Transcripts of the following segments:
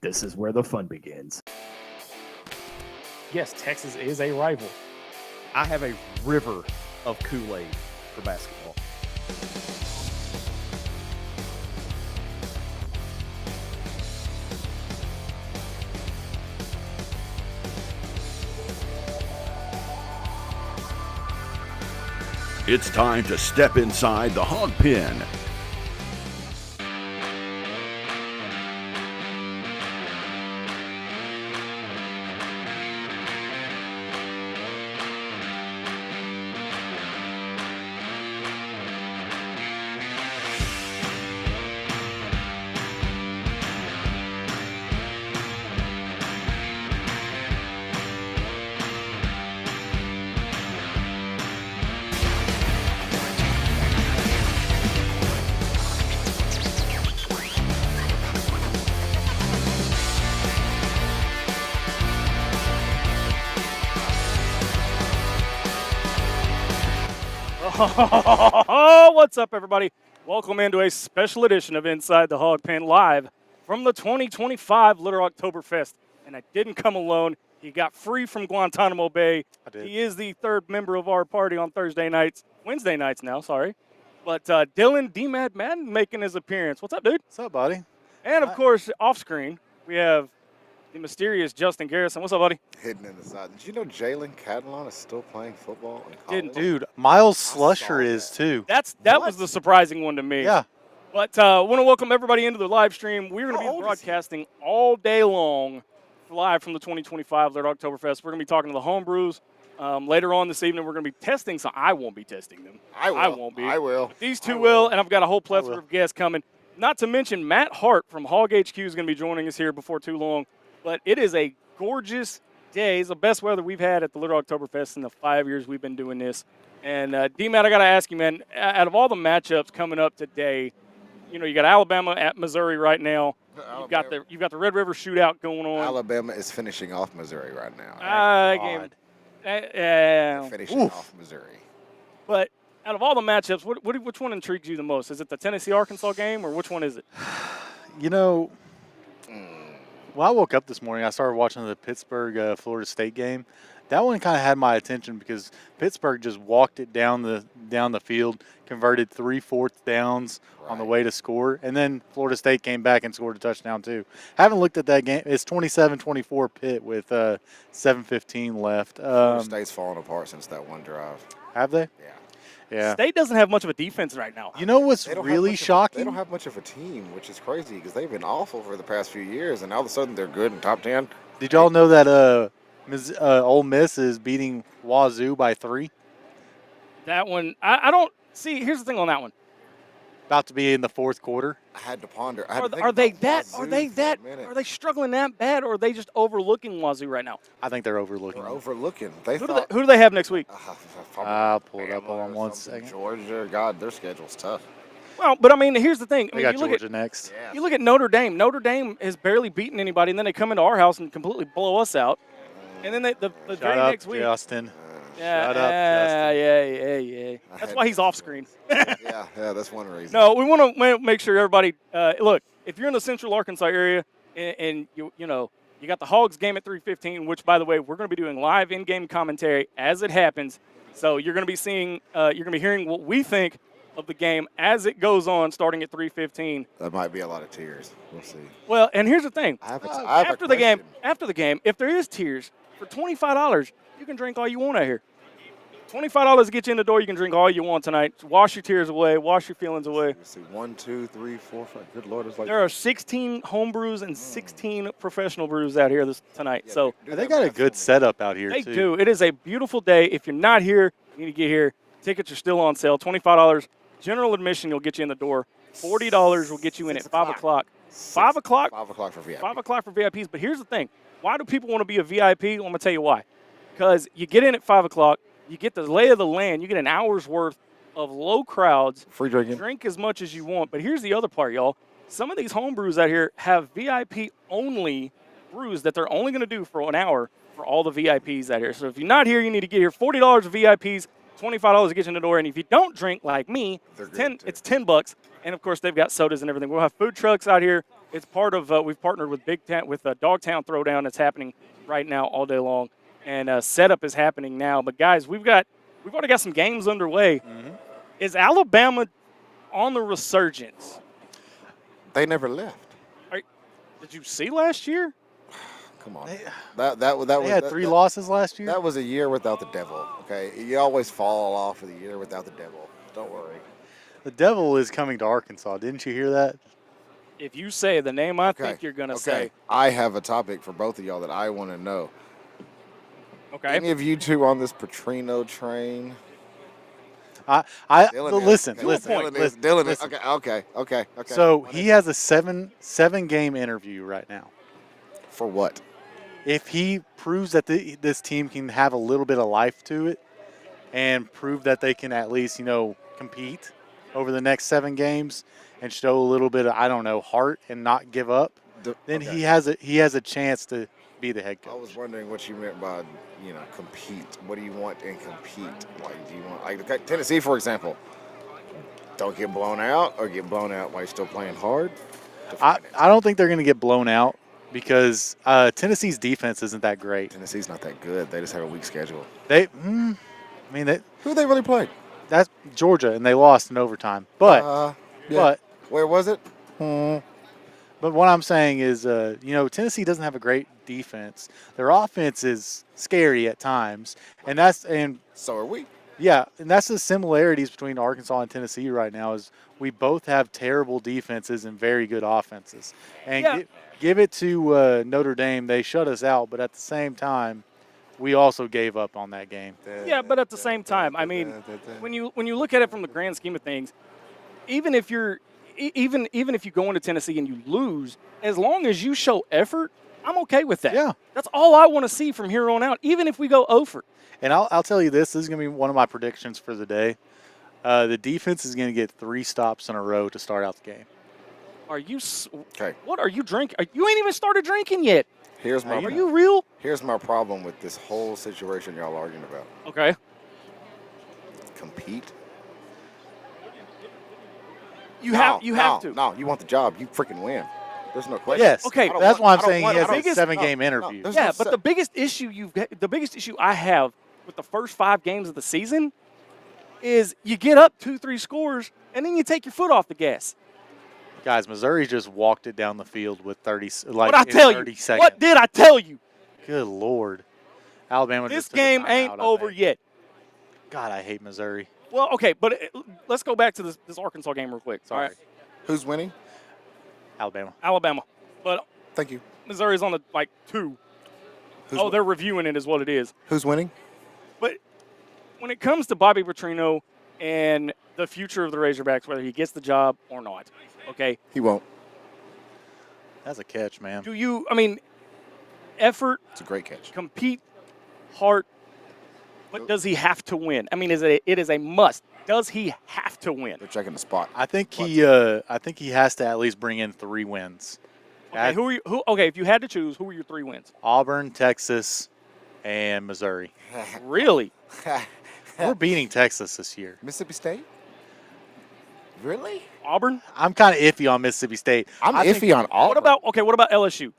This is where the fun begins. Yes, Texas is a rival. I have a river of Kool-Aid for basketball. It's time to step inside the Hawg Pen. What's up, everybody? Welcome into a special edition of Inside the Hawg Pen live from the 2025 Little Rocktoberfest. And I didn't come alone. He got free from Guantanamo Bay. I did. He is the third member of our party on Wednesday nights now, sorry. But Dylan D-Mad Madden making his appearance. What's up, dude? What's up, buddy? And, of course, off screen, we have the mysterious Justin Garrison. What's up, buddy? Hidden in the side. Did you know Jalen Catalon is still playing football in college? Dude, Miles Slusher is too. That was the surprising one to me. Yeah. But I want to welcome everybody into the live stream. We're going to be broadcasting all day long live from the 2025 Little Rocktoberfest. We're going to be talking to the homebrews. Later on this evening, we're going to be testing some. I won't be testing them. I won't be. I will. These two will, and I've got a whole plethora of guests coming. Not to mention Matt Hart from Hawg HQ is going to be joining us here before too long. But it is a gorgeous day. It's the best weather we've had at the Little Rocktoberfest in the 5 years we've been doing this. And, D-Matt, I got to ask you, man, out of all the matchups coming up today, you know, you got Alabama at Missouri right now. You've got the Red River shootout going on. Alabama is finishing off Missouri right now. Finishing off Missouri. But out of all the matchups, which one intrigues you the most? Is it the Tennessee-Arkansas game, or which one is it? You know, when I woke up this morning, I started watching the Pittsburgh-Florida State game. That one kind of had my attention because Pittsburgh just walked it down the field, converted 3 fourth downs on the way to score, and then Florida State came back and scored a touchdown too. Haven't looked at that game. It's 27-24 Pitt with 7:15 left. Florida State's fallen apart since that one drive. Have they? Yeah. Yeah. State doesn't have much of a defense right now. You know what's really shocking? They don't have much of a team, which is crazy because they've been awful for the past few years, and all of a sudden they're good in top 10. Did y'all know that Ole Miss is beating Wazoo by 3? That one, I don't see. Here's the thing on that one. About to be in the fourth quarter. I had to ponder. Are they struggling that bad, or are they just overlooking Wazoo right now? I think they're overlooking. They're overlooking. Who do they have next week? I'll pull it up on 1 second. Georgia, God, their schedule's tough. Well, but I mean, here's the thing. They got Georgia next. You look at Notre Dame. Notre Dame has barely beaten anybody, and then they come into our house and completely blow us out. And then the very next week. Justin. Yeah, Shut up, Justin. yeah. That's why he's off screen. yeah, that's one reason. No, we want to make sure everybody look. If you're in the Central Arkansas area, and you got the Hogs game at 3:15, which, by the way, we're going to be doing live in-game commentary as it happens. So you're going to be seeing, you're going to be hearing what we think of the game as it goes on, starting at 3:15. That might be a lot of tears. We'll see. Well, and here's the thing. After the game, if there is tears, for $25, you can drink all you want out here. $25 to get you in the door. You can drink all you want tonight. Wash your tears away. Wash your feelings away. Let's see, 1, 2, 3, 4, 5. Good Lord, it's like there are 16 home brews and 16 professional brews out here tonight. Yeah, so they got a good setup out here. They too. do. It is a beautiful day. If you're not here, you need to get here. Tickets are still on sale. $25 general admission. You'll get you in the door. $40 will get you in at 5 o'clock. 5 o'clock. 5 o'clock for VIP. 5 o'clock for VIPs. But here's the thing. Why do people want to be a VIP? I'm going to tell you why. Because you get in at 5 o'clock. You get the lay of the land. You get an hour's worth of low crowds. Free drinking. Drink as much as you want. But here's the other part, y'all. Some of these home brews out here have VIP-only brews that they're only going to do for an hour for all the VIPs out here. So if you're not here, you need to get here. $40 of VIPs, $25 to get you in the door, and if you don't drink like me, They're it's good, $10. And of course, they've got sodas and everything. We'll have food trucks out here. It's part of we've partnered with Dogtown Throwdown that's happening right now all day long, and setup is happening now. But guys, we've already got some games underway. Mm-hmm. Is Alabama on the resurgence? They never left. Did you see last year? Come on. They They had 3 losses last year. That was a year without the devil. Okay, you always fall off of the year without the devil. Don't worry. The devil is coming to Arkansas. Didn't you hear that? If you say the name I think you're going to say. I have a topic for both of y'all that I want to know. Okay. Any of you two on this Petrino train? Listen. Dylan is. Okay. So he has a seven game interview right now. For what? If he proves that this team can have a little bit of life to it, and prove that they can at least compete over the next 7 games and show a little bit of heart and not give up, then he has a chance to be the head coach. I was wondering what you meant by compete. What do you want in compete? Like, do you want Tennessee, for example? Don't get blown out, or get blown out while you're still playing hard. I don't think they're going to get blown out because Tennessee's defense isn't that great. Tennessee's not that good. They just have a weak schedule. Who they really played? That's Georgia, and they lost in overtime. But where was it? But what I'm saying is, Tennessee doesn't have a great defense. Their offense is scary at times, and so are we. Yeah, and that's the similarities between Arkansas and Tennessee right now is we both have terrible defenses and very good offenses. And give it to Notre Dame. They shut us out, but at the same time, we also gave up on that game. Yeah, but at the same time, I mean, when you look at it from the grand scheme of things, even if you go into Tennessee and you lose, as long as you show effort, I'm okay with that. Yeah. That's all I want to see from here on out, even if we go over. And I'll tell you this is going to be one of my predictions for the day. The defense is going to get 3 stops in a row to start out the game. Are you okay? What are you drinking? You ain't even started drinking yet. Are you real? Here's my problem with this whole situation y'all arguing about. Okay. Compete. You have to. No, you want the job. You freaking win. There's no question. Yes. Okay. That's why I'm saying he has a 7-game interview. But the biggest issue I have with the first 5 games of the season is you get up 2-3 scores and then you take your foot off the gas. Guys, Missouri just walked it down the field with 30 seconds. What did I tell you? Good Lord. Alabama this just took a game timeout, ain't over yet. God, I hate Missouri. Well, okay, but let's go back to this Arkansas game real quick. Sorry. All right. Who's winning? Alabama. But thank you. Missouri's on the 2. They're reviewing it is what it is. Who's winning? But when it comes to Bobby Petrino and the future of the Razorbacks, whether he gets the job or not, okay? He won't. That's a catch, man. Effort. It's a great catch. Compete, heart. But does he have to win? I mean, it is a must. Does he have to win? They're checking the spot. I think he has to at least bring in 3 wins. Okay, okay, if you had to choose, who are your 3 wins? Auburn, Texas, and Missouri. Really? We're beating Texas this year. Mississippi State? Really? Auburn? I'm kind of iffy on Mississippi State. I'm iffy on Auburn. What about LSU?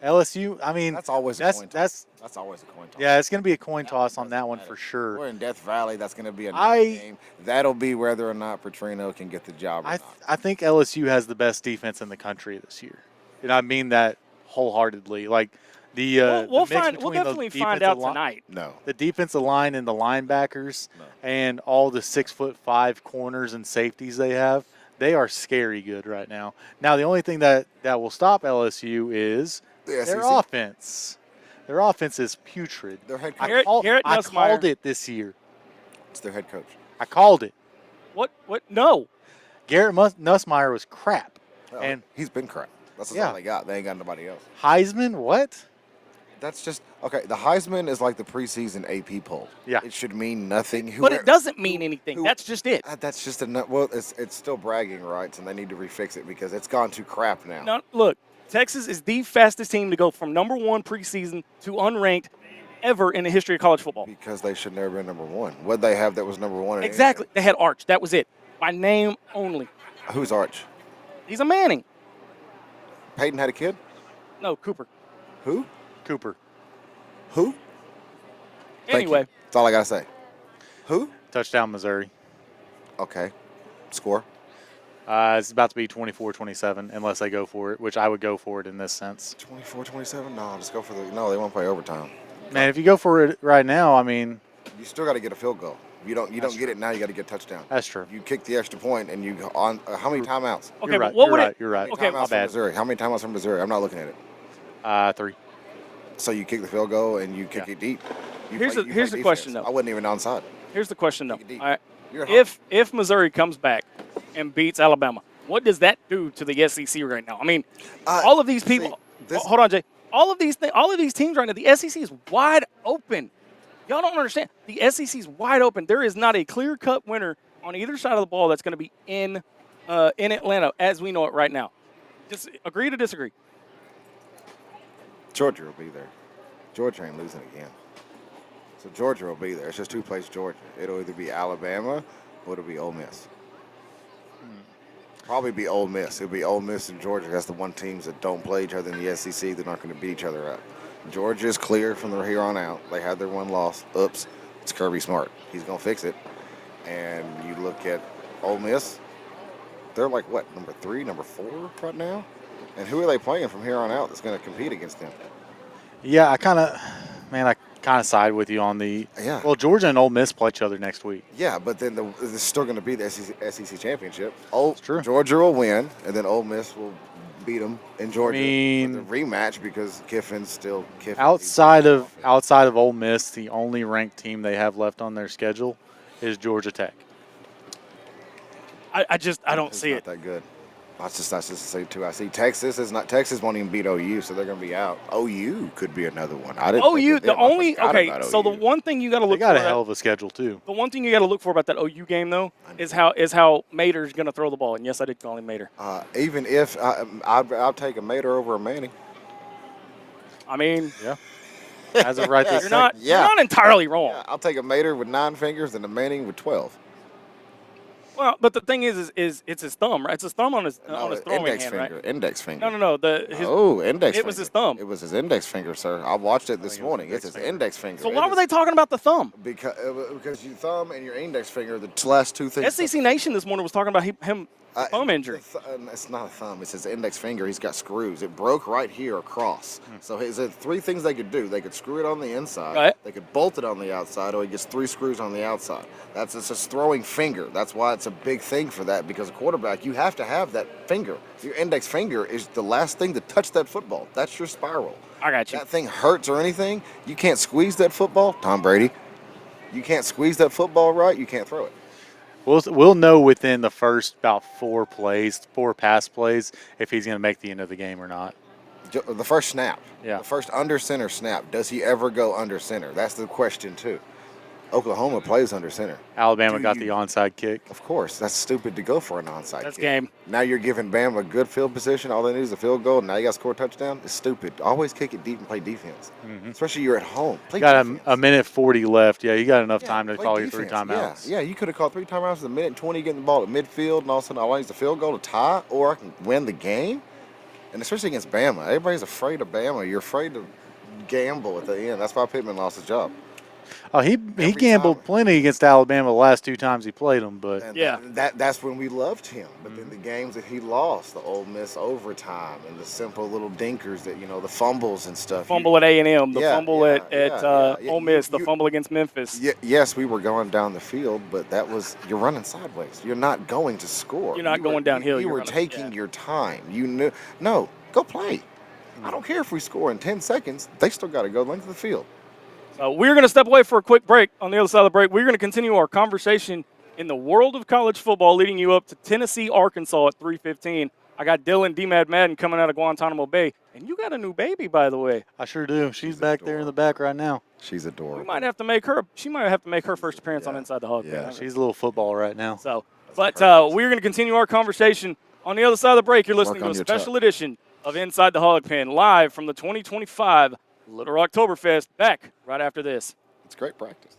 LSU, I mean, that's always a coin toss. That's always a coin toss. Yeah, it's going to be a coin toss on that one for sure. We're in Death Valley. That's going to be a game. That'll be whether or not Petrino can get the job or not. I think LSU has the best defense in the country this year. And I mean that wholeheartedly. Like we'll definitely find out tonight. No. The defensive line and the linebackers and all the 6'5" corners and safeties they have, they are scary good right now. Now the only thing that will stop LSU is their offense. Their offense is putrid. Their head coach. I called it this year. It's their head coach. I called it. What? No. Garrett Nussmeier was crap. And he's been crap. That's all they got. They ain't got nobody else. Heisman, what? That's just okay. The Heisman is like the preseason AP poll. Yeah, it should mean nothing. But it doesn't mean anything. That's just it. That's just it's still bragging rights, and they need to refix it because it's gone to crap now. No, look, Texas is the fastest team to go from number 1 preseason to unranked ever in the history of college football. Because they should never been number one. What they have that was number one? In Exactly. They had Arch. That was it. By name only. Who's Arch? He's a Manning. Peyton had a kid? No, Cooper. Who? Cooper. Who? Thank Anyway. you. That's all I got to say. Who? Touchdown, Missouri. Okay. Score? It's about to be 24-27 unless they go for it, which I would go for it in this sense. 24-27? No, just go for the – no, they won't play overtime. Man, if you go for it right now, I mean – You still got to get a field goal. You don't get it now, you got to get a touchdown. That's true. You kick the extra point and you – on how many timeouts? Okay, you're right. but what would You're right. Okay, Timeouts from Missouri. How many timeouts from Missouri? I'm not looking at it. 3. So you kick the field goal and you kick it deep. Here's the question, though. I wasn't even onside. Here's the question, though. Kick it deep. All right. You're at home. If Missouri comes back and beats Alabama, what does that do to the SEC right now? I mean, all of these people. Hold on, Jay. All of these teams right now, the SEC is wide open. Y'all don't understand. The SEC is wide open. There is not a clear-cut winner on either side of the ball that's going to be in Atlanta as we know it right now. Just agree to disagree. Georgia will be there. Georgia ain't losing again. So Georgia will be there. It's just who plays Georgia. It'll either be Alabama or it'll be Ole Miss. Probably be Ole Miss. It'll be Ole Miss and Georgia. That's the one teams that don't play each other in the SEC. They're not going to beat each other up. Georgia is clear from here on out. They had their one loss. Oops. It's Kirby Smart. He's going to fix it. And you look at Ole Miss. They're like, what, number 3, number 4 right now? And who are they playing from here on out that's going to compete against them? Yeah, I kind of side with you on the – Yeah. Well, Georgia and Ole Miss play each other next week. Yeah, but then it's still going to be the SEC championship. True. Georgia will win, and then Ole Miss will beat them in Georgia. I mean, for the rematch because Kiffin's still Kiffin. Outside of Ole Miss, the only ranked team they have left on their schedule is Georgia Tech. I don't It's see not it. that good. That's just to say too. I see Texas won't even beat OU, so they're going to be out. OU could be another one. I didn't. OU, think of them. I forgot about so the OU. one thing you got to They look got for a hell of a schedule too. the one thing you got to look for about that OU game though is how Mater's going to throw the ball. And yes, I did call him Mater. Even if I'll take a Mater over a Manning. I mean, Yeah. As of right this you're not second. you're not entirely wrong. Yeah, I'll take a Mater with 9 fingers and a Manning with 12. Well, but the thing is it's his thumb, right? It's his thumb on his throwing index hand, finger. right? Index finger. No. Index It finger. was his thumb. It was his index finger, sir. I watched it this morning. It's his index finger. So why were they talking about the thumb? Because your thumb and your index finger are the last two things. SEC Nation this morning was talking about him thumb injury. It's not a thumb. It's his index finger. He's got screws. It broke right here across. So is there 3 things they could do? They could screw it on the inside. Right. They could bolt it on the outside, or he gets 3 screws on the outside. It's his throwing finger. That's why it's a big thing for that, because a quarterback, you have to have that finger. Your index finger is the last thing to touch that football. That's your spiral. I got you. That thing hurts or anything, you can't squeeze that football. Tom Brady, you can't squeeze that football right, you can't throw it. We'll know within the first about 4 pass plays, if he's going to make the end of the game or not. The first snap. Yeah. The first under center snap. Does he ever go under center? That's the question, too. Oklahoma plays under center. Alabama Do got you- the onside kick. Of course. That's stupid to go for an onside That's kick. game. Now you're giving Bama a good field position. All they need is a field goal. Now you got to score a touchdown. It's stupid. Always kick it deep and play defense. Especially you're at home. Play You got defense. a minute 40 left. Yeah, you got enough Yeah, time to play call your 3 defense. timeouts. Yeah, you could have called 3 timeouts in a minute 20, getting the ball at midfield, and all of a sudden all I need is a field goal to tie, or I can win the game. And especially against Bama. Everybody's afraid of Bama. You're afraid to gamble at the end. That's why Pittman lost his job. Oh, he gambled time. plenty against Alabama the last 2 times he played them, but And Yeah. that's when we loved him. But then the games that he lost, the Ole Miss overtime and the simple little dinkers that, the fumbles and stuff. Fumble at A&M, the Yeah, fumble yeah, at yeah. Ole Miss, the You- fumble against Memphis. Yes, we were going down the field, but you're running sideways. You're not going to score. You're not You were- going downhill, You you're were running- taking yeah. your time. You knew. No, go play. I don't care if we score in 10 seconds. They still got to go length of the field. We're going to step away for a quick break. On the other side of the break, we're going to continue our conversation in the world of college football, leading you up to Tennessee, Arkansas at 3:15. I got Dylan D-Mad Madden coming out of Guantanamo Bay, and you got a new baby, by the way. I sure do. She's back there in the back right now. She's adorable. She might have to make her first appearance on Inside the Hawg Pen. Yeah. She's a little football right now. So, but we're going to continue our conversation on the other side of the break. You're listening Work to a on your special edition of Inside the Hawg Pen, live from the 2025 Little Rocktoberfest back right after this. It's great practice.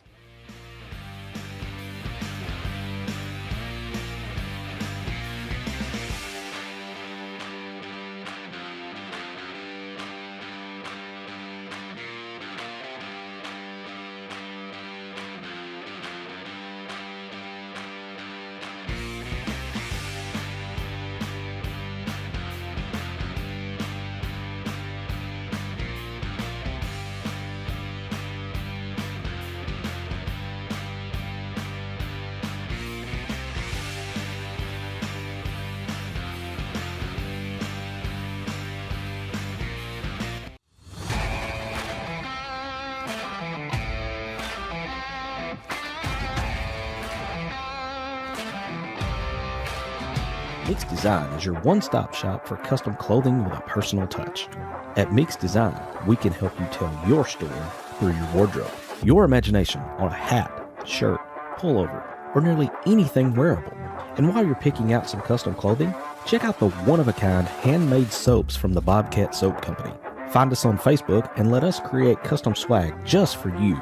Meeks Design is your one-stop shop for custom clothing with a personal touch. At Meeks Design, we can help you tell your story through your wardrobe. Your imagination on a hat, shirt, pullover, or nearly anything wearable. And while you're picking out some custom clothing, check out the one-of-a-kind handmade soaps from the Bobcat Soap Company. Find us on Facebook and let us create custom swag just for you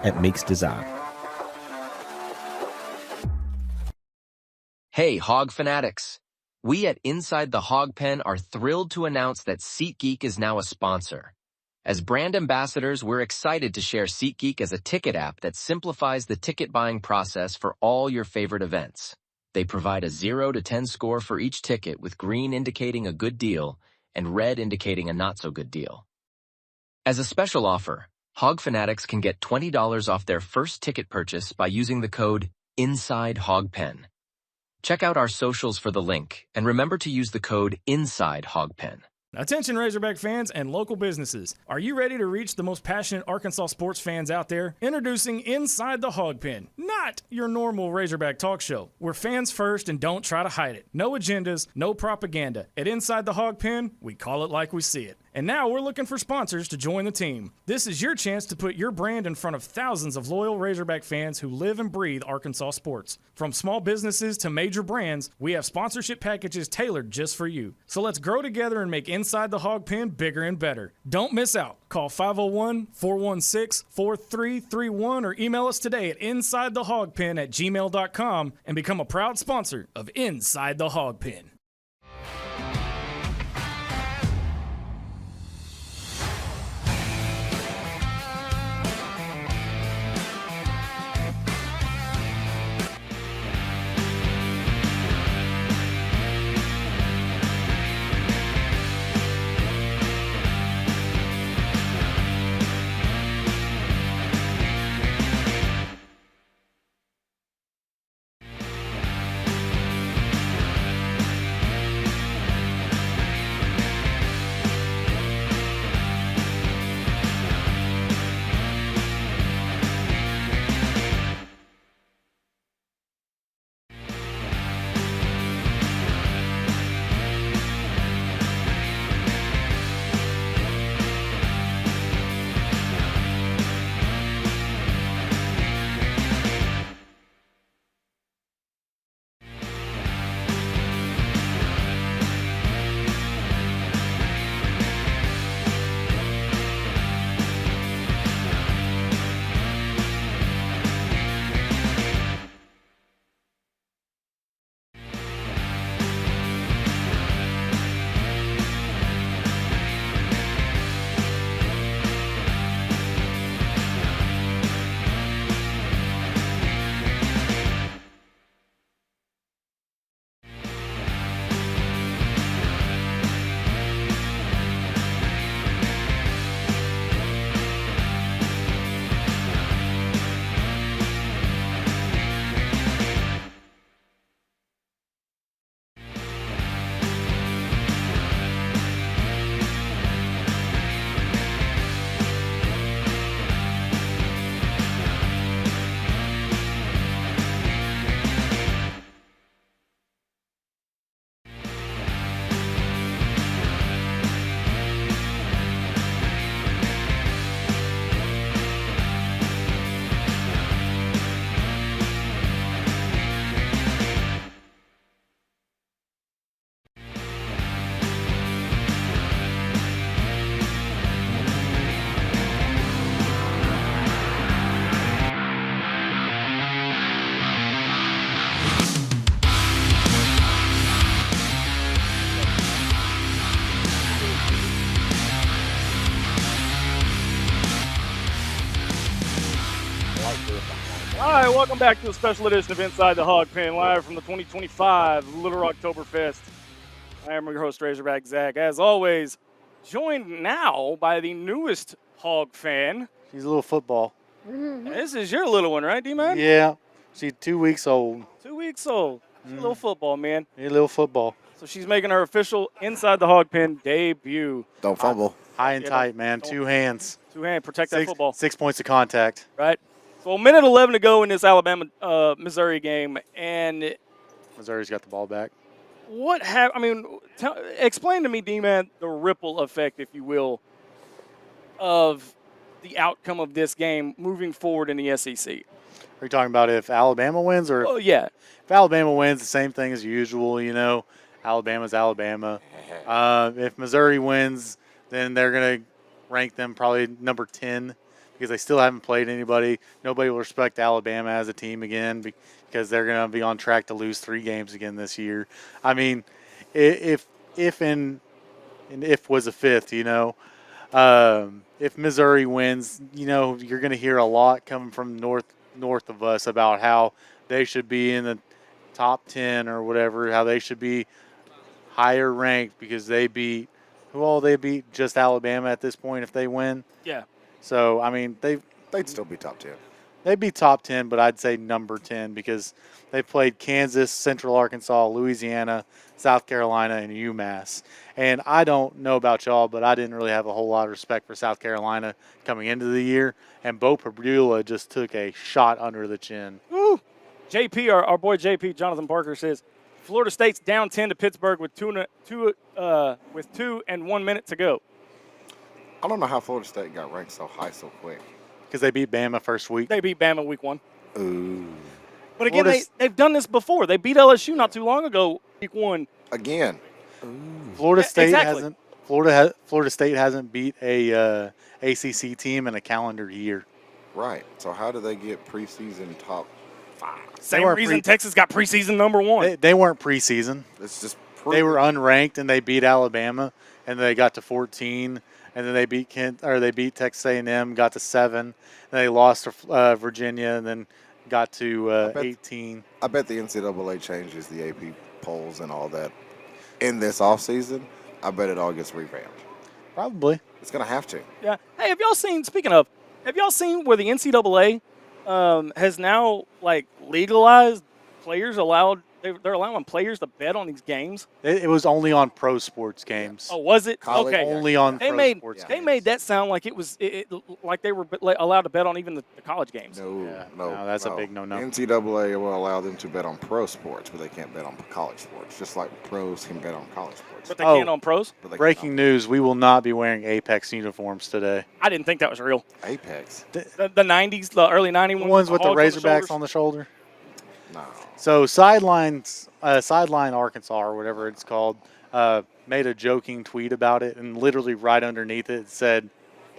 at Meeks Design. Hey, Hawg fanatics! We at Inside the Hawg Pen are thrilled to announce that SeatGeek is now a sponsor. As brand ambassadors, we're excited to share SeatGeek as a ticket app that simplifies the ticket buying process for all your favorite events. They provide a 0 to 10 score for each ticket, with green indicating a good deal and red indicating a not-so-good deal. As a special offer, Hawg fanatics can get $20 off their first ticket purchase by using the code INSIDEHOGPEN. Check out our socials for the link, and remember to use the code INSIDEHOGPEN. Attention Razorback fans and local businesses. Are you ready to reach the most passionate Arkansas sports fans out there? Introducing Inside the Hawg Pen, not your normal Razorback talk show. We're fans first and don't try to hide it. No agendas, no propaganda. At Inside the Hawg Pen, we call it like we see it. And now we're looking for sponsors to join the team. This is your chance to put your brand in front of thousands of loyal Razorback fans who live and breathe Arkansas sports. From small businesses to major brands, we have sponsorship packages tailored just for you. So let's grow together and make Inside the Hawg Pen bigger and better. Don't miss out. Call 501-416-4331 or email us today at insidethehogpen@gmail.com and become a proud sponsor of Inside the Hawg Pen. welcome back to a special edition of Inside the Hawg Pen, live from the 2025 Little Rocktoberfest. I am your host, Razorback Zach. As always, joined now by the newest Hawg fan. She's a little football. This is your little one, right, D-Man? Yeah, she's 2 weeks old. 2 weeks old. She's a little football, man. A little football. So she's making her official Inside the Hawg Pen debut. Don't fumble. High and tight, man. 2 hands. Two-hand, protect that football. 6 points of contact. Right. So a minute 11 to go in this Alabama-Missouri game, and Missouri's got the ball back. what happened? I mean, explain to me, D-Man, the ripple effect, if you will, of the outcome of this game moving forward in the SEC. Are you talking about if Alabama wins or Oh, yeah. if Alabama wins, the same thing as usual, you know, Alabama's Alabama. If Missouri wins, then they're going to rank them probably number 10 because they still haven't played anybody. Nobody will respect Alabama as a team again because they're going to be on track to lose 3 games again this year. I mean, if was a fifth, you know, if Missouri wins, you know, you're going to hear a lot coming from north of us about how they should be in the top 10 or whatever, how they should be higher ranked because they beat just Alabama at this point if they win. Yeah. So, I mean, They'd still be top 10. they'd be top 10, but I'd say number 10 because they played Kansas, Central Arkansas, Louisiana, South Carolina, and UMass. And I don't know about y'all, but I didn't really have a whole lot of respect for South Carolina coming into the year. And Bo Perdula just took a shot under the chin. Woo. JP, our boy JP, Jonathan Parker, says Florida State's down 10 to Pittsburgh with 2 and 1 minute to go. I don't know how Florida State got ranked so high so quick. Because they beat Bama first week. They beat Bama week 1. Ooh. But again, they've done this before. They beat LSU not too long ago, week 1. Again. Florida State exactly. Florida State hasn't beat a ACC team in a calendar year. Right. So how do they get preseason top 5? Same reason Texas got preseason number 1. They weren't preseason. It's just They were unranked and they beat Alabama and they got to 14 and then they beat Texas A&M, got to 7, and they lost to Virginia and then got to 18. I bet the NCAA changes the AP polls and all that in this offseason. I bet it all gets revamped. Probably. It's going to have to. Yeah. Hey, have y'all seen where the NCAA has now, like, legalized players allowed – they're allowing players to bet on these games? It was only on pro sports games. Oh, was it? College, okay. Only on They pro sports They games. made that sound like it was like they were allowed to bet on even the college games. No, that's a big no-no. NCAA will allow them to bet on pro sports, but they can't bet on college sports, just like pros can bet on college sports. But they can't on pros? But they Breaking can news, we will not be wearing Apex uniforms today. I didn't think that was real. on Apex. The 90s, the early 90s The ones with the Hogs Razorbacks on on the shoulder? No. So Sideline Arkansas or whatever it's called made a joking tweet about it, and literally right underneath it said,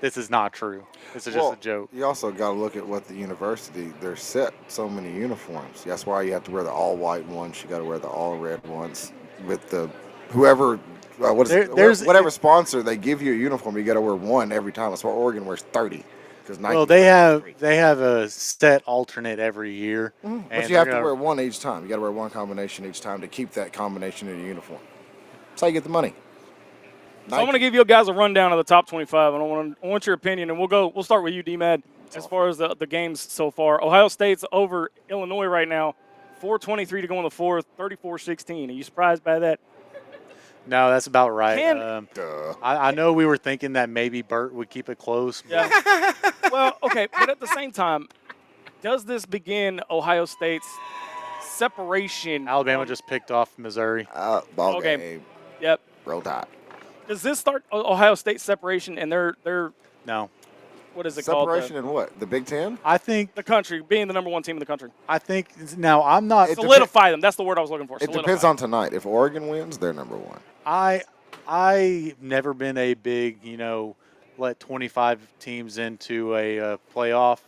"This is not true. This is just a joke." You also got to look at what the university, they're set so many uniforms. That's why you have to wear the all-white ones. You got to wear the all-red ones with the whoever, whatever sponsor, they give you a uniform, you got to wear one every time. That's why Oregon wears 30. Well, they have a set alternate every year. But you have to wear one each time. You got to wear one combination each time to keep that combination in your uniform. That's how you get the money. So I'm going to give you guys a rundown of the top 25. I want your opinion, and we'll start with you, D-Mad, as far as the games so far. Ohio State's over Illinois right now, 4:23 to go in the fourth, 34-16. Are you surprised by that? No, that's about right. Duh. I know we were thinking that maybe Burt would keep it close. Yeah. Well, okay, but at the same time, does this begin Ohio State's separation? Alabama just picked off Missouri. Ball Okay. game. Yep. Roll Tide. Does this start Ohio State's separation and their No. what is it called? Separation in what? The Big Ten? I think The country being the number 1 team in the country. now I'm not Solidify them. That's the word I was looking for. It depends on tonight. If Oregon wins, they're number 1. I've never been a big, let 25 teams into a playoff.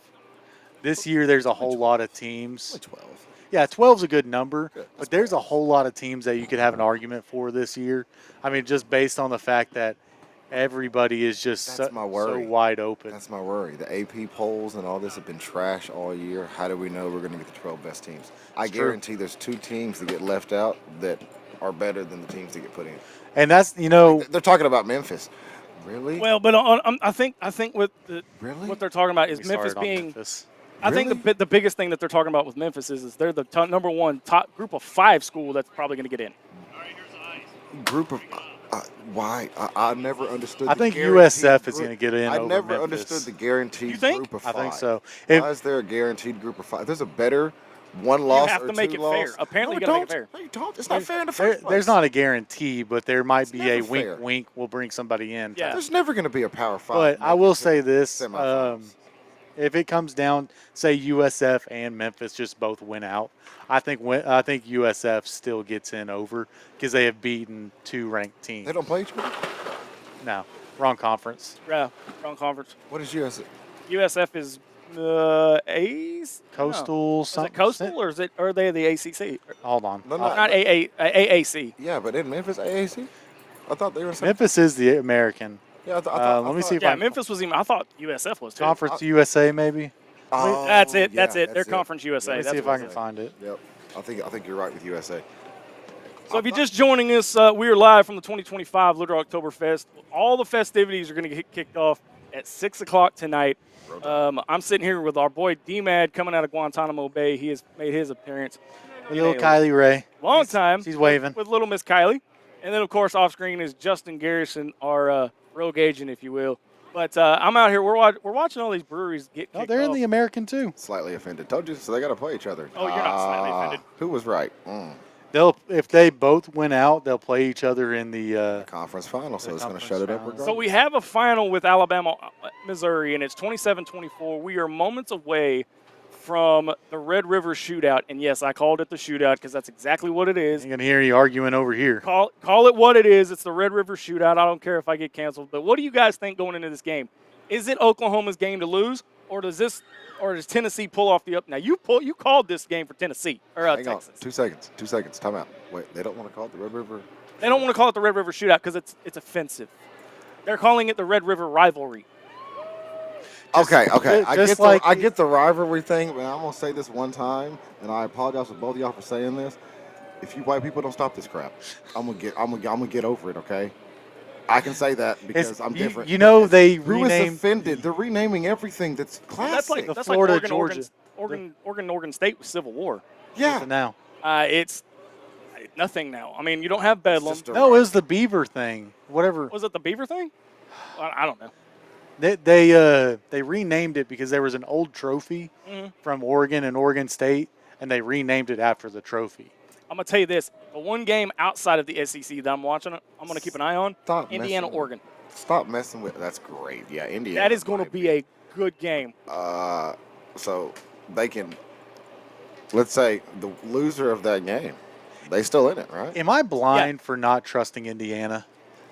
This year there's a whole lot of teams. 12. Yeah, 12's a good number, Good. but there's a whole lot of teams that you could have an argument for this year. I mean, just based on the fact that everybody is just That's my worry. so wide open. That's my worry. The AP polls and all this have been trash all year. How do we know we're going to get the 12 best teams? I It's true. guarantee there's 2 teams that get left out that are better than the teams that get put in. And that's, They're talking about Memphis. Really? Well, but I think with Really? what they're talking about is we Memphis started on being. Memphis. I think the biggest thing that they're talking about with Memphis is they're the number one top group of 5 school that's probably going to get in. Group of why? I never understood. I the think guaranteed USF is group. going to get in I over never Memphis. understood the guaranteed You think? group of I 5. think so. Why is there a guaranteed group of 5? There's a better one loss have or to make 2 it loss. fair. Apparently no, you gotta make it don't. fair. No, you don't. It's not fair in the first place. There's not a guarantee, but there might be a never fair. wink, wink. We'll bring somebody in. Yeah. There's never going to be a Power 5. But I will say this: Semifinals. if it comes down, say USF and Memphis just both win out, I think USF still gets in over because they have beaten 2 ranked teams. They don't play each other. No, wrong conference. Yeah, wrong conference. What is USF? USF is A's Coastal. Is it Coastal or are they the ACC? Hold on. No, no. Not AAC. Yeah, but in Memphis AAC? I thought they were. Memphis is the American. Yeah, I thought. Let me see if Yeah, I Memphis was even. I thought USF was too. Conference USA maybe. Oh, That's it. yeah, That's it. They're Conference USA. Let me That's see if what I it can is. find it. Yep. I think you're right with USA. So if you're just joining us, we are live from the 2025 Little Rocktoberfest. All the festivities are going to get kicked off at 6 o'clock tonight. I'm sitting here with our boy D-Mad coming out of Guantanamo Bay. He has made his appearance. Little Kylie Ray. Long time. She's waving. With little Miss Kylie. And then, of course, off screen is Justin Garrison, our rogue agent, if you will. But I'm out here. We're watching all these breweries get kicked Oh, they're in off. the American too. Slightly offended. Told you. So they got to play each other. Oh, you're not slightly offended. Who was right? If they both win out, they'll play each other in the Conference final. So The it's going to conference shut it up. final. Regardless. So we have a final with Alabama, Missouri, and it's 27-24. We are moments away from the Red River Shootout. And, yes, I called it the shootout because that's exactly what it is. I'm gonna hear you arguing over here. Call it what it is. It's the Red River Shootout. I don't care if I get canceled. But what do you guys think going into this game? Is it Oklahoma's game to lose, or does Tennessee pull off the up? Now you called this game for Tennessee or Hang on. Texas. 2 seconds. 2 seconds. Time out. Wait. They don't want to call it the Red River. They don't want to call it the Red River Shootout because it's offensive. They're calling it the Red River Rivalry. Okay. just I get the rivalry thing, but I'm gonna say this one time, and I apologize to both of y'all for saying this. If you white people don't stop this crap, I'm gonna get over it. Okay. I can say that because I'm different. You know they Who is renamed. offended? They're renaming everything that's classic. That's Florida, like Georgia. Oregon State with Civil War. yeah. Now. It's nothing now. I mean, you don't have Bedlam. just a- No, it was the Beaver thing. Whatever. Was it the Beaver thing? I don't know. They renamed it because there was an old trophy Mm-hmm. from Oregon and Oregon State, and they renamed it after the trophy. I'm gonna tell you this: the one game outside of the SEC that I'm watching, I'm gonna keep an eye on. Stop Indiana, messing with- Oregon. Stop messing with. That's great. Yeah, Indiana. That is going to be a good game. So they can. Let's say the loser of that game, they still in it, right? Am I blind for not trusting Indiana?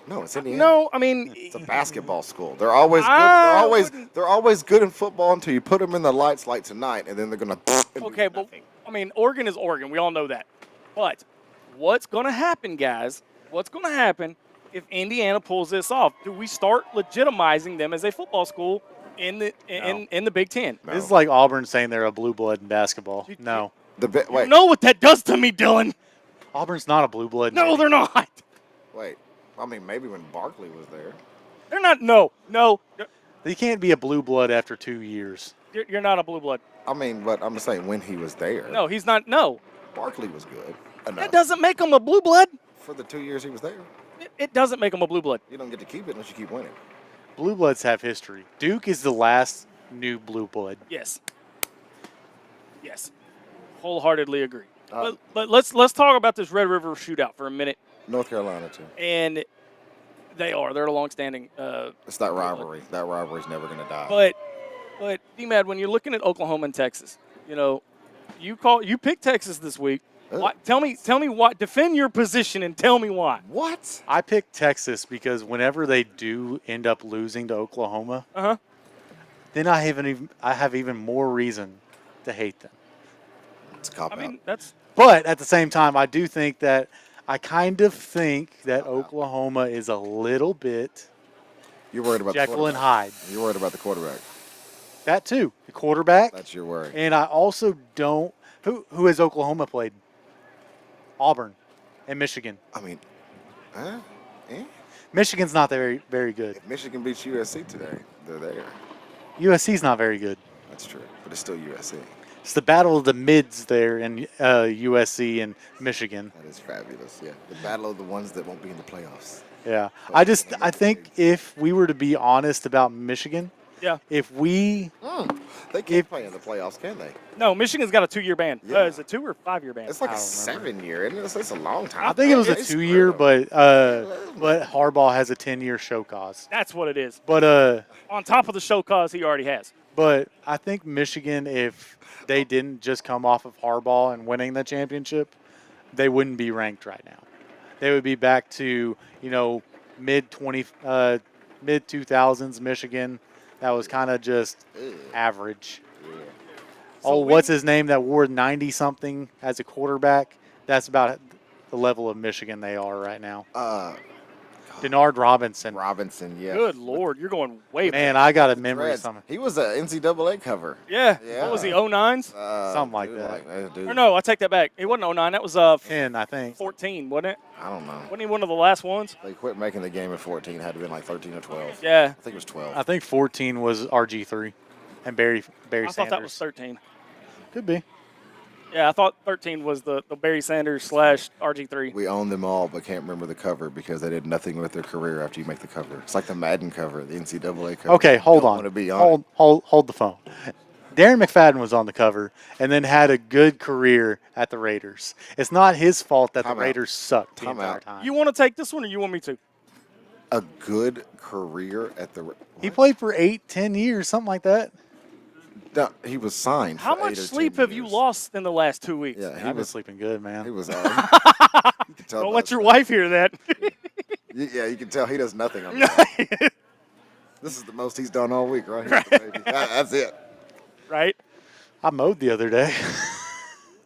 No, it's Indiana. No, I mean, It's a basketball school. They're always good. They're always good in football until you put them in the lights like tonight, and then they're gonna. okay, but I mean, Oregon is Oregon. We all know that. But what's going to happen, guys? What's going to happen if Indiana pulls this off? Do we start legitimizing them as a football school in the Big Ten? No. This is like Auburn saying they're a blue blood in basketball. No, Wait, You know what that does to me, Dylan? Auburn's not a blue blood. No, they're not. wait. I mean, maybe when Barkley was there. They're not. No. They can't be a blue blood after 2 years. You're not a blue blood. I mean, but I'm just saying when he was there. No, he's not. No. Barkley was good enough That doesn't make him a blue blood. for the 2 years he was there. It doesn't make him a blue blood. You don't get to keep it unless you keep winning. Blue bloods have history. Duke is the last new blue blood. Yes. Wholeheartedly agree. But let's talk about this Red River Shootout for a minute. North Carolina too. And they're a long-standing. It's that rivalry. That rivalry's never gonna die. But D-Mad, when you're looking at Oklahoma and Texas, you picked Texas this week. Why, tell me what. Defend your position and tell me why. What? I picked Texas because whenever they do end up losing to Oklahoma, then I have even more reason to hate them. It's a cop out. I mean, that's But at the same time, I do think that Oklahoma is a little bit You're worried about Jekyll the and quarterback. Hyde. You're worried about the quarterback. That too. The quarterback. That's your worry. And I also don't. Who has Oklahoma played? Auburn and Michigan. I mean, huh? Eh? Michigan's not very, very good. If Michigan beats USC today, they're there. USC's not very good. That's true, but it's still USC. It's the battle of the mids there in USC and Michigan. That is fabulous. Yeah, the battle of the ones that won't be in the playoffs. Yeah. I think if we were to be honest about Michigan, Yeah. if we They can't play in the playoffs, can they? No, Michigan's got a 2-year ban. Yeah. Is it 2 or 5-year ban? It's like I a don't remember. 7-year, isn't it? It's a long time. I think it was a It's 2-year, brutal. but Harbaugh has a 10-year show cause. That's what it is. But On top of the show cause he already has. But I think Michigan, if they didn't just come off of Harbaugh and winning the championship, they wouldn't be ranked right now. They would be back to, mid 2000s Michigan. That was kind of just average. So What's his name that wore 90-something as a quarterback? That's about the level of Michigan they are right now. Denard Robinson. Robinson, yeah. Good Lord, you're going way Man, back. I got a memory of Reds. something. He was an NCAA cover. Yeah. Yeah. What was he, 09s? Something like that. Dude, Or no, I take that back. It wasn't 09. That was 10, I think. 14, wasn't it? I don't know. Wasn't he one of the last ones? They quit making the game at 14. Had to been like 13 or 12. Yeah. I think it was 12. I think 14 was RG3 and Barry I Sanders. thought that was 13. Could be. Yeah, I thought 13 was the Barry Sanders / RG3. We own them all, but can't remember the cover because they did nothing with their career after you make the cover. It's like the Madden cover, the NCAA cover. Okay, hold Don't on. wanna be on it. Hold the phone. Darren McFadden was on the cover and then had a good career at the Raiders. It's not his fault that Time the out. Raiders sucked the Time entire out. time. You want to take this one or you want me to? A good career at the. He played for 8-10 years, something like that. No, he was signed. How for much 8 or 10 sleep have you years. lost in the last 2 weeks? Yeah, I've he been was. sleeping good, man. He was. Don't let your wife hear that. Yeah, you can tell he does nothing on that. This is the most he's done all week, right? That's it. Right? I mowed the other day.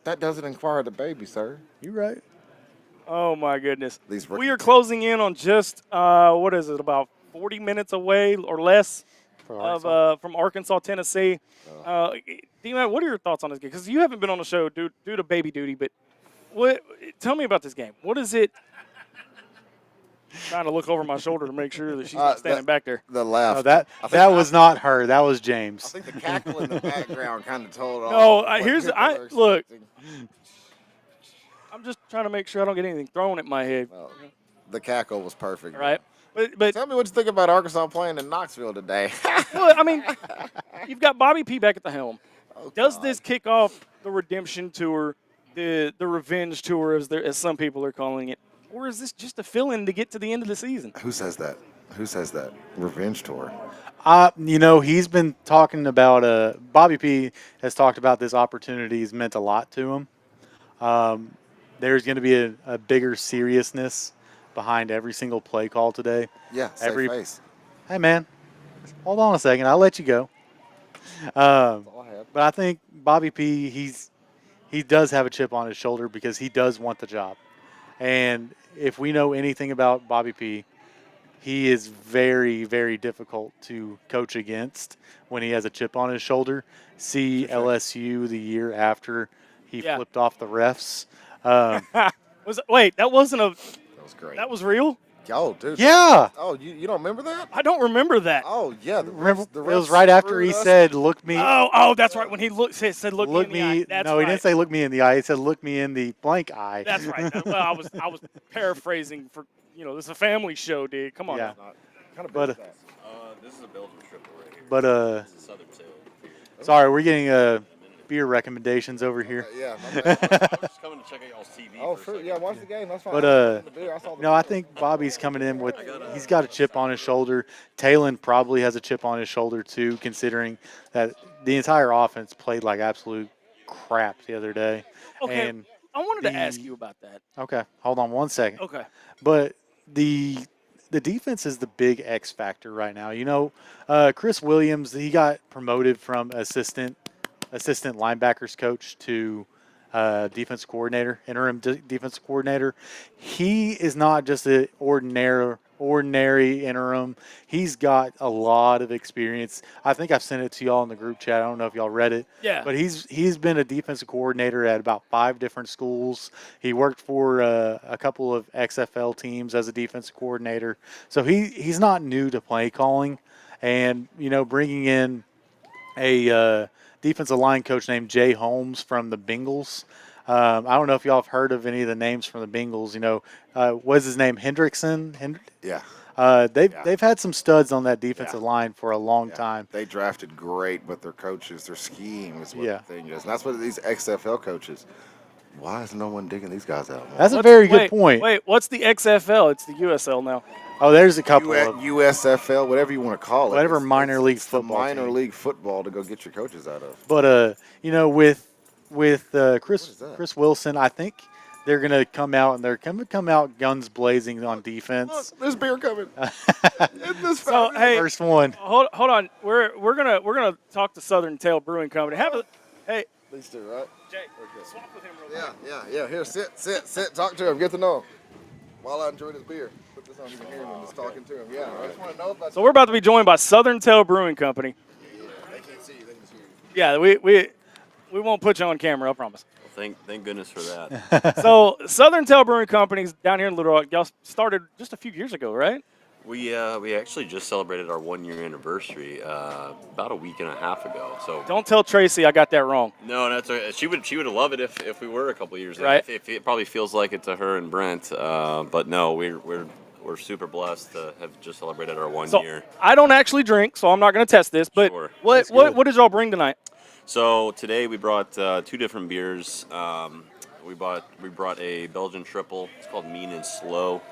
That doesn't inquire the baby, sir. You right. Oh, my goodness. These We rookie- are closing in on just, what is it, about 40 minutes away or less from Arkansas, Tennessee. D-Man, what are your thoughts on this game? Because you haven't been on the show due to baby duty, but tell me about this game. What is it? Trying to look over my shoulder to make sure that she's not standing back there. The laugh. No, that was not her. That was James. I think the cackle in the background kind of told all. No, what here's people are look. expecting. I'm just trying to make sure I don't get anything thrown at my head. Well, the cackle was perfect. Right? But Tell me what you think about Arkansas playing in Knoxville today. well, I mean, you've got Bobby P back at the helm. Oh, Does God. this kick off the redemption tour, the revenge tour, as some people are calling it, or is this just a fill-in to get to the end of the season? Who says that? Who says that? Revenge tour. He's been talking about Bobby P has talked about this opportunity has meant a lot to him. There's going to be a bigger seriousness behind every single play call today. Yeah, save face. Hey, man, hold on a second. I'll let you go. That's all I had. But I think Bobby P, he does have a chip on his shoulder because he does want the job. And if we know anything about Bobby P, he is very, very difficult to coach against when he has a chip on his shoulder. See LSU the year after he flipped off the refs. Wait, that wasn't a That was great. that was real? Oh, dude. Yeah. Oh, you don't remember that? I don't remember that. Oh, yeah. Remember, the it was refs right after he screwed us. said, "Look me." Oh, that's right. When he said, "Look me in the eye." That's no, right. he didn't say "look me in the eye." He said, "Look me in the blank eye." That's right. Well, I was paraphrasing for this is a family show, dude. Come on. Yeah. now. Kind of But, big that. This is a Belgian triple right here. But Southern Tail. sorry, we're getting beer recommendations over here. Yeah. my bad. I was just coming to check out y'all's TV. Oh, for a true. second. Yeah, watch the game. That's fine. But I think Bobby's coming in with he's got a chip on his shoulder. Talon probably has a chip on his shoulder too, considering that the entire offense played like absolute crap the other day. Okay. And I wanted to ask you about that. okay, hold on one second. Okay. But the defense is the big X factor right now. Chris Williams, he got promoted from assistant linebackers coach to defense coordinator, interim defense coordinator. He is not just an ordinary ordinary interim. He's got a lot of experience. I think I've sent it to y'all in the group chat. I don't know if y'all read it. Yeah. But he's been a defensive coordinator at about 5 different schools. He worked for a couple of XFL teams as a defensive coordinator. So he's not new to play calling. And, bringing in a defensive line coach named Jay Holmes from the Bengals. I don't know if y'all have heard of any of the names from the Bengals. What's his name? Hendrickson? Yeah. They've had some studs on that defensive line for a long time. They drafted great, but their coaches, their scheme is what Yeah. the thing is. And that's what these XFL coaches, why is no one digging these guys out? Man? That's a very good point. Wait, what's the XFL? It's the USL now. Oh, there's a couple of USFL, whatever you want to call it. Whatever It's- minor it's- league it's the football minor team. league football to go get your coaches out of. But with is Chris that? Wilson, I think they're gonna come out and they're gonna come out guns blazing on defense. There's beer coming. So hey, First one. hold on. We're gonna talk to Southern Tail Brewing Company. Hey, These two, right? Jay, swap with him real quick. Yeah. Here, sit. Talk to him. Get to know him. While I enjoy this beer. Put this on you can hear him and just talking to him. Yeah, I just want to know about So we're about to be joined by Southern Tail Brewing Company. They can't see you, they can just hear you. Yeah, we won't put you on camera, I promise. Thank goodness for that. So Southern Tail Brewing Company's down here in Little Rock. Y'all started just a few years ago, right? We actually just celebrated our 1-year anniversary about a week and a half ago. So Don't tell Tracy I got that wrong. no, that's she would love it if we were a couple years. Right. If it probably feels like it to her and Brent, but no, we're super blessed to have just celebrated our 1 So year. I don't actually drink, so I'm not going to test this. But Sure. what did y'all bring tonight? So today we brought 2 different beers. We brought a Belgian triple. It's called Mean and Slow.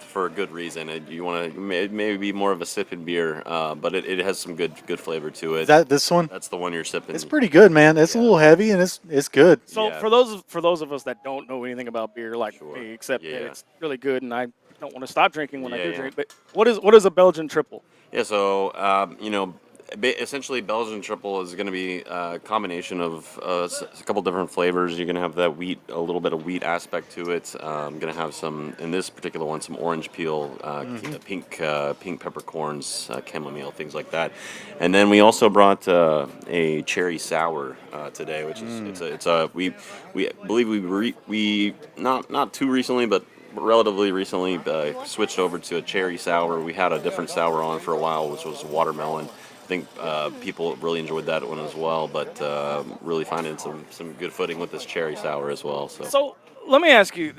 For a good reason. You want to maybe be more of a sipping beer, but it has some good flavor to it. Is that this one? That's the one you're sipping. It's pretty good, man. It's a little heavy and it's good. So Yeah. for those of us that don't know anything about beer like Sure. me, except that Yeah. it's really good and I don't want to stop drinking when I do Yeah. drink. But what is a Belgian triple? Yeah, so essentially Belgian triple is going to be a combination of a couple different flavors. You're going to have that wheat, a little bit of wheat aspect to it. Going to have some, in this particular one, some orange peel, pink peppercorns, chamomile, things like that. And then we also brought a cherry sour today, which is we believe we not too recently, but relatively recently switched over to a cherry sour. We had a different sour on for a while, which was watermelon. I think people really enjoyed that one as well, but really finding some good footing with this cherry sour as well. So let me ask you,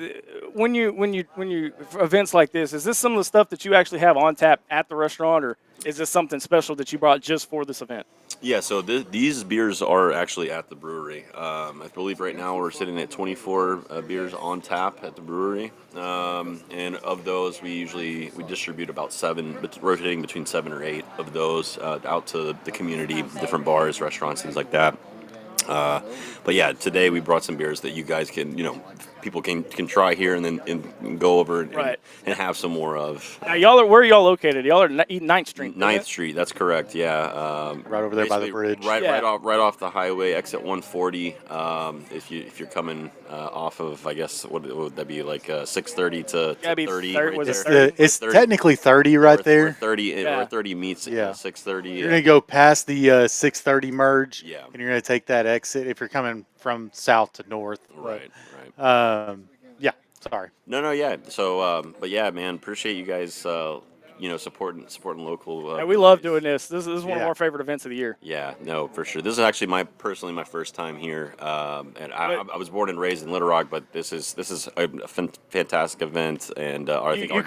when you for events like this, is this some of the stuff that you actually have on tap at the restaurant, or is this something special that you brought just for this event? Yeah, so these beers are actually at the brewery. I believe right now we're sitting at 24 beers on tap at the brewery, and of those we distribute about 7, rotating between 7 or 8 of those out to the community, different bars, restaurants, things like that. But yeah, today we brought some beers that you guys can, people can try here and then go over and have some more of. Now where are y'all located? Y'all are 9th Street. 9th Street, that's correct. Yeah, Right over there by the basically bridge. Right off the highway, exit 140. If you're coming off of, I guess what would that be, like 6:30 to Gotta be 30? third- Right was it there. 30? It's 30. technically 30 right Or there. 30 Yeah. or 30 meets Yeah. 6:30. You're gonna go past the 630 merge, Yeah. and you're gonna take that exit if you're coming from south to north. Right. Yeah. Sorry. No, yeah. So, but yeah, man, appreciate you guys, supporting local. Hey, we love breweries. doing this. This is one of Yeah. our favorite events of the year. Yeah, no, for sure. This is actually personally my first time here, and I was born and raised in Little Rock, but this is a fantastic event, and I think You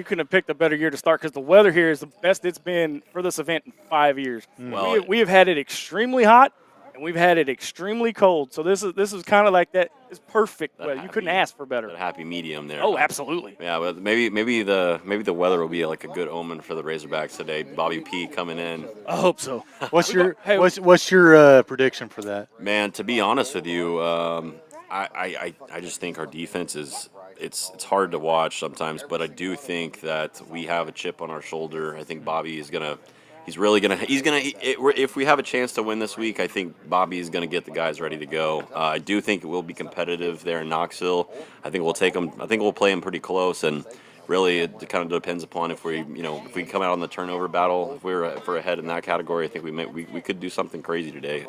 couldn't have picked a better year to start because the weather here is the best it's been for this event in 5 years. Well, We have had it extremely hot and we've had it extremely cold. So this is kind of like that. It's perfect weather. You couldn't ask for better. That happy medium there. Oh, absolutely. Yeah, but maybe the weather will be like a good omen for the Razorbacks today. Bobby P coming in. I hope so. What's your Hey, what's your prediction for that? Man, to be honest with you, I just think our defense is it's hard to watch sometimes, but I do think that we have a chip on our shoulder. I think Bobby is gonna. If we have a chance to win this week, I think Bobby is going to get the guys ready to go. I do think it will be competitive there in Knoxville. I think we'll take them. I think we'll play them pretty close, and really it kind of depends upon if we come out on the turnover battle. If we're ahead in that category, I think we could do something crazy today,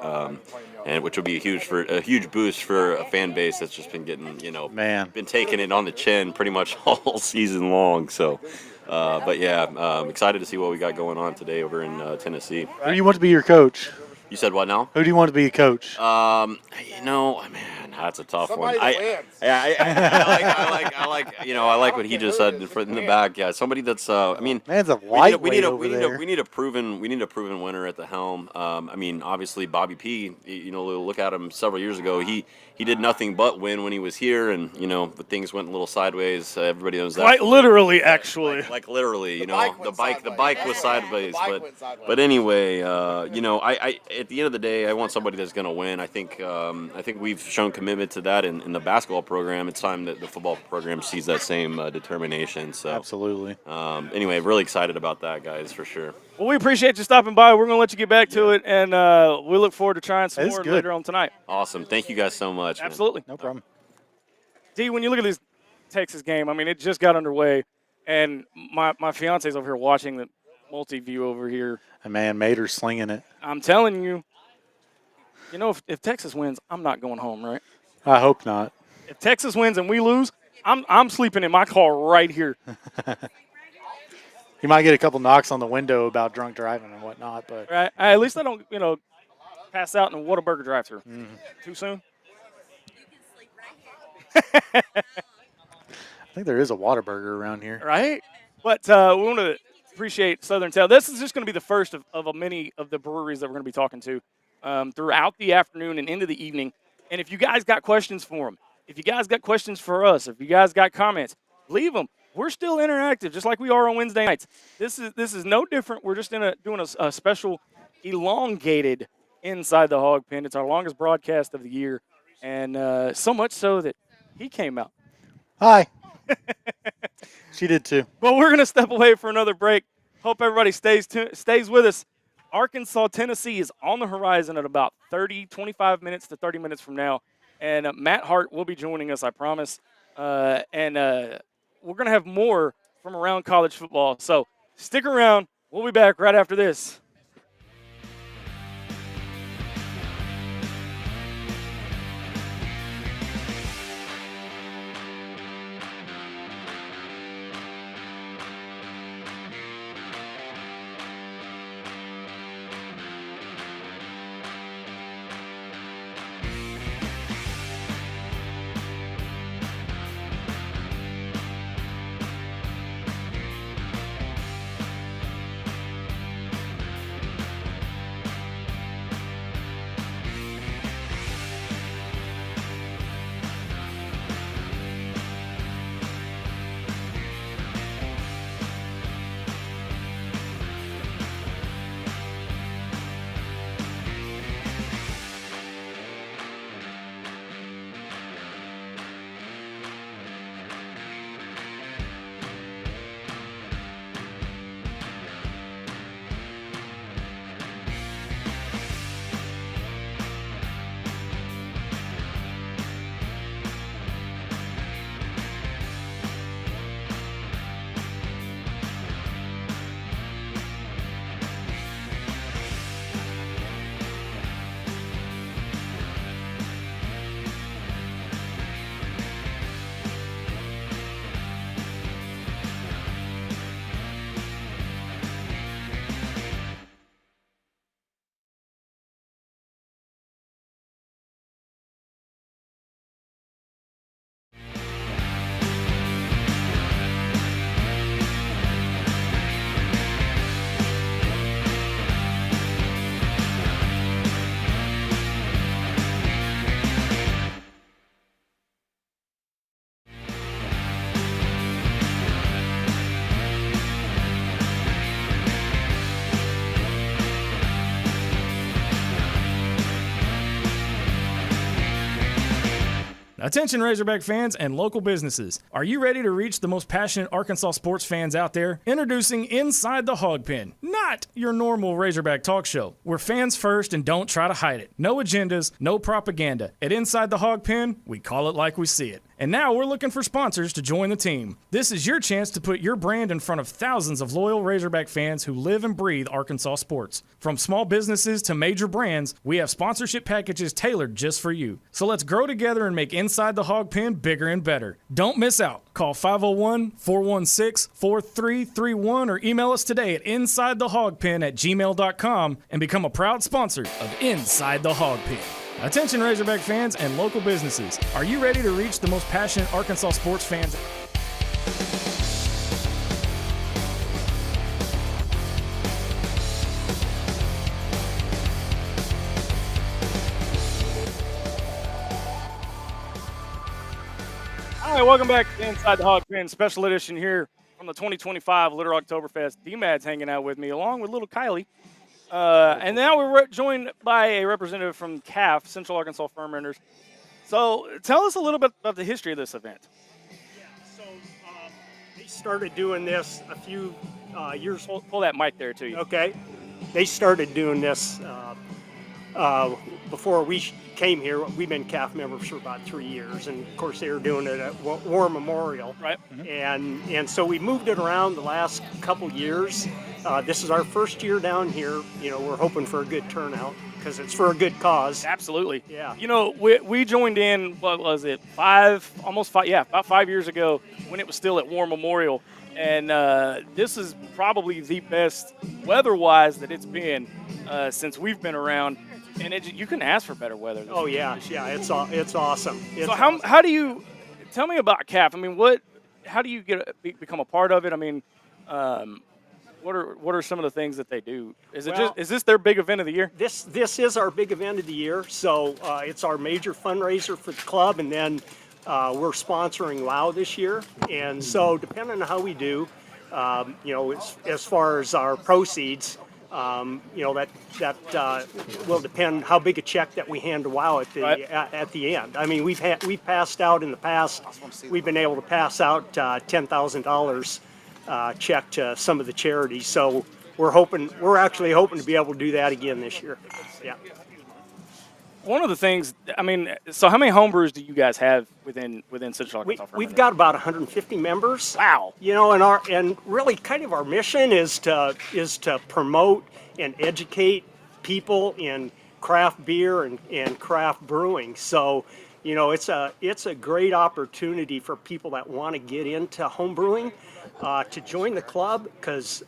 and which would be a huge boost for a fan base that's just been getting been taking it on the chin pretty much all season long. So. But yeah, excited to see what we got going on today over in Tennessee. Who do you want to be your coach? You said what now? Who do you want to be a coach? Man, that's a tough one. I like what he just said in the back. Yeah, somebody that's man's a lightweight over there. We need a proven winner at the helm. Obviously Bobby P. Look at him several years ago. He did nothing but win when he was here, and the things went a little sideways. Everybody knows that. Quite literally, actually. Like literally, the bike was sideways. But anyway, I at the end of the day, I want somebody that's going to win. I think we've shown commitment to that in the basketball program. It's time that the football program sees that same determination. So absolutely. Anyway, really excited about that, guys, for sure. Well, we appreciate you stopping by. We're going to let you get back to it, and we look forward to trying some more later on tonight. Awesome. Thank you guys so much. Absolutely. Man. No problem. D, when you look at this Texas game, it just got underway, and my fiance's over here watching the multi-view over here. And, man, Mater's slinging it. I'm telling you, if Texas wins, I'm not going home, right? I hope not. If Texas wins and we lose, I'm sleeping in my car right here. You might get a couple knocks on the window about drunk driving and whatnot, but right. At least I don't, pass out in a Whataburger drive-thru. Mm-hmm. Too soon? I think there is a Whataburger around here. Right? But we want to appreciate Southern Tale. This is just going to be the first of many of the breweries that we're going to be talking to throughout the afternoon and into the evening. And if you guys got questions for them, if you guys got questions for us, if you guys got comments, leave them. We're still interactive, just like we are on Wednesday nights. This is no different. We're just doing a special elongated Inside the Hawg Pen. It's our longest broadcast of the year, and so much so that he came out. Hi. She did too. Well, we're going to step away for another break. Hope everybody stays with us. Arkansas, Tennessee is on the horizon at about 25 minutes to 30 minutes from now, and Matt Hart will be joining us, I promise. We're going to have more from around college football. So stick around. We'll be back right after this. Attention Razorback fans and local businesses. Are you ready to reach the most passionate Arkansas sports fans out there? Introducing Inside the Hawg Pen, not your normal Razorback talk show. We're fans first and don't try to hide it. No agendas, no propaganda. At Inside the Hawg Pen, we call it like we see it. And now we're looking for sponsors to join the team. This is your chance to put your brand in front of thousands of loyal Razorback fans who live and breathe Arkansas sports. From small businesses to major brands, we have sponsorship packages tailored just for you. So let's grow together and make Inside the Hawg Pen bigger and better. Don't miss out. Call 501-416-4331 or email us today at insidethehogpen@gmail.com and become a proud sponsor of Inside the Hawg Pen. Attention Razorback fans and local businesses. Are you ready to reach the most passionate Arkansas sports fans? All right, welcome back to Inside the Hawg Pen special edition here from the 2025 Little Rocktoberfest. D-Mad's hanging out with me along with little Kylie. And now we're joined by a representative from CAF, Central Arkansas Farm Renters. So tell us a little bit about the history of this event. Yeah, so they started doing this a few years. Pull that mic there to you. Okay, they started doing this before we came here. We've been CAF members for about 3 years, and of course they were doing it at War Memorial. Right. And so we moved it around the last couple years. This is our first year down here. You know, we're hoping for a good turnout because it's for a good cause. Absolutely. Yeah. You know, we joined in, what was it, about 5 years ago when it was still at War Memorial. And this is probably the best weather-wise that it's been since we've been around. And you couldn't ask for better weather. Oh, yeah. Yeah, it's awesome. It's so how do you, tell me about CAF. I mean, how do you become a part of it? I mean, what are some of the things that they do? Is this their big event of the year? This is our big event of the year. So it's our major fundraiser for the club, and then we're sponsoring WOW this year. And so depending on how we do, you know, as far as our proceeds, you know, that will depend how big a check that we hand to WOW at the end. I mean, we've passed out in the past. We've been able to pass out $10,000 check to some of the charities. So we're actually hoping to be able to do that again this year. Yeah. One of the things, I mean, so how many homebrews do you guys have within Central Arkansas? We've got about 150 members. Wow. You know, and really kind of our mission is to promote and educate people in craft beer and craft brewing. So, you know, it's a great opportunity for people that want to get into home brewing to join the club, because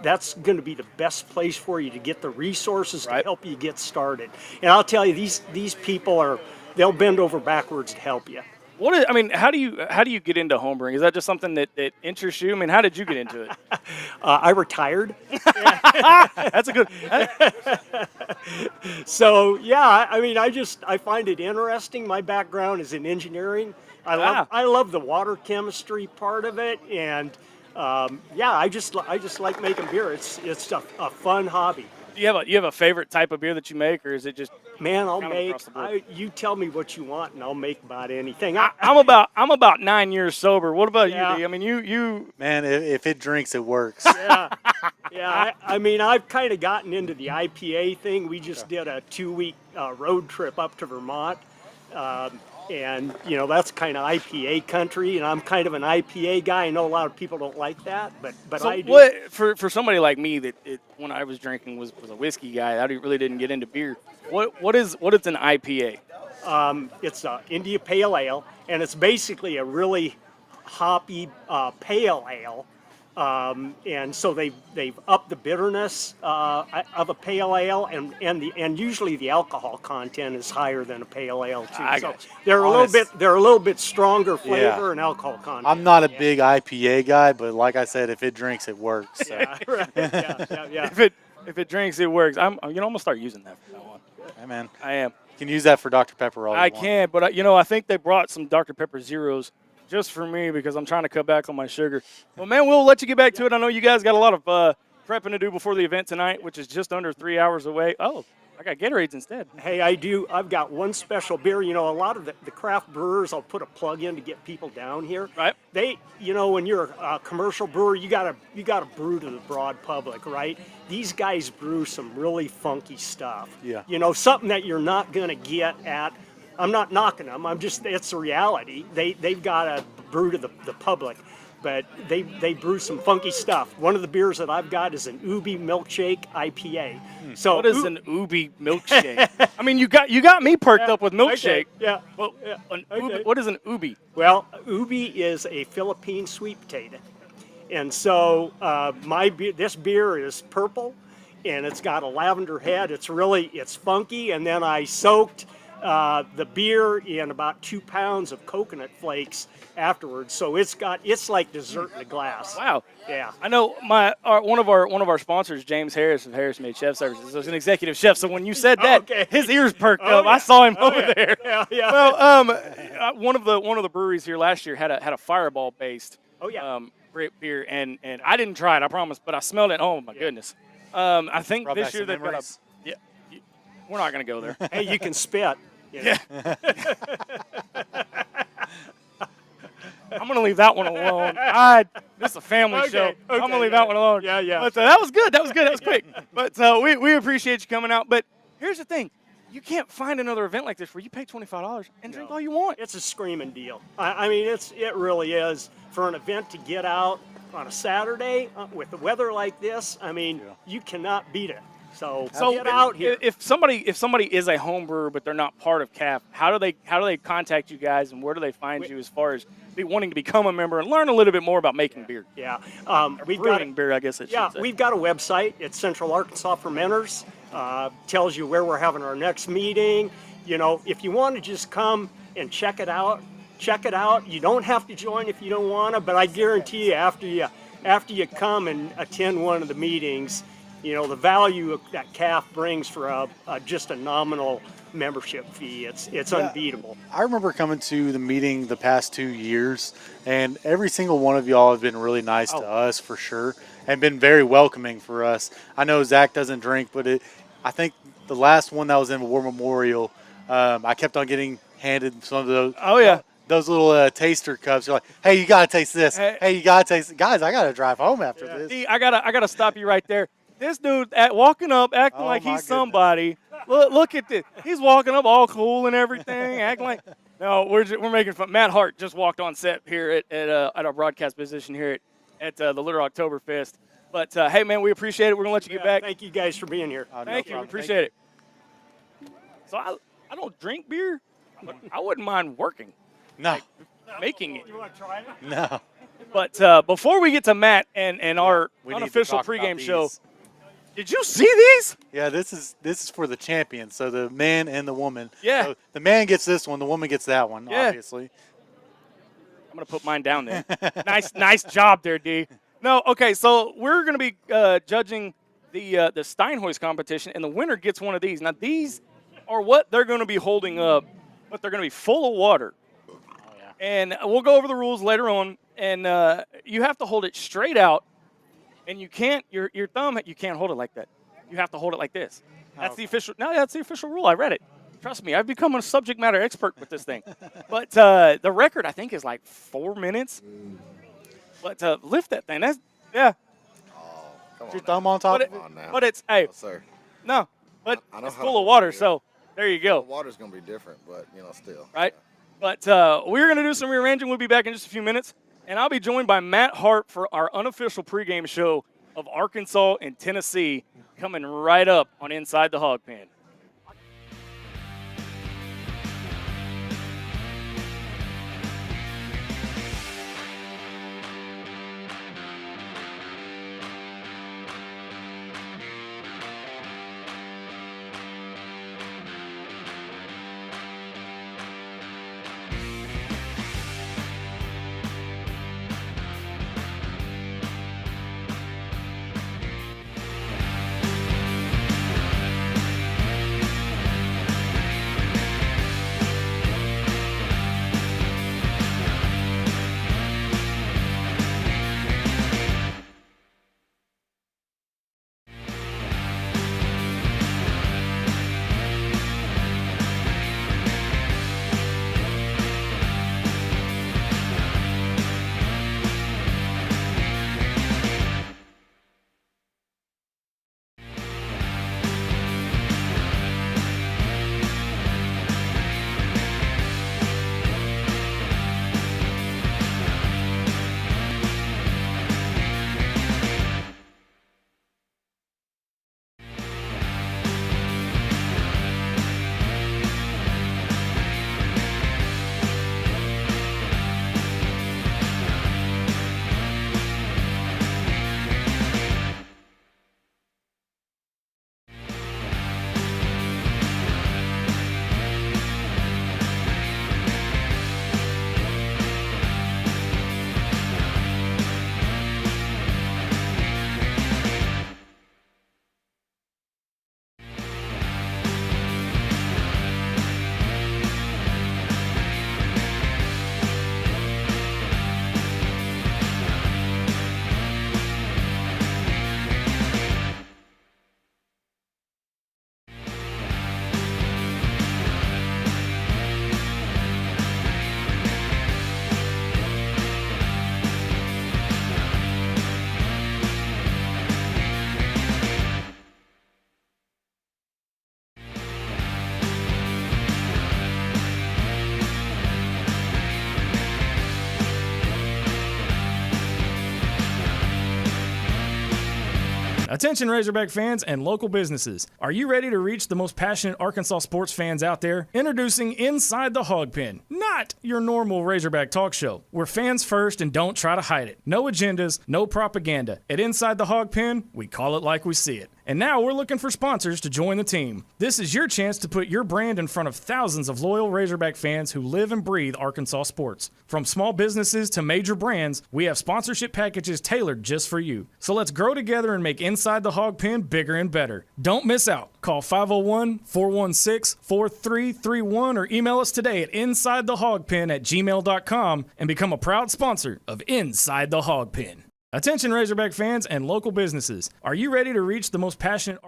that's going to be the best place for you to get the resources to help you get started. And I'll tell you, these people they'll bend over backwards to help you. How do you get into homebrewing? Is that just something that interests you? I mean, how did you get into it? I retired. That's a good. So yeah, I mean, I find it interesting. My background is in engineering. I love the water chemistry part of it, and yeah, I just like making beer. It's a fun hobby. Do you have a favorite type of beer that you make, or is it just? Man, you tell me what you want, and I'll make about anything. I'm about 9 years sober. What about you, D? I mean, you. Man, if it drinks, it works. Yeah. I mean, I've kind of gotten into the IPA thing. We just did a 2-week road trip up to Vermont. And, you know, that's kind of IPA country, and I'm kind of an IPA guy. I know a lot of people don't like that, but so I do. What, for somebody like me that when I was drinking was a whiskey guy, I really didn't get into beer. What is an IPA? It's an India Pale Ale, and it's basically a really hoppy pale ale. And so they've upped the bitterness of a pale ale, and usually the alcohol content is higher than a pale ale too. So they're a little bit stronger flavor and alcohol content. I'm not a big IPA guy, but like I said, if it drinks, it works. So. Yeah, right. Yeah. If it drinks, it works. I'm gonna start using that from now on. Hey man, I am. You can use that for Dr. Pepper all you want. I can, but I think they brought some Dr. Pepper Zeros just for me because I'm trying to cut back on my sugar. Well, man, we'll let you get back to it. I know you guys got a lot of prepping to do before the event tonight, which is just under 3 hours away. Oh, I got Gatorades instead. Hey, I do. I've got one special beer. You know, a lot of the craft brewers, I'll put a plug in to get people down here. Right. They, you know, when you're a commercial brewer, you gotta brew to the broad public, right? These guys brew some really funky stuff. Yeah. You know, something that you're not gonna get at I'm not knocking them. It's a reality. They've got to brew to the public, but they brew some funky stuff. One of the beers that I've got is an Ubi Milkshake IPA. So what is an Ubi milkshake? I mean, you got me perked up with milkshake. Okay, yeah. Well, Yeah. Ubi, what is an Ubi? Well, Ubi is a Philippine sweet potato, and so this beer is purple, and it's got a lavender head. It's funky, and then I soaked the beer in about 2 pounds of coconut flakes afterwards. So it's like dessert in a glass. Wow. Yeah. I know one of our sponsors, James Harris of Harris Made Chef Services, is an executive chef. So when you said that, Okay. his ears perked Oh, up. yeah. I saw him Oh, over yeah. there. Yeah, yeah. Well, one of the breweries here last year had a Fireball based Oh, yeah. beer, and I didn't try it, I promise, but I smelled it. Oh my goodness. I think Brought this back year some they've got memories. we're not gonna go there. Hey, you can spit. You know? I'm going to leave that one alone. This is a family show. I'm going to leave that one alone. Yeah, yeah. But that was good. That was quick. But we appreciate you coming out. But here's the thing. You can't find another event like this where you pay $25 and drink all you want. It's a screaming deal. I mean, it really is. For an event to get out on a Saturday with the weather like this, I mean, you cannot beat it. So get out here. If somebody is a home brewer but they're not part of CAF, how do they contact you guys, and where do they find you as far as wanting to become a member and learn a little bit more about making beer? Yeah, We've got beer, I guess it should say. We've got a website. It's Central Arkansas Fermenters. Tells you where we're having our next meeting. You know, if you want to just come and check it out. You don't have to join if you don't want to, but I guarantee you, after you come and attend one of the meetings, you know, the value that CAF brings for just a nominal membership fee, it's unbeatable. I remember coming to the meeting the past 2 years, and every single one of y'all have been really nice to us for sure, and been very welcoming for us. I know Zach doesn't drink, but I think the last one that was in War Memorial, I kept on getting handed some of those. Oh yeah. Those little taster cups. You're like, hey, you gotta taste this. Hey, you gotta taste it. Guys, I gotta drive home after this. See, I gotta stop you right there. This dude walking up, acting like my he's somebody. Look at this. He's walking up all cool and everything, acting like. No, we're making fun. Matt Hart just walked on set here at our broadcast position here at the Little Rocktoberfest. But hey, man, we appreciate it. We're gonna let you get back. Thank you guys for being here. Thank you. We appreciate it. So I don't drink beer, but I wouldn't mind working. No. Making it. You want to try it? No. But before we get to Matt and our We need to unofficial talk about pregame these. show, did you see these? Yeah, this is for the champions. So the man and the woman. Yeah. So the man gets this one. The woman gets that one. Yeah. Obviously. I'm gonna put mine down there. nice job there, D. No, okay. So we're gonna be judging the Steinhoist competition, and the winner gets one of these. Now these are what they're gonna be holding up, but they're gonna be full of water. And we'll go over the rules later on. And you have to hold it straight out, and you can't your thumb. You can't hold it like that. You have to hold it like this. That's the official. No, that's the official rule. I read it. Trust me, I've become a subject matter expert with this thing. But the record, I think, is like 4 minutes. But to lift that thing, that's Come Put on your now. thumb on top But of it. Come on now. but it's hey No, sir. no, but I know it's how full to of water. hold it. So there you The go. water's gonna be different, but still. Right? But we're going to do some rearranging. We'll be back in just a few minutes. And I'll be joined by Matt Hart for our unofficial pregame show of Arkansas and Tennessee coming right up on Inside the Hawg Pen. Attention Razorback fans and local businesses. Are you ready to reach the most passionate Arkansas sports fans out there? Introducing Inside the Hawg Pen. Not your normal Razorback talk show. We're fans first and don't try to hide it. No agendas, no propaganda. At Inside the Hawg Pen, we call it like we see it. And now we're looking for sponsors to join the team. This is your chance to put your brand in front of thousands of loyal Razorback fans who live and breathe Arkansas sports. From small businesses to major brands, we have sponsorship packages tailored just for you. So let's grow together and make Inside the Hawg Pen bigger and better. Don't miss out. Call 501-416-4331 or email us today at insidethehogpen@gmail.com and become a proud sponsor of Inside the Hawg Pen. Attention Razorback fans and local businesses. Are you ready to reach the most passionate...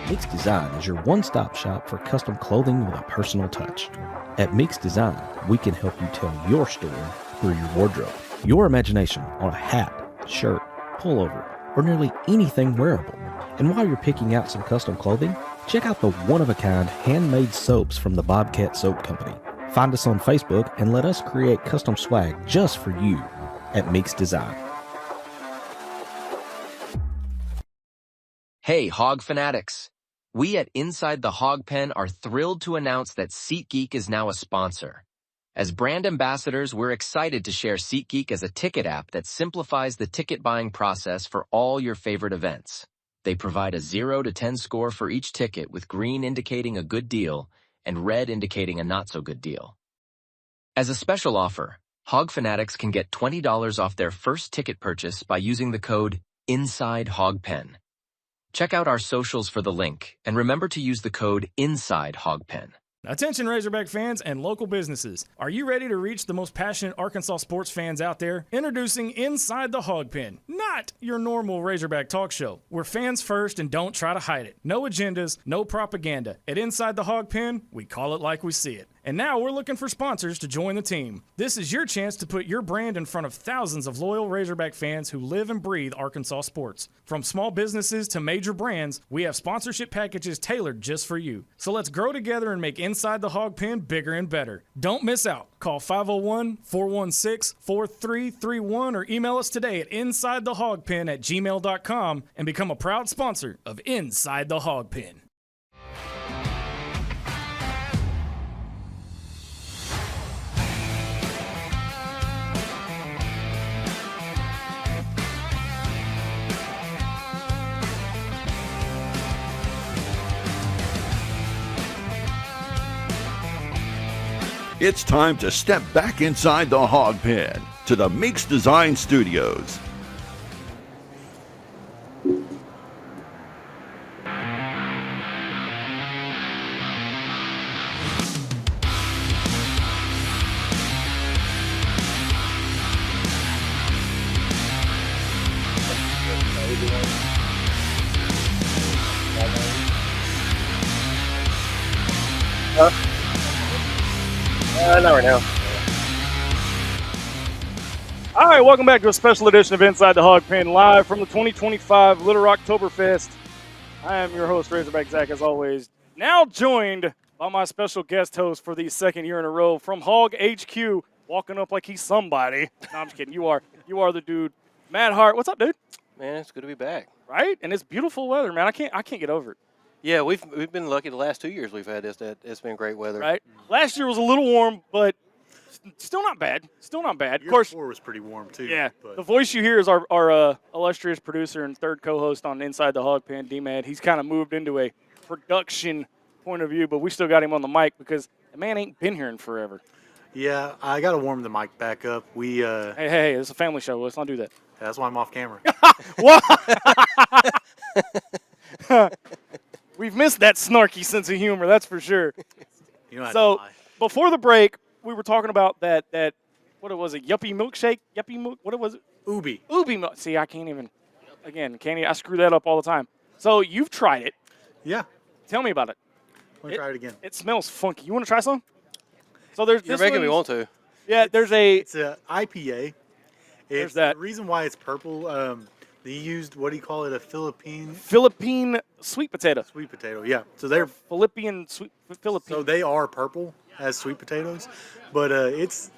Mix Design is your one-stop shop for custom clothing with a personal touch. At Mix Design, we can help you tell your story through your wardrobe. Your imagination on a hat, shirt, pullover, or nearly anything wearable. And while you're picking out some custom clothing, check out the one-of-a-kind handmade soaps from the Bobcat Soap Company. Find us on Facebook and let us create custom swag just for you at Mix Design. Hey, Hog fanatics! We at Inside the Hawg Pen are thrilled to announce that SeatGeek is now a sponsor. As brand ambassadors, we're excited to share SeatGeek as a ticket app that simplifies the ticket buying process for all your favorite events. They provide a 0 to 10 score for each ticket, with green indicating a good deal and red indicating a not-so-good deal. As a special offer, Hog fanatics can get $20 off their first ticket purchase by using the code INSIDEHOGPEN. Check out our socials for the link, and remember to use the code INSIDEHOGPEN. Attention Razorback fans and local businesses. Are you ready to reach the most passionate Arkansas sports fans out there? Introducing Inside the Hawg Pen. Not your normal Razorback talk show. We're fans first and don't try to hide it. No agendas, no propaganda. At Inside the Hawg Pen, we call it like we see it. And now we're looking for sponsors to join the team. This is your chance to put your brand in front of thousands of loyal Razorback fans who live and breathe Arkansas sports. From small businesses to major brands, we have sponsorship packages tailored just for you. So let's grow together and make Inside the Hawg Pen bigger and better. Don't miss out. Call 501-416-4331 or email us today at insidethehogpen@gmail.com and become a proud sponsor of Inside the Hawg Pen. It's time to step back inside the Hawg Pen to the Mix Design Studios. Not right now. All right, welcome back to a special edition of Inside the Hawg Pen, live from the 2025 Little Rocktoberfest. I am your host, Razorback Zach, as always. Now joined by my special guest host for the second year in a row from Hawg HQ, walking up like he's somebody. No, I'm just kidding. You are the dude, Matt Hart. What's up, dude? Man, it's good to be back. Right? And it's beautiful weather, man. I can't get over it. Yeah, we've been lucky the last 2 years we've had this. It's been great weather. Right? Last year was a little warm, but still not bad. Still not bad. Of course, 4 was pretty warm too. Yeah. But The voice you hear is our illustrious producer and third co-host on Inside the Hawg Pen, D-Mad. He's kind of moved into a production point of view, but we still got him on the mic because the man ain't been here in forever. yeah, I got to warm the mic back up. Hey, it's a family show. Let's not do that. That's why I'm off camera. What? We've missed that snarky sense of humor, that's for sure. You know, So before the break, we were talking about that what was it? Yuppie milkshake? Yuppie milk? What was it? Ubi. Ubi milk. See, I can't even. Again, I screw that up all the time. So you've tried it. Yeah. Tell me about it. Let me try it again. It smells funky. You want to try some? So there's. You're this making me one's- want to. Yeah, there's a. It's a IPA. There's that. The reason why it's purple, He used, what do you call it, a Philippine sweet potato. sweet potato. Yeah. So they're Philippine sweet Philippine. so they are purple as sweet potatoes, but it's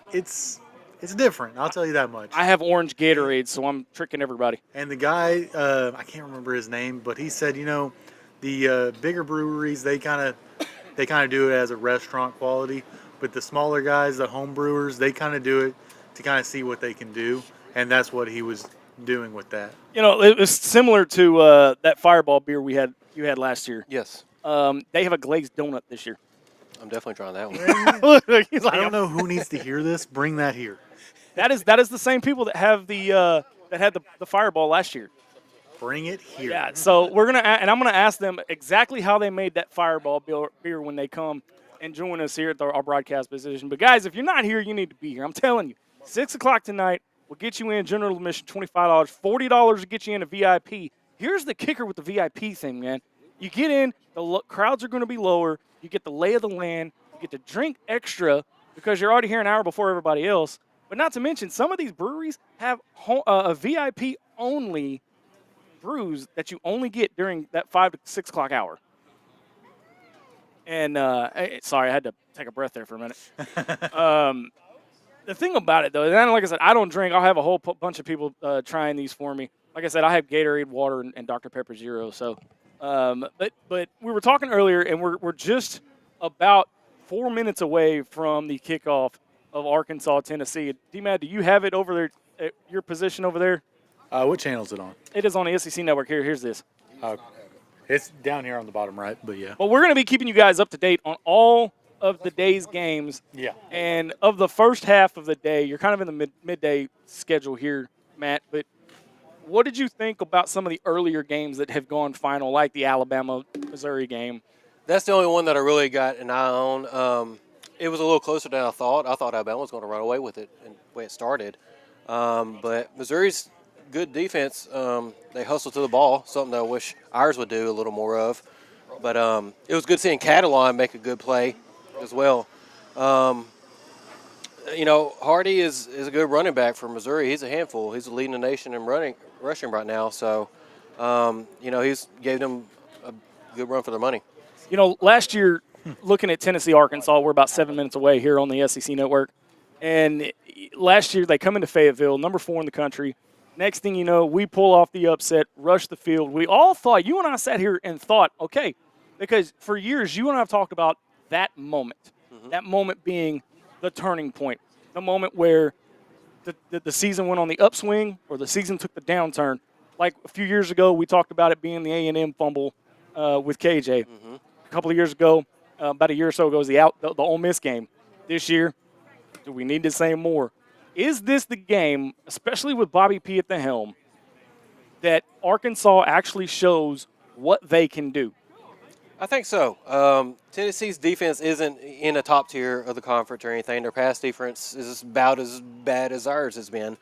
different. I'll tell you that much. I have orange Gatorade, so I'm tricking everybody. And the guy, I can't remember his name, but he said, the bigger breweries they kind of do it as a restaurant quality, but the smaller guys, the home brewers, they kind of do it to kind of see what they can do, and that's what he was doing with that. It was similar to that Fireball beer you had last year. Yes, They have a glazed donut this year. I'm definitely trying that one. He's like, I don't know who needs to hear this. Bring that here. That is the same people that have the that had the Fireball last year. Bring it here. Yeah, so I'm gonna ask them exactly how they made that Fireball beer when they come and join us here at our broadcast position. But guys, if you're not here, you need to be here. I'm telling you, 6 o'clock tonight will get you in general admission, $25, $40 to get you in a VIP. Here's the kicker with the VIP thing, man. You get in, the crowds are going to be lower. You get the lay of the land. You get to drink extra because you're already here an hour before everybody else. But not to mention, some of these breweries have a VIP-only brews that you only get during that 5 to 6 o'clock hour. And sorry, I had to take a breath there for a minute. The thing about it, though, and like I said, I don't drink. I'll have a whole bunch of people trying these for me. Like I said, I have Gatorade, water, and Dr. Pepper Zero. So, but we were talking earlier, and we're just about 4 minutes away from the kickoff of Arkansas, Tennessee. D-Mad, do you have it over there at your position over there? What channel is it on? It is on the SEC Network. Here's this. It's down here on the bottom right, but yeah. Well, we're going to be keeping you guys up to date on all of the day's games. Yeah. And of the first half of the day, you're kind of in the midday schedule here, Matt. But what did you think about some of the earlier games that have gone final, like the Alabama-Missouri game? That's the only one that I really got an eye on. It was a little closer than I thought. I thought Alabama was going to run away with it and the way it started. But Missouri's good defense. They hustle to the ball, something that I wish ours would do a little more of. But it was good seeing Catalan make a good play as well. Hardy is a good running back for Missouri. He's a handful. He's leading the nation in rushing right now. So, he's gave them a good run for their money. Last year, looking at Tennessee, Arkansas, we're about 7 minutes away here on the SEC Network. And last year, they come into Fayetteville, number 4 in the country. Next thing you know, we pull off the upset, rush the field. We all thought, you and I sat here and thought, okay, because for years, you and I have talked about that moment, that moment being the turning point, the moment where the season went on the upswing or the season took the downturn. Like a few years ago, we talked about it being the A&M fumble with KJ. A couple of years ago, about a year or so ago, was the Ole Miss game. This year, do we need to say more? Is this the game, especially with Bobby P at the helm, that Arkansas actually shows what they can do? I think so. Tennessee's defense isn't in the top tier of the conference or anything. Their pass defense is about as bad as ours has been.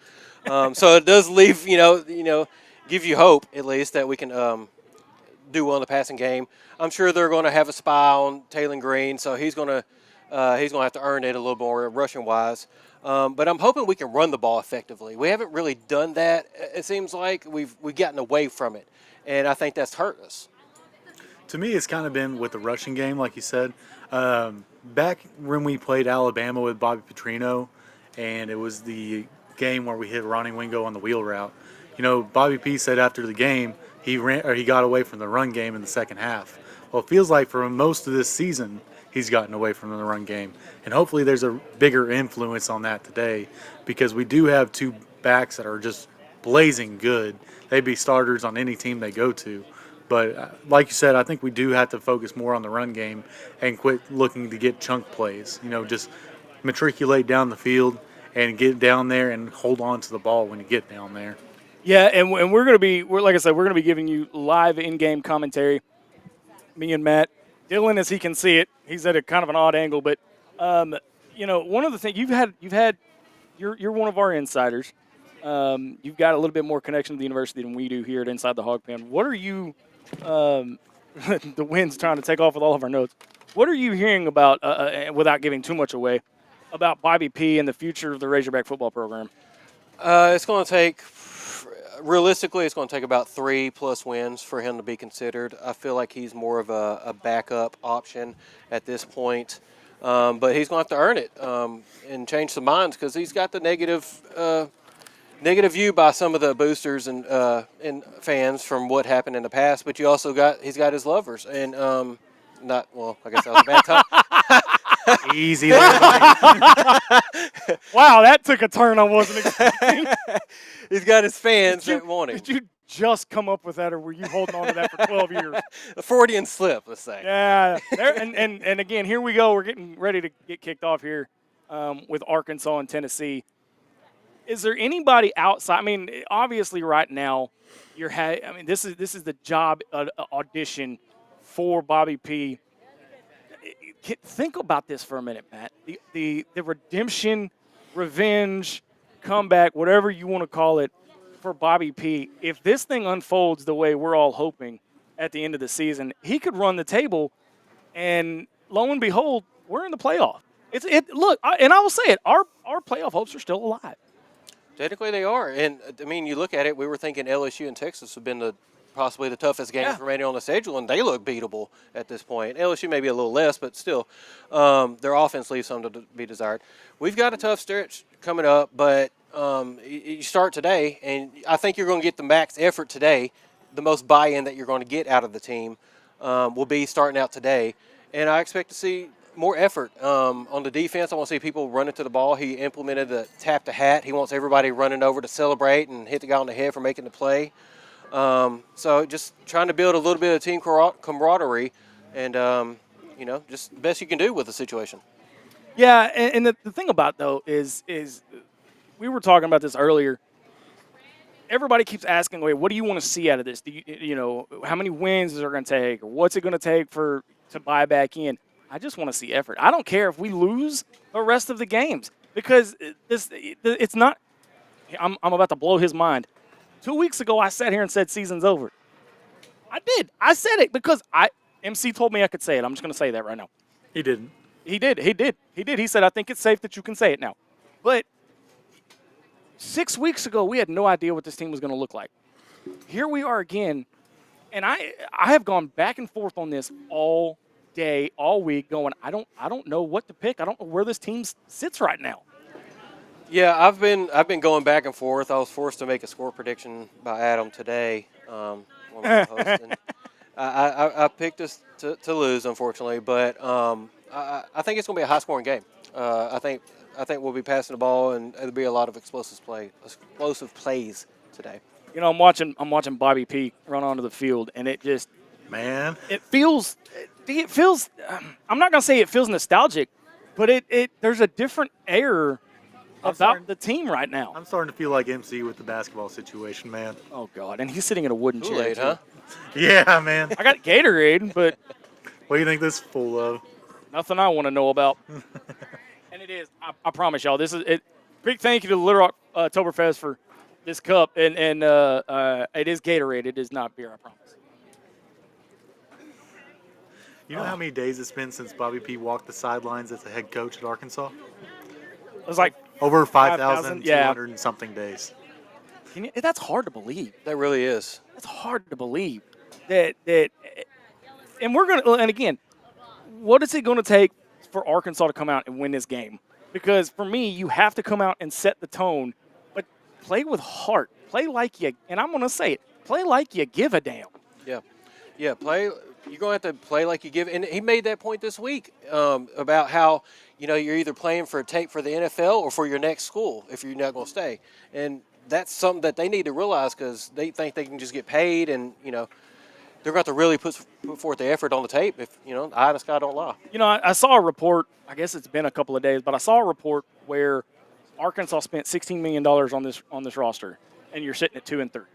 So it does leave, give you hope at least that we can do well in the passing game. I'm sure they're going to have a spy on Taylor Green, so he's going to have to earn it a little more rushing wise. But I'm hoping we can run the ball effectively. We haven't really done that. It seems like we've gotten away from it, and I think that's hurt us. To me, it's kind of been with the rushing game, like you said. Back when we played Alabama with Bobby Petrino, and it was the game where we hit Ronnie Wingo on the wheel route. Bobby P said after the game he got away from the run game in the second half. Well, it feels like for most of this season he's gotten away from the run game, and hopefully there's a bigger influence on that today because we do have two backs that are just blazing good. They'd be starters on any team they go to. But like you said, I think we do have to focus more on the run game and quit looking to get chunk plays. Just matriculate down the field and get down there and hold on to the ball when you get down there. Yeah, and we're going to be, like I said, we're going to be giving you live in-game commentary. Me and Matt. Dylan, as he can see it, he's at a kind of an odd angle. But, one of the things you're one of our insiders. You've got a little bit more connection to the university than we do here at Inside the Hawg Pen. What are you the wind's trying to take off with all of our notes. What are you hearing about, without giving too much away, about Bobby P and the future of the Razorback football program? It's going to take realistically, it's going to take about 3+ wins for him to be considered. I feel like he's more of a backup option at this point. But he's going to have to earn it and change some minds because he's got the negative view by some of the boosters and fans from what happened in the past. But he's got his lovers and I guess that was a bad time. Easy there, Wow, that took a turn I wasn't expecting. He's got his fans that want him. Did you just come up with that, or were you holding on to that for 12 years? A Freudian slip, let's say. Yeah. And again, here we go. We're getting ready to get kicked off here with Arkansas and Tennessee. Is there anybody outside? I mean, obviously, right now, this is the job audition for Bobby P. Think about this for a minute, Matt. The redemption, revenge, comeback, whatever you want to call it, for Bobby P. If this thing unfolds the way we're all hoping at the end of the season, he could run the table, and lo and behold, we're in the playoff. Look, and I will say it, our playoff hopes are still alive. Technically, they are, and I mean, you look at it. We were thinking LSU and Texas have been possibly the toughest games remaining on the schedule, and they look beatable at this point. LSU maybe a little less, but still, their offense leaves some to be desired. We've got a tough stretch coming up, but you start today, and I think you're going to get the max effort today. The most buy-in that you're going to get out of the team will be starting out today, and I expect to see more effort on the defense. I want to see people running to the ball. He implemented the tap the hat. He wants everybody running over to celebrate and hit the guy on the head for making the play. So just trying to build a little bit of team camaraderie and, just the best you can do with the situation. Yeah, and the thing about, though, is we were talking about this earlier. Everybody keeps asking, wait, what do you want to see out of this? Do you how many wins is it going to take? Or what's it going to take to buy back in? I just want to see effort. I don't care if we lose the rest of the games because it's not – I'm about to blow his mind. 2 weeks ago, I sat here and said season's over. I did. I said it because MC told me I could say it. I'm just going to say that right now. He didn't. He did. He said, I think it's safe that you can say it now. But 6 weeks ago, we had no idea what this team was going to look like. Here we are again, and I have gone back and forth on this all day, all week, going, I don't know what to pick. I don't know where this team sits right now. Yeah, I've been going back and forth. I was forced to make a score prediction by Adam today. One of my hosts, and I picked us to lose, unfortunately, but I think it's going to be a high-scoring game. I think we'll be passing the ball, and there'll be a lot of explosive plays today. I'm watching Bobby P run onto the field, and it just it feels. I'm not going to say it feels nostalgic, but there's a different air about the team right now. I'm starting to feel like MC with the basketball situation, man. Oh, God. And he's sitting in a wooden chair. Kool-Aid, huh? Yeah, man. I got Gatorade, but what do you think this is full of? Nothing I want to know about. And it is. I promise y'all, this is it. Big thank you to the Little Rocktoberfest for this cup. And it is Gatorade. It is not beer, I promise. You know how many days it's been since Bobby P walked the sidelines as a head coach at Arkansas? It was like over 5,200 yeah. and something days. That's hard to believe. That really is. That's hard to believe. And we're going to, and again, what is it going to take for Arkansas to come out and win this game? Because for me, you have to come out and set the tone, but play with heart. Play like you, and I'm going to say it, play like you give a damn. Yeah, play. You're going to have to play like you give. And he made that point this week about how, you're either playing for a tape for the NFL or for your next school if you're not going to stay. And that's something that they need to realize because they think they can just get paid and, they're going to have to really put forth the effort on the tape if, eye in the sky don't lie. I saw a report, I guess it's been a couple of days, but I saw a report where Arkansas spent $16 million on this roster, and you're sitting at 2-3.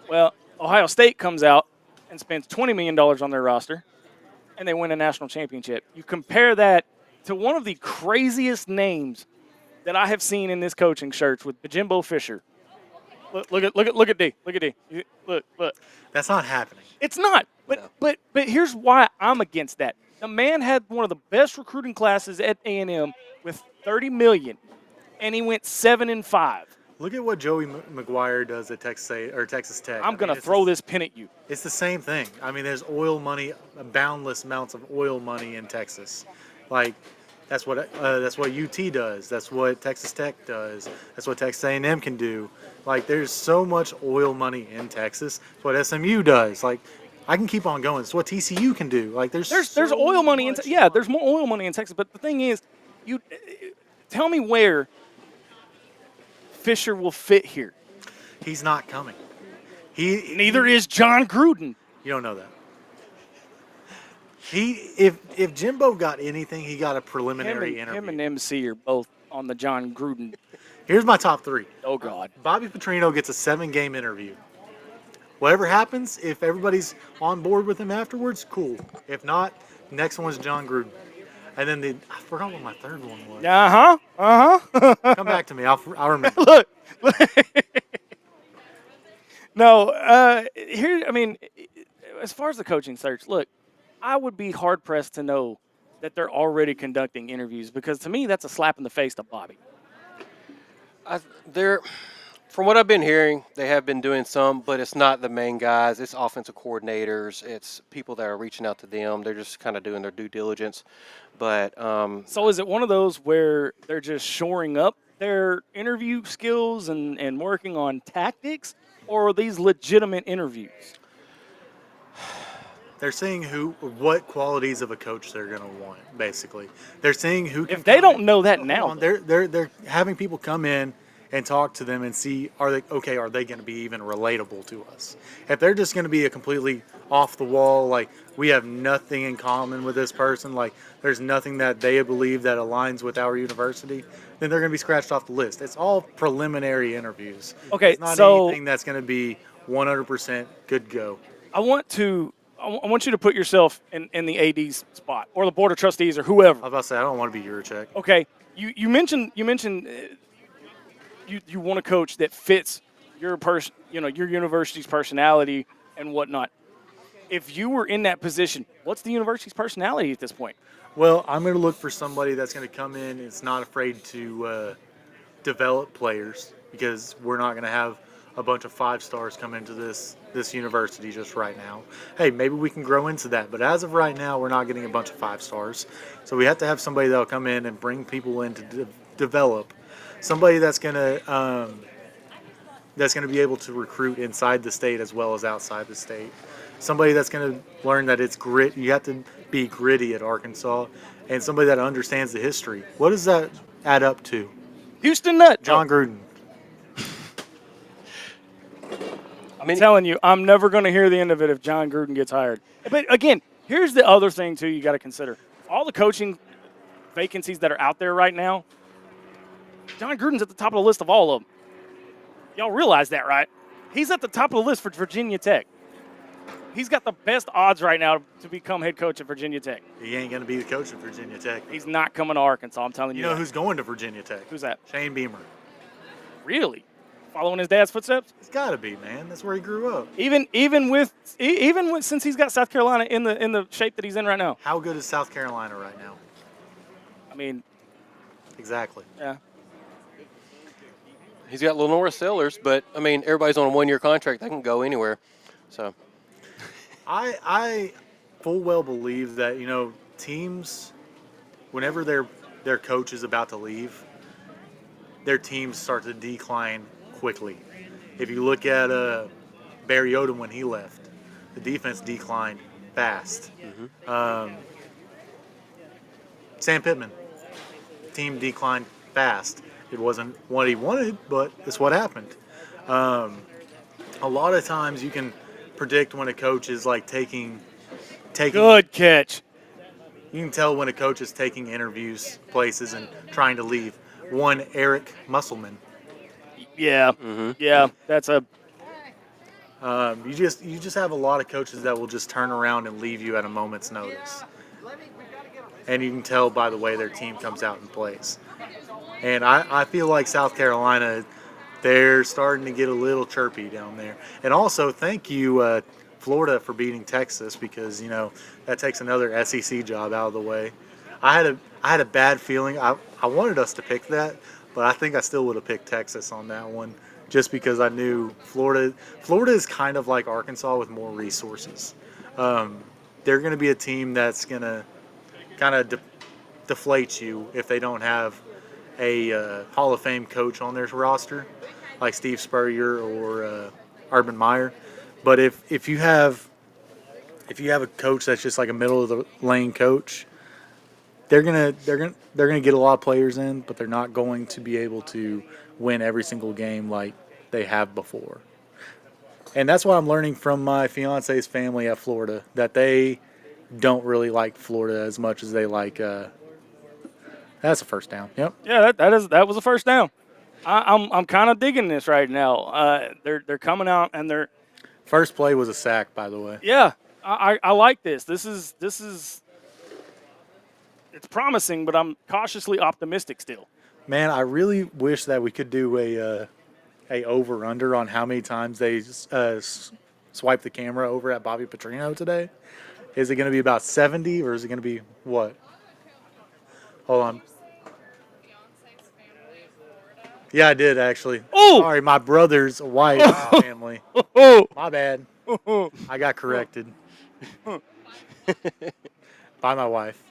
Well, Ohio State comes out and spends $20 million on their roster, and they win a national championship. You compare that to one of the craziest names that I have seen in this coaching search with Jimbo Fisher. Look at D. Look at D. Look. That's not happening. It's not. But here's why I'm against that. The man had one of the best recruiting classes at A&M with $30 million, and he went 7-5. Look at what Joey McGuire does at Texas Tech. I'm going to throw this pin at you. It's the same thing. I mean, there's oil money, boundless amounts of oil money in Texas. Like, that's what UT does. That's what Texas Tech does. That's what Texas A&M can do. Like, there's so much oil money in Texas. It's what SMU does. Like, I can keep on going. It's what TCU can do. Like, there's oil money in there's more oil money in Texas. But the thing is, you tell me where Fisher will fit here. He's not coming. Neither is John Gruden. You don't know that. If Jimbo got anything, he got a preliminary interview. Him and MC are both on the John Gruden. Here's my top 3. Oh, God. Bobby Petrino gets a 7-game interview. Whatever happens, if everybody's on board with him afterwards, cool. If not, next one's John Gruden. And then I forgot what my third one was. Come back to me. I'll remember. Look. No, as far as the coaching search, look, I would be hard-pressed to know that they're already conducting interviews because, to me, that's a slap in the face to Bobby. From what I've been hearing, they have been doing some, but it's not the main guys. It's offensive coordinators. It's people that are reaching out to them. They're just kind of doing their due diligence. But so is it one of those where they're just shoring up their interview skills and working on tactics, or are these legitimate interviews? They're seeing what qualities of a coach they're going to want, basically. They're seeing who can. If they don't know that now, they're having people come in and talk to them and see are they going to be even relatable to us? If they're just going to be a completely off the wall, like we have nothing in common with this person, like there's nothing that they believe that aligns with our university, then they're going to be scratched off the list. It's all preliminary interviews. Okay, it's not so anything that's going to be 100% good go. I want you to put yourself in the AD's spot or the board of trustees or whoever. I was about to say I don't want to be Yurachek. Okay, you mentioned you want a coach that fits your your university's personality and whatnot. If you were in that position, what's the university's personality at this point? Well, I'm going to look for somebody that's going to come in and is not afraid to develop players because we're not going to have a bunch of 5-stars come into this university just right now. Hey, maybe we can grow into that, but as of right now, we're not getting a bunch of 5-stars. So we have to have somebody that'll come in and bring people in to develop. Somebody that's going to be able to recruit inside the state as well as outside the state. Somebody that's going to learn that it's grit. You have to be gritty at Arkansas, and somebody that understands the history. What does that add up to? Houston Nutt. John Gruden. I'm telling you, I'm never going to hear the end of it if John Gruden gets hired. But again, here's the other thing, too, you got to consider. All the coaching vacancies that are out there right now, John Gruden's at the top of the list of all of them. Y'all realize that, right? He's at the top of the list for Virginia Tech. He's got the best odds right now to become head coach at Virginia Tech. He ain't going to be the coach at Virginia Tech. He's not coming to Arkansas, I'm telling you. You know who's going to Virginia Tech? Who's that? Shane Beamer. Really? Following his dad's footsteps? It's got to be, man. That's where he grew up. Even since he's got South Carolina in the shape that he's in right now. How good is South Carolina right now? I mean, exactly. Yeah. He's got Lenora Sellers, but I mean, everybody's on a 1-year contract. They can go anywhere. So, I full well believe that teams, whenever their coach is about to leave, their teams start to decline quickly. If you look at Barry Odom when he left, the defense declined fast. Mm-hmm. Sam Pittman, team declined fast. It wasn't what he wanted, but it's what happened. A lot of times you can predict when a coach is like taking. Good catch. You can tell when a coach is taking interviews, places, and trying to leave. One, Eric Musselman. Yeah, yeah, that's a. You just have a lot of coaches that will just turn around and leave you at a moment's notice, and you can tell by the way their team comes out and plays. And I feel like South Carolina, they're starting to get a little chirpy down there. And also, thank you, Florida, for beating Texas because that takes another SEC job out of the way. I had a bad feeling. I wanted us to pick that, but I think I still would have picked Texas on that one, just because I knew Florida is kind of like Arkansas with more resources. They're going to be a team that's going to kind of deflate you if they don't have a Hall of Fame coach on their roster, like Steve Spurrier or Urban Meyer. But if you have a coach that's just like a middle of the lane coach, they're gonna get a lot of players in, but they're not going to be able to win every single game like they have before. And that's what I'm learning from my fiance's family at Florida, that they don't really like Florida as much as they like. That's a first down. Yep. Yeah, that was a first down. I'm kind of digging this right now. They're coming out and they're. First play was a sack, by the way. Yeah, I like this. This is it's promising, but I'm cautiously optimistic still. Man, I really wish that we could do a over under on how many times they swipe the camera over at Bobby Petrino today. Is it going to be about 70 or is it going to be what? Hold on. Yeah, I did actually. Oh! Sorry, my brother's wife's family. Oh! My bad. I got corrected by my wife.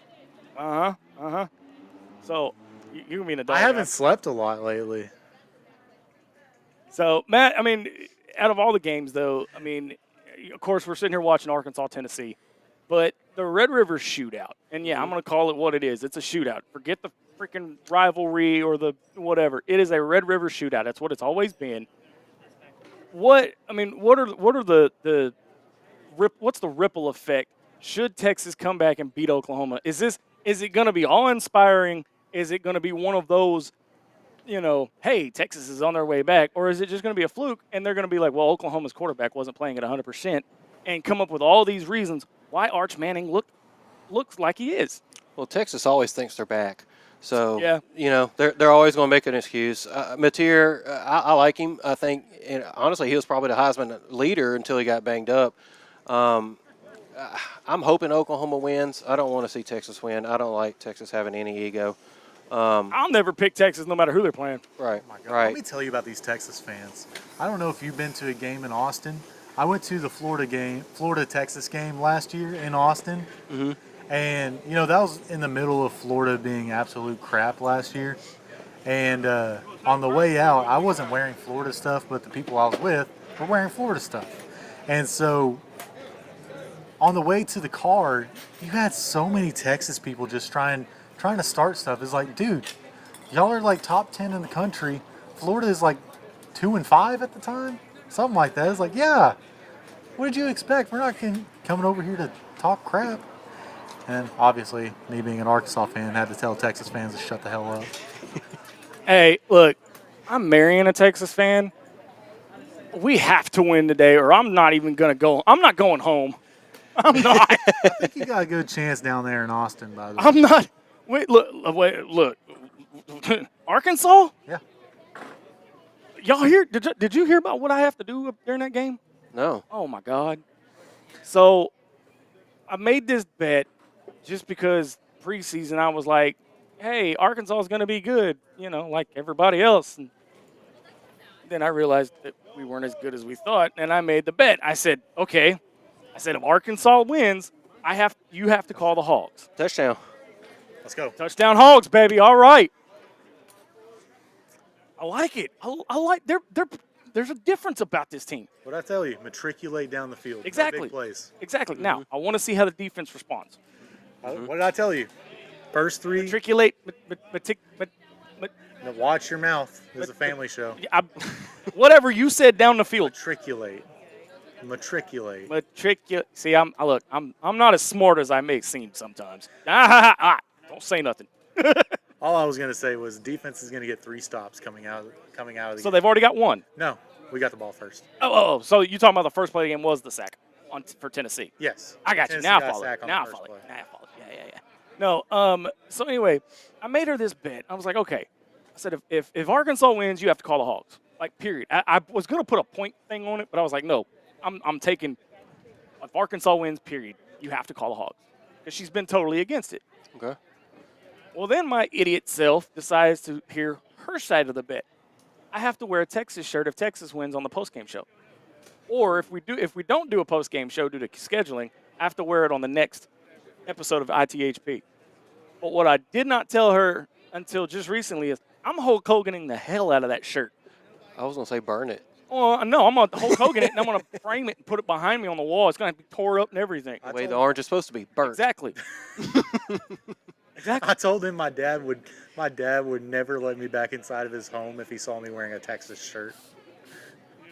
So you can be an adult. I haven't slept a lot lately. So Matt, I mean, out of all the games though, I mean, of course we're sitting here watching Arkansas, Tennessee, but the Red River shootout, and yeah, I'm going to call it what it is. It's a shootout. Forget the freaking rivalry or the whatever. It is a Red River shootout. That's what it's always been. What are the what's the ripple effect should Texas come back and beat Oklahoma? Is it going to be awe-inspiring? Is it going to be one of those, hey, Texas is on their way back, or is it just going to be a fluke and they're going to be like, well, Oklahoma's quarterback wasn't playing at 100%, and come up with all these reasons why Arch Manning looks like he is? Well, Texas always thinks they're back. So, yeah. They're always going to make an excuse. Mateer, I like him. I think, and honestly, he was probably the Heisman leader until he got banged up. I'm hoping Oklahoma wins. I don't want to see Texas win. I don't like Texas having any ego. I'll never pick Texas no matter who they're playing. Right, Oh my God. right. Let me tell you about these Texas fans. I don't know if you've been to a game in Austin. I went to the Florida-Texas game last year in Austin. Mm-hmm. And, that was in the middle of Florida being absolute crap last year. And on the way out, I wasn't wearing Florida stuff, but the people I was with were wearing Florida stuff. And so on the way to the car, you had so many Texas people just trying to start stuff. It's like, dude, y'all are like top 10 in the country. Florida is like 2 and 5 at the time. Something like that. It's like, yeah, what did you expect? We're not coming over here to talk crap. And obviously, me being an Arkansas fan, had to tell Texas fans to shut the hell up. Hey, look, I'm marrying a Texas fan. We have to win today, or I'm not even going to go. I'm not going home. I'm not. I think you got a good chance down there in Austin, by the way. I'm not. Wait, look. Arkansas? Yeah. Y'all hear? Did you hear about what I have to do up during that game? No. Oh, my God. So I made this bet just because preseason I was like, hey, Arkansas is going to be good, like everybody else. And then I realized that we weren't as good as we thought, and I made the bet. I said, okay. If Arkansas wins, you have to call the Hogs. Touchdown. Let's go. Touchdown Hogs, baby. All right. I like it. I like there's a difference about this team. What'd I tell you? Matriculate down the field. Exactly. No big plays. Exactly. Now, I want to see how the defense responds. What did I tell you? First three. Matriculate. Now watch your mouth. It's a family show. Whatever you said down the field. Matriculate. See, I'm not as smart as I may seem sometimes. Don't say nothing. All I was going to say was defense is going to get 3 stops coming out of the So game. they've already got one. No, we got the ball first. Oh, so you talking about the first play of the game was the sack for Tennessee? Yes. I got you. Tennessee Now I got a follow. sack on Now I the follow. first play. Now I follow. Yeah. No. So anyway, I made her this bet. I was like, okay. I said if Arkansas wins, you have to call the Hogs. Like, period. I was gonna put a point thing on it, but I was like, no. I'm taking. If Arkansas wins, period, you have to call the Hogs because she's been totally against it. Okay. Well, then my idiot self decides to hear her side of the bet, I have to wear a Texas shirt if Texas wins on the postgame show. Or if we don't do a postgame show due to scheduling, I have to wear it on the next episode of ITHP. But what I did not tell her until just recently is I'm Hulk Hoganing the hell out of that shirt. I was gonna say burn it. Oh no, I'm gonna Hulk Hogan it and I'm gonna frame it and put it behind me on the wall. It's gonna be tore up and everything. The way the orange is supposed to be burnt. Exactly. Exactly. I told him my dad would never let me back inside of his home if he saw me wearing a Texas shirt.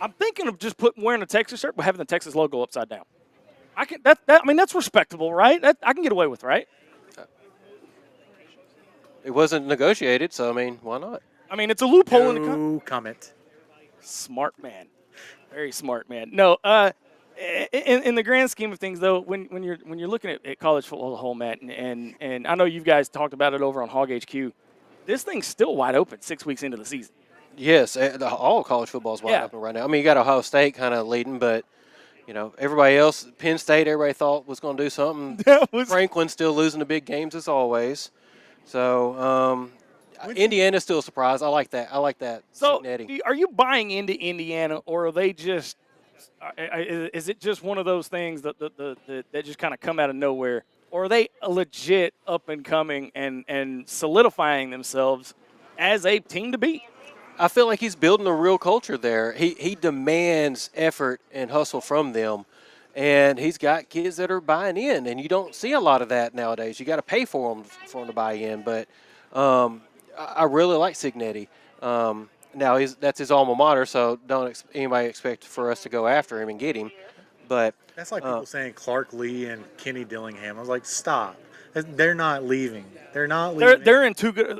I'm thinking of just wearing a Texas shirt but having the Texas logo upside down. I mean that's respectable, right? I can get away with, right? It wasn't negotiated, so I mean, why not? I mean, it's a loophole in the comment. Smart man, very smart man. No, in the grand scheme of things, though, when you're looking at college football as a whole, Matt, and I know you guys talked about it over on Hawg HQ, this thing's still wide open 6 weeks into the season. Yes, all college football is wide open right now. I mean, you got Ohio State kind of leading, but everybody else, Penn State, everybody thought was going to do something. Franklin's still losing the big games as always. So Indiana's still a surprise. I like that. So, are you buying into Indiana, or are they just? Is it just one of those things that just kind of come out of nowhere, or are they legit up and coming and solidifying themselves as a team to beat? I feel like he's building a real culture there. He demands effort and hustle from them, and he's got kids that are buying in, and you don't see a lot of that nowadays. You got to pay for them to buy in, but I really like Cignetti. Now that's his alma mater, so don't anybody expect for us to go after him and get him. But that's like people saying Clark Lee and Kenny Dillingham. I was like, stop. They're not leaving. They're not leaving. They're in too good.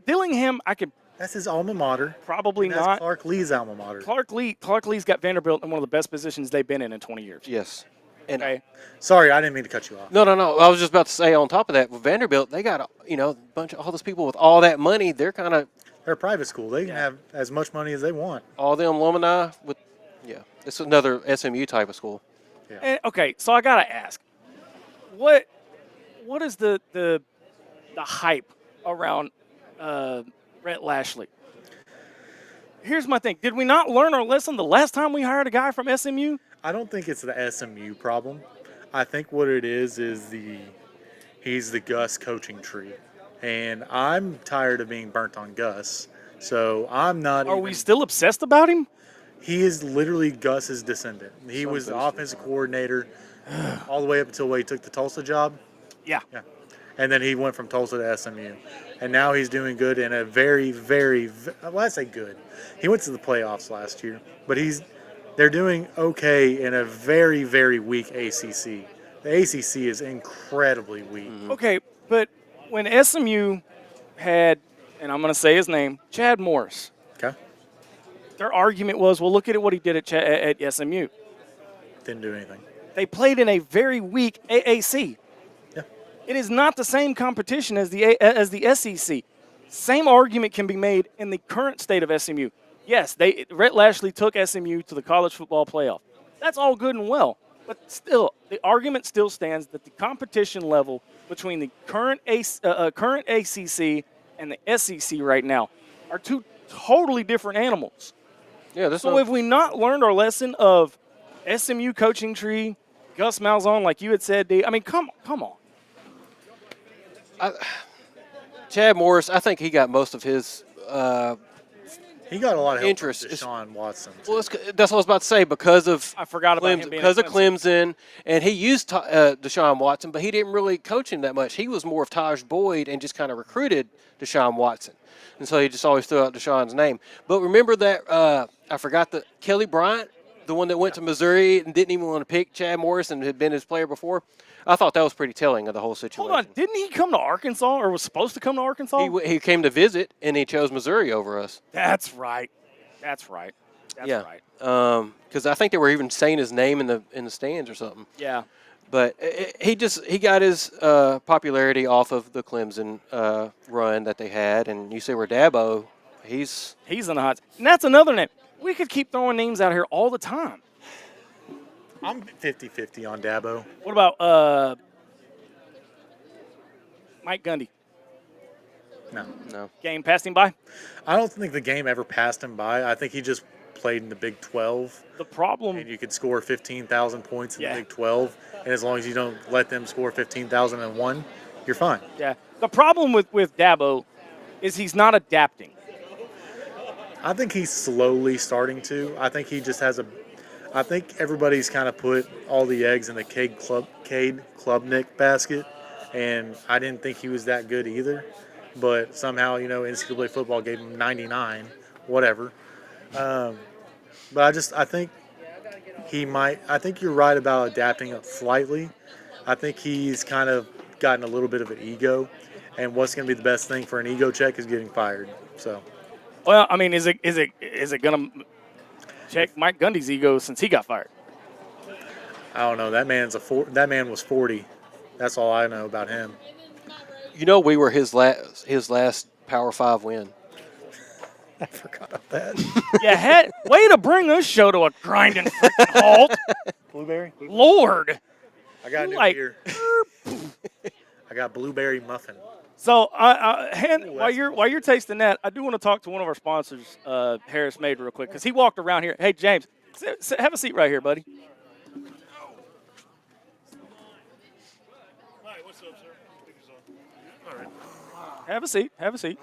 Dillingham, I could. That's his alma mater. Probably that's not. Clark Lee's alma mater. Clark Lee's got Vanderbilt in one of the best positions they've been in 20 years. Yes. And okay. Sorry, I didn't mean to cut you off. No. I was just about to say on top of that, with Vanderbilt, they got a bunch of all those people with all that money. They're a private school. They can have as much money as they want. All them alumni it's another SMU type of school. Yeah. And, okay, so I gotta ask, what is the hype around Rhett Lashley? Here's my thing. Did we not learn our lesson the last time we hired a guy from SMU? I don't think it's the SMU problem. I think what it is he's the Gus coaching tree. And I'm tired of being burnt on Gus. So I'm not Are we still obsessed about him? He is literally Gus's descendant. He was the offensive coordinator all the way up until he took the Tulsa job. Yeah. And then he went from Tulsa to SMU. And now he's doing good in a very, very, well, I say good. He went to the playoffs last year. But they're doing okay in a very, very weak ACC. The ACC is incredibly weak. Mm-hmm. Okay, but when SMU had, and I'm going to say his name, Chad Morris. Okay. Their argument was, well, look at what he did at SMU. Didn't do anything. They played in a very weak AAC. Yeah. It is not the same competition as the SEC. Same argument can be made in the current state of SMU. Yes, Rhett Lashley took SMU to the college football playoff. That's all good and well. But still, the argument still stands that the competition level between the current ACC and the SEC right now are two totally different animals. Yeah. So have we not learned our lesson of SMU coaching tree, Gus Malzahn, like you had said, D? I mean, come on. Chad Morris, I think he got most of his he got a lot of help interest. From Deshaun Watson. Well, that's what I was about to say because of I forgot about him being because of Clemson, and he used Deshaun Watson, but he didn't really coach him that much. He was more of Taj Boyd and just kind of recruited Deshaun Watson, and so he just always threw out Deshaun's name. But remember that I forgot the Kelly Bryant, the one that went to Missouri and didn't even want to pick Chad Morris and had been his player before. I thought that was pretty telling of the whole situation. Hold on, didn't he come to Arkansas or was supposed to come to Arkansas? He came to visit, and he chose Missouri over us. That's right. That's right. Because I think they were even saying his name in the stands or something. Yeah. But he got his popularity off of the Clemson run that they had, and you say we're Dabo, he's in the hot. And that's another name. We could keep throwing names out here all the time. I'm 50-50 on Dabo. What about Mike Gundy? No. Game passed him by? I don't think the game ever passed him by. I think he just played in the Big 12. The problem. And you could score 15,000 points in Yeah. the Big 12. And as long as you don't let them score 15,001, you're fine. Yeah. The problem with Dabo is he's not adapting. I think he's slowly starting to. I think he just has I think everybody's kind of put all the eggs in the Cade Klubnik basket, and I didn't think he was that good either. But somehow, NCAA football gave him 99, whatever. But I think he might. I think you're right about adapting it slightly. I think he's kind of gotten a little bit of an ego, and what's going to be the best thing for an ego check is getting fired. So. Well, I mean, is it going to check Mike Gundy's ego since he got fired? I don't know. That man was 40. That's all I know about him. We were his last Power 5 win. I forgot about that. Yeah, way to bring this show to a grinding freaking halt. Blueberry? Lord. I got a new beer. I got blueberry muffin. So, while you're tasting that, I do want to talk to one of our sponsors, Harris Made, real quick, because he walked around here. Hey, James, have a seat right here, buddy. Hi, what's up, sir? All right. Have a seat.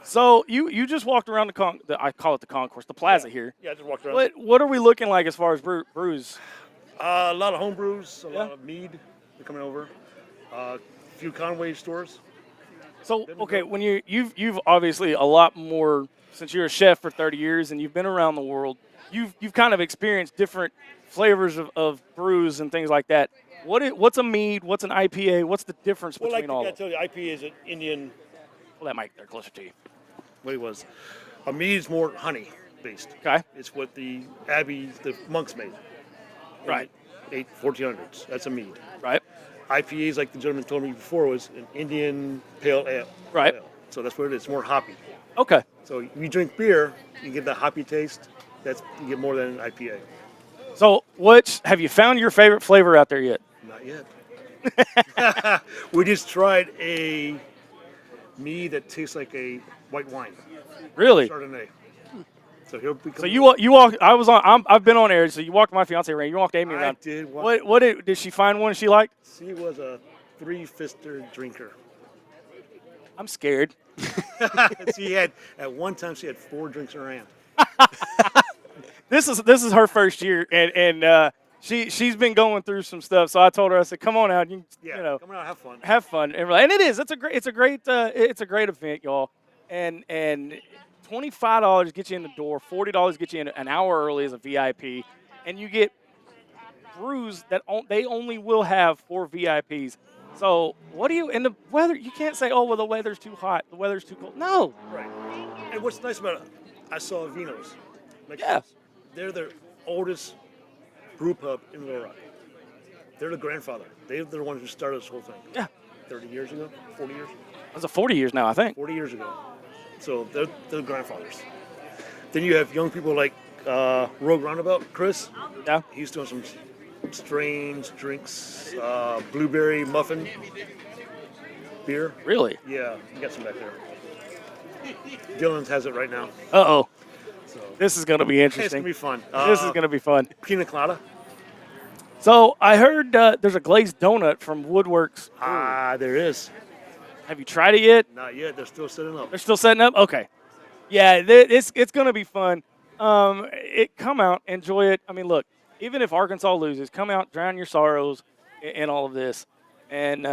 So you just walked around I call it the concourse, the plaza here. Yeah, I just walked around. What are we looking like as far as brews? A lot of home brews, a lot of mead. They're coming over. A few Conway stores. So, okay, when you've obviously a lot more, since you're a chef for 30 years and you've been around the world, you've kind of experienced different flavors of brews and things like that. What's a mead? What's an IPA? What's the difference between all of them? I tell you, IPA is an Indian. Well, that might they're closer to you. What it was. A mead is more honey based. Okay. It's what the monks made. Right. 1400s. That's a mead. Right. IPAs, like the gentleman told me before, was an Indian pale ale. Right. So that's what it is. It's more hoppy. Okay. So if you drink beer, you get that hoppy taste. You get more than an IPA. So, have you found your favorite flavor out there yet? Not yet. We just tried a mead that tastes like a white wine. Really? Chardonnay. So he'll be. So you walk. I've been on air. So you walked my fiance around. You walked Amy around. I did. What did she find one she liked? She was a 3-fister drinker. I'm scared. At one time she had 4 drinks in her hand. This is her first year, and she's been going through some stuff. So I told her, I said, "Come on out, you know, come out, have fun." Have fun, and it is. It's a great event, y'all, and $25 gets you in the door, $40 gets you in an hour early as a VIP, and you get brews that they only will have for VIPs. So and the weather, you can't say, oh, well, the weather's too hot, the weather's too cold. No. Right. And what's nice about it, I saw Vinos. Yeah. They're the oldest brew pub in Little Rock. They're the grandfather. They're the ones who started this whole thing. Yeah. 30 years ago, 40 years. That's 40 years now, I think. 40 years ago. So they're the grandfathers. Then you have young people like Rogue Roundabout, Chris. Yeah. He's doing some strange drinks, blueberry muffin beer. Really? Yeah, you got some back there. Dylan has it right now. Uh-oh. So this is going to be interesting. It's going to be fun. This is going to be fun. Pina colada. So I heard there's a glazed donut from Woodworks. There is. Have you tried it yet? Not yet. They're still setting up. They're still setting up? Okay. Yeah, it's going to be fun. Come out, enjoy it. I mean, look, even if Arkansas loses, come out, drown your sorrows in all of this, and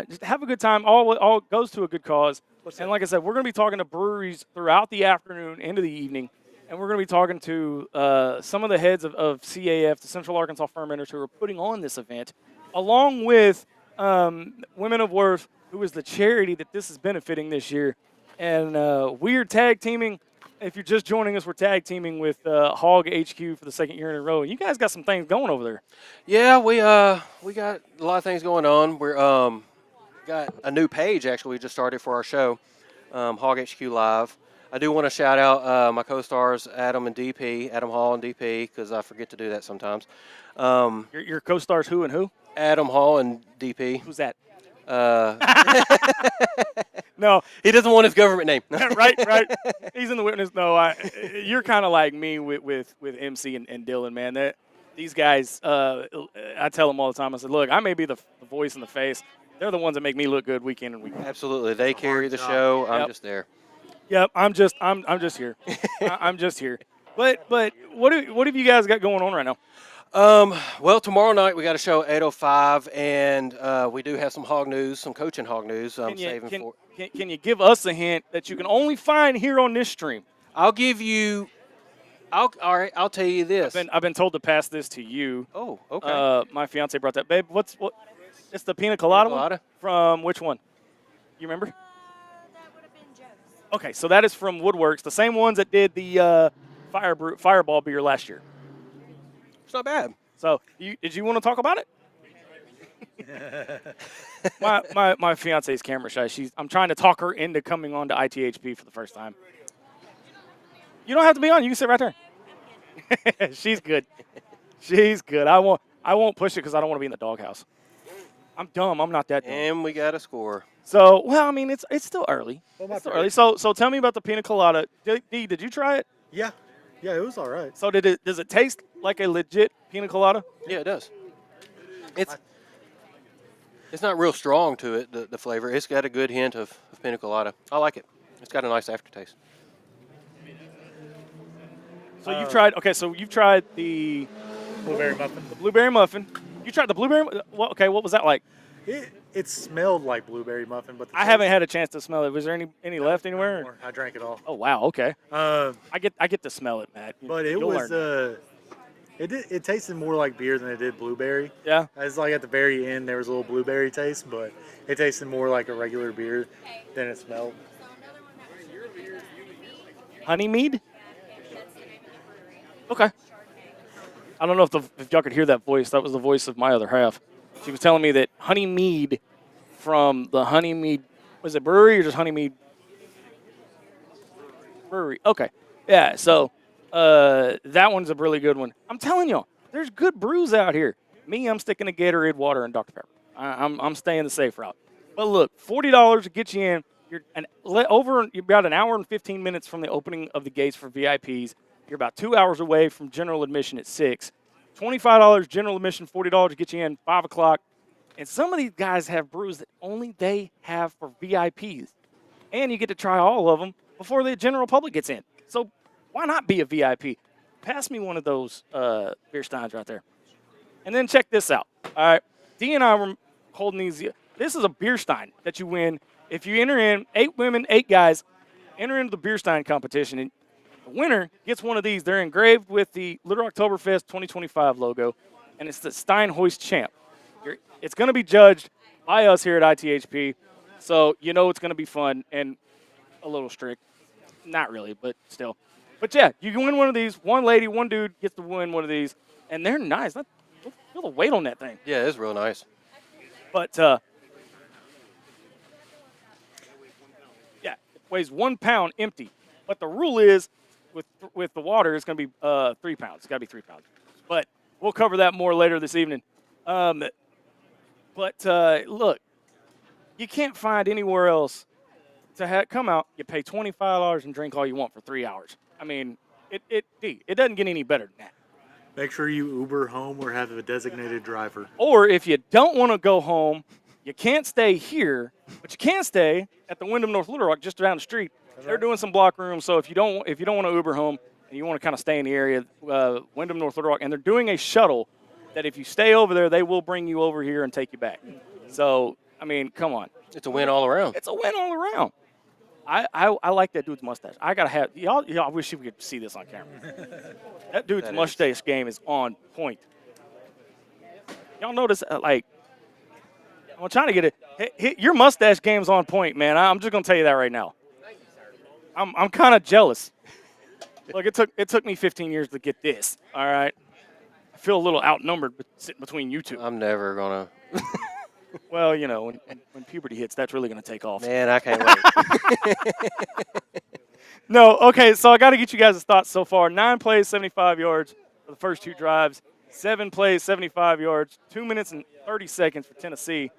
just have a good time. All goes to a good cause. And like I said, we're going to be talking to breweries throughout the afternoon into the evening, and we're going to be talking to some of the heads of CAF, the Central Arkansas Fermenters, who are putting on this event, along with Women of Worth, who is the charity that this is benefiting this year. And we are tag teaming. If you're just joining us, we're tag teaming with Hawg HQ for the second year in a row. You guys got some things going over there. Yeah, we got a lot of things going on. We're got a new page actually we just started for our show, Hawg HQ Live. I do want to shout out my co-stars Adam Hall and DP, because I forget to do that sometimes. Your co-stars who and who? Adam Hall and DP. Who's that? No, he doesn't want his government name. right. He's in the witness. No, you're kind of like me with MC and Dylan, man. These guys, I tell them all the time. I said, look, I may be the voice and the face. They're the ones that make me look good week in and week out. Absolutely, they carry the show. I'm just there. Yep, I'm just here. I'm just here. But what have you guys got going on right now? Well, tomorrow night we got a show at 8:05, and we do have some hog news, some coaching hog news. Can you give us a hint that you can only find here on this stream? I'll give you. All right. I'll tell you this. I've been told to pass this to you. Oh, okay. My fiance brought that. Babe, what? It's the pina colada, Pina colada? From which one? You remember? That would have been Joe's. Okay, so that is from Woodworks, the same ones that did the Fireball beer last year. It's not bad. So, did you want to talk about it? my fiance's camera shy. I'm trying to talk her into coming on to ITHP for the first time. You don't have to be on. You can sit right there. She's good. She's good. I won't push it because I don't want to be in the doghouse. I'm dumb. I'm not that dumb. And we got a score. So, well, I mean, it's still early. It's still early. So tell me about the pina colada. D, did you try it? Yeah, it was all right. So does it taste like a legit pina colada? Yeah, it does. It's not real strong to it, the flavor. It's got a good hint of pina colada. I like it. It's got a nice aftertaste. So you've tried. Okay, so you've tried the Blueberry muffin. The blueberry muffin. You tried the blueberry. Okay, what was that like? It smelled like blueberry muffin, but I haven't had a chance to smell it. Was there any left anywhere? I drank it all. Oh wow. Okay. I get to smell it, Matt. But it was it tasted more like beer than it did blueberry. Yeah. It's like at the very end there was a little blueberry taste, but it tasted more like a regular beer than it smelled. Honey mead. Okay. I don't know if y'all could hear that voice. That was the voice of my other half. She was telling me that honey mead from the Honey Mead, was it brewery or just Honey Mead? Brewery. Okay. Yeah, so that one's a really good one. I'm telling y'all, there's good brews out here. Me, I'm sticking to Gatorade water and Dr. Pepper. I'm staying the safe route. But look, $40 to get you in. You're about an hour and 15 minutes from the opening of the gates for VIPs. You're about 2 hours away from general admission at 6. $25 general admission, $40 to get you in, 5 o'clock. And some of these guys have brews that only they have for VIPs. And you get to try all of them before the general public gets in. So why not be a VIP? Pass me one of those beer steins right there. And then check this out. All right, D and I were holding these. This is a beer stein that you win. If you enter in, 8 women, 8 guys, enter into the beer stein competition. And the winner gets one of these. They're engraved with the Little Rocktoberfest 2025 logo, and it's the Steinhoist Champ. It's going to be judged by us here at ITHP, so you know it's going to be fun and a little strict. Not really, but still. But yeah, you can win one of these. One lady, one dude gets to win one of these, and they're nice. Feel the weight on that thing. Yeah, it's real nice. But yeah, it weighs 1 pound empty. But the rule is, with the water, it's going to be 3 pounds. It's got to be 3 pounds. But we'll cover that more later this evening. But look, you can't find anywhere else to come out. You pay $25 and drink all you want for 3 hours. I mean, it doesn't get any better than that. Make sure you Uber home or have a designated driver. Or if you don't want to go home, you can't stay here, but you can stay at the Wyndham North Little Rock just down the street. They're doing some block rooms, so if you don't want to Uber home and you want to kind of stay in the area, Wyndham North Little Rock, and they're doing a shuttle that if you stay over there, they will bring you over here and take you back. So, I mean, come on. It's a win all around. It's a win all around. I like that dude's mustache. I gotta have y'all. I wish you could see this on camera. That dude's mustache game is on point. Y'all notice, like, I'm trying to get it. Your mustache game's on point, man. I'm just gonna tell you that right now. I'm kind of jealous. Look, it took me 15 years to get this. All right, I feel a little outnumbered sitting between you two. I'm never gonna. Well, you know, when puberty hits, that's really gonna take off. Man, I can't wait. No, okay. So I got to get you guys' thoughts so far. 9 plays, 75 yards for the first 2 drives. 7 plays, 75 yards. 2 minutes and 30 seconds for Tennessee.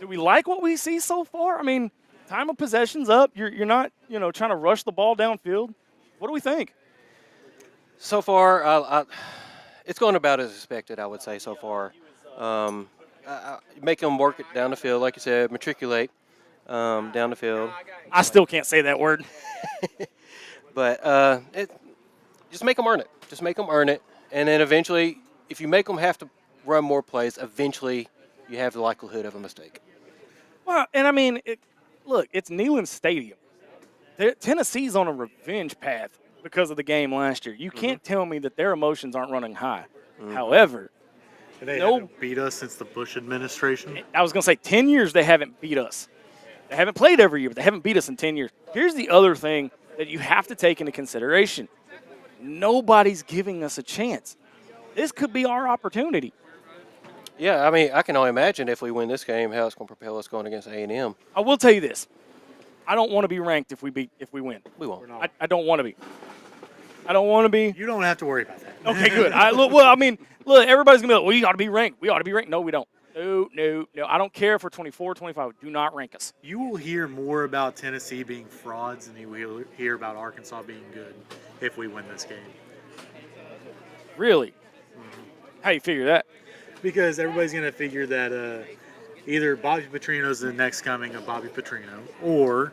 Do we like what we see so far? I mean, time of possession's up. You're not, trying to rush the ball downfield. What do we think? So far, it's going about as expected, I would say, so far. Make them work it down the field, like you said, matriculate down the field. I still can't say that word. But just make them earn it. Just make them earn it. And then eventually, if you make them have to run more plays, eventually you have the likelihood of a mistake. Well, and I mean, look, it's Neyland Stadium. Tennessee's on a revenge path because of the game last year. You can't tell me that their emotions aren't running high. However, they haven't beat us since the Bush administration. I was going to say 10 years they haven't beat us. They haven't played every year, but they haven't beat us in 10 years. Here's the other thing that you have to take into consideration. Nobody's giving us a chance. This could be our opportunity. Yeah, I mean, I can only imagine if we win this game, how it's going to propel us going against A&M. I will tell you this. I don't want to be ranked if we win. We won't. I don't want to be. I don't want to be. You don't have to worry about that. Okay, good. Look, everybody's going to be like, well, you ought to be ranked. We ought to be ranked. No, we don't. No. I don't care if we're 24, 25. Do not rank us. You will hear more about Tennessee being frauds than you will hear about Arkansas being good if we win this game. Really? How you figure that? Because everybody's going to figure that either Bobby Petrino's the next coming of Bobby Petrino, or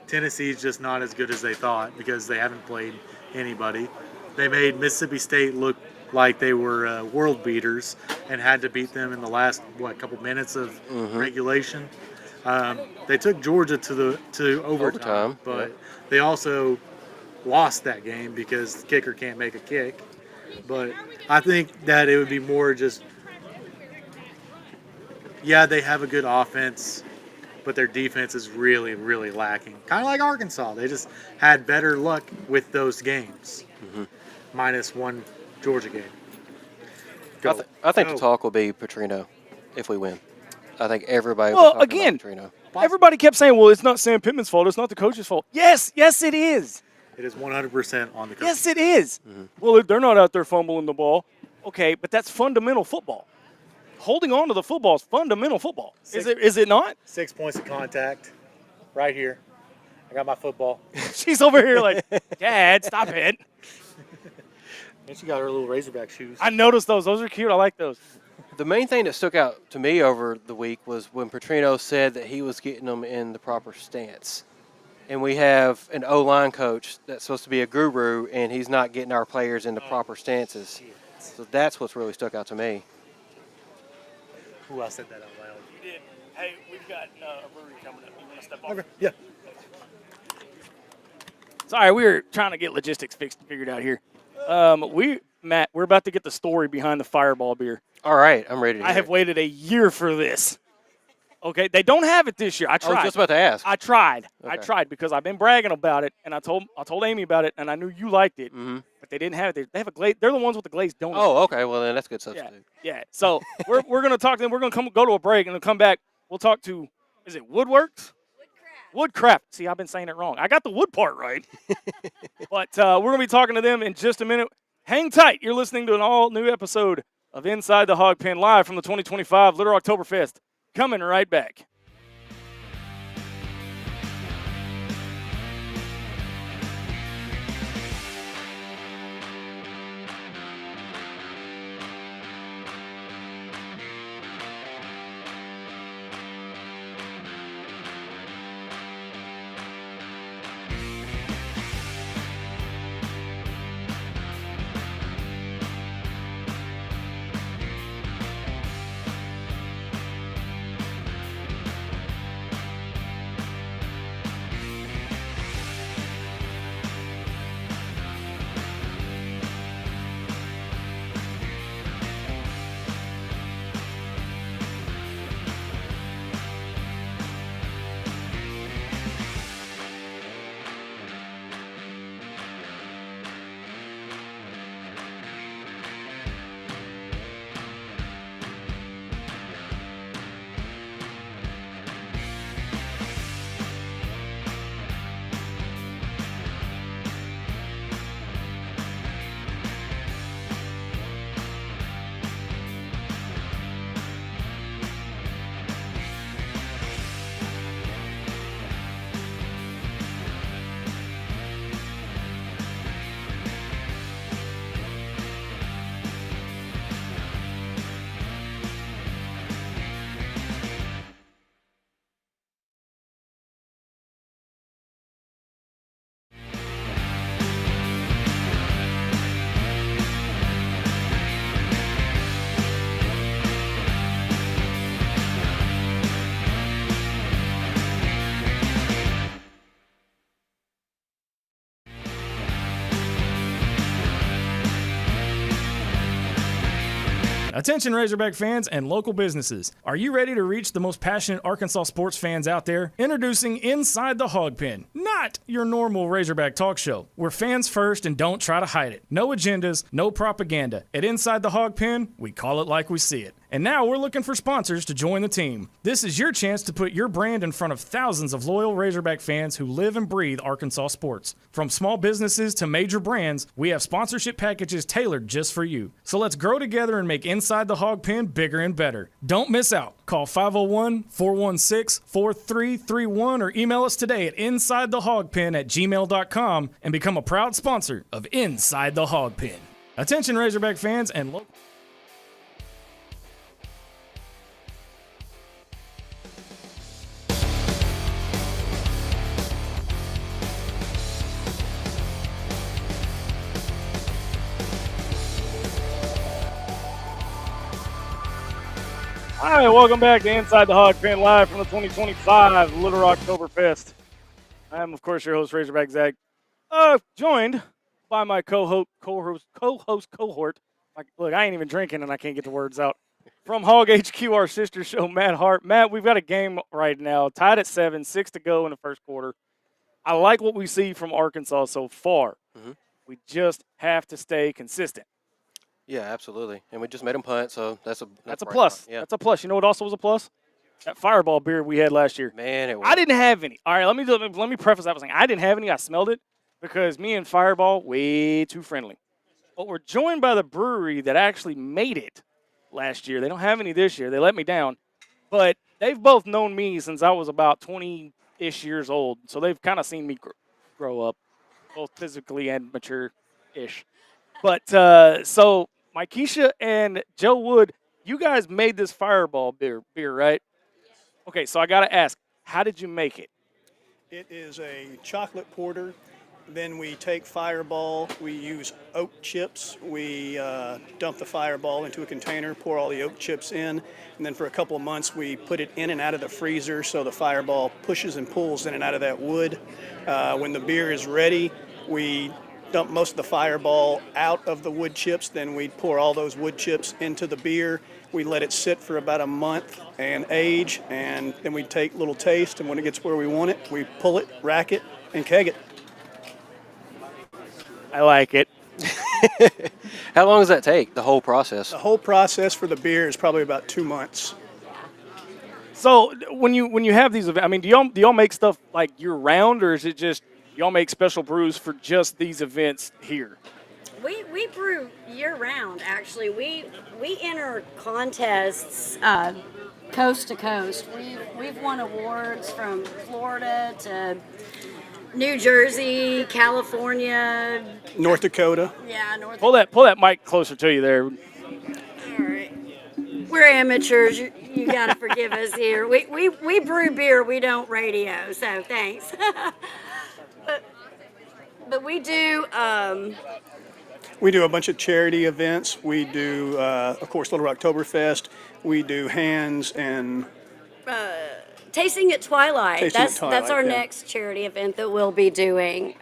Tennessee's just not as good as they thought because they haven't played anybody. They made Mississippi State look like they were world beaters and had to beat them in the last, couple minutes of regulation. They took Georgia to overtime, but they also lost that game because the kicker can't make a kick. But I think that it would be more just, they have a good offense, but their defense is really, really lacking. Kind of like Arkansas. They just had better luck with those games, minus one Georgia game. I think the talk will be Petrino if we win. I think everybody will talk about Petrino. Everybody kept saying, well, it's not Sam Pittman's fault. It's not the coach's fault. Yes, it is. It is 100% on the coach. Yes, it is. Well, they're not out there fumbling the ball. Okay, but that's fundamental football. Holding on to the football is fundamental football. Is it not? 6 points of contact right here. I got my football. She's over here like, Dad, stop it. And she got her little Razorback shoes. I noticed those. Those are cute. I like those. The main thing that stuck out to me over the week was when Petrino said that he was getting them in the proper stance. And we have an O-line coach that's supposed to be a guru, and he's not getting our players in the proper stances. So that's what's really stuck out to me. Ooh, I said that out loud. You did. Hey, we've got a brewery coming up. You want to step off? Okay, yeah. Sorry, we were trying to get logistics figured out here. Matt, we're about to get the story behind the Fireball beer. All right, I'm ready to I have waited a year for this. Okay, they don't have it this year. I tried. I was just about to ask. I tried. Okay. I tried because I've been bragging about it, and I told Amy about it, and I knew you liked it, but they didn't have it. They have a glaze. They're the ones with the glazed donuts. Oh, okay. Well, then that's a good substitute. Yeah. So we're gonna talk to them. We're gonna go to a break, and then come back. We'll talk to. Is it Woodworks? Woodcraft. See, I've been saying it wrong. I got the wood part right. But we're going to be talking to them in just a minute. Hang tight. You're listening to an all-new episode of Inside the Hawg Pen, live from the 2025 Little Rocktoberfest. Coming right back. Attention Razorback fans and local businesses. Are you ready to reach the most passionate Arkansas sports fans out there? Introducing Inside the Hawg Pen, not your normal Razorback talk show. We're fans first and don't try to hide it. No agendas, no propaganda. At Inside the Hawg Pen, we call it like we see it. And now we're looking for sponsors to join the team. This is your chance to put your brand in front of thousands of loyal Razorback fans who live and breathe Arkansas sports. From small businesses to major brands, we have sponsorship packages tailored just for you. So let's grow together and make Inside the Hawg Pen bigger and better. Don't miss out. Call 501-416-4331 or email us today at insidethehogpen@gmail.com and become a proud sponsor of Inside the Hawg Pen. Attention Razorback fans and local. All right, welcome back to Inside the Hawg Pen, live from the 2025 Little Rocktoberfest. I am, of course, your host, Razorback Zach, joined by my co-host cohort. Look, I ain't even drinking and I can't get the words out. From Hawg HQ, our sister show, Matt Hart. Matt, we've got a game right now, tied at 7, 6 to go in the first quarter. I like what we see from Arkansas so far. Mm-hmm. We just have to stay consistent. Yeah, absolutely. And we just made them punt, so that's a plus. Yeah. That's a plus. You know what also was a plus? That Fireball beer we had last year. Man, it was. I didn't have any. All right, let me preface that by saying I didn't have any. I smelled it because me and Fireball way too friendly. But we're joined by the brewery that actually made it last year. They don't have any this year. They let me down. But they've both known me since I was about 20-ish years old. So they've kind of seen me grow up, both physically and mature-ish. But so Mikeisha and Joe Wood, you guys made this Fireball beer, right? Okay, so I got to ask, how did you make it? It is a chocolate porter. Then we take Fireball. We use oat chips. We dump the Fireball into a container, pour all the oat chips in, and then for a couple of months we put it in and out of the freezer so the Fireball pushes and pulls in and out of that wood. When the beer is ready, we dump most of the Fireball out of the wood chips. Then we pour all those wood chips into the beer. We let it sit for about a month and age, and then we take a little taste, and when it gets where we want it, we pull it, rack it, and keg it. I like it. How long does that take, the whole process? The whole process for the beer is probably about 2 months. So when you have these events, I mean, do y'all make stuff like year round, or is it just y'all make special brews for just these events here? We brew year round. Actually, we enter contests coast to coast. We've won awards from Florida to New Jersey, California, North Dakota. Yeah, North. Pull that mic closer to you there. All right. We're amateurs. You got to forgive us here. We brew beer. We don't radio. So thanks. but we do. We do a bunch of charity events. We do, of course, Little Rocktoberfest. We do hands and Tasting at Twilight. Tasting at Twilight, That's our yeah. next charity event that we'll be doing.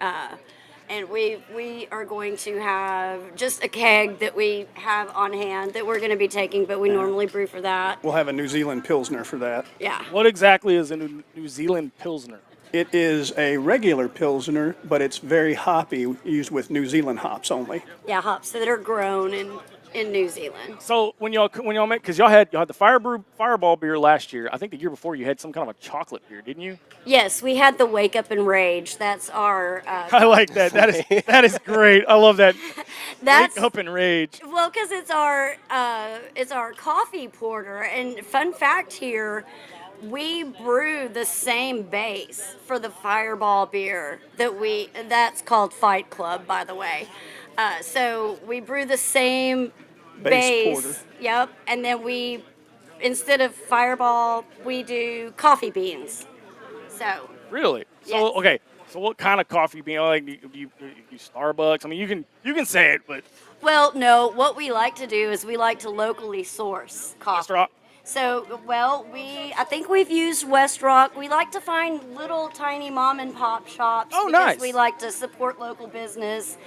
And we are going to have just a keg that we have on hand that we're going to be taking, but we normally brew for that. we'll have a New Zealand Pilsner for that. Yeah. What exactly is a New Zealand Pilsner? It is a regular Pilsner, but it's very hoppy, used with New Zealand hops only. Yeah, hops that are grown in New Zealand. So when y'all make, because y'all had the Fireball beer last year. I think the year before you had some kind of a chocolate beer, didn't you? Yes, we had the Wake Up and Rage. That's our. I like that. That is great. I love that. That's Wake Up and Rage. Well, because it's our coffee porter. And fun fact here, we brew the same base for the Fireball beer that's called Fight Club, by the way. So we brew the same Base porter. Yep. And then instead of Fireball, we do coffee beans. So. Really? So Yes. okay. So what kind of coffee bean? Like do you Starbucks? I mean, you can say it, but Well, no. What we like to do is we like to locally source coffee. So, well, I think we've used West Rock. We like to find little tiny mom and pop shops Oh, because nice. we like to support local business.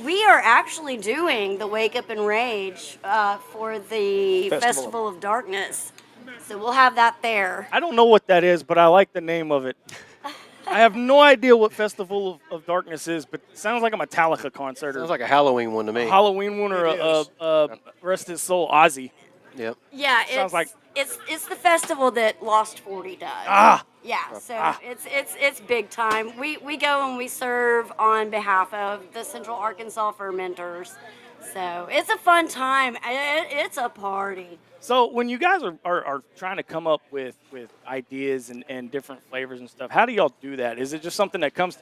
We are actually doing the Wake Up and Rage for the Festival of Darkness. So we'll have that there. I don't know what that is, but I like the name of it. I have no idea what Festival of Darkness is, but it sounds like a Metallica concert. Sounds like a Halloween one to me. A Halloween one or rest his soul, Ozzy. Yep. Yeah, Sounds like it's the festival that Lost 40 does. Ah. Yeah, so it's big time. We go and we serve on behalf of the Central Arkansas fermenters. So it's a fun time. It's a party. So when you guys are trying to come up with ideas and different flavors and stuff, how do y'all do that? Is it just something that comes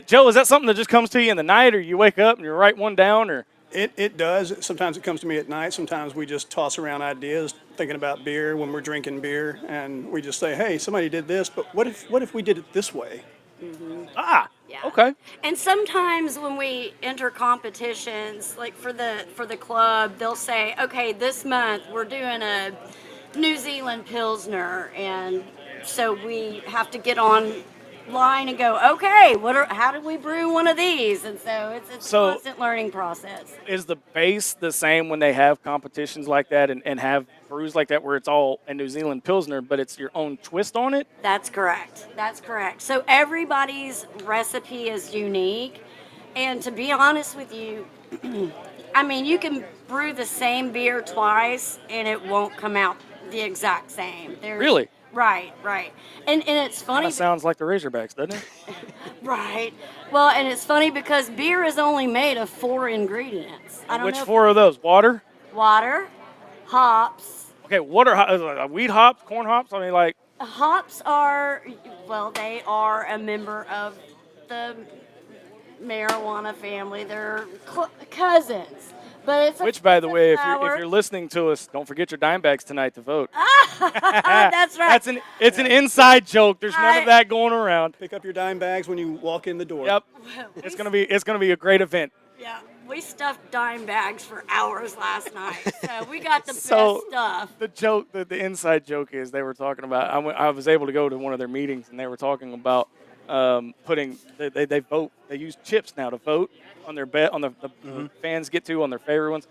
Joe, is that something that just comes to you in the night, or you wake up and you write one down, or? It does. Sometimes it comes to me at night. Sometimes we just toss around ideas, thinking about beer when we're drinking beer, and we just say, "Hey, somebody did this, but what if we did it this way?" Ah, Yeah. okay. And sometimes when we enter competitions, like for the club, they'll say, "Okay, this month we're doing a New Zealand Pilsner," and so we have to get on line and go, "Okay, how do we brew one of these?" And so it's a constant learning process. Is the base the same when they have competitions like that and have brews like that where it's all a New Zealand Pilsner, but it's your own twist on it? That's correct. That's correct. So everybody's recipe is unique. And to be honest with you, I mean, you can brew the same beer twice and it won't come out the exact same. Really? Right. And it's funny. That sounds like the Razorbacks, doesn't it? Right. Well, and it's funny because beer is only made of 4 ingredients. I don't Which know 4 of those? Water? Water, hops. Okay, what are wheat hops, corn hops? I mean, like. Hops they are a member of the marijuana family. They're cousins. But it's Which, by the way, if flour. you're listening to us, don't forget your dime bags tonight to vote. That's right. It's an inside joke. There's none of that going around. Pick up your dime bags when you walk in the door. Yep. It's gonna be a great event. Yeah, we stuffed dime bags for hours last night, so we got the best stuff. The joke, the inside joke is they were talking about. I was able to go to one of their meetings, and they were talking about putting. They vote. They use chips now to vote on their bet on the fans get to on their favorite ones.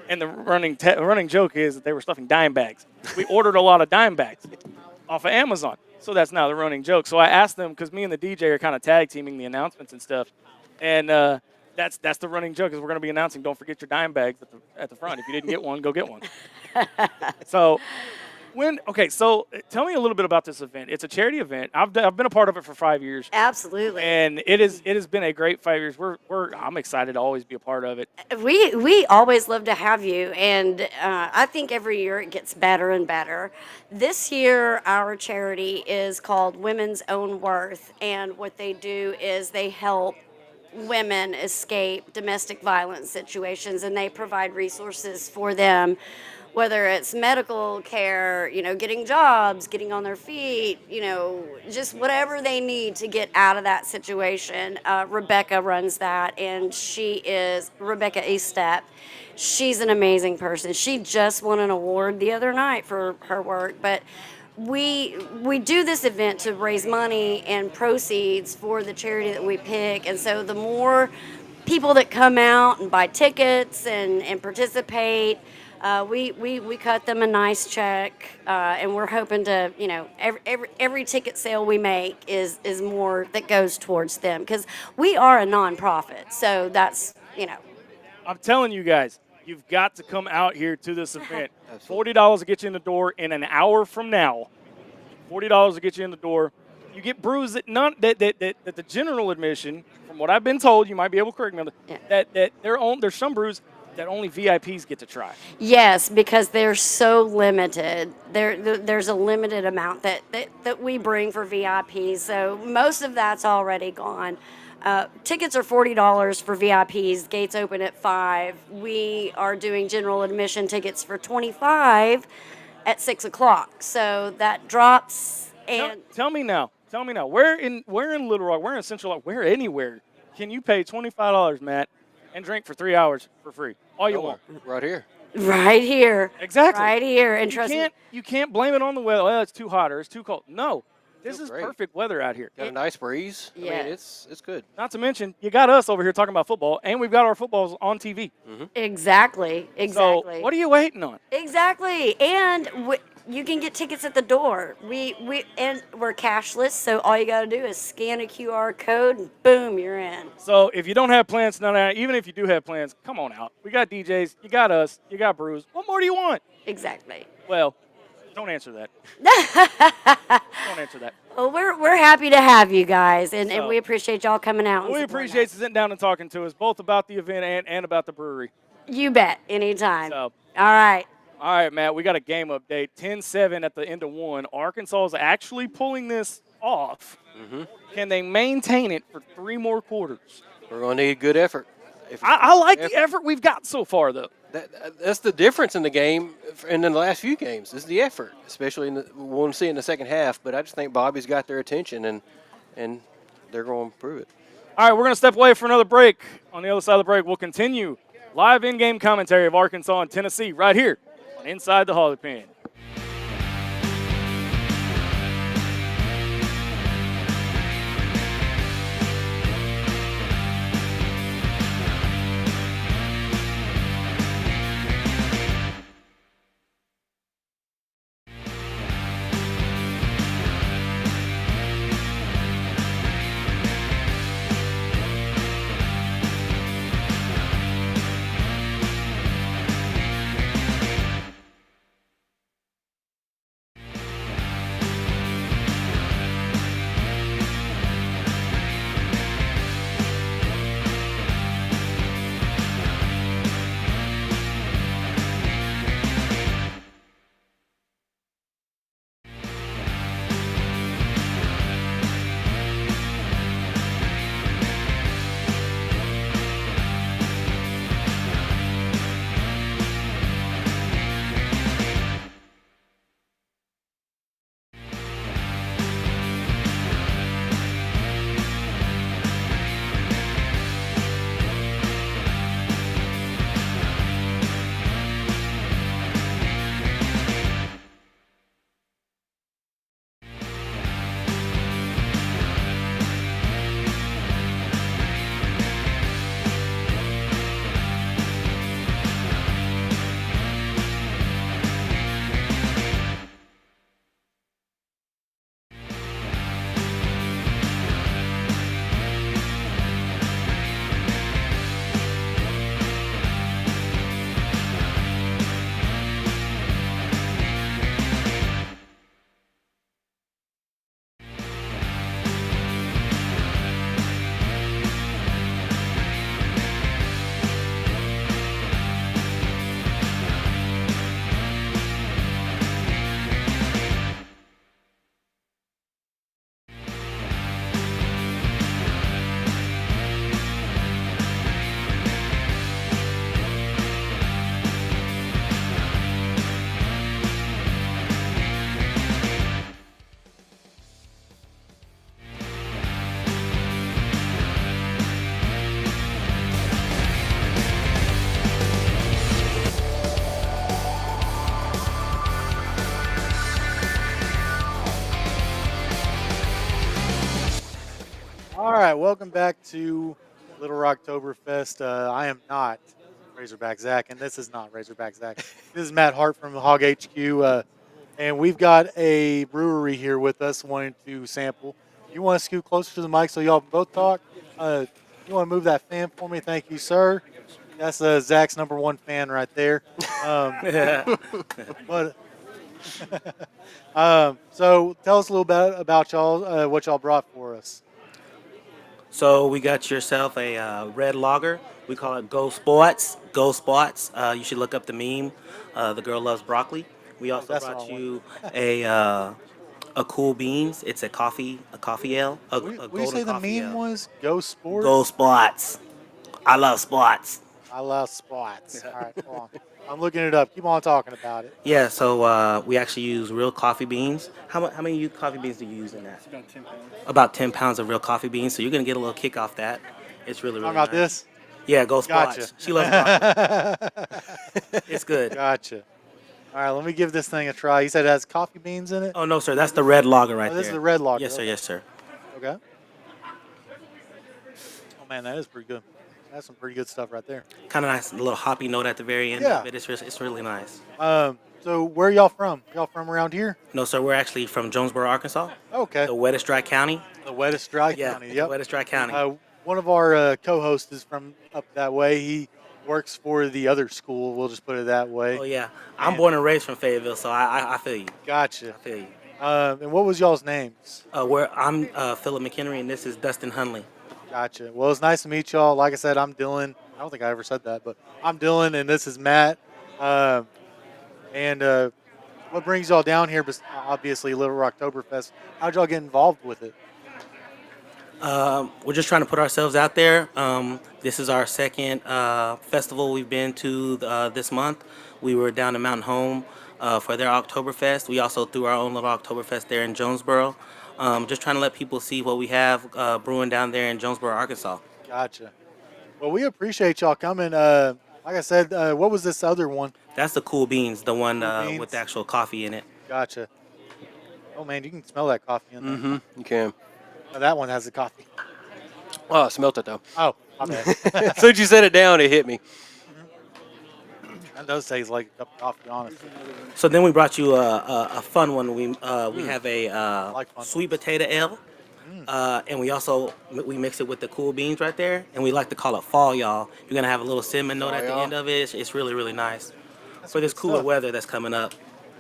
And the running joke is that they were stuffing dime bags. We ordered a lot of dime bags off of Amazon, so that's now the running joke. So I asked them, because me and the DJ are kind of tag teaming the announcements and stuff, and that's the running joke is we're going to be announcing. Don't forget your dime bags at the front. If you didn't get one, go get one. So. So tell me a little bit about this event. It's a charity event. I've been a part of it for 5 years. Absolutely. And it has been a great 5 years. I'm excited to always be a part of it. We always love to have you, and I think every year it gets better and better. This year, our charity is called Women's Own Worth, and what they do is they help women escape domestic violence situations, and they provide resources for them, whether it's medical care, getting jobs, getting on their feet, just whatever they need to get out of that situation. Rebecca runs that, and she is Rebecca Estep. She's an amazing person. She just won an award the other night for her work, but we do this event to raise money and proceeds for the charity that we pick, and so the more people that come out and buy tickets and participate, we cut them a nice check, and we're hoping to, every ticket sale we make is more that goes towards them, because we are a nonprofit. So that's, I'm telling you guys, you've got to come out here to this event. $40 to get you in the door in an hour from now. $40 to get you in the door. You get brews that the general admission, from what I've been told, you might be able to correct me on that there's some brews that only VIPs get to try. Yes, because they're so limited. There's a limited amount that we bring for VIPs, so most of that's already gone. Tickets are $40 for VIPs. Gates open at 5. We are doing general admission tickets for $25 at 6 o'clock. So that drops. And tell me now. Where in Little Rock, where in Central Rock, where anywhere can you pay $25, Matt, and drink for 3 hours for free? All you want. Right here. Right here. Exactly. Right here. And trust me. You can't blame it on the weather. Well, it's too hot or it's too cold. No, this Feels is great. perfect weather out here. Got a nice breeze. I Yeah. mean, it's good. Not to mention, you got us over here talking about football, and we've got our footballs on TV. Exactly. Exactly. So what are you waiting on? Exactly. And you can get tickets at the door. And we're cashless, so all you got to do is scan a QR code and boom, you're in. So if you don't have plans tonight, even if you do have plans, come on out. We got DJs, you got us, you got Bruce. What more do you want? Exactly. Well, don't answer that. Don't answer that. Well, we're happy to have you guys, and So- we appreciate y'all coming out. and We supporting appreciate us. you sitting down and talking to us, both about the event and about the brewery. You bet. Anytime. So, All right. all right, Matt, we got a game update. 10-7 at the end of one. Arkansas is actually pulling this off. Can they maintain it for 3 more quarters? We're going to need good effort. I like the effort we've got so far, though. That's the difference in the game and in the last few games is the effort, especially we'll see it in the second half. But I just think Bobby's got their attention, and they're going to prove it. All right, we're going to step away for another break. On the other side of the break, we'll continue live in-game commentary of Arkansas and Tennessee right here on Inside the Hawg Pen. All right, welcome back to Little Rocktoberfest. I am not Razorback Zach, and this is not Razorback Zach. This is Matt Hart from Hawg HQ, and we've got a brewery here with us wanting to sample. You want to scoot closer to the mic so y'all both talk? You want to move that fan for me? Thank you, sir. That's Zach's #1 fan right there. So tell us a little bit about y'all, what y'all brought for us. So we got yourself a red lager. We call it Go Sports. Go Sports. You should look up the meme. The girl loves broccoli. We also That's brought what I you a Cool Beans. It's a coffee ale. A Will you golden say the coffee meme ale. was Go Sports? Go Sports. I love sports. I love spots. All right, hold on. I'm looking it up. Keep on talking about it. Yeah. So we actually use real coffee beans. How many coffee beans do you use in that? About 10 pounds. About 10 pounds of real coffee beans. So you're gonna get a little kick off that. It's really Talking really about nice. this? Yeah, go Spots. Gotcha. She loves broccoli. It's good. Gotcha. All right, let me give this thing a try. You said it has coffee beans in it? Oh no, sir, that's the red lager right Oh, there. this is the red lager. Yes, sir. Okay. Yes, sir. Okay. Oh man, that is pretty good. That's some pretty good stuff right there. Kind of nice, little hoppy note at the very end Yeah. of it. It's really nice. So where y'all from? Y'all from around here? No, sir, we're actually from Jonesboro, Arkansas. Okay. The wettest dry county. The wettest dry Yeah, county. the Yep. wettest dry county. One of our co-hosts is from up that way. He works for the other school. We'll just put it that way. Oh yeah, I'm born and raised from Fayetteville, so I feel you. Gotcha. I feel you. And what was y'all's names? I'm Philip McHenry, and this is Dustin Hunley. Gotcha. Well, it's nice to meet y'all. Like I said, I'm Dylan. I don't think I ever said that, but I'm Dylan, and this is Matt. What brings y'all down here? Obviously, Little Rocktoberfest. How'd y'all get involved with it? We're just trying to put ourselves out there. This is our second festival we've been to this month. We were down to Mountain Home for their Oktoberfest. We also threw our own little Oktoberfest there in Jonesboro. Just trying to let people see what we have brewing down there in Jonesboro, Arkansas. Gotcha. Well, we appreciate y'all coming. Like I said, what was this other one? That's the Cool Beans, the one Beans. with the actual coffee in it. Gotcha. Oh, man, you can smell that coffee in there. Mm-hmm. You can. Oh, that one has the coffee. Oh, I smelt it though. Oh, my bad. As soon as you set it down, it hit me. That does taste like a cup of coffee, honestly. So then we brought you a fun one. We have a like fun sweet potato ale, and we mix it with the Cool Beans right there, and we like to call it fall, y'all. You're gonna have a little cinnamon note at the end of it. It's really really nice for this cooler weather that's coming up.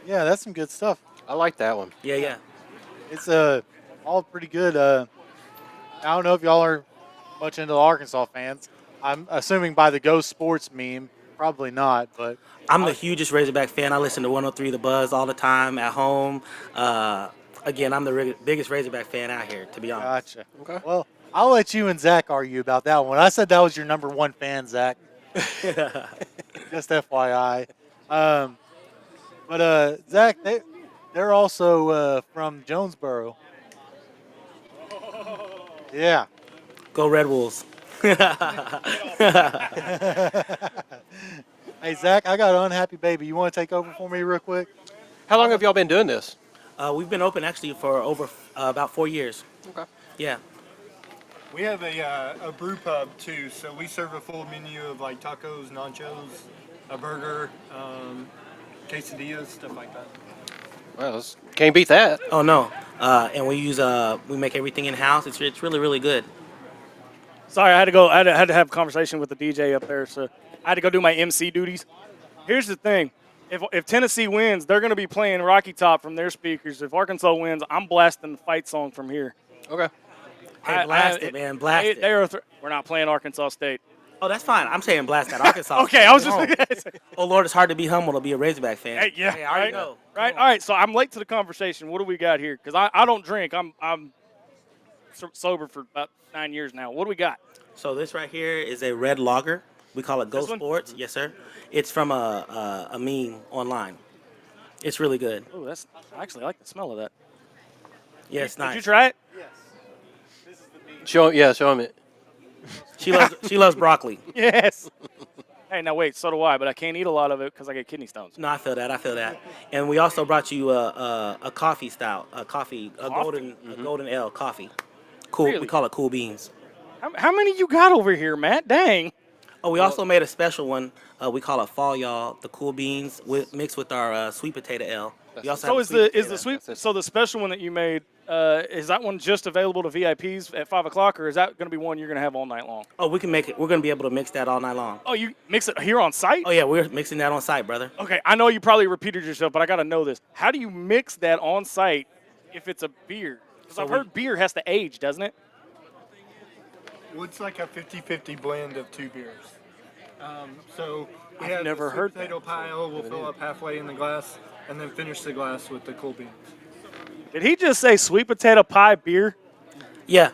Yeah, that's some good stuff. I like that one. Yeah. It's all pretty good. I don't know if y'all are much into the Arkansas fans. I'm assuming by the Go Sports meme, probably not. But I'm the hugest Razorback fan. I listen to 103 The Buzz all the time at home. Again, I'm the biggest Razorback fan out here, to be honest. Gotcha. Okay. Well, I'll let you and Zach argue about that one. I said that was your number one fan, Zach. Just FYI. But Zach, they're also from Jonesboro. Yeah. Go Red Wolves. Hey, Zach, I got an unhappy baby. You want to take over for me real quick? How long have y'all been doing this? We've been open actually for over about 4 years. Okay. Yeah. We have a brew pub too, so we serve a full menu of like tacos, nachos, a burger, quesadillas, stuff like that. Well, can't beat that. Oh no. And we make everything in house. It's really really good. Sorry, I had to go. I had to have a conversation with the DJ up there, so I had to go do my MC duties. Here's the thing: if Tennessee wins, they're going to be playing Rocky Top from their speakers. If Arkansas wins, I'm blasting the fight song from here. Okay. Hey, blast it, man. Blast it. We're not playing Arkansas State. Oh, that's fine. I'm saying blast that Arkansas. Okay, I was just. Oh Lord, it's hard to be humble to be a Razorback fan. Hey, yeah, Hey, I already know. Right. All right. So I'm late to the conversation. What do we got here? Because I don't drink. I'm sober for about 9 years now. What do we got? So this right here is a red lager. We call it Go This one? Sports. Yes, sir. It's from a meme online. It's really good. Oh, I actually like the smell of that. Yeah, it's nice. Did you try it? Show him it. She loves broccoli. Yes. Hey, now wait. So do I, but I can't eat a lot of it because I get kidney stones. No, I feel that. And we also brought you a coffee stout, a golden ale coffee. Cool. Really? We call it Cool Beans. How many you got over here, Matt? Dang. Oh, we also made a special one. We call it Fall Y'all, the Cool Beans mixed with our sweet potato ale. We also So have is a the special one that you made? Is that one just available to VIPs at 5 o'clock, or is that going to be one you're going to have all night long? Oh, we can make it. We're going to be able to mix that all night long. Oh, you mix it here on site? Oh yeah, we're mixing that on site, brother. Okay, I know you probably repeated yourself, but I got to know this. How do you mix that on site if it's a beer? Because I've heard beer has to age, doesn't it? Well, it's like a 50-50 blend of two beers. So we I've have never the heard sweet potato pile. We'll fill up halfway in the glass, and then finish the glass with the cool beans. Did he just say sweet potato pie beer? Yeah.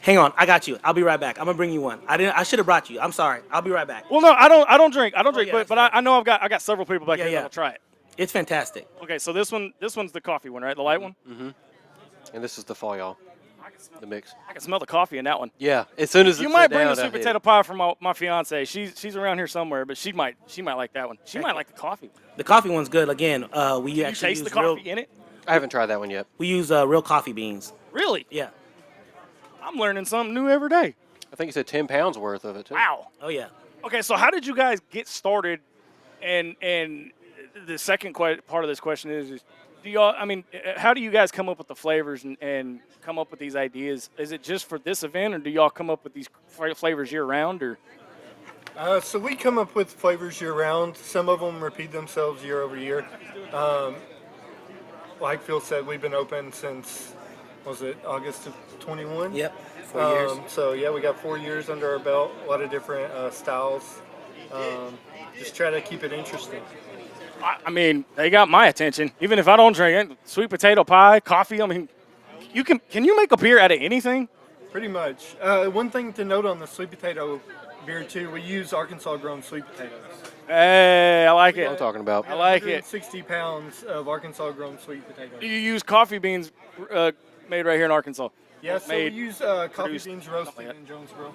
Hang on, I got you. I'll be right back. I'm gonna bring you one. I should have brought you. I'm sorry. I'll be right back. Well, no, I don't drink. I don't drink, yeah, but I know I got several people back here that'll try it. It's fantastic. Okay, so this one's the coffee one, right? The light one. Mm-hmm. And this is the Fall Y'all. the mix. I can smell the coffee in that one. Yeah, as soon as you it might sat bring down, a sweet I hit potato it. pie for my fiance. She's around here somewhere, but she might like that one. She might like the coffee. The coffee one's good. Again, we You actually taste the use coffee in it? I haven't tried that one yet. We use real coffee beans. Really? Yeah. I'm learning something new every day. I think you said 10 pounds worth of it too. Wow. Oh yeah. Okay, so how did you guys get started? And the second part of this question is do y'all? I mean, how do you guys come up with the flavors and come up with these ideas? Is it just for this event, or do y'all come up with these flavors year round? Or So we come up with flavors year round. Some of them repeat themselves year over year. Like Phil said, we've been open since, was it August of 21? Yep, 4 years. So yeah, we got 4 years under our belt. A lot of different styles. Just try to keep it interesting. I mean, they got my attention. Even if I don't drink it, sweet potato pie, coffee. I mean, can you make a beer out of anything? Pretty much. One thing to note on the sweet potato beer too, we use Arkansas grown sweet potatoes. Hey, I like it. I'm talking about. I like it. 60 pounds of Arkansas grown sweet potatoes. Do you use coffee beans made right here in Arkansas? Yes, so we use coffee beans roasted in Jonesboro.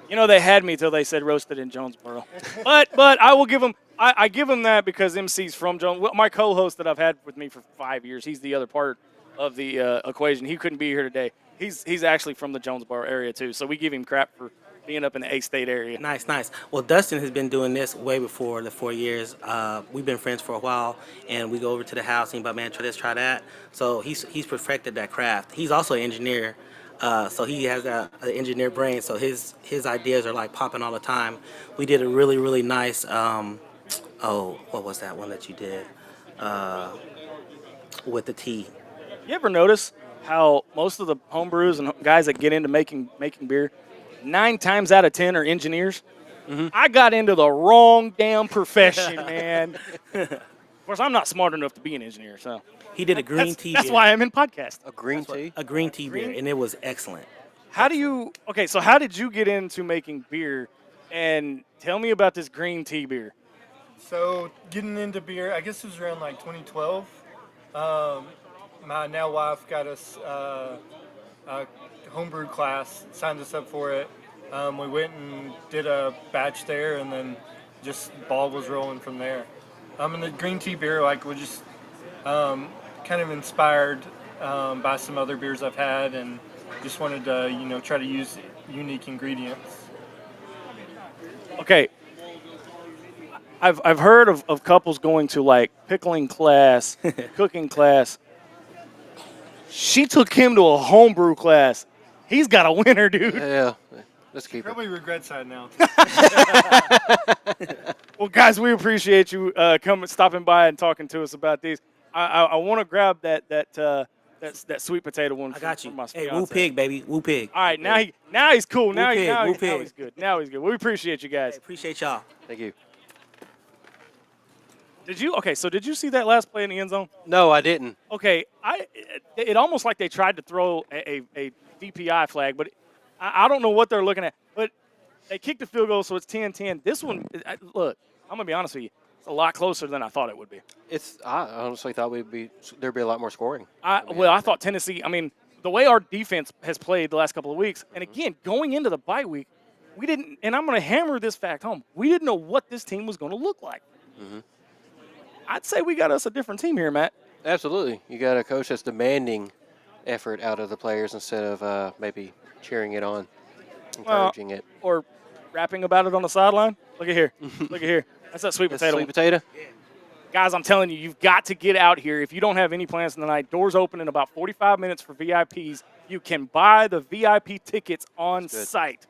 You know, they had me till they said roasted in Jonesboro. but I will give them I give them that because MC's from Jones. Well, my co-host that I've had with me for 5 years, he's the other part of the equation. He couldn't be here today. He's actually from the Jonesboro area too, so we give him crap for being up in the A-State area. Nice. Well, Dustin has been doing this way before the 4 years. We've been friends for a while, and we go over to the house and he's like, man, try this, try that. So he's perfected that craft. He's also an engineer, so he has an engineer brain. So his ideas are like popping all the time. We did a really, really nice. What was that one that you did with the tea? You ever notice how most of the homebrews and guys that get into making beer, 9 times out of 10 are engineers? Mm-hmm. I got into the wrong damn profession, man. Of course, I'm not smart enough to be an engineer, so. He did a green tea That's beer. why I'm in podcast. A green tea? A green tea beer, and it was excellent. How did you get into making beer? And tell me about this green tea beer. So getting into beer, I guess it was around like 2012. My now wife got us a homebrew class, signed us up for it. We went and did a batch there, and then just ball was rolling from there. And the green tea beer, like, was just kind of inspired by some other beers I've had, and just wanted to, try to use unique ingredients. Okay. I've heard of couples going to like pickling class, cooking class. She took him to a homebrew class. He's got a winner, dude. Yeah, let's keep it. Probably regrets that now. Well, guys, we appreciate you stopping by and talking to us about these. I want to grab that sweet potato one. I got you. From my Hey, fiance. woo pig, baby, woo pig. All right, now he's cool. Now pig, woo he's good. Now he's good. We appreciate you guys. Hey, appreciate y'all. Thank you. Did you see that last play in the end zone? No, I didn't. Okay, it almost like they tried to throw a DPI flag, but I don't know what they're looking at. But they kicked the field goal, so it's 10-10. This one, look, I'm gonna be honest with you, it's a lot closer than I thought it would be. I honestly thought there'd be a lot more scoring. I thought Tennessee. I mean, the way our defense has played the last couple of weeks, and again, going into the bye week, we didn't. And I'm gonna hammer this fact home. We didn't know what this team was gonna look like. Mm-hmm. I'd say we got us a different team here, Matt. Absolutely. You got a coach that's demanding effort out of the players instead of maybe cheering it on, encouraging it. Or rapping about it on the sideline. Look at here. Look at here. That's that sweet potato. Sweet potato? Guys, I'm telling you, you've got to get out here. If you don't have any plans tonight, doors open in about 45 minutes for VIPs. You can buy the VIP tickets on site.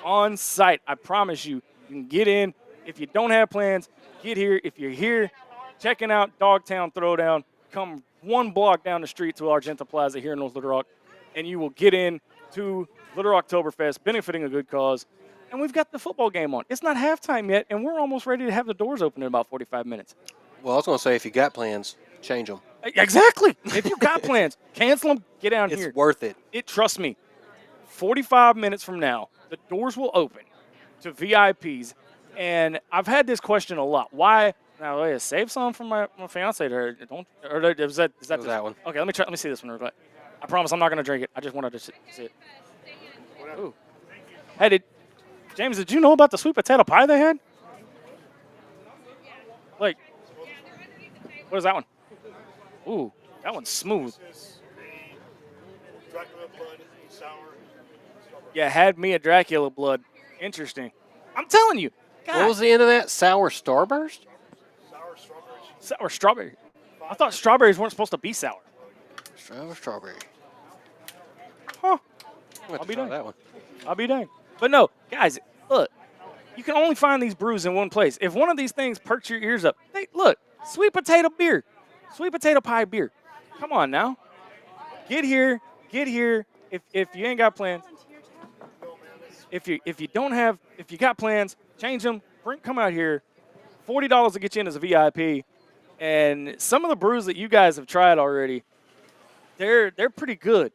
On site. I promise you, you can get in. If you don't have plans, get here. If you're here, checking out Dogtown Throwdown, come one block down the street to Argenta Plaza here in North Little Rock, and you will get in to Little Rocktoberfest, benefiting a good cause. And we've got the football game on. It's not halftime yet, and we're almost ready to have the doors open in about 45 minutes. Well, I was going to say, if you got plans, change them. Exactly. If you got plans, cancel them, get down here. It's worth it. Trust me, 45 minutes from now, the doors will open to VIPs. And I've had this question a lot. Why? Now, save some for my fiance. Is that one? Okay, let me see this one real quick. I promise I'm not going to drink it. I just wanted to sit. Ooh. Hey, James, did you know about the sweet potato pie they had? Like, what is that one? Ooh, that one's smooth. Yeah, had me a Dracula blood. Interesting. I'm telling you. God. What was the end of that? Sour Starburst? Sour strawberry. I thought strawberries weren't supposed to be sour. Sour strawberry. Huh. I'll be done. That one. I'll be dang. But no, guys, look. You can only find these brews in one place. If one of these things perks your ears up, look, sweet potato beer, sweet potato pie beer. Come on now. Get here. If you ain't got plans, if you got plans, change them. Come out here. $40 to get you in as a VIP. And some of the brews that you guys have tried already, they're pretty good.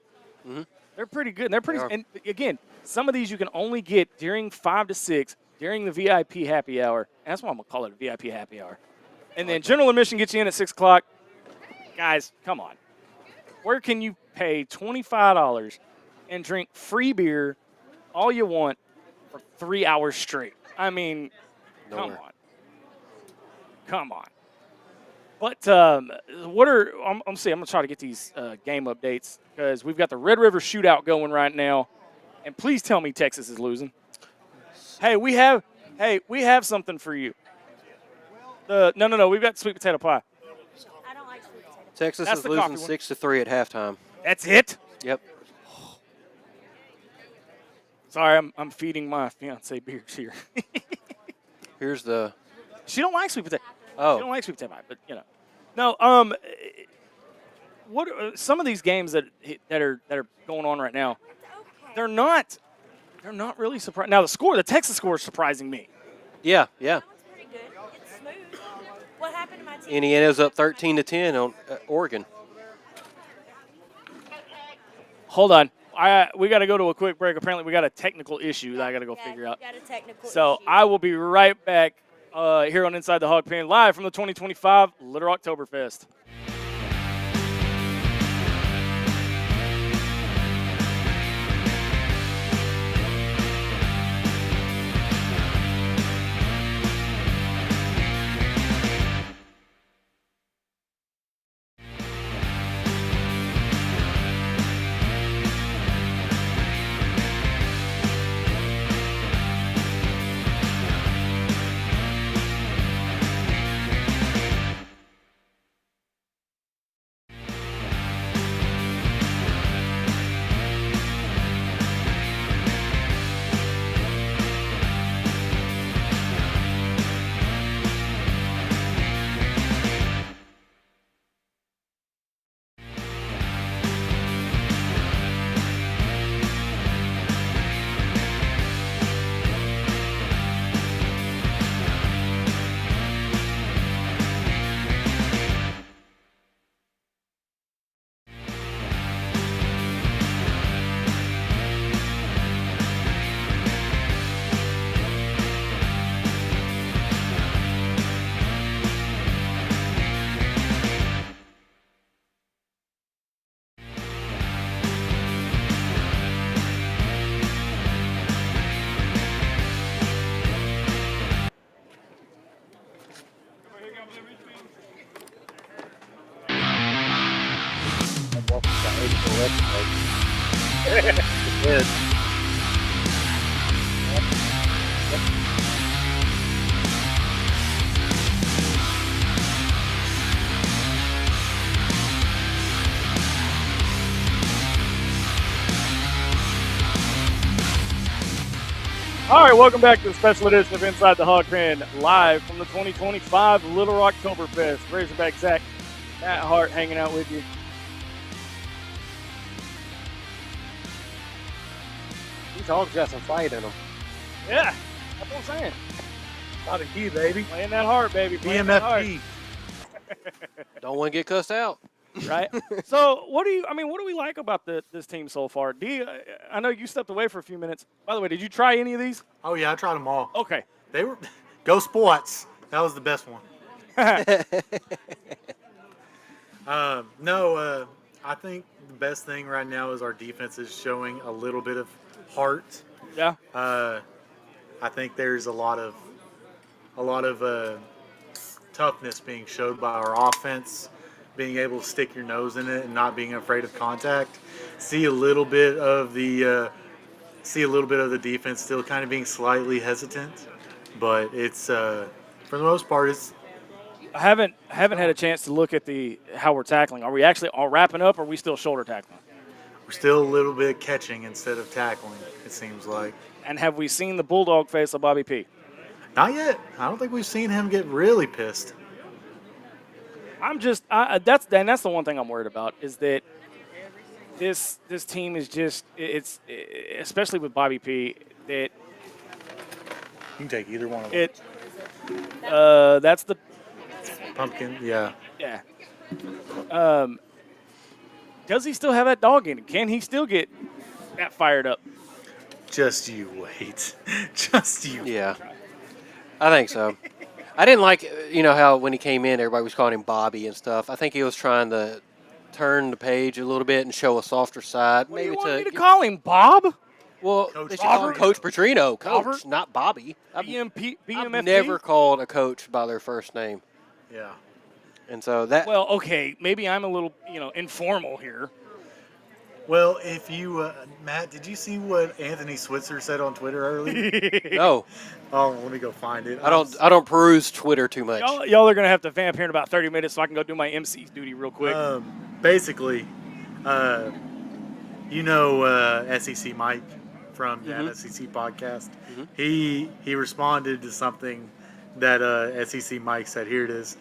Mm-hmm. They're pretty good. And again, some of these you can only get during 5 to 6 during the VIP happy hour. And that's why I'm gonna call it a VIP happy hour. And then general admission gets you in at 6 o'clock. Guys, come on. Where can you pay $25 and drink free beer all you want for 3 hours straight? I mean, come on. But I'm gonna try to get these game updates because we've got the Red River Shootout going right now, and please tell me Texas is losing. Hey, we have something for you. No, we've got sweet potato pie. I don't like sweet potato. Texas That's is the losing coffee 6-3 at halftime. That's it? Yep. Sorry, I'm feeding my fiance beers here. Here's the. She don't like sweet potato. Oh. She don't like sweet potato pie, but no. What some of these games that are going on right now? They're not really surprising. Now the Texas score is surprising me. Yeah. That one's pretty good. It's smooth. What happened to my team? Indiana's up 13-10 on Oregon. Hold on. We got to go to a quick break. Apparently, we got a technical issue that I got to go figure out. Got a technical So issue. I will be right back here on Inside the Hawg Pen, live from the 2025 Little Rocktoberfest. Good. All right, welcome back to the special edition of Inside the Hawg Pen, live from the 2025 Little Rocktoberfest. Razorback Zach, Matt Hart hanging out with you. These hogs got some fight in them. Yeah, that's what I'm saying. Not a key, baby. Playing that hard, baby. Playing that hard. BMFP. Don't want to get cussed out. Right. So, what do we like about this team so far? D, I know you stepped away for a few minutes. By the way, did you try any of these? Oh yeah, I tried them all. Okay. They were Go Sports. That was the best one. I I think the best thing right now is our defense is showing a little bit of heart. Yeah. I think there's a lot of toughness being showed by our offense, being able to stick your nose in it and not being afraid of contact. See a little bit of the defense still kind of being slightly hesitant, but it's for the most part it's. I haven't had a chance to look at how we're tackling. Are we actually all wrapping up, or are we still shoulder tackling? We're still a little bit catching instead of tackling, it seems like. And have we seen the bulldog face of Bobby P? Not yet. I don't think we've seen him get really pissed. That's the one thing I'm worried about is that this team is just it's especially with Bobby P that you can take either one of them. That's the pumpkin. Yeah. Yeah. Does he still have that dog in him? Can he still get that fired up? Just you wait. Just you. Yeah. I think so. I didn't like, how when he came in, everybody was calling him Bobby and stuff. I think he was trying to turn the page a little bit and show a softer side. What do you want me to call him, Bob? Well, they should call him Coach Petrino. Coach, not Bobby. I've never called a coach by their first name. Yeah. And so that. Well, okay, maybe I'm a little, informal here. Well, if you, Matt, did you see what Anthony Switzer said on Twitter earlier? No. Oh, let me go find it. I don't peruse Twitter too much. Y'all are gonna have to vamp here in about 30 minutes so I can go do my MC duty real quick. Basically, SEC Mike from the SEC podcast. Mm-hmm. He responded to something that SEC Mike said. Here it is.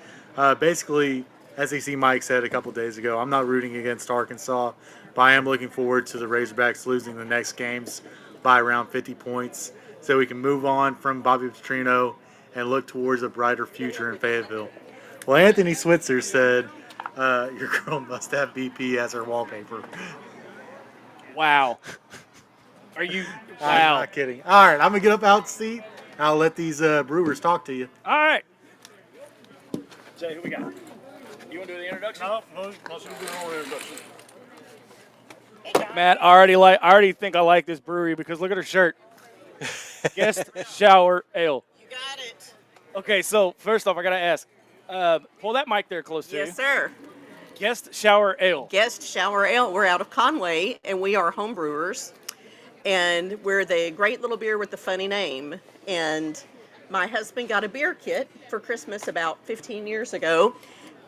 Basically, SEC Mike said a couple days ago, I'm not rooting against Arkansas, but I am looking forward to the Razorbacks losing the next games by around 50 points so we can move on from Bobby Petrino and look towards a brighter future in Fayetteville. Well, Anthony Switzer said, your girl must have BP as her wallpaper. Wow. Are you? Wow. I'm not kidding. All right, I'm going to get up out the seat. I'll let these brewers talk to you. All right. Jay, who we got? You want to do the introduction? No, let's do the whole introduction. Matt, I already think I like this brewery because look at her shirt. Guest Shower Ale. You got it. Okay, so first off, I gotta ask. Pull that mic there close to you. Yes, sir. Guest Shower Ale. Guest Shower Ale. We're out of Conway, and we are home brewers. And we're the great little beer with the funny name. And my husband got a beer kit for Christmas about 15 years ago.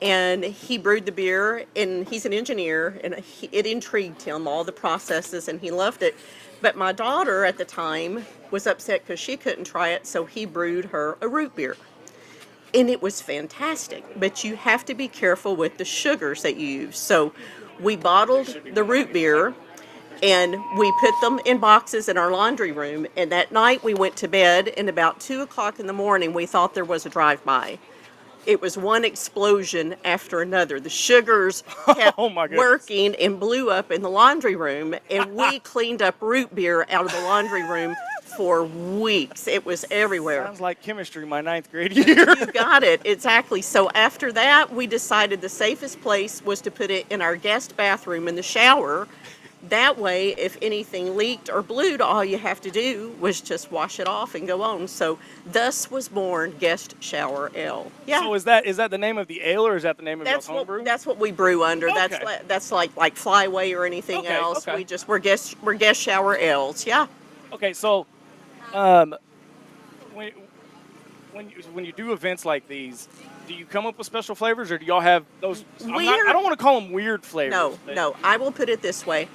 And he brewed the beer, and he's an engineer, and it intrigued him, all the processes, and he loved it. But my daughter at the time was upset because she couldn't try it, so he brewed her a root beer. And it was fantastic, but you have to be careful with the sugars that you use. So we bottled the root beer, and we put them in boxes in our laundry room, and that night we went to bed, and about 2 o'clock in the morning, we thought there was a drive-by. It was one explosion after another. The sugars kept working and blew up in the laundry room, and we cleaned up root beer out of the laundry room for weeks. It was everywhere. Sounds like chemistry my 9th grade year. You got it, exactly. So after that, we decided the safest place was to put it in our guest bathroom in the shower. That way, if anything leaked or blewed, all you have to do was just wash it off and go on. So thus was born Guest Shower Ale. Yeah. So is that the name of the ale, or is that the name of your home brew? That's what we brew under. Okay. That's like Flyway or anything else. Okay. We're guest shower ales. Yeah. Okay, so when you do events like these, do you come up with special flavors, or do y'all have those? I don't want to call them weird flavors. No. I will put it this way.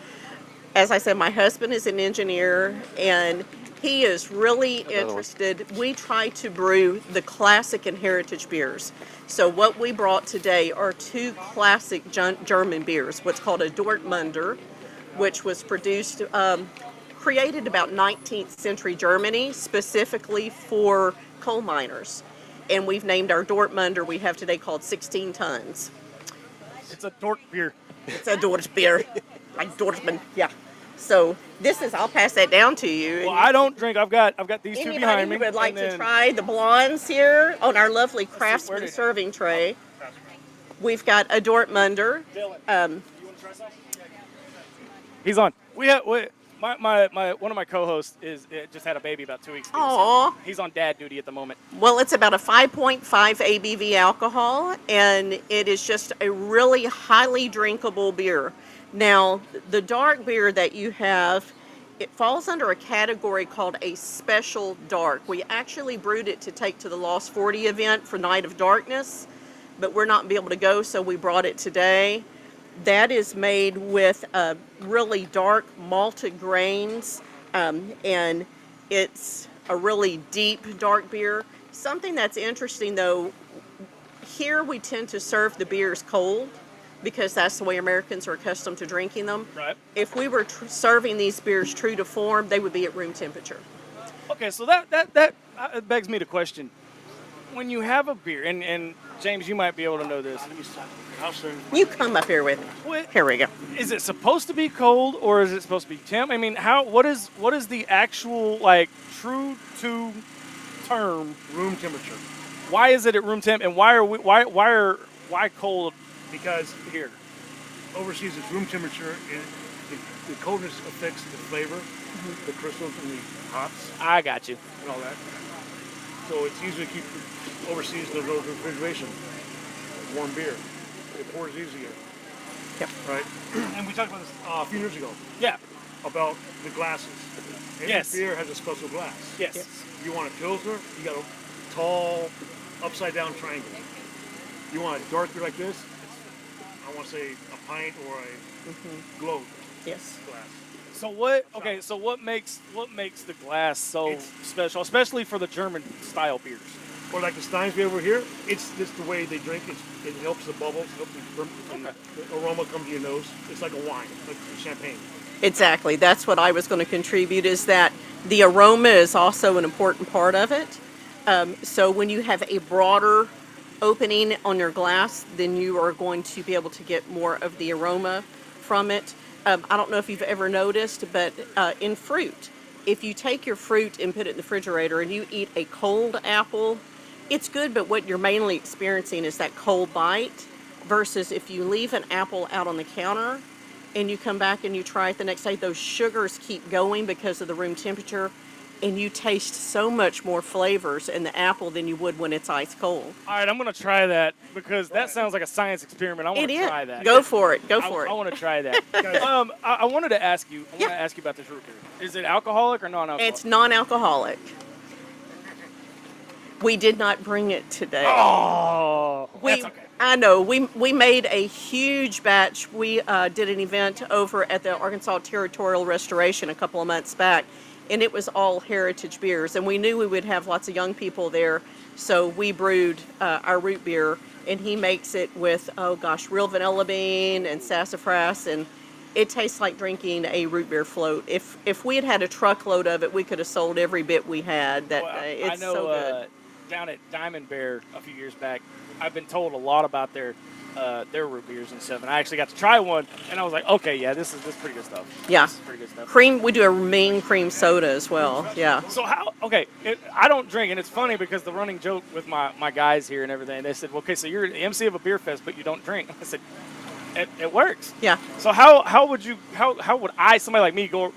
As I said, my husband is an engineer, and he is really interested. We try to brew the classic and heritage beers. So what we brought today are 2 classic German beers, what's called a Dortmunder, which was created about 19th century Germany, specifically for coal miners. And we've named our Dortmunder we have today called 16 Tons. It's a Dort beer. It's a Dort beer, like Dortmund, yeah. So I'll pass that down to you. Well, I don't drink. I've got these 2 behind me. Anybody who would like to try the blondes here on our lovely Craftsman serving tray. We've got a Dortmunder. He's on. My one of my co-hosts just had a baby about 2 weeks ago. Aw. So he's on dad duty at the moment. Well, it's about a 5.5 ABV alcohol, and it is just a really highly drinkable beer. Now, the dark beer that you have, it falls under a category called a special dark. We actually brewed it to take to the Lost 40 event for Night of Darkness, but we're not be able to go, so we brought it today. That is made with really dark malted grains, and it's a really deep dark beer. Something that's interesting though, here we tend to serve the beers cold because that's the way Americans are accustomed to drinking them. Right. If we were serving these beers true to form, they would be at room temperature. Okay, so that begs me to question. When you have a beer, and James, you might be able to know this. You come up here with me. Here we go. Is it supposed to be cold or is it supposed to be temp? I mean, what is the actual true to term? Room temperature. Why is it at room temp, and why cold? Because here, overseas it's room temperature. The coldness affects the flavor, the crystals and the hops. I got you. And all that. So it's easier to keep overseas. There's no refrigeration. Warm beer. It pours easier. Yep. Right. And we talked about this a few years ago. Yeah. About the glasses. Every Yes. beer has a special glass. Yes. You want a pilsner, you got a tall, upside down triangle. You want a dark beer like this, I want to say a pint or a globe. Yes. Glass. So what? Okay. So what makes the glass so special, especially for the German style beers? Or like the Steins beer over here, it's just the way they drink. It helps the bubbles, helps the aroma come to your nose. It's like a wine, like champagne. Exactly. That's what I was going to contribute, is that the aroma is also an important part of it. So when you have a broader opening on your glass, then you are going to be able to get more of the aroma from it. I don't know if you've ever noticed, but in fruit, if you take your fruit and put it in the refrigerator and you eat a cold apple, it's good, but what you're mainly experiencing is that cold bite, versus if you leave an apple out on the counter and you come back and you try it the next day, those sugars keep going because of the room temperature, and you taste so much more flavors in the apple than you would when it's ice cold. All right, I'm going to try that because that sounds like a science experiment. I want to try that. Go for it. Go for it. I want to try that. I wanted to ask you. I want to ask you about this root beer. Is it alcoholic or non-alcoholic? It's non-alcoholic. We did not bring it today. Oh, that's okay. I know. We made a huge batch. We did an event over at the Arkansas Territorial Restoration a couple of months back, and it was all heritage beers. And we knew we would have lots of young people there, so we brewed our root beer, and he makes it with, real vanilla bean and sassafras, and it tastes like drinking a root beer float. If we had a truckload of it, we could have sold every bit we had that day. It's I know, so good. Down at Diamond Bear a few years back, I've been told a lot about their root beers and stuff, and I actually got to try one, and I was like, okay, yeah, this is pretty good stuff. Yeah. This is pretty good stuff. Cream, we do a mean cream soda as well. Yeah. So I don't drink, and it's funny because the running joke with my guys here and everything, they said, well, okay, so you're the MC of a beer fest, but you don't drink. I said, it works. Yeah. So how would somebody like me go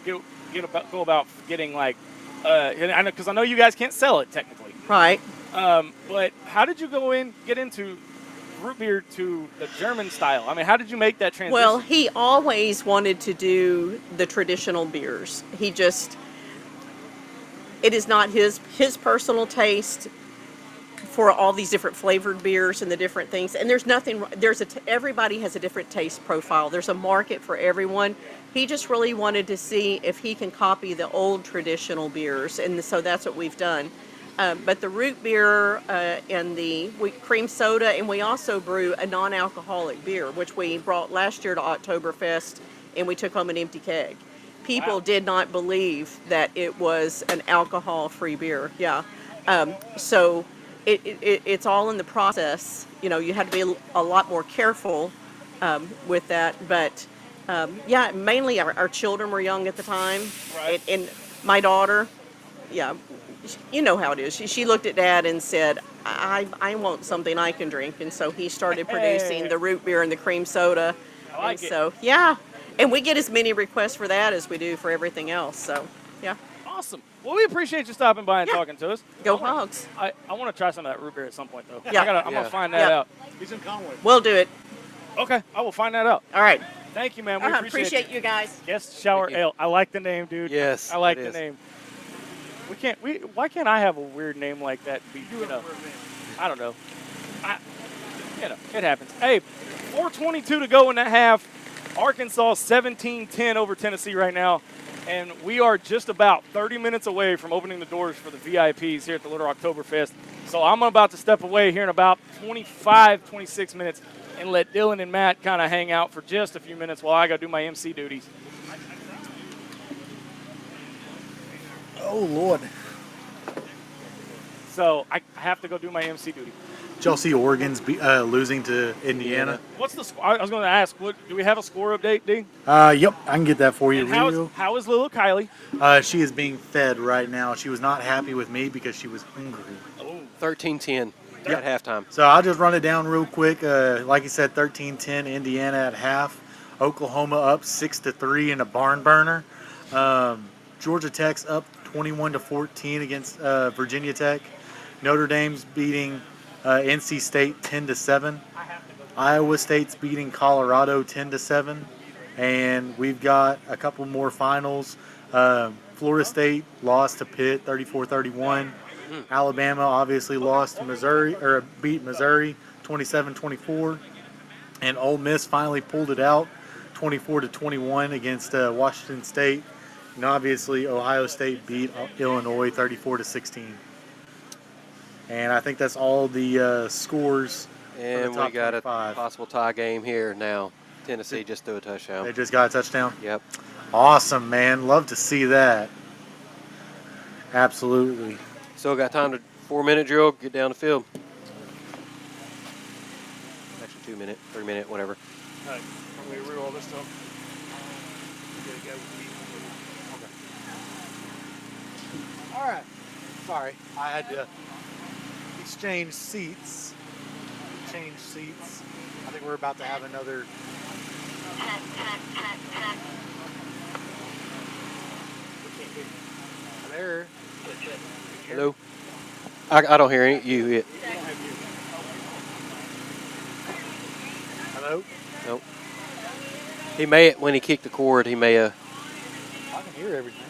about getting and I know, because I know you guys can't sell it technically. Right. But how did you get into root beer to the German style? I mean, how did you make that transition? Well, he always wanted to do the traditional beers. It is not his personal taste for all these different flavored beers and the different things. And everybody has a different taste profile. There's a market for everyone. He just really wanted to see if he can copy the old traditional beers, and so that's what we've done. But the root beer and the cream soda, and we also brew a non-alcoholic beer, which we brought last year to Oktoberfest, and we took home an empty keg. People did not believe that it was an alcohol-free beer. Yeah. So it's all in the process. You know, you had to be a lot more careful with that. But mainly our children were young at the time. Right. And my daughter, you know how it is. She looked at Dad and said, I want something I can drink. And so he started producing the root beer and the cream soda. I like and it. so, yeah. And we get as many requests for that as we do for everything else. So, yeah. Awesome. Well, we appreciate you stopping by and talking to us. Go Hogs. I want to try some of that root beer at some point, though. Yeah. I'm going to find that out. He's in Conway. We'll do it. Okay, I will find that out. All right. Thank you, man. We appreciate you guys. Guest Shower Ale. I like the name, dude. Yes, I like it the is. name. Why can't I have a weird name like that? I don't know. It happens. Hey, 4:22 to go in that half. Arkansas 17-10 over Tennessee right now. And we are just about 30 minutes away from opening the doors for the VIPs here at the Little Rocktoberfest. So I'm about to step away here in about 25, 26 minutes and let Dylan and Matt kind of hang out for just a few minutes while I go do my MC duties. Oh, Lord. So I have to go do my MC duty. Did y'all see Oregon's losing to Indiana? What's the score? I was going to ask, do we have a score update, D? Yep, I can get that for you. And how is little Kylie? She is being fed right now. She was not happy with me because she was hungry. 13-10 at halftime. So I'll just run it down real quick. Like you said, 13-10 Indiana at half. Oklahoma up 6-3 in a barn burner. Georgia Tech's up 21-14 against Virginia Tech. Notre Dame's beating NC State 10-7. Iowa State's beating Colorado 10-7. And we've got a couple more finals. Florida State lost to Pitt 34-31. Alabama obviously lost to Missouri, or beat Missouri 27-24. And Ole Miss finally pulled it out 24-21 against Washington State. And obviously Ohio State beat Illinois 34-16. And I think that's all the scores. And for the top we got 25. a possible tie game here now. Tennessee just threw a touchdown. They just got a touchdown? Yep. Awesome, man. Love to see that. Absolutely. Still got time to 4-minute drill, get down the field. Actually 2-minute, 3-minute, whatever. All right, can we read all this stuff? Okay. All right. Sorry, I had to exchange seats. I think we're about to have another. There. Hello? I don't hear any. You hit. Hello? Nope. He may, when he kicked the cord, he may have. I can hear everything.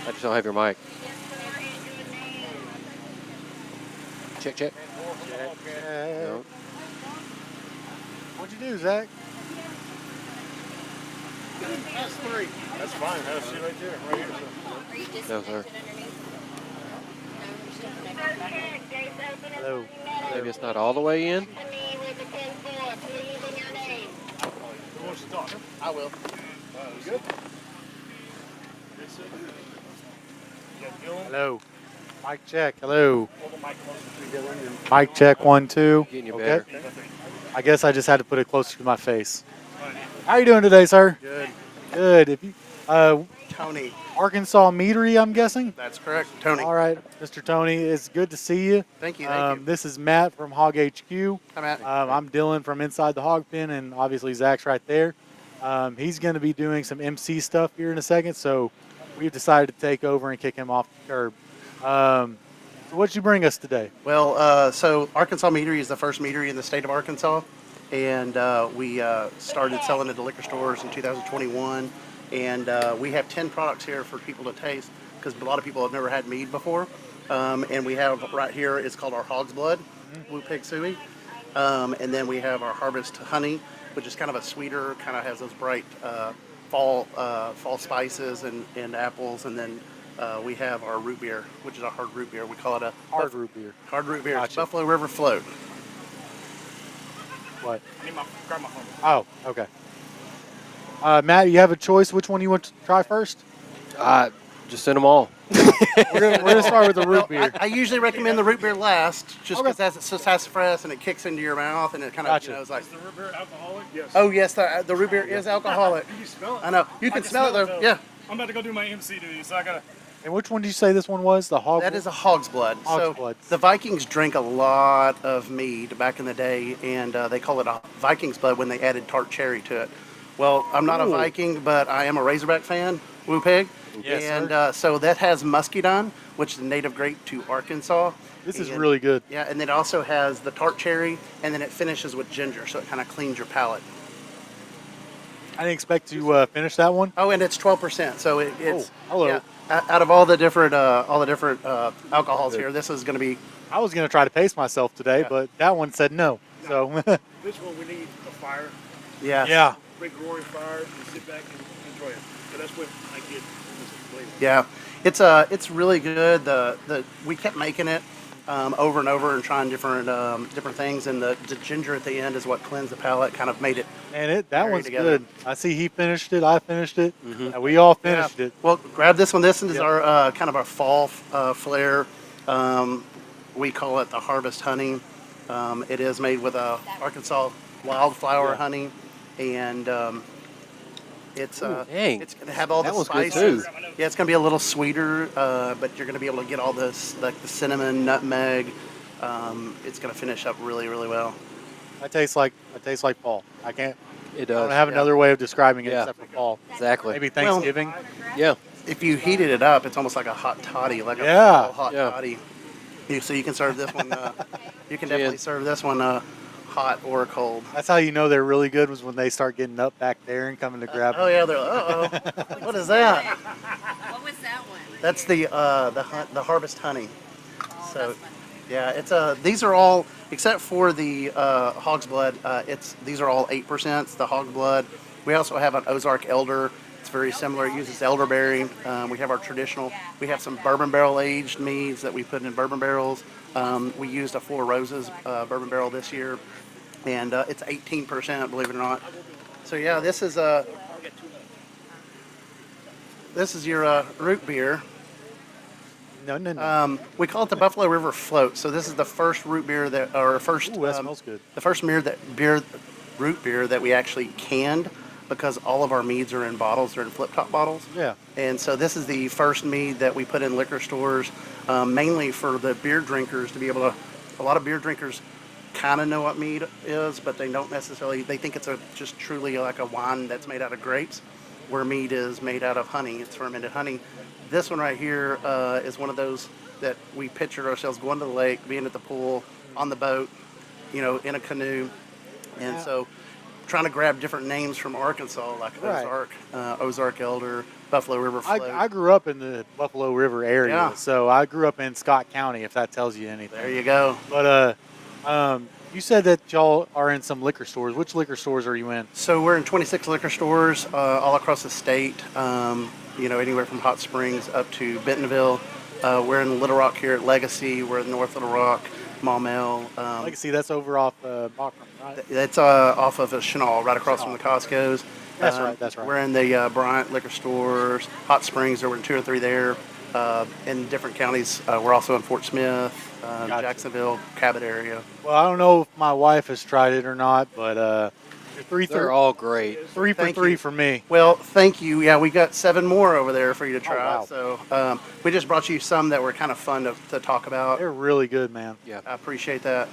I just don't have your mic. Check. No. What'd you do, Zach? That's 3. That's fine. Have a seat right there. Right here. No, sir. Hello. Maybe it's not all the way in. Who wants to talk? I will. Good. Hello. Mic check. Hello. Hold the mic closer to Dylan and Mic check 1, 2. Getting you Okay. better. I guess I just had to put it closer to my face. How you doing today, sir? Good. Good. If you, Tony. Arkansas Meadery, I'm guessing. That's correct. Tony. All right, Mr. Tony, it's good to see you. Thank you. Thank you. This is Matt from Hawg HQ. Hi, Matt. I'm Dylan from Inside the Hawg Pen, and obviously Zach's right there. He's going to be doing some MC stuff here in a second, so we've decided to take over and kick him off the curb. So what'd you bring us today? Well, so Arkansas Meadery is the first meadery in the state of Arkansas, and we started selling it to liquor stores in 2021. And we have 10 products here for people to taste because a lot of people have never had mead before. And we have right here, it's called our Hog's Blood, Blue Pig Suey. And then we have our Harvest Honey, which is kind of a sweeter, kind of has those bright fall spices and apples. And then we have our root beer, which is a hard root beer. We call it a Hard root beer. Hard root beer. It's Gotcha. Buffalo River Float. What? I need grab my phone. Oh, okay. Matt, you have a choice. Which one you want to try first? Just send them all. We're gonna start with the root beer. I usually recommend the root beer last, just because it's so sassafras and it kicks into your mouth and it kind of, Gotcha. you know, it's like. Is the root beer alcoholic? Yes. Oh yes, the root beer is alcoholic. You can smell it. I know. You I can smell it though. Yeah. I'm about to go do my MC duty, so I gotta And which one did you say this one was? The hog? That is a hog's blood. Hog's blood. The Vikings drank a lot of mead back in the day, and they call it a Viking's blood when they added tart cherry to it. Well, I'm not a Ooh. Viking, but I am a Razorback fan, Woo Pig. Yes, and sir. So that has muscadine, which is a native grape to Arkansas. This is And- really good. Yeah, and it also has the tart cherry, and then it finishes with ginger, so it kind of cleans your palate. I didn't expect to finish that one. Oh, and it's 12%. So it's hello. Yeah, out of all the different alcohols here, this is going to be. I was going to try to pace myself today, but that one said no. So This one we need a fire. Yes. Yeah. Big roaring fire and sit back and enjoy it. So that's what I get from this flavor. Yeah, it's really good. We kept making it over and over and trying different things, and the ginger at the end is what cleansed the palate, kind of made it. And that marry one's together. good. I see he finished it. I finished it. And we all finished it. Well, grab this one. This is Yep. our kind of our fall flair. We call it the Harvest Honey. It is made with Arkansas wildflower honey, and it's dang. it's going to have all That the was good, spices. too. Yeah, it's going to be a little sweeter, but you're going to be able to get all this, like the cinnamon, nutmeg. It's going to finish up really, really well. It tastes like fall. I can't. It I does. don't have another way of describing it Yeah. except for fall. Exactly. Maybe Thanksgiving. Yeah. If you heated it up, it's almost like a hot toddy, like Yeah. a full hot Yeah. toddy. So you can serve this one. You can Yeah. definitely serve this one hot or cold. That's how you know they're really good was when they start getting up back there and coming to grab Oh them. yeah, they're like, what is that? What was that one? That's the Harvest Honey. So, yeah, it's these are all except for the Hog's Blood. These are all 8%. The Hog Blood. We also have an Ozark Elder. It's very similar. It uses elderberry. We have our traditional. We have some bourbon barrel aged meads that we put in bourbon barrels. We used a Four Roses bourbon barrel this year, and it's 18%. Believe it or not. So yeah, this is your root beer. No. We call it the Buffalo River Float. So this is the first root beer that smells good. The first root beer that we actually canned, because all of our meads are in bottles. They're in flip-top bottles. Yeah. And so this is the first mead that we put in liquor stores, mainly for the beer drinkers to be able to. A lot of beer drinkers kind of know what mead is, but they don't necessarily. They think it's just truly like a wine that's made out of grapes, where mead is made out of honey. It's fermented honey. This one right here is one of those that we pictured ourselves going to the lake, being at the pool, on the boat, in a canoe, and so trying to grab different names from Arkansas, like Right. Ozark Elder, Buffalo River Float. I grew up in the Buffalo River area, Yeah. so I grew up in Scott County, if that tells you anything. There you go. But you said that y'all are in some liquor stores. Which liquor stores are you in? So we're in 26 liquor stores all across the state. Anywhere from Hot Springs up to Bentonville. We're in Little Rock here at Legacy. We're in North Little Rock, Maumelle. Legacy, that's over off Bachman, right? That's off of a Chenal, right across from the Costco's. That's right, that's right. We're in the Bryant liquor stores, Hot Springs. There were 2 or 3 there. In different counties, we're also in Fort Smith, Gotcha. Jacksonville, Cabot area. Well, I don't know if my wife has tried it or not, but They're all great. 3 for Thank 3 you. for me. Well, thank you. Yeah, we got 7 more over there for you to try. wow. So we just brought you some that were kind of fun to talk about. They're really good, man. Yeah. I appreciate that.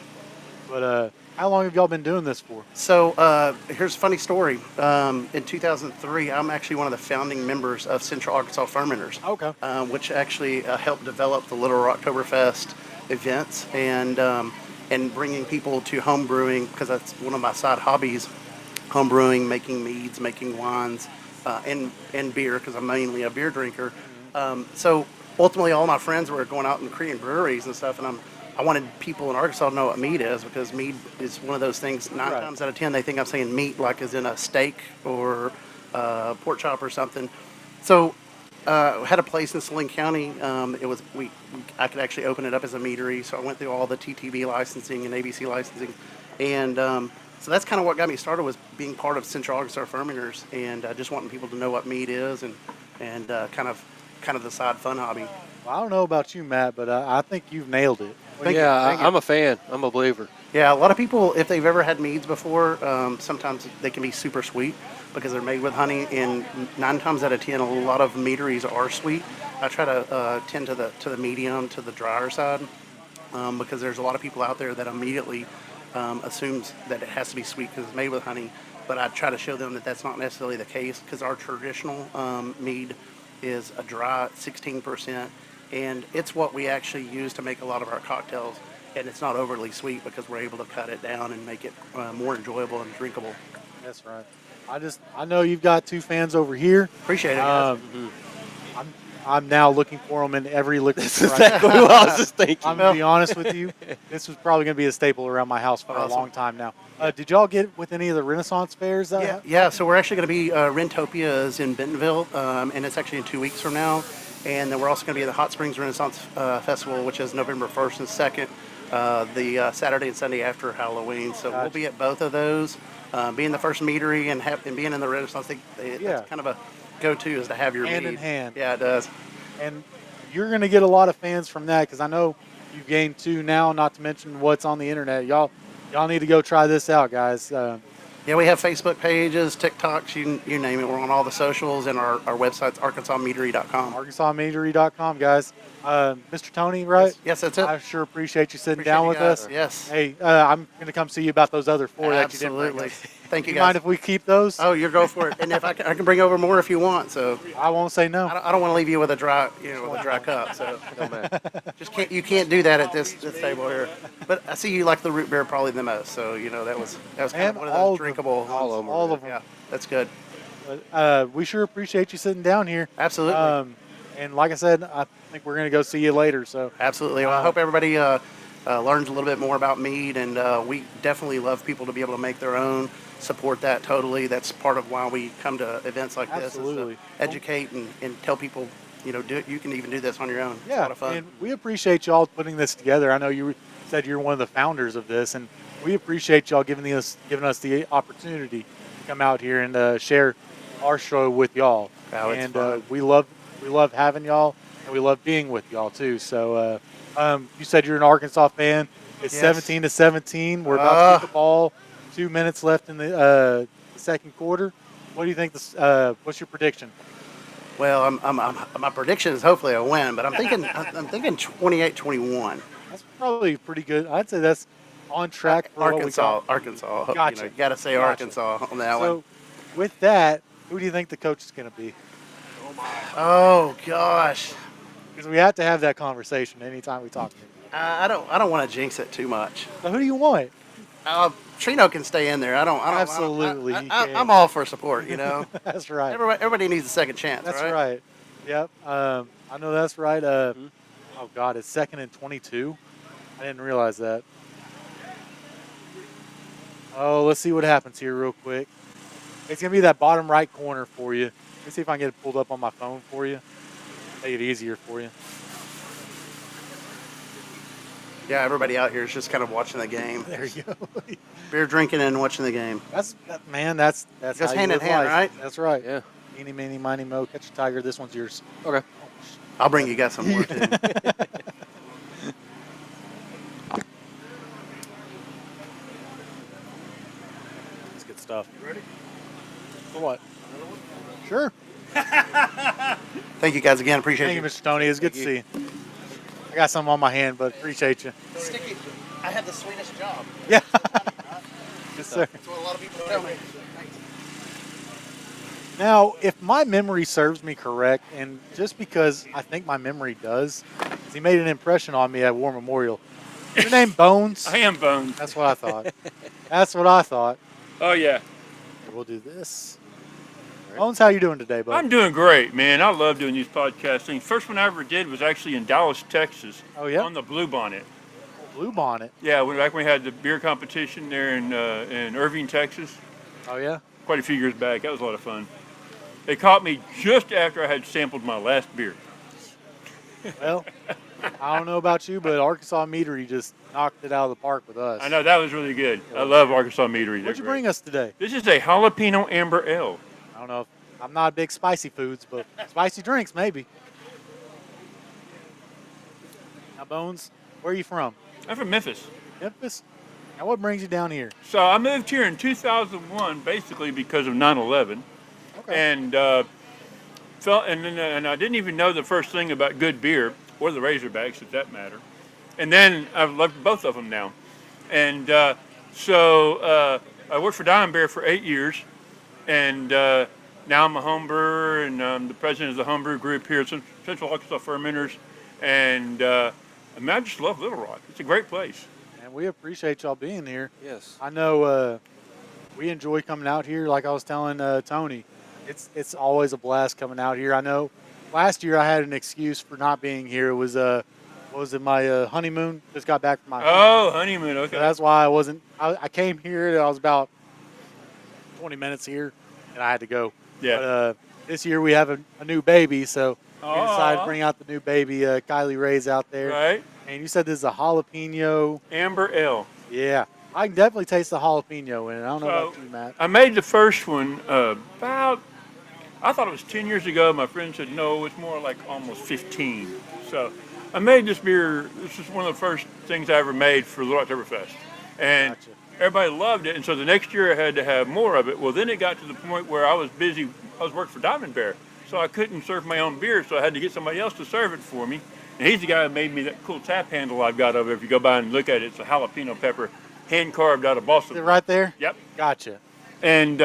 But how long have y'all been doing this for? So here's a funny story. In 2003, I'm actually one of the founding members of Central Arkansas Fermenters. Okay. Which actually helped develop the Little Rocktoberfest events and bringing people to home brewing, because that's one of my side hobbies. Home brewing, making meads, making wines, and beer, because I'm mainly a beer drinker. So ultimately, all my friends were going out and creating breweries and stuff, and I wanted people in Arkansas to know what mead is, because mead is one of those things. 9 Right. times out of 10, they think I'm saying meat, like as in a steak or pork chop or something. So had a place in Saline County. I could actually open it up as a meadery, so I went through all the TTB licensing and ABC licensing, and so that's kind of what got me started, was being part of Central Arkansas Fermenters, and just wanting people to know what mead is, and kind of the side fun hobby. Well, I don't know about you, Matt, but I think you've nailed it. Thank you. I'm a fan. I'm a believer. Yeah, a lot of people, if they've ever had meads before, sometimes they can be super sweet. because they're made with honey, and 9 times out of 10, a lot of meaderies are sweet. I try to tend to the medium, to the drier side, because there's a lot of people out there that immediately assumes that it has to be sweet because it's made with honey. But I try to show them that that's not necessarily the case, because our traditional mead is a dry 16%, and it's what we actually use to make a lot of our cocktails. And it's not overly sweet because we're able to cut it down and make it more enjoyable and drinkable. That's right. I know you've got 2 fans over here. Appreciate it, guys. I'm now looking for them in every liquor store. That's exactly what I was just thinking. I'm going to be honest with you. This was probably going to be a staple around my house for a long time now. Did y'all get with any of the Renaissance fairs? Yeah, so we're actually going to be, Rentopia is in Bentonville, and it's actually in 2 weeks from now. And then we're also going to be at the Hot Springs Renaissance Festival, which is November 1st and 2nd, the Saturday and Sunday after Halloween. So we'll be at both of those. Being the first meadery and being in the Renaissance, that's kind of a go-to is to have your hand mead. in hand. Yeah, it does. And you're going to get a lot of fans from that, because I know you've gained 2 now, not to mention what's on the internet. Y'all need to go try this out, guys. Yeah, we have Facebook pages, TikToks, you name it. We're on all the socials, and our website's arkansasmeadery.com. arkansasmeadery.com, guys. Mr. Tony, right? Yes, that's it. I sure appreciate you sitting Appreciate down you with guys. us. Yes. Hey, I'm going to come see you about those other 4 that you didn't bring Absolutely. us. Thank you, Do guys. mind if we keep those? Oh, you go for it. And if I can bring over more if you want. So I won't say no. I don't want to leave you with a dry, with a dry cup. So you can't do that at this table here. But I see you like the root beer probably the most. So that was kind of one of those drinkable. All of them. Yeah, that's good. We sure appreciate you sitting down here. Absolutely. And like I said, I think we're going to go see you later. So absolutely. Well, I hope everybody learns a little bit more about mead, and we definitely love people to be able to make their own. Support that totally. That's part of why we come to events like this. Absolutely. Is to educate and tell people, you can even do this on your own. Yeah, it's a lot of fun. and we appreciate y'all putting this together. I know you said you're one of the founders of this, and we appreciate y'all giving us the opportunity to come out here and share our show with y'all. Oh, it's and fun. we love having y'all, and we love being with y'all too. So you said you're an Arkansas fan. It's Yes. 17-17. We're about to get the ball. 2 minutes left in the second quarter. What do you think? What's your prediction? Well, my prediction is hopefully a win, but I'm thinking 28-21. That's probably pretty good. I'd say that's on track for Arkansas. Gotcha. You got to say Arkansas on that one. So, with that, who do you think the coach is going to be? Oh gosh, because we have to have that conversation anytime we talk to him. I don't want to jinx it too much. So who do you want? Trino can stay in there. Absolutely. I'm all for support. That's right. Everybody needs a second chance. That's right. right. Yep. I know that's right. Oh God, it's 2nd and 22. I didn't realize that. Oh, let's see what happens here real quick. It's gonna be that bottom right corner for you. Let me see if I can get it pulled up on my phone for you. Make it easier for you. Yeah, everybody out here is just kind of watching the game. There you go. Beer drinking and watching the game. That's goes how you hand in live hand, life. right? That's right. Yeah. Eeny, meeny, miny, mo. Catch a tiger. This one's yours. Okay. I'll bring you guys some more too. That's good stuff. You ready? For what? Sure. Thank you guys again. Appreciate Thank you, Mr. Tony. It's good to see you. I got some on my hand, but appreciate you. Sticky. I have the sweetest job. Yeah. Yes, sir. That's what a lot of people tell me. Now, if my memory serves me correct, and just because I think my memory does, he made an impression on me at War Memorial. Your name Bones? I am Bones. That's what I thought. That's what I thought. Oh, yeah. We'll do this. Bones, how you doing today, bud? I'm doing great, man. I love doing these podcast things. First one I ever did was actually in Dallas, Texas. Oh, yeah? On the Blue Bonnet. Blue Bonnet? Yeah, back when we had the beer competition there in Irving, Texas. Oh, yeah? Quite a few years back. That was a lot of fun. They caught me just after I had sampled my last beer. Well, I don't know about you, but Arkansas Meadery just knocked it out of the park with us. I know, that was really good. I love Arkansas Meadery. What'd you bring us today? This is a jalapeno amber ale. I don't know. I'm not a big spicy foods, but spicy drinks, maybe. Now, Bones, where are you from? I'm from Memphis. Memphis? Now, what brings you down here? So I moved here in 2001, basically because of 9/11, and and I didn't even know the first thing about good beer or the Razorbacks, if that matter. And then I've loved both of them now, and so I worked for Diamond Bear for 8 years, and now I'm a home brewer, and I'm the president of the homebrew group here at Central Arkansas Fermenters, and I mean, I just love Little Rock. It's a great place. And we appreciate y'all being here. Yes. I know we enjoy coming out here. Like I was telling Tony, it's always a blast coming out here. I know last year I had an excuse for not being here. It was what was it, my honeymoon? Just got back from my honeymoon. Okay. So that's why I wasn't. I came here. And I was about 20 minutes here, and I had to go. Yeah. But this year we have a new baby, so we decided to Aw. bring out the new baby. Kylie Ray's out there. Right. And you said this is a jalapeno Amber Ale. Yeah, I can definitely taste the jalapeno in it. I don't know So, about you, Matt. I made the first one about, I thought it was 10 years ago. My friend said, no, it's more like almost 15. So I made this beer. This is one of the first things I ever made for Little Rocktoberfest. And everybody loved it. And so the next year I had to have more of it. Well, then it got to the point where I was busy. I was working for Diamond Bear. So I couldn't serve my own beer. So I had to get somebody else to serve it for me. And he's the guy who made me that cool tap handle I've got over. If you go by and look at it, it's a jalapeno pepper, hand carved out of Boston. Is it right there? Yep. Gotcha. And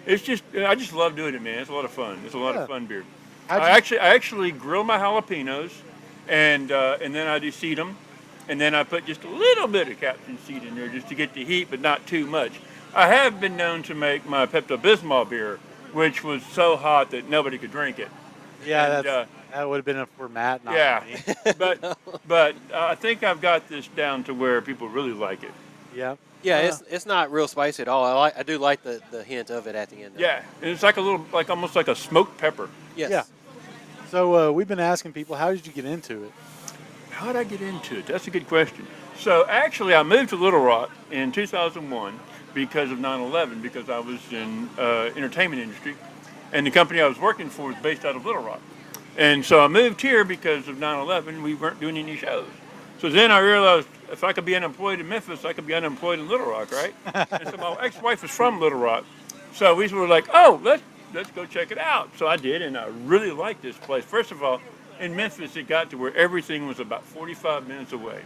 it's just, I just love doing it, man. It's a lot of fun. It's a lot of fun beer. How'd I you- actually grill my jalapenos, and then I deseed them, and then I put just a little bit of captain seed in there just to get the heat, but not too much. I have been known to make my Pepto-Bismol beer, which was so hot that nobody could drink it. Yeah, And, that would have been for Matt. Not yeah, me. but I think I've got this down to where people really like it. Yeah. Yeah, it's not real spicy at all. I do like the hint of it at the end. Yeah, and it's like a little, like almost like a smoked pepper. Yes. Yeah. So we've been asking people, how did you get into it? How did I get into it? That's a good question. So actually, I moved to Little Rock in 2001 because of 9/11, because I was in entertainment industry, and the company I was working for was based out of Little Rock. And so I moved here because of 9/11. We weren't doing any shows. So then I realized if I could be unemployed in Memphis, I could be unemployed in Little Rock, right? And so my ex-wife was from Little Rock. So we were like, oh, let's go check it out. So I did, and I really liked this place. First of all, in Memphis, it got to where everything was about 45 minutes away.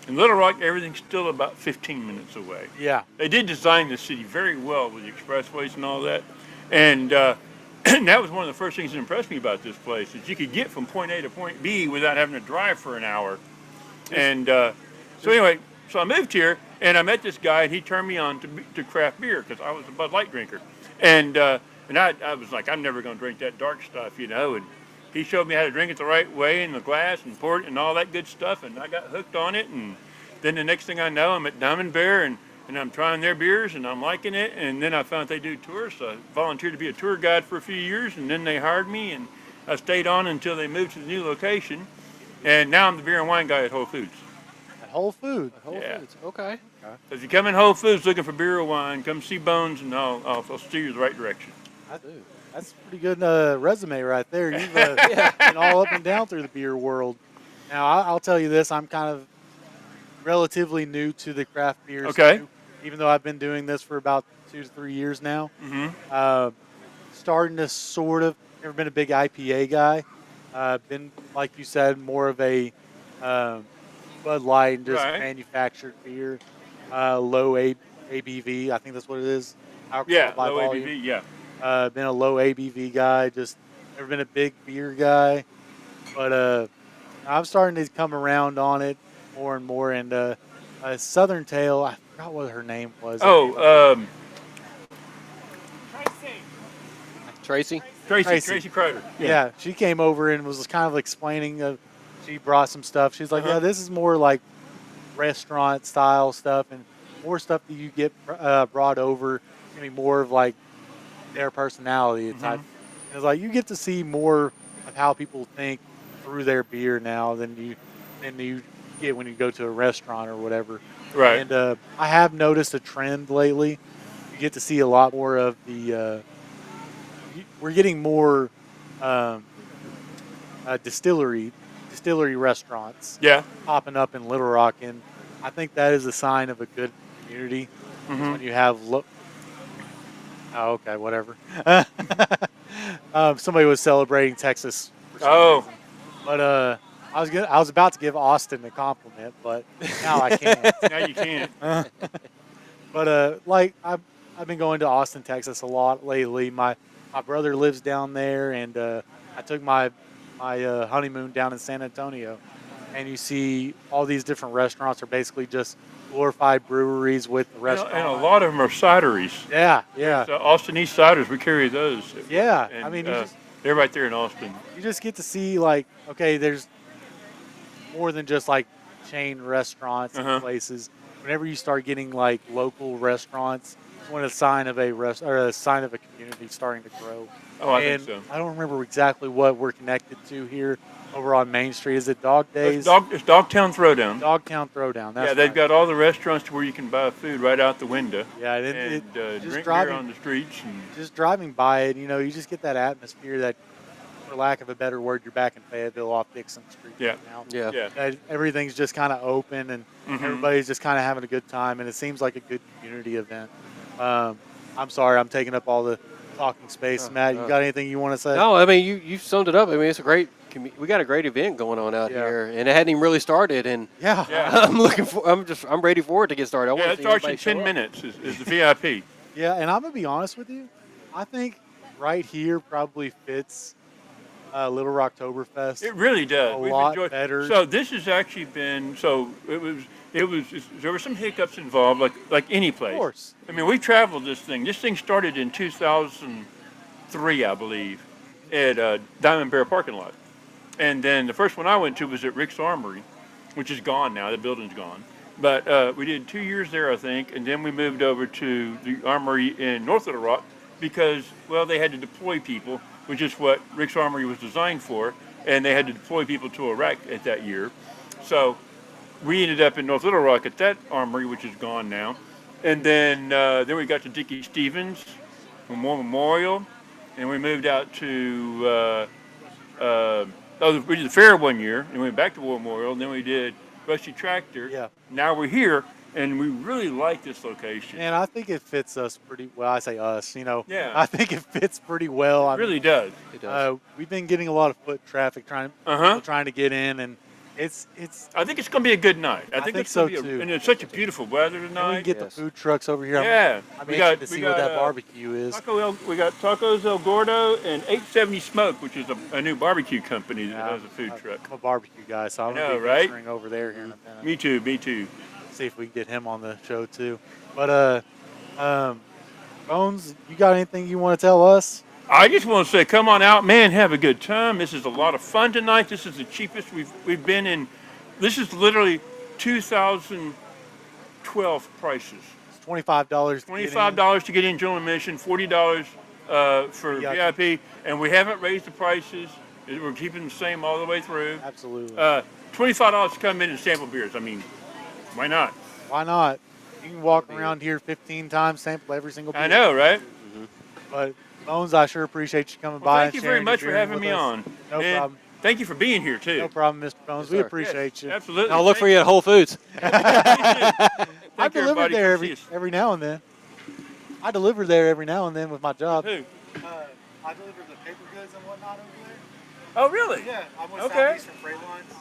In Little Rock, everything's still about 15 minutes away. Yeah. They did design the city very well with the expressways and all that. And and that was one of the first things that impressed me about this place, is you could get from point A to point B without having to drive for an hour. And so anyway, so I moved here, and I met this guy, and he turned me on to craft beer, because I was a Bud Light drinker. And I was like, I'm never going to drink that dark stuff, you know. And he showed me how to drink it the right way in the glass and pour it and all that good stuff, and I got hooked on it. And then the next thing I know, I'm at Diamond Bear, and I'm trying their beers, and I'm liking it. And then I found they do tours, so I volunteered to be a tour guide for a few years, and then they hired me, and I stayed on until they moved to the new location. And now I'm the beer and wine guy at Whole Foods. At Whole Foods? Whole Foods. Okay. If you come in Whole Foods looking for beer or wine, come see Bones, and I'll steer you the right direction. I do. That's a pretty good resume right there. You've been all up and down through the beer world. Now, I'll tell you this. I'm kind of relatively new to the craft beers. Okay. Too, even though I've been doing this for about 2 to 3 years now. Mm-hmm. Starting to sort of, never been a big IPA guy. Been, like you said, more of a Bud Light and just Right. manufactured beer. Low ABV, I think that's what it is. Alcohol Yeah, by low volume. ABV, yeah. Been a low ABV guy, just never been a big beer guy. But I'm starting to come around on it more and more. And Southern Tale, I forgot what her name was. Tracy Crowder. Yeah, she came over and was kind of explaining. She brought some stuff. She's like, yeah, this is more like restaurant style stuff, and more stuff that you get brought over. I mean, more of like their personality type. And it's like you get to see more of how people think through their beer now than you get when you go to a restaurant or whatever. Right. And I have noticed a trend lately. You get to see a lot more of the. We're getting more distillery restaurants. Yeah. Popping up in Little Rock, and I think that is a sign of a good community. Is when you have oh, okay, whatever. Somebody was celebrating Texas for some reason. But I was about to give Austin a compliment, but now I can't. Now you can't. But like I've been going to Austin, Texas a lot lately. My brother lives down there, and I took my honeymoon down in San Antonio, and you see all these different restaurants are basically just glorified breweries with the restaurant. And a lot of them are cideries. Yeah, yeah. There's, Austin East ciders, we carry those. Yeah, And, I mean, they're right there in Austin. you just get to see like, okay, there's more than just like chain restaurants and places. Whenever you start getting like local restaurants, it's when a sign of a sign of a community starting to grow. Oh, I think so. I don't remember exactly what we're connected to here over on Main Street. Is it Dog Days? It's Dogtown Throwdown. Dogtown Throwdown. That's they've right. got all the restaurants to where you can buy food right out the window. Yeah, and just drink driving beer on the streets. And just driving by it, you know, you just get that atmosphere that, for lack of a better word, you're back in Fayetteville off Dixon Street. Yeah. Now. Yeah. Everything's just kind of open, and everybody's just kind of having a good time, and it seems like a good community event. I'm sorry, I'm taking up all the talking space. Matt, you got anything you want to say? No, I mean you summed it up. I mean it's a great. We got a great event going on out here, and it hadn't even really started. And I'm ready for it to get started. I want it starts in 10 minutes. Is the VIP. Yeah, and I'm gonna be honest with you. I think right here probably fits Little Rocktoberfest. It really does. We've lot enjoyed, better. So this has actually been. So it was. There were some hiccups involved, like any place. Of course. I mean, we traveled this thing. This thing started in 2003, I believe, at Diamond Bear parking lot. And then the first one I went to was at Rick's Armory, which is gone now. The building's gone. But we did 2 years there, I think, and then we moved over to the Armory in North Little Rock because, well, they had to deploy people, which is what Rick's Armory was designed for, and they had to deploy people to Iraq at that year. So we ended up in North Little Rock at that Armory, which is gone now. And then we got to Dickie Stevens Memorial, and we moved out to we did the fair one year, and we went back to War Memorial, and then we did Rusty Tractor. Yeah. Now we're here, and we really like this location. And I think it fits us pretty well. I say us, you know. Yeah. I think it fits pretty well. It really does. It does. We've been getting a lot of foot traffic people trying to get in, and it's. I think it's going to be a good night. I think it's so going to be too. And it's such a beautiful weather tonight. And we can get the food trucks over here. Yeah. I'm anxious to see what that barbecue is. We got Tacos El Gordo and 870 Smoke, which is a new barbecue company that has a food truck. I'm a barbecue guy, so I'm I know, going to be right? venturing over there here in a minute. Me too. See if we can get him on the show too. But Bones, you got anything you want to tell us? I just want to say, come on out, man, have a good time. This is a lot of fun tonight. This is the cheapest we've been in. This is literally 2012 prices. It's $25. $25 to get in general admission, $40 for VIP, and we haven't raised the prices. We're keeping the same all the way through. Absolutely. $25 to come in and sample beers. I mean, why not? Why not? You can walk around here 15 times, sample every single beer. I know, right? But Bones, I sure appreciate you coming Well, by. thank you very much for having me on. No And problem. Thank you for being here, too. No problem, Mr. Bones. We appreciate you. Absolutely. I'll look for you at Whole Foods. I deliver everybody. there Come see us. every now and then. I deliver there every now and then with my job. Who? I deliver the paper goods and whatnot over there. Oh, really? Yeah, I'm with Okay. Southeastern Freight Lines.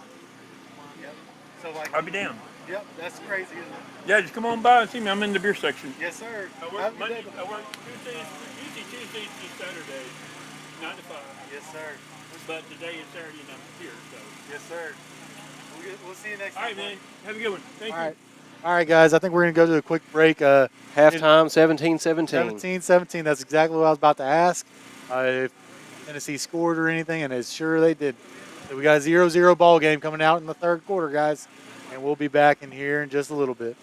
Yep. So I'll be down. Yep, that's crazy, isn't it? Yeah, just come on by and see me. I'm in the beer section. Yes, sir. I work Tuesdays to Saturdays, 9 to 5. Yes, sir. But today is Saturday and I'm here, so. Yes, sir. We'll see you next time. All right, man. Have a good one. Thank you. All right, guys. I think we're going to go to a quick break. Halftime, 17-17. 17-17. That's exactly what I was about to ask. If Tennessee scored or anything, and it's sure they did. So we got a 0-0 ball game coming out in the third quarter, guys. And we'll be back in here in just a little bit.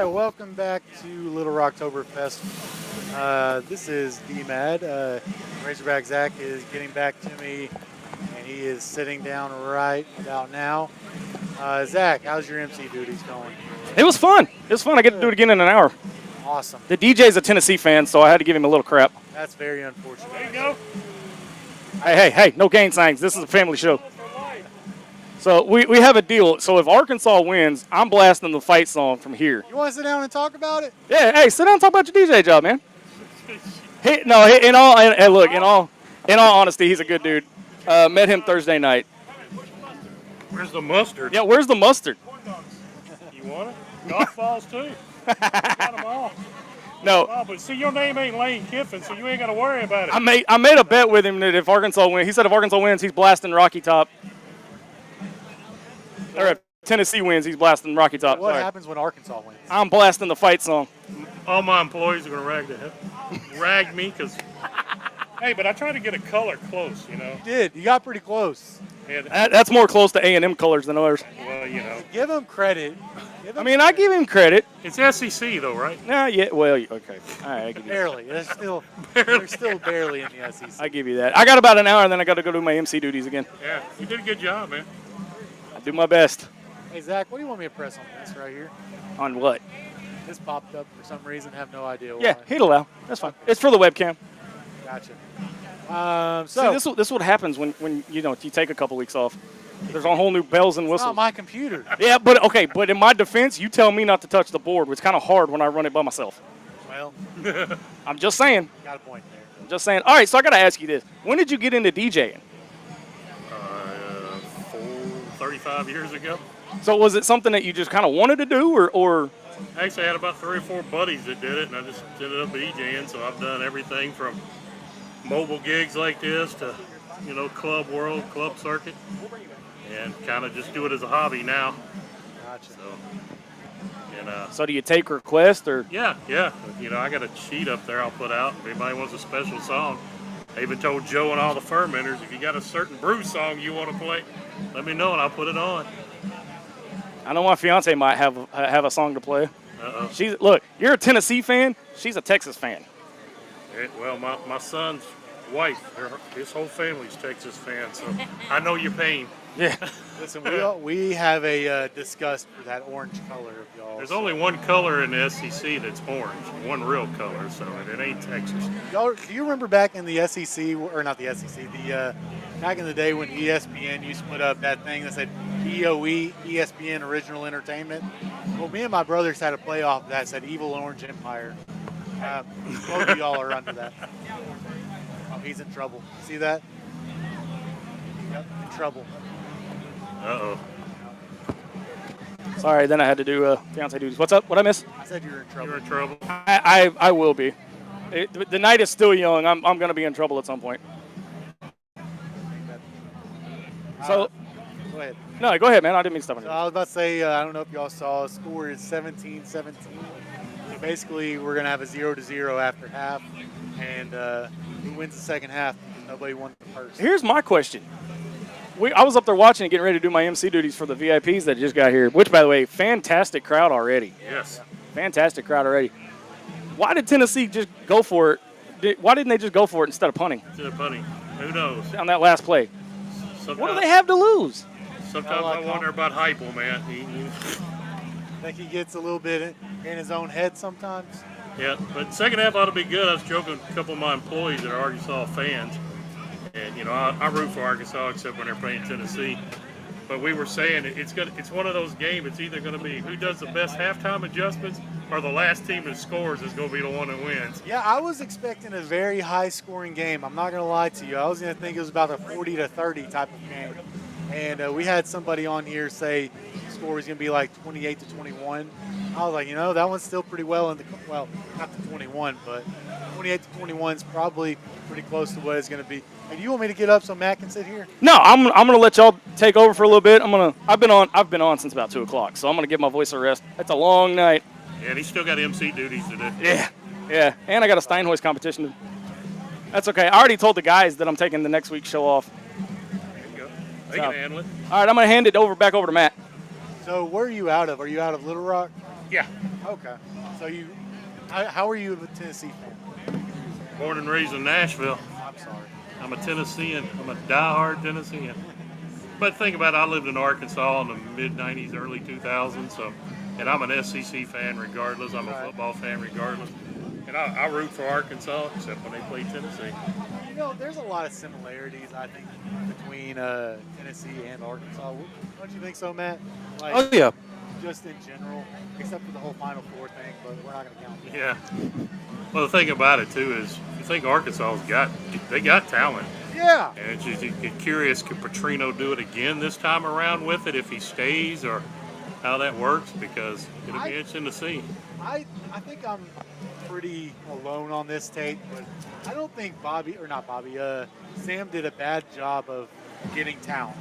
right, welcome back to Little Rocktoberfest. This is D-Mad. Razorback Zach is getting back to me, and he is sitting down right about now. Zach, how's your MC duties going? It was fun. It was fun. I get to do it again in an hour. Awesome. The DJ's a Tennessee fan, so I had to give him a little crap. That's very unfortunate. There you go. Hey, no gang signs. This is a family show. So we have a deal. So if Arkansas wins, I'm blasting the fight song from here. You want to sit down and talk about it? Yeah, hey, sit down and talk about your DJ job, man. In all honesty, he's a good dude. Met him Thursday night. Where's the mustard? Yeah, where's the mustard? You want it? Golf balls too. Got them all. No. Oh, but see, your name ain't Lane Kiffin, so you ain't got to worry about it. I made a bet with him that if Arkansas wins, he said if Arkansas wins, he's blasting Rocky Top. Or if Tennessee wins, he's blasting Rocky Top. What Sorry. happens when Arkansas wins? I'm blasting the fight song. All my employees are going to rag me because, hey, but I tried to get a color close, you know. You did. You got pretty close. Yeah, That's more close to A&M colors than ours. well, you know. Give him credit. I give him credit. It's SEC, though, right? Nah, yeah, well, okay. All right, I give you Barely. They're still barely in the SEC. I give you that. I got about an hour, and then I got to go do my MC duties again. Yeah, you did a good job, man. I do my best. Hey, Zach, what do you want me to press on this right here? On what? This popped up for some reason. Have no idea why. Yeah, hit allow. That's fine. It's for the webcam. Gotcha. So this is what happens when you take a couple weeks off. There's a whole new bells and It's whistles. not my computer. Yeah, but in my defense, you tell me not to touch the board. It's kind of hard when I run it by myself. Well, I'm just saying. got a point there. I'm just saying. All right, so I got to ask you this: when did you get into DJing? 35 years ago. So was it something that you just kind of wanted to do, or? Actually, I had about 3 or 4 buddies that did it, and I just ended up DJing. So I've done everything from mobile gigs like this to, club world, club circuit, and kind of just do it as a hobby now. Gotcha. So do you take requests or? Yeah. I got a sheet up there I'll put out if anybody wants a special song. I even told Joe and all the fermenters, if you got a certain brew song you want to play, let me know and I'll put it on. I know my fiance might have a song to play. Uh-oh. Look, you're a Tennessee fan. She's a Texas fan. Well, my son's wife, his whole family's Texas fans, so I know your pain. Yeah. Listen, we have a disgust for that orange color of y'all. There's only one color in the SEC that's orange, one real color, so it ain't Texas. Y'all, do you remember back in the SEC, or not the SEC, back in the day when ESPN used to put up that thing that said EOE, ESPN Original Entertainment? Well, me and my brothers had a playoff that said Evil Orange Empire. Both of y'all are under that. Oh, he's in trouble. See that? Yep, in trouble. Uh-oh. Sorry, then I had to do fiance duties. What's up? What'd I miss? I said you're in trouble. You're in trouble. I will be. The night is still young. I'm going to be in trouble at some point. So, go ahead. No, go ahead, man. I didn't mean to stop on you. I was about to say, I don't know if y'all saw, the score is 17-17. So basically, we're going to have a 0-0 after half. And who wins the second half? Nobody won the first. Here's my question. I was up there watching and getting ready to do my MC duties for the VIPs that just got here, which, by the way, fantastic crowd already. Yes. Fantastic crowd already. Why did Tennessee just go for it? Why didn't they just go for it instead of punting? Instead of punting. Who knows? On that last play. What do they have to lose? Sometimes I wonder about Heupel, man. I think he gets a little bit in his own head sometimes. Yeah, but second half ought to be good. I was joking with a couple of my employees that are Arkansas fans. And, I root for Arkansas except when they're playing Tennessee. But we were saying it's one of those games. It's either going to be who does the best halftime adjustments or the last team that scores is going to be the one that wins. Yeah, I was expecting a very high-scoring game. I'm not going to lie to you. I was going to think it was about a 40-30 type of game. And we had somebody on here say the score was going to be like 28-21. I was like, that one's still pretty well not to 21, but 28-21 is probably pretty close to what it's going to be. Hey, do you want me to get up so Matt can sit here? No, I'm gonna let y'all take over for a little bit. I've been on since about 2 o'clock, so I'm gonna give my voice a rest. It's a long night. Yeah, and he's still got MC duties to do. Yeah, and I got a Steinhoist competition to do. That's okay. I already told the guys that I'm taking the next week's show off. There you go. They can handle it. All right, I'm gonna hand it back over to Matt. So where are you out of? Are you out of Little Rock? Yeah. Okay. So how are you a Tennessee fan? Born and raised in Nashville. I'm sorry. I'm a Tennessean. I'm a diehard Tennessean. But think about it, I lived in Arkansas in the mid-90s, early 2000s, and I'm an SEC fan regardless. I'm a football fan regardless. And I root for Arkansas, except when they play Tennessee. You know, there's a lot of similarities, I think, between Tennessee and Arkansas. Don't you think so, Matt? Like, Oh, yeah. Just in general, except for the whole Final Four thing, but we're not going to count that. Yeah. Well, the thing about it, too, is you think Arkansas's got talent. Yeah. And it's just, you're curious, could Petrino do it again this time around with it if he stays, or how that works? Because it'll be interesting to see. I think I'm pretty alone on this take, but I don't think Sam did a bad job of getting talent.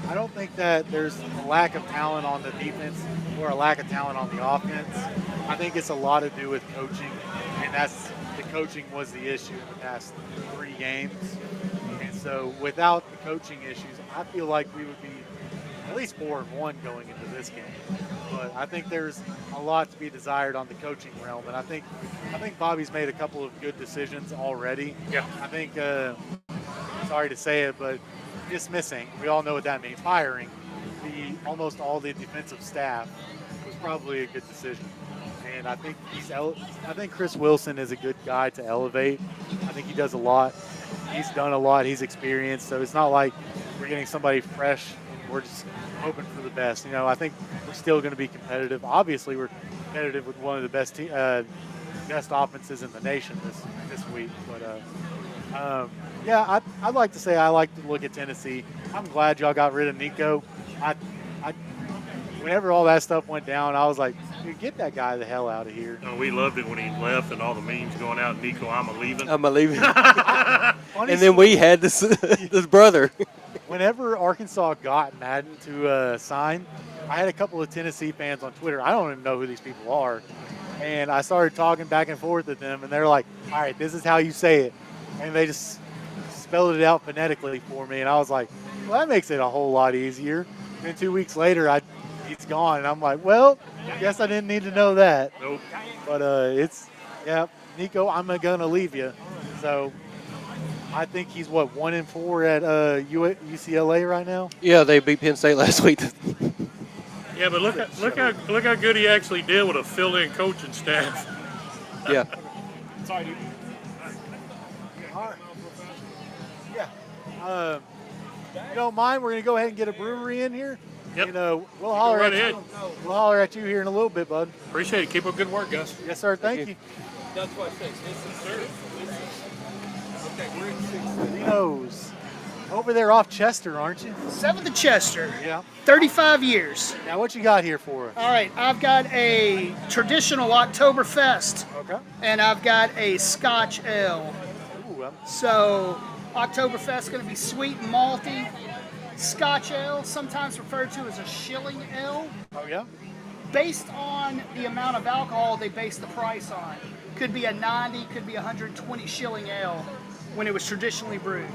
I don't think that there's a lack of talent on the defense or a lack of talent on the offense. I think it's a lot to do with coaching, and the coaching was the issue in the past 3 games. And so without the coaching issues, I feel like we would be at least 4-1 going into this game. But I think there's a lot to be desired on the coaching realm, and I think Bobby's made a couple of good decisions already. Yeah. I think, sorry to say it, but dismissing, we all know what that means, firing almost all the defensive staff was probably a good decision. And I think I think Chris Wilson is a good guy to elevate. I think he does a lot. He's done a lot. He's experienced. So it's not like we're getting somebody fresh and we're just hoping for the best. You know, I think we're still going to be competitive. Obviously, we're competitive with one of the best offenses in the nation this week. But yeah, I'd like to say I like to look at Tennessee. I'm glad y'all got rid of Nico. Whenever all that stuff went down, I was like, dude, get that guy the hell out of here. Oh, we loved it when he left and all the memes going out, Nico, I'm a-leaving. I'm a-leaving. And then we had this brother. Whenever Arkansas got Madden to sign, I had a couple of Tennessee fans on Twitter. I don't even know who these people are. And I started talking back and forth with them, and they're like, all right, this is how you say it. And they just spelled it out phonetically for me, and I was like, well, that makes it a whole lot easier. And then 2 weeks later, he's gone, and I'm like, well, guess I didn't need to know that. Nope. But Nico, I'm gonna leave you. So I think he's 1-4 at UCLA right now. Yeah, they beat Penn State last week. Yeah, but look how good he actually did with a fill-in coaching staff. Yeah. Sorry, dude. All right. Yeah. You don't mind? We're gonna go ahead and get a brewery in here. Yep. You know, we'll holler right at ahead. you. We'll holler at you here in a little bit, bud. Appreciate it. Keep up good work, guys. Yes, sir. Thank you. That's what I said. Dino's over there off Chester, aren't you? 7th of Chester. Yeah. 35 years. Now, what you got here for us? All right, I've got a traditional Oktoberfest. Okay. And I've got a Scotch Ale. Ooh, So, Oktoberfest going to be sweet and malty. Scotch Ale, sometimes referred to as a shilling ale. Oh, yeah? Based on the amount of alcohol they base the price on. Could be a 90, could be 120 shilling ale when it was traditionally brewed.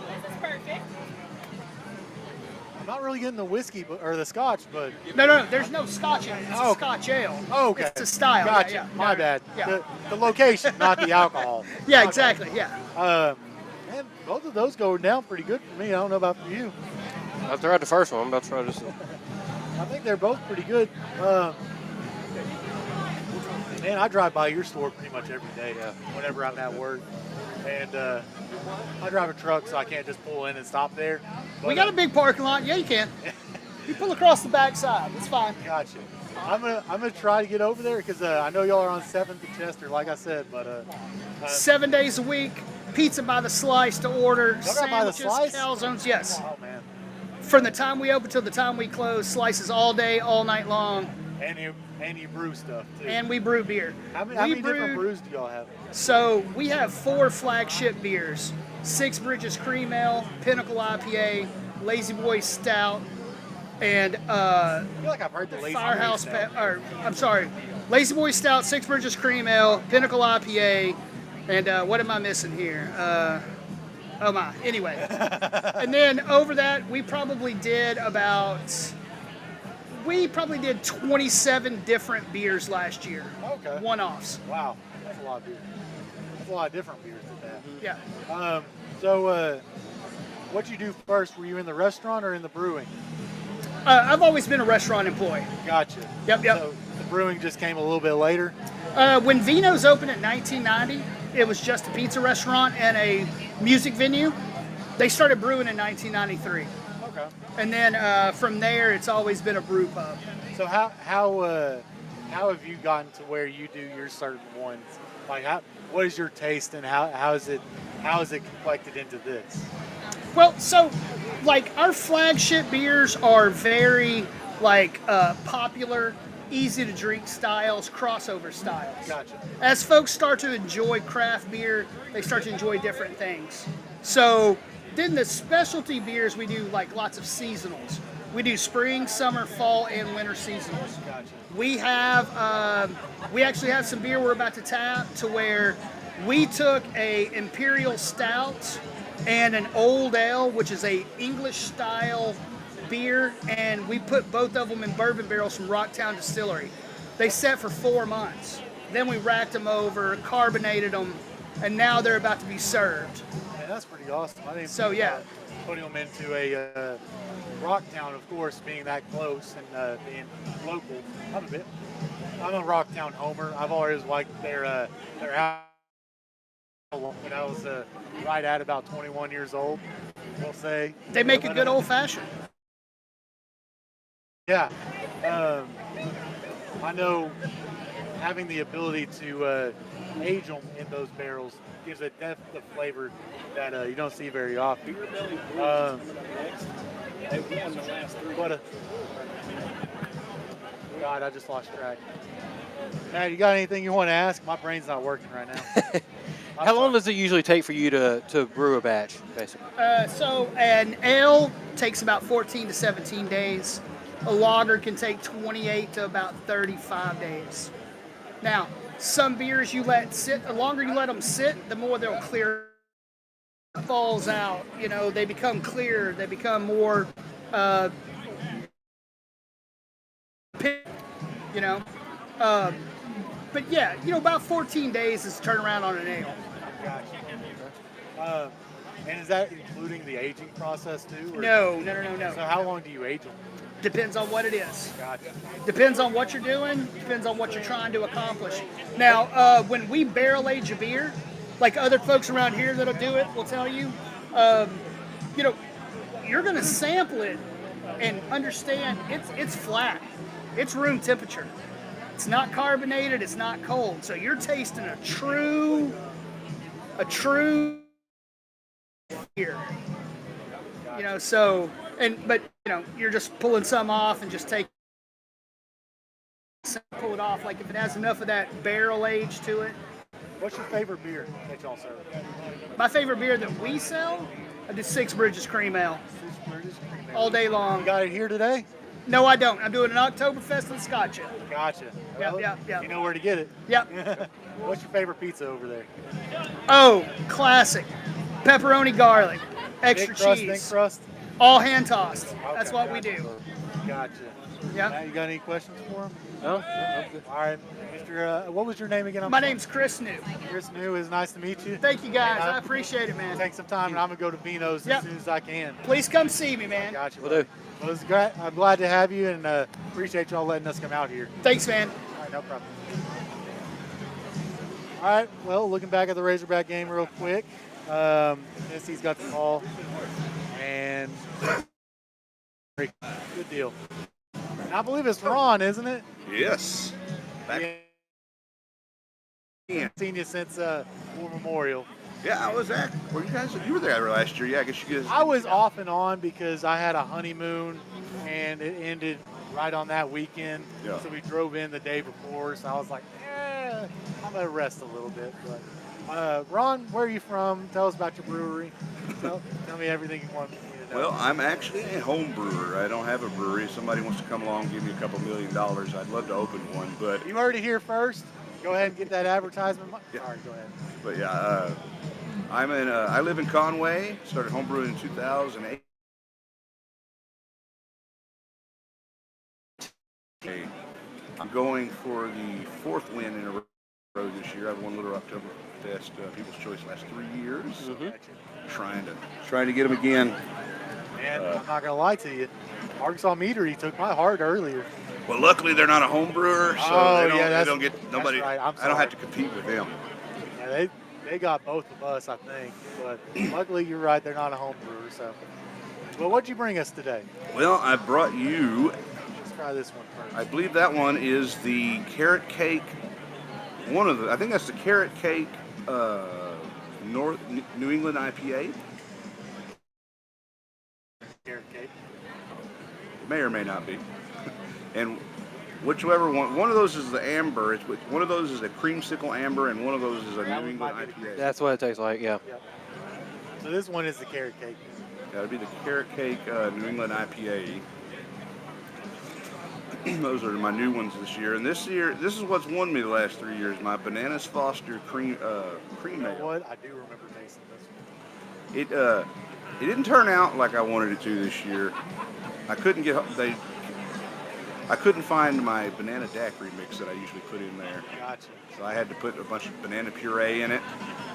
This is perfect. I'm not really getting the whiskey or the Scotch, but No, there's no Scotch in it. It's a Scotch ale. Oh, okay. It's a style. Gotcha. Yeah. My bad. Yeah. The location, not the alcohol. Yeah, exactly. Yeah. Man, both of those go down pretty good for me. I don't know about for you. I tried the first one. I'm about to try this. I think they're both pretty good. Man, I drive by your store pretty much every day whenever I'm at work. And I drive a truck, so I can't just pull in and stop there. But, We got a big parking lot. Yeah, you can. You pull across the backside. It's fine. Gotcha. I'm gonna try to get over there because I know y'all are on 7th and Chester, like I said. But 7 days a week, pizza by the slice to order, Y'all got by the sandwiches, slice? calzones. Yes. Oh man. From the time we open till the time we close, slices all day, all night long. And you brew stuff too. And we brew beer. How many different brews do y'all have? So we have 4 flagship beers: Six Bridges Cream Ale, Pinnacle IPA, Lazy Boy Stout, and I feel like I've heard the Lazy Firehouse. Boy Stout. I'm sorry, Lazy Boy Stout, Six Bridges Cream Ale, Pinnacle IPA, and what am I missing here? Oh my. Anyway, and then over that we probably did about We probably did 27 different beers last year. Okay. One-offs. Wow, that's a lot of beer. That's a lot of different beers at that. Yeah. So, what'd you do first? Were you in the restaurant or in the brewing? I've always been a restaurant employee. Gotcha. Yep. So the brewing just came a little bit later? When Vino's opened in 1990, it was just a pizza restaurant and a music venue. They started brewing in 1993. Okay. And then from there, it's always been a brew pub. So how have you gotten to where you do your certain ones? Like, what is your taste, and how is it complected into this? Well, so like our flagship beers are very like popular, easy to drink styles, crossover styles. Gotcha. As folks start to enjoy craft beer, they start to enjoy different things. So then the specialty beers, we do like lots of seasonals. We do spring, summer, fall, and winter seasonals. Gotcha. We actually have some beer we're about to tap to where we took a imperial stout and an old ale, which is a English style beer, and we put both of them in bourbon barrels from Rocktown Distillery. They set for 4 months. Then we racked them over, carbonated them, and now they're about to be served. Yeah, that's pretty awesome. I didn't So yeah, putting them into a Rocktown, of course, being that close and being local. I'm a Rocktown homer. I've always liked their house. When I was right at about 21 years old, we'll say. they make a good old fashioned. Yeah. I know having the ability to age them in those barrels gives a depth of flavor that you don't see very often. God, I just lost track. Matt, you got anything you want to ask? My brain's not working right now. How long does it usually take for you to brew a batch, basically? So an ale takes about 14 to 17 days. A lager can take 28 to about 35 days. Now, some beers you let sit, the longer you let them sit, the more they'll clear. Falls out, they become clear, they become more, but yeah, about 14 days is turnaround on an ale. Gotcha. And is that including the aging process too? Or? No. So how long do you age them? Depends on what it is. Gotcha. Depends on what you're doing. Depends on what you're trying to accomplish. Now, when we barrel age a beer, like other folks around here that'll do it will tell you, you're going to sample it and understand it's flat. It's room temperature. It's not carbonated. It's not cold. So you're tasting a true beer. You're just pulling some off and just pull it off. Like if it has enough of that barrel age to it. What's your favorite beer that y'all serve? My favorite beer that we sell, I do Six Bridges Cream Ale. All day long. You got it here today? No, I don't. I'm doing an Oktoberfest in Scotch. Gotcha. Yep. You know where to get it. Yep. What's your favorite pizza over there? Oh, classic. Pepperoni garlic. Extra cheese. Thick crust? All hand tossed. Okay, That's what we do. Gotcha. Yeah. Matt, you got any questions for him? No, I'm good. All right. Mr. What was your name again? My name's Chris New. Chris New. It's nice to meet you. Thank you, guys. I appreciate it, man. Take some time, and I'm going to go to Vino's as soon as I can. Please come see me, man. Gotcha. Will do. Well, it's great. I'm glad to have you, and appreciate y'all letting us come out here. Thanks, man. All right, no problem. All right, well, looking back at the Razorback game real quick, Tennessee's got the ball, and good deal. And I believe it's Ron, isn't it? Yes. Yeah. Seen you since War Memorial. Yeah, I was at. Well, you were there last year. Yeah, I guess you guys. I was off and on because I had a honeymoon, and it ended right on that weekend. Yeah. So we drove in the day before. So I was like, I'm gonna rest a little bit. But Ron, where are you from? Tell us about your brewery. Tell me everything you want me to know. Well, I'm actually a home brewer. I don't have a brewery. If somebody wants to come along and give me a couple $1 million, I'd love to open one. But you heard it here first. Go ahead and get that advertisement. Yeah. Sorry, go ahead. But yeah, I live in Conway. Started homebrewing in 2008. I'm going for the 4th win in a row this year. I've won Little Rocktoberfest People's Choice last 3 years. Trying to get them again. And I'm not gonna lie to you, Arkansas Meadery took my heart earlier. Well, luckily they're not a home brewer, so they don't get nobody. That's right. I don't have to compete with them. Yeah, they got both of us, I think. But luckily, you're right. They're not a home brewer. So, well, what'd you bring us today? Well, I brought you. Let's try this one first. I believe that one is the carrot cake. I think that's the carrot cake North New England IPA. Carrot cake. May or may not be. And whichever one of those is the amber. One of those is a creamsicle amber, and one of those is a New England IPA. That's what it tastes like, yeah. So this one is the carrot cake. That would be the carrot cake New England IPA. Those are my new ones this year. And this is what's won me the last 3 years. My Bananas Foster cream ale. You know what? I do remember tasting this one. It didn't turn out like I wanted it to this year. I couldn't find my banana daiquiri mix that I usually put in there. Gotcha. So I had to put a bunch of banana puree in it.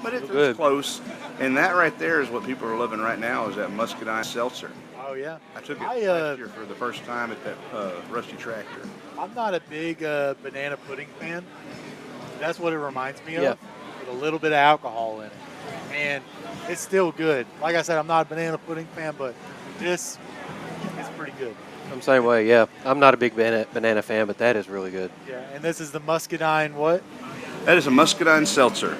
But it was good. close. And that right there is what people are loving right now, is that muscadine seltzer. Oh, yeah. I took it last year for the first time at that Rusty Tractor. I'm not a big banana pudding fan. That's what it reminds me of. Yeah. With a little bit of alcohol in it. And it's still good. Like I said, I'm not a banana pudding fan, but this is pretty good. I'm the same way, yeah. I'm not a big banana fan, but that is really good. Yeah, and this is the muscadine what? That is a muscadine seltzer.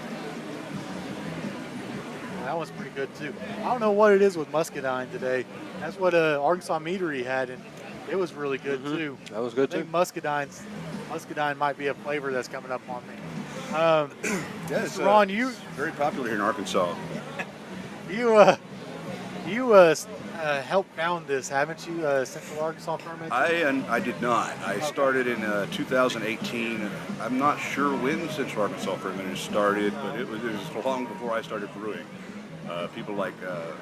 That one's pretty good, too. I don't know what it is with muscadine today. That's what Arkansas Meadery had, and it was really good, too. That was good, I think muscadine might be a flavor that's coming up on me. Yes, Ron, it's very popular here in Arkansas. You helped found this, haven't you? Central Arkansas Ferment? I did not. I started in 2018. I'm not sure when Central Arkansas Ferment started, but it was long before I started brewing. People like I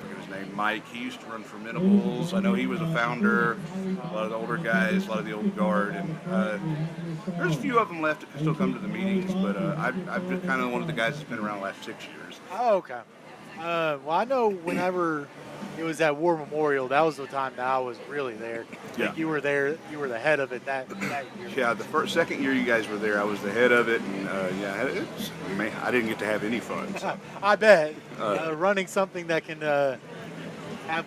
forget his name, Mike. He used to run Fermentables. I know he was a founder. A lot of the older guys, a lot of the old guard, and there's a few of them left that can still come to the meetings. But I'm just kind of one of the guys that's been around the last 6 years. Oh, okay. Well, I know whenever it was at War Memorial, that was the time that I was really there. I think you were there. You were the head of it that year. Yeah, the second year you guys were there, I was the head of it, and I didn't get to have any fun. So. I bet. Running something that can have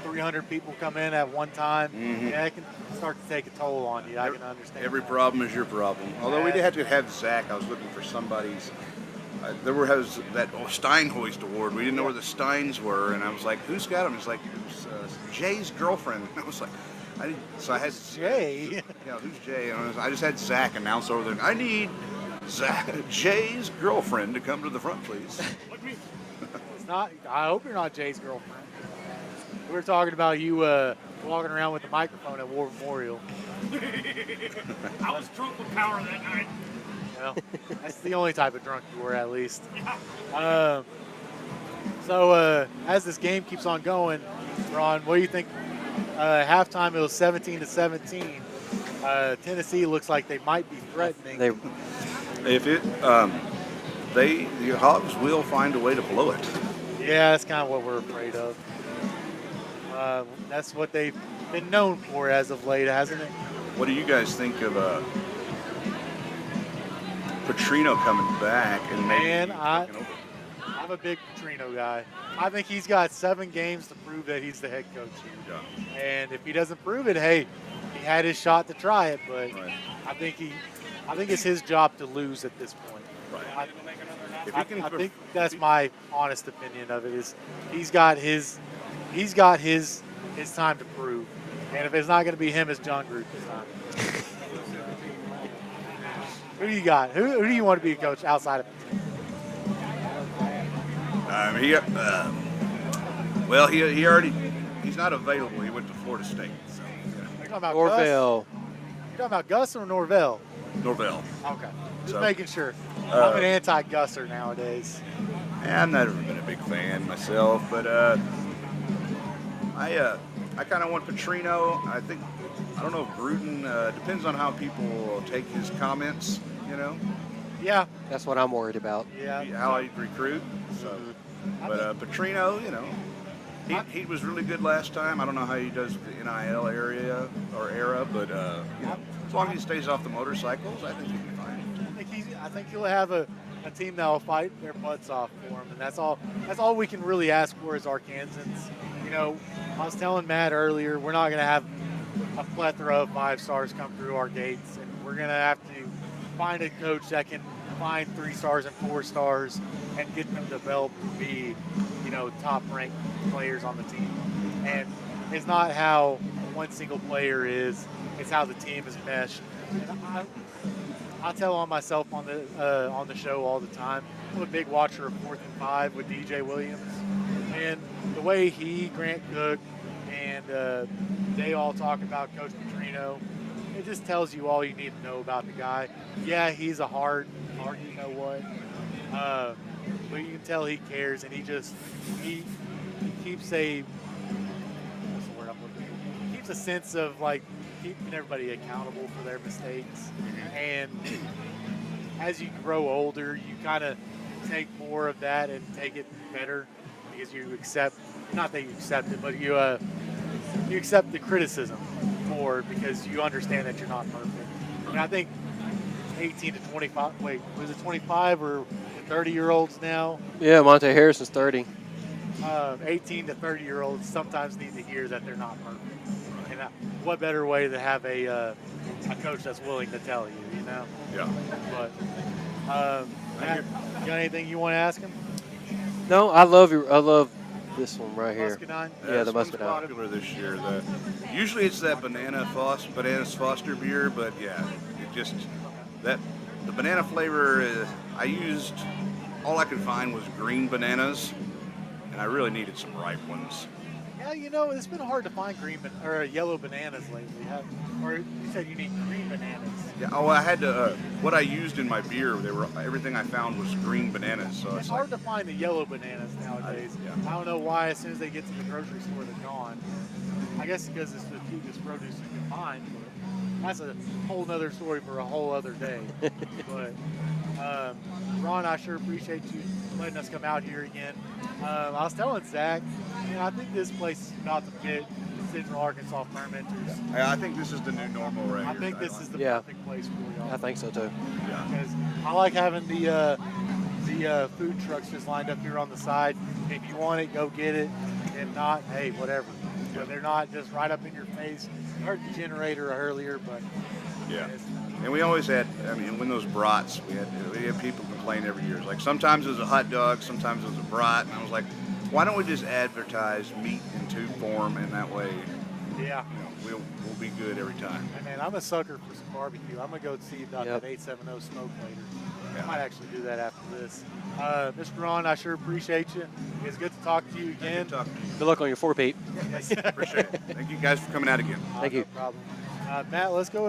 300 people come in at one time. Yeah, it can start to take a toll on you. I can understand. Every problem is your problem. Although we did have to have Zach. I was looking for somebody's. Has that Steinhoist award. We didn't know where the Steins were, and I was like, "Who's got them?" It's like it was Jay's girlfriend. I was like, I had Jay. Yeah, who's Jay? And I just had Zach announce over there. I need Jay's girlfriend to come to the front, please. It's not. I hope you're not Jay's girlfriend. We were talking about you walking around with the microphone at War Memorial. I was drunk with power that night. Well, that's the only type of drunk you were, at least. So as this game keeps on going, Ron, what do you think? Halftime, it was 17-17. Tennessee looks like they might be threatening. The Hogs will find a way to blow it. Yeah, that's kind of what we're afraid of. That's what they've been known for as of late, hasn't it? What do you guys think of Petrino coming back? And I'm a big Petrino guy. I think he's got 7 games to prove that he's the head coach here. Yeah. And if he doesn't prove it, hey, he had his shot to try it. But I think it's his job to lose at this point. Right. I think that's my honest opinion of it. Is he's got his time to prove. And if it's not going to be him, it's John Groot this time. Who do you got? Who do you want to be a coach outside of he's not available. He went to Florida State. So, You're talking about Norvell. Gus? You're talking about Gus or Norvell? Norvell. Okay. Just So, making sure. I'm an anti-Gusser nowadays. I've never been a big fan myself, but I kind of want Petrino. I think I don't know if Gruden depends on how people take his comments. Yeah, That's what I'm worried about. yeah. How I recruit. So, but Petrino, he was really good last time. I don't know how he does the NIL era, but as long as he stays off the motorcycles, I think he'll be fine. I think he'll have a team that will fight their butts off for him, and that's all. That's all we can really ask for as Arkansans. I was telling Matt earlier, we're not going to have a plethora of 5 stars come through our gates, and we're going to have to find a coach that can find 3 stars and 4 stars and get them developed to be, top-ranked players on the team. And it's not how one single player is; it's how the team is meshed. And I tell on myself on the show all the time. I'm a big watcher of 4th and 5 with DJ Williams, and the way he, Grant Cook, and they all talk about Coach Petrino, it just tells you all you need to know about the guy. Yeah, he's a hard, you know what, but you can tell he cares, and he keeps a what's the word I'm looking for? He keeps a sense of like keeping everybody accountable for their mistakes. And as you grow older, you kind of take more of that and take it better because you accept, not that you accept it, but you accept the criticism more because you understand that you're not perfect. And I think 18 to 25, wait, was it 25 or 30-year-olds now? Yeah, Monte Harrison's 30. 18 to 30-year-olds sometimes need to hear that they're not perfect. And what better way to have a coach that's willing to tell you, Yeah. But Matt, you got anything you want to ask him? No, I love this one right here. Muscadine? Yeah, the this one's Muscadine. popular this year. Usually it's that Bananas Foster beer, but yeah, the banana flavor. I used all I could find was green bananas, and I really needed some ripe ones. Yeah, it's been hard to find yellow bananas lately. Or you said you need green bananas. Yeah. Oh, I had to. What I used in my beer, everything I found was green bananas. So It's hard to find the yellow bananas nowadays. I don't know why. As soon as they get to the grocery store, they're gone. I guess because it's the cheapest produce you can find. But that's a whole nother story for a whole other day. But Ron, I sure appreciate you letting us come out here again. I was telling Zach, I think this place is about to fit Central Arkansas fermenters. I think this is the new normal right I here. think this is the perfect place for y'all. I think so too. Yeah. Because I like having the food trucks just lined up here on the side. If you want it, go get it. If not, hey, whatever. But they're not just right up in your face. You heard the generator earlier, but yeah. And we always had, when those brats, we had people complain every year. Like sometimes it was a hot dog, sometimes it was a brat, and I was like, why don't we just advertise meat in tube form, and that way, we'll be good every time. Hey man, I'm a sucker for some barbecue. I'm gonna go see about that 870 smoke later. I might actually do that after this. Mr. Ron, I sure appreciate you. It's good to talk to you again. Good talking to you. Good luck on your 4-peat. Yes, appreciate it. Thank you guys for coming out again. Thank you. No problem. Matt, let's go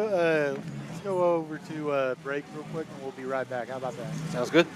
over to break real quick, and we'll be right back. How about that? Sounds good.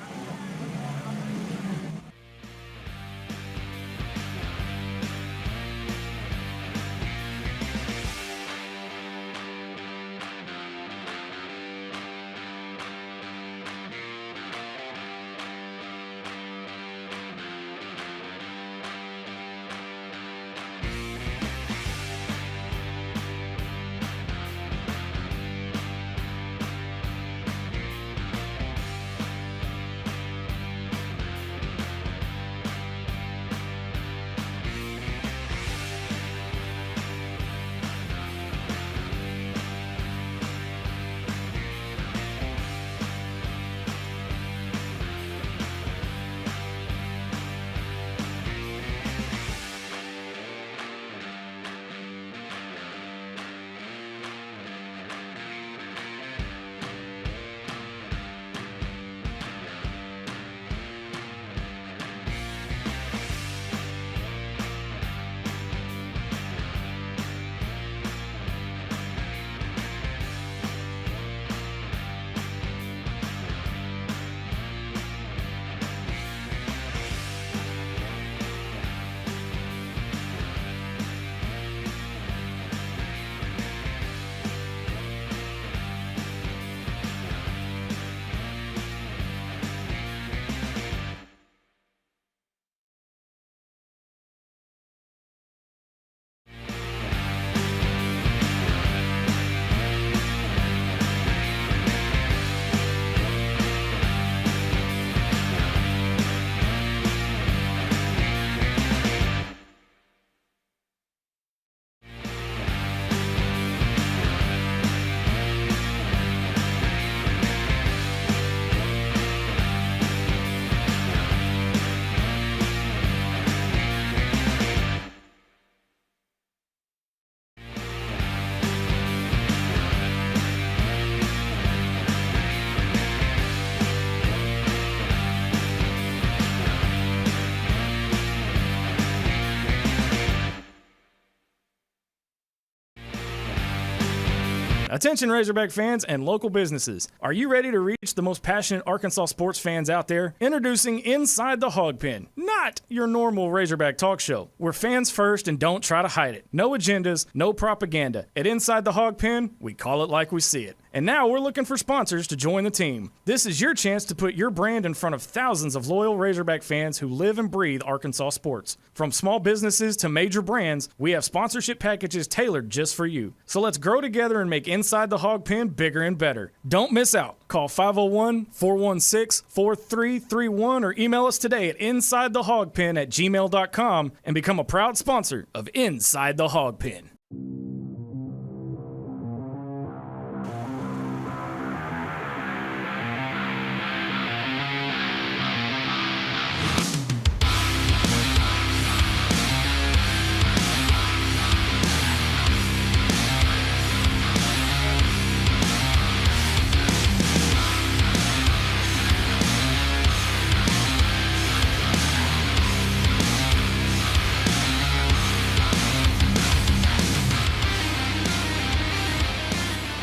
Attention Razorback fans and local businesses. Are you ready to reach the most passionate Arkansas sports fans out there? Introducing Inside the Hawg Pen. Not your normal Razorback talk show. We're fans first and don't try to hide it. No agendas, no propaganda. At Inside the Hawg Pen, we call it like we see it. And now we're looking for sponsors to join the team. This is your chance to put your brand in front of thousands of loyal Razorback fans who live and breathe Arkansas sports. From small businesses to major brands, we have sponsorship packages tailored just for you. So let's grow together and make Inside the Hawg Pen bigger and better. Don't miss out. Call 501-416-4331 or email us today at insidethehogpen@gmail.com and become a proud sponsor of Inside the Hawg Pen.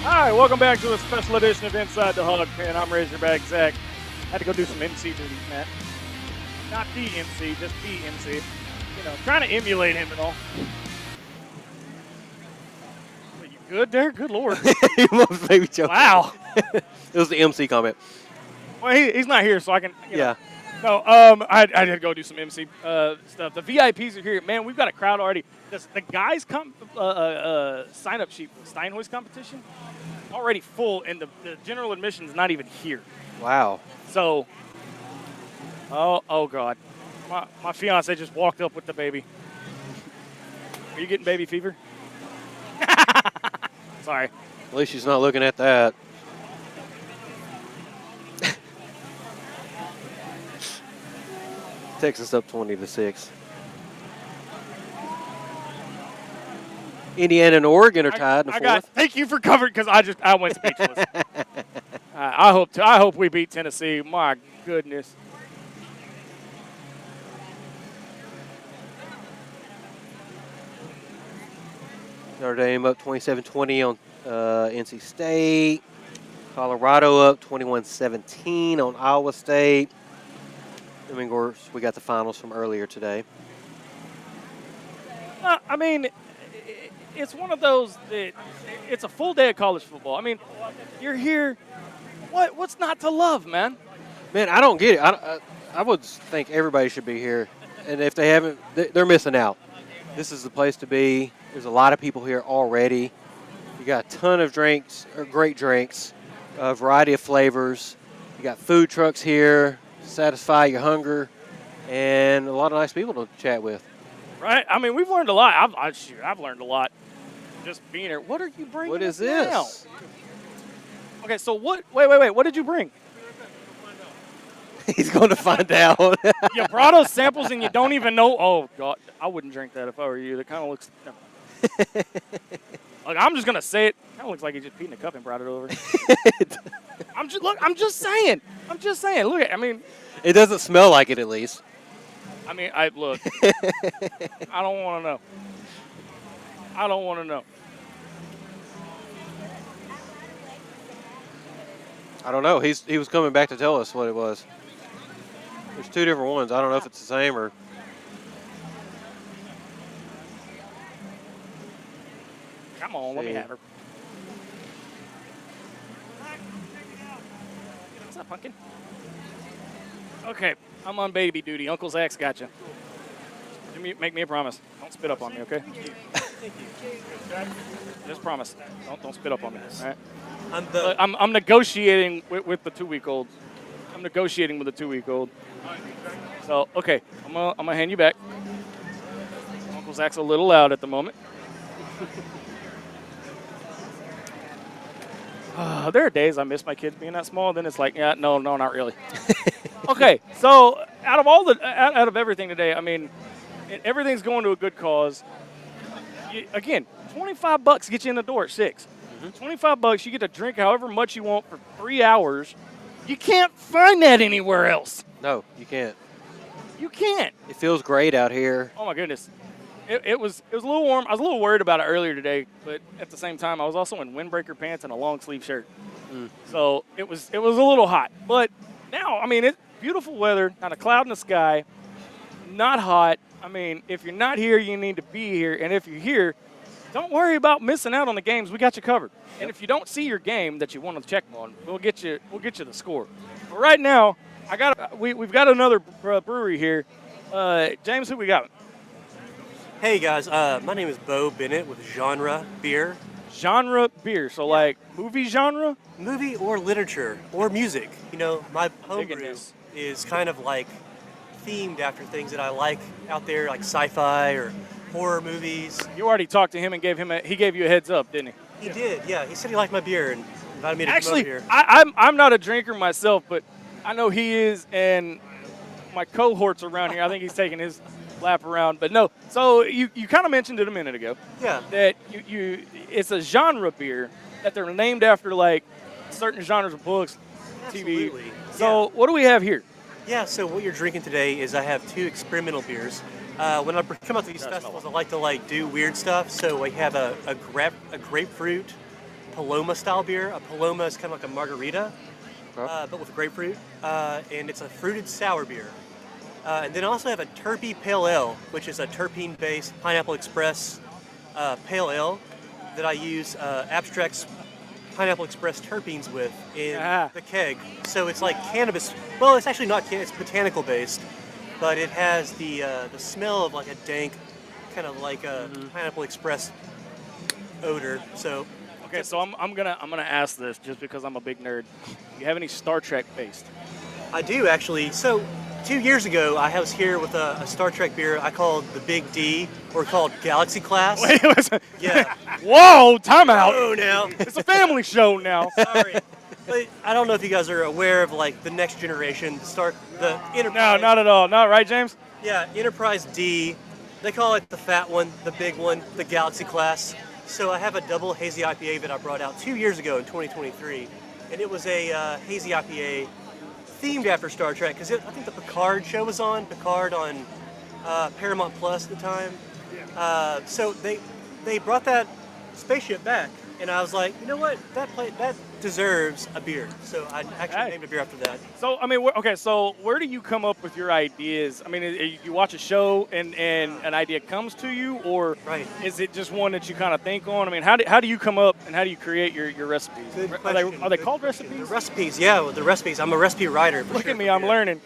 All right, welcome back to a special edition of Inside the Hawg Pen. I'm Razorback Zach. Had to go do some MC duties, Matt. Not the MC, just the MC. You know, trying to emulate him and all. Are you good there? Good Lord. He was maybe joking. Wow. It was the MC comment. Well, he's not here, so I can. You know. Yeah. No, I had to go do some MC stuff. The VIPs are here. Man, we've got a crowd already. The guys' sign-up sheet for the Steinhoist competition already full, and the general admission is not even here. Wow. So, oh God. My fiance just walked up with the baby. Are you getting baby fever? Sorry. At least she's not looking at that. Texas up 20-6. Indiana and Oregon are tied in the fourth. Thank you for covering, because I went speechless. I hope we beat Tennessee. My goodness. Notre Dame up 27-20 on NC State. Colorado up 21-17 on Iowa State. I mean, of course, we got the finals from earlier today. I mean, it's one of those that it's a full day of college football. I mean, you're here. What's not to love, man? Man, I don't get it. I would think everybody should be here. And if they haven't, they're missing out. This is the place to be. There's a lot of people here already. You got a ton of drinks, or great drinks, a variety of flavors. You got food trucks here, satisfy your hunger, and a lot of nice people to chat with. Right? I mean, we've learned a lot. I've learned a lot just being here. What are you bringing? What is us now? this? Okay, so what? Wait. What did you bring? He's going to find out. You brought us samples and you don't even know. Oh God, I wouldn't drink that if I were you. That kind of looks. No. Like, I'm just gonna say it. Kind of looks like he just peed in a cup and brought it over. I'm just saying. Look at. I mean, it doesn't smell like it, at least. I mean, look. I don't want to know. I don't know. He was coming back to tell us what it was. There's two different ones. I don't know if it's the same or. Come on, let me have her. What's up, pumpkin? Okay, I'm on baby duty. Uncle Zach's got you. Make me a promise. Don't spit up on me, okay? Thank you. Just promise. Don't spit up on me. All right. I'm negotiating with the 2-week-old. I'm negotiating with the 2-week-old. So okay, I'm gonna hand you back. Uncle Zach's a little loud at the moment. There are days I miss my kids being that small. Then it's like, yeah, no, not really. Okay, so out of everything today, I mean, everything's going to a good cause. Again, $25 get you in the door at 6. $25, you get to drink however much you want for 3 hours. You can't find that anywhere else. No, you can't. You can't. It feels great out here. Oh my goodness. it was a little warm. I was a little worried about it earlier today, but at the same time, I was also in windbreaker pants and a long sleeve shirt. So it was a little hot. But now, I mean, it's beautiful weather, not a cloud in the sky, not hot. I mean, if you're not here, you need to be here. And if you're here, don't worry about missing out on the games. We got you covered. And if you don't see your game that you want to check on, we'll get you the score. But right now, we've got another brewery here. James, who we got? Hey guys, my name is Bo Bennett with Genre Beer. Genre beer, so like movie genre? Movie or literature or music. You know, my homebrew is kind of like themed after things that I like out there, like sci-fi or horror movies. You already talked to him and he gave you a heads up, didn't he? He did, yeah. He said he liked my beer and invited me to come over here. I'm not a drinker myself, but I know he is, and my cohorts around here, I think he's taking his lap around. But no, so you kind of mentioned it a minute ago. Yeah. That it's a genre beer that they're named after like certain genres of books, Absolutely. TV. So what do we have here? Yeah, so what you're drinking today is I have 2 experimental beers. When I come out to these festivals, I like to do weird stuff. So I have a grapefruit Paloma style beer. A Paloma is kind of like a margarita, but with grapefruit, and it's a fruited sour beer. And then I also have a Terpy Pale Ale, which is a terpene-based Pineapple Express Pale Ale that I use Abstract's Pineapple Express terpenes with in the keg. So it's like cannabis. Well, it's actually not cannabis. It's botanical-based, but it has the smell of like a dank, kind of like a Pineapple Express odor. So. Okay, so I'm gonna ask this just because I'm a big nerd. Do you have any Star Trek based? I do actually. So 2 years ago, I was here with a Star Trek beer I called the Big D, or called Galaxy Class. Wait, listen. Yeah. Whoa, time out. Oh, now. It's a family show now. Sorry. But I don't know if you guys are aware of like the next generation, the Enterprise. No, not at all. Not right, James? Yeah, Enterprise D. They call it the fat one, the big one, the Galaxy Class. So I have a double hazy IPA that I brought out 2 years ago in 2023, and it was a hazy IPA themed after Star Trek, because I think the Picard show was on, Paramount Plus at the time. So they brought that spaceship back, and I was like, you know what, that deserves a beer. So I actually named a beer after that. So, I mean, okay, so where do you come up with your ideas? I mean, you watch a show and an idea comes to you, or is it just one that you kind of think on? I mean, how do you come up and how do you create your recipes? Are they called recipes? The recipes, yeah, the recipes. I'm a recipe writer. Look at me, I'm learning.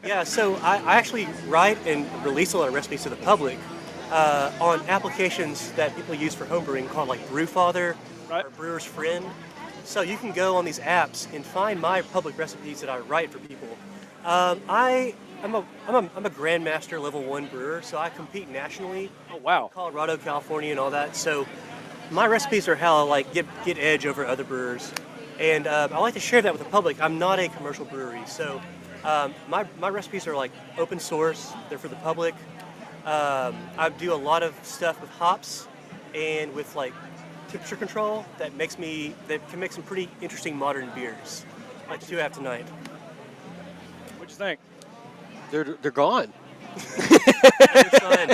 Yeah, so I actually write and release a lot of recipes to the public on applications that people use for homebrewing called like Brewfather or Brewer's Friend. So you can go on these apps and find my public recipes that I write for people. I'm a Grandmaster Level 1 brewer, so I compete nationally. Oh wow! Colorado, California, and all that. So my recipes are how I like get edge over other brewers, and I like to share that with the public. I'm not a commercial brewery, so my recipes are like open source. They're for the public. I do a lot of stuff with hops and with like temperature control that can make some pretty interesting modern beers, like the 2 I have tonight. What'd you think? They're gone.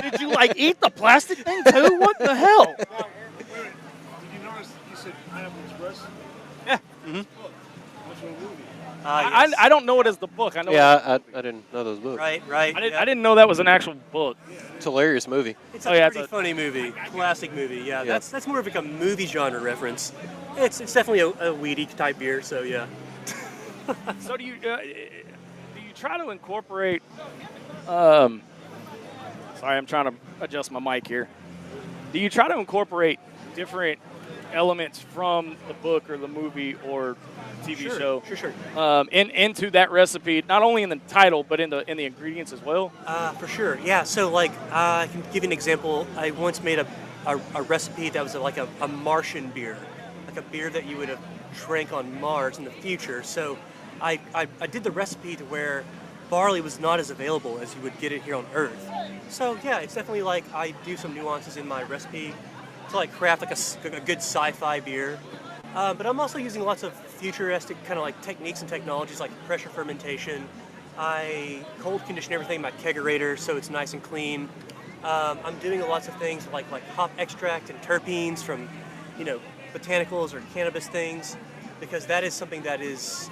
Did you like eat the plastic thing too? What the hell? Did you notice you said Pineapple Express? Yeah. Mm-hmm. What's your movie? I don't know it as the book. I know. Yeah, I didn't know those books. Right. I didn't know that was an actual book. It's a hilarious movie. It's a pretty funny movie, classic movie. Yeah, that's more of like a movie genre reference. It's definitely a weedy type beer. So yeah. So do you try to incorporate? Sorry, I'm trying to adjust my mic here. Do you try to incorporate different elements from the book or the movie or TV show? Sure. Into that recipe, not only in the title but in the ingredients as well. For sure. Yeah. So like I can give you an example. I once made a recipe that was like a Martian beer, like a beer that you would have drank on Mars in the future. So I did the recipe to where barley was not as available as you would get it here on Earth. So yeah, it's definitely like I do some nuances in my recipe to like craft like a good sci-fi beer. But I'm also using lots of futuristic kind of like techniques and technologies like pressure fermentation. I cold condition everything in my kegerator so it's nice and clean. I'm doing lots of things like hop extract and terpenes from, botanicals or cannabis things, because that is something that is,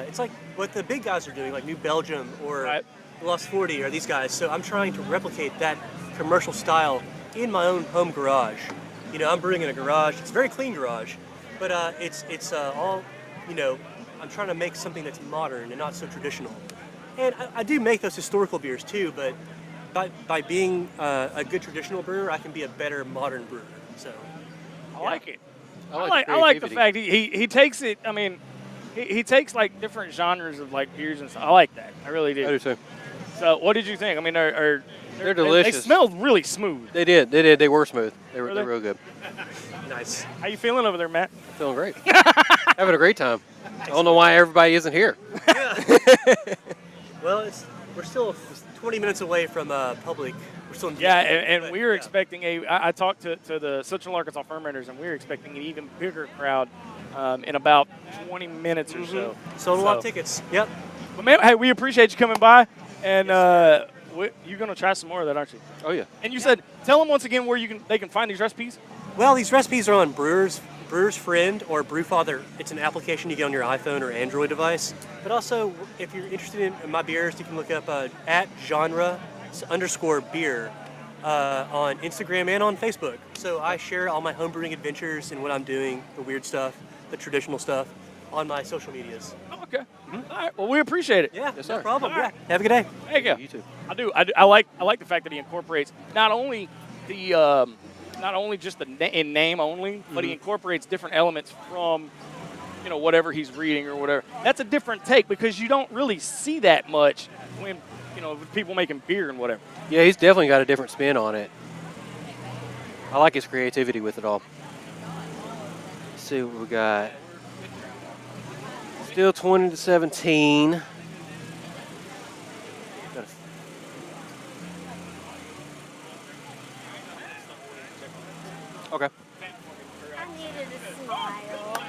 it's like what the big guys are doing, like New Belgium or Lost 40 or these guys. So I'm trying to replicate that commercial style in my own home garage. I'm brewing in a garage. It's a very clean garage, but it's all, I'm trying to make something that's modern and not so traditional. And I do make those historical beers too, but by being a good traditional brewer, I can be a better modern brewer. So I like it. I I like the fact he takes it. I mean, he takes like different genres of like beers and stuff. I like that. I really do. I do too. So what did you think? I mean, they're delicious. They smelled really smooth. They did. They were smooth. They were real good. Nice. How you feeling over there, Matt? Feeling great. Having a great time. I don't know why everybody isn't here. Well, we're still 20 minutes away from public. We're still in and we were expecting I talked to the Central Arkansas Fermenters, and we were expecting an even bigger crowd in about 20 minutes or so. Sold a lot of tickets. Yep. But man, hey, we appreciate you coming by, and you're gonna try some more of that, aren't you? Oh yeah. And you said, tell them once again where they can find these recipes. Well, these recipes are on Brewer's Friend or Brewfather. It's an application you get on your iPhone or Android device. But also, if you're interested in my beers, you can look up @genre_beer on Instagram and on Facebook. So I share all my homebrewing adventures and what I'm doing, the weird stuff, the traditional stuff, on my social medias. Oh, okay. Mm-hmm. All right. Well, we appreciate it. Yeah, yes, no sir. problem. All right. Yeah. Have a good day. There you go. You too. I do. I like the fact that he incorporates not only the not only just in name only, but he incorporates different elements from whatever he's reading or whatever. That's a different take because you don't really see that much when with people making beer and whatever. Yeah, he's definitely got a different spin on it. I like his creativity with it all. Let's see what we got. Still 20-17. Okay. I needed a smile.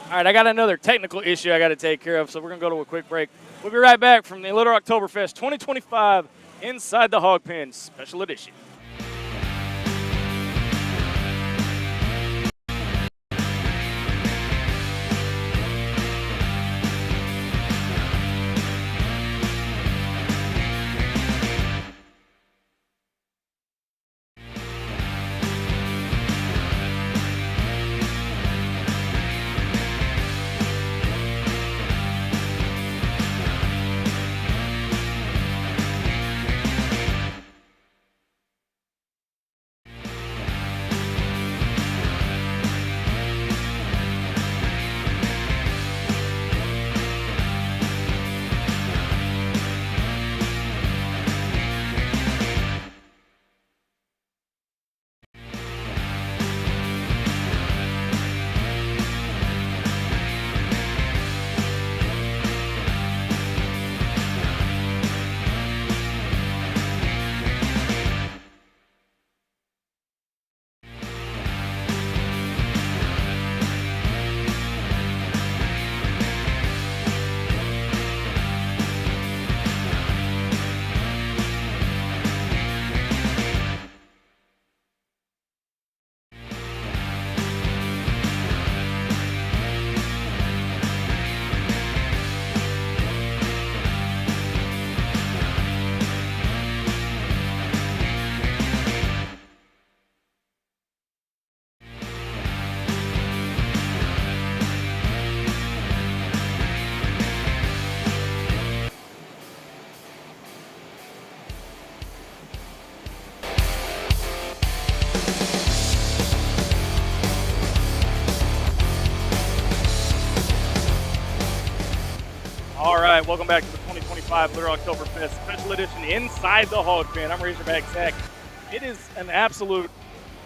All right, I got another technical issue I got to take care of, so we're going to go to a quick break. We'll be right back from the Little Rocktoberfest 2025 Inside the Hawg Pen Special Edition. All right, welcome back to the 2025 Little Rocktoberfest Special Edition Inside the Hawg Pen. I'm Razorback Zach. It is an absolute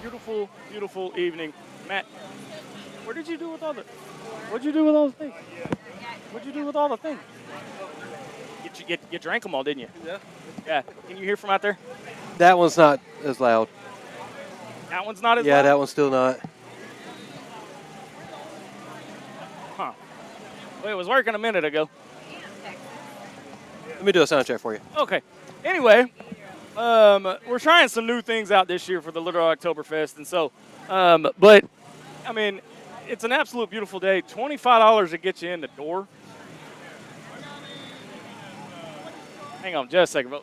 beautiful, beautiful evening. Matt, what did you do with all the things? What'd you do with all the things? You drank them all, didn't you? Yeah. Yeah. Can you hear from out there? That one's not as loud. That one's not as loud? Yeah, that one's still not. Huh. Well, it was working a minute ago. Let me do a sound check for you. Okay. Anyway, We're trying some new things out this year for the Little Rocktoberfest, and so, but I mean, it's an absolute beautiful day. $25 to get you in the door. Hang on, just a second. Are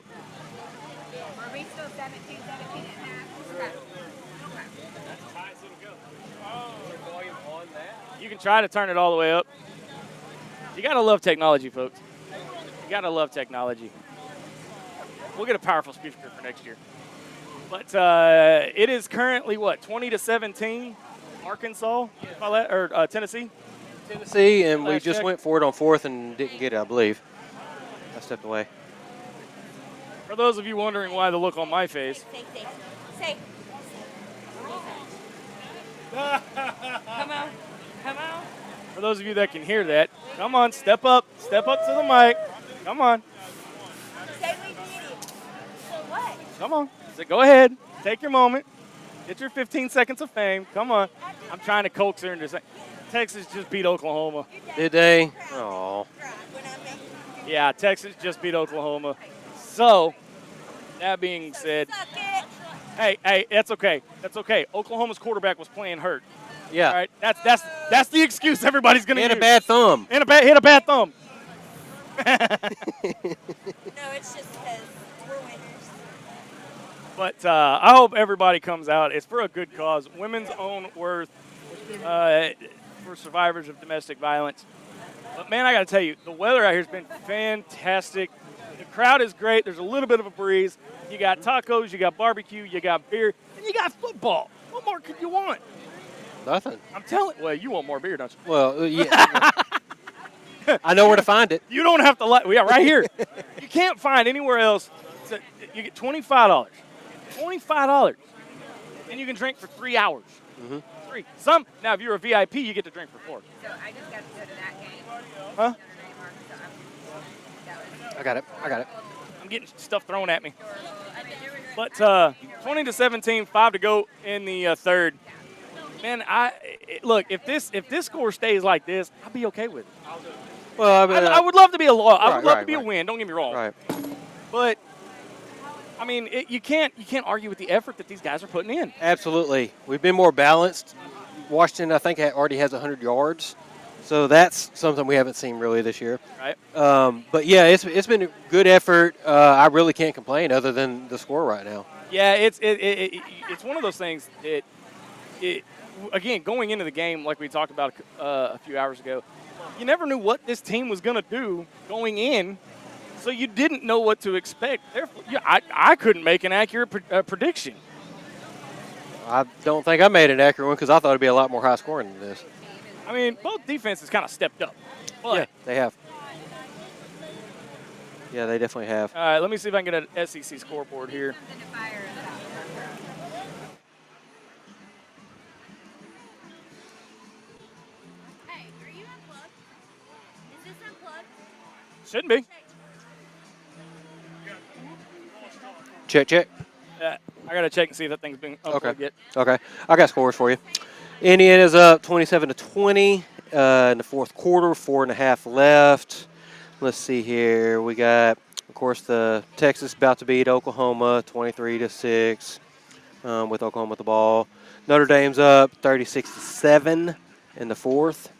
we still 17 and a half? You can try to turn it all the way up. You gotta love technology, folks. You gotta love technology. We'll get a powerful speaker for next year. But it is currently what, 20-17, Arkansas, or Tennessee. Tennessee, and we Last just check. went for it on 4th and didn't get it, I believe. I stepped away. For those of you wondering why the look on my face, Say. Come on. Come on. for those of you that can hear that, come on, step up to the mic. Come on, Say we did it. What? come on. So go ahead, take your moment, get your 15 seconds of fame. Come on, I'm trying to coax her into saying, Texas just beat Oklahoma. Did they? Oh. Yeah, Texas just beat Oklahoma. So, that being said, hey, that's okay. That's okay. Oklahoma's quarterback was playing hurt. Yeah. All right, that's the excuse everybody's gonna use. He had a bad thumb. Hit a bad thumb. No, it's just because we're winners. But I hope everybody comes out. It's for a good cause. Women's Own Worth for survivors of domestic violence. But, man, I got to tell you, the weather out here has been fantastic. The crowd is great. There's a little bit of a breeze. You got tacos, you got barbecue, you got beer, and you got football. What more could you want? Nothing. I'm telling you. Well, you want more beer, don't you? Well, yeah. I know where to find it. You don't have to yeah, right here. You can't find anywhere else. You get $25. $25. And you can drink for 3 hours. Mm-hmm. Free. Now, if you're a VIP, you get to drink for 4. So I just got to go to that game. Huh? I got it. I'm getting stuff thrown at me. But 20-17, 5 to go in the third. Man, look, if this score stays like this, I'll be okay with it. Well, I mean, I would love to be a loss. I would love right, to be a right. win. Don't get me wrong. Right. But I mean, you can't argue with the effort that these guys are putting in. Absolutely. We've been more balanced. Washington, I think, already has 100 yards. So that's something we haven't seen really this year. Right. But, yeah, it's been a good effort. I really can't complain other than the score right now. Yeah, it's one of those things that, again, going into the game, like we talked about a few hours ago, you never knew what this team was going to do going in, so you didn't know what to expect. Therefore, I couldn't make an accurate prediction. I don't think I made an accurate one because I thought it would be a lot more high scoring than this. I mean, both defenses kind of stepped up. But, yeah, they have. Yeah, they definitely have. All right, let me see if I can get an SEC scoreboard here. Hey, are you unplugged? Is this unplugged? Shouldn't be. Check. I got to check and see if that thing's been unplugged yet. Okay. I got scores for you. Indiana's up 27-20 in the fourth quarter, 4.5 left. Let's see here. We got, of course, the Texas about to beat Oklahoma 23-6 with Oklahoma with the ball. Notre Dame's up 36-7 in the fourth.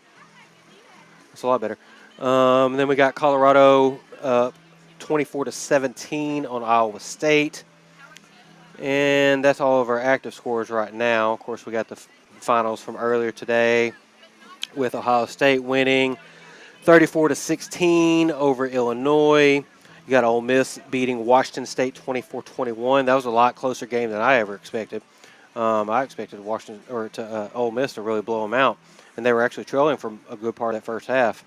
That's a lot better. And then we got Colorado 24-17 on Iowa State. And that's all of our active scores right now. Of course, we got the finals from earlier today with Ohio State winning 34-16 over Illinois. You got Ole Miss beating Washington State 24-21. That was a lot closer game than I ever expected. I expected Ole Miss to really blow them out, and they were actually trailing for a good part of that first half.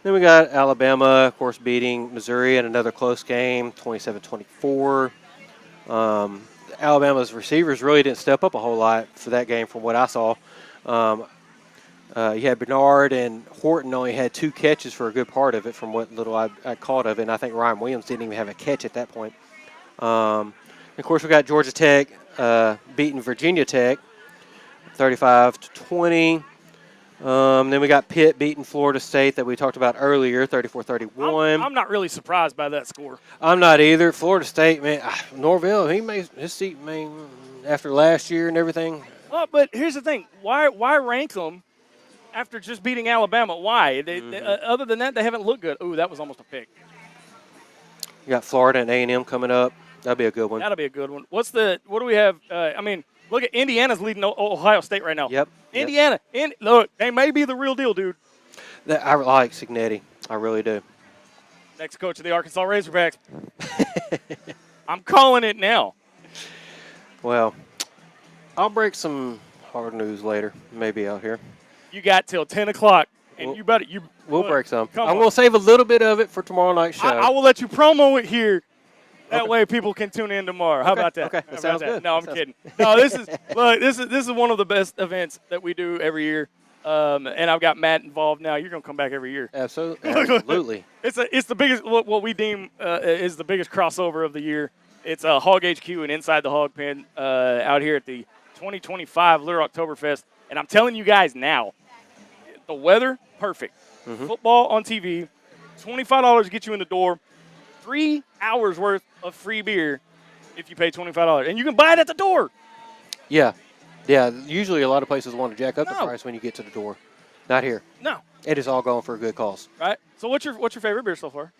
Then we got Alabama, of course, beating Missouri in another close game, 27-24. Alabama's receivers really didn't step up a whole lot for that game from what I saw. You had Bernard and Horton only had 2 catches for a good part of it from what little I caught of it, and I think Ryan Williams didn't even have a catch at that point. Of course, we got Georgia Tech beating Virginia Tech 35-20. Then we got Pitt beating Florida State that we talked about earlier, 34-31. I'm not really surprised by that score. I'm not either. Florida State, man, Norvell, he made his seat, man, after last year and everything. Well, but here's the thing: why rank them after just beating Alabama? Why? Other than that, they haven't looked good. Ooh, that was almost a pick. You got Florida and A&M coming up. That'll be a good one. That'll be a good one. What do we have? Look at Indiana's leading Ohio State right now. Yep. Indiana. Look, they may be the real deal, dude. I like Cignetti. I really do. Next coach of the Arkansas Razorbacks. I'm calling it now. Well, I'll break some hard news later, maybe out here. You got till 10 o'clock, and We'll break some. Come I'm on. going to save a little bit of it for tomorrow night's show. I will let you promo it here. That way people can tune in tomorrow. How about that? Okay, that sounds good. No, I'm kidding. No, this is one of the best events that we do every year. And I've got Matt involved now. You're going to come back every year. Absolutely. It's the biggest, what we deem is the biggest crossover of the year. It's Hawg HQ and Inside the Hawg Pen out here at the 2025 Little Rocktoberfest. And I'm telling you guys now, the weather, perfect. Football on TV, $25 to get you in the door. 3 hours worth of free beer if you pay $25. And you can buy it at the door. Yeah. Yeah, usually a lot of places want to jack up the price when you get to the door. Not here. No. It is all going for a good cause. Right? So what's your favorite beer so far?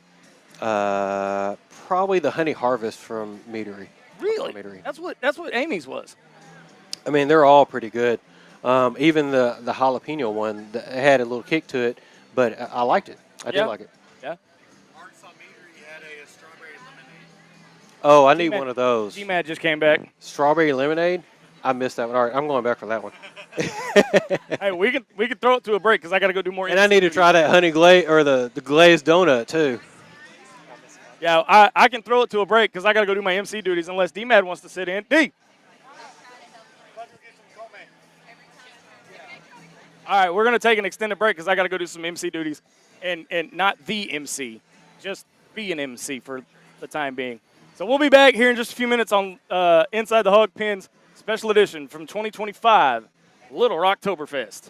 Probably the Honey Harvest from Meadery. Really? Meadery. That's what Amy's was. I mean, they're all pretty good. Even the jalapeno one had a little kick to it, but I liked it. I did like it. Yeah. Oh, I need one of those. G-Mad just came back. Strawberry lemonade? I missed that one. All right, I'm going back for that one. Hey, we can throw it to a break because I got to go do more. And I need to try that honey glaze or the glazed donut too. Yeah, I can throw it to a break because I got to go do my MC duties unless D-Mad wants to sit in. D. All right, we're going to take an extended break because I got to go do some MC duties. And not the MC, just be an MC for the time being. So we'll be back here in just a few minutes on Inside the Hawg Pen's special edition from 2025 Little Rocktoberfest.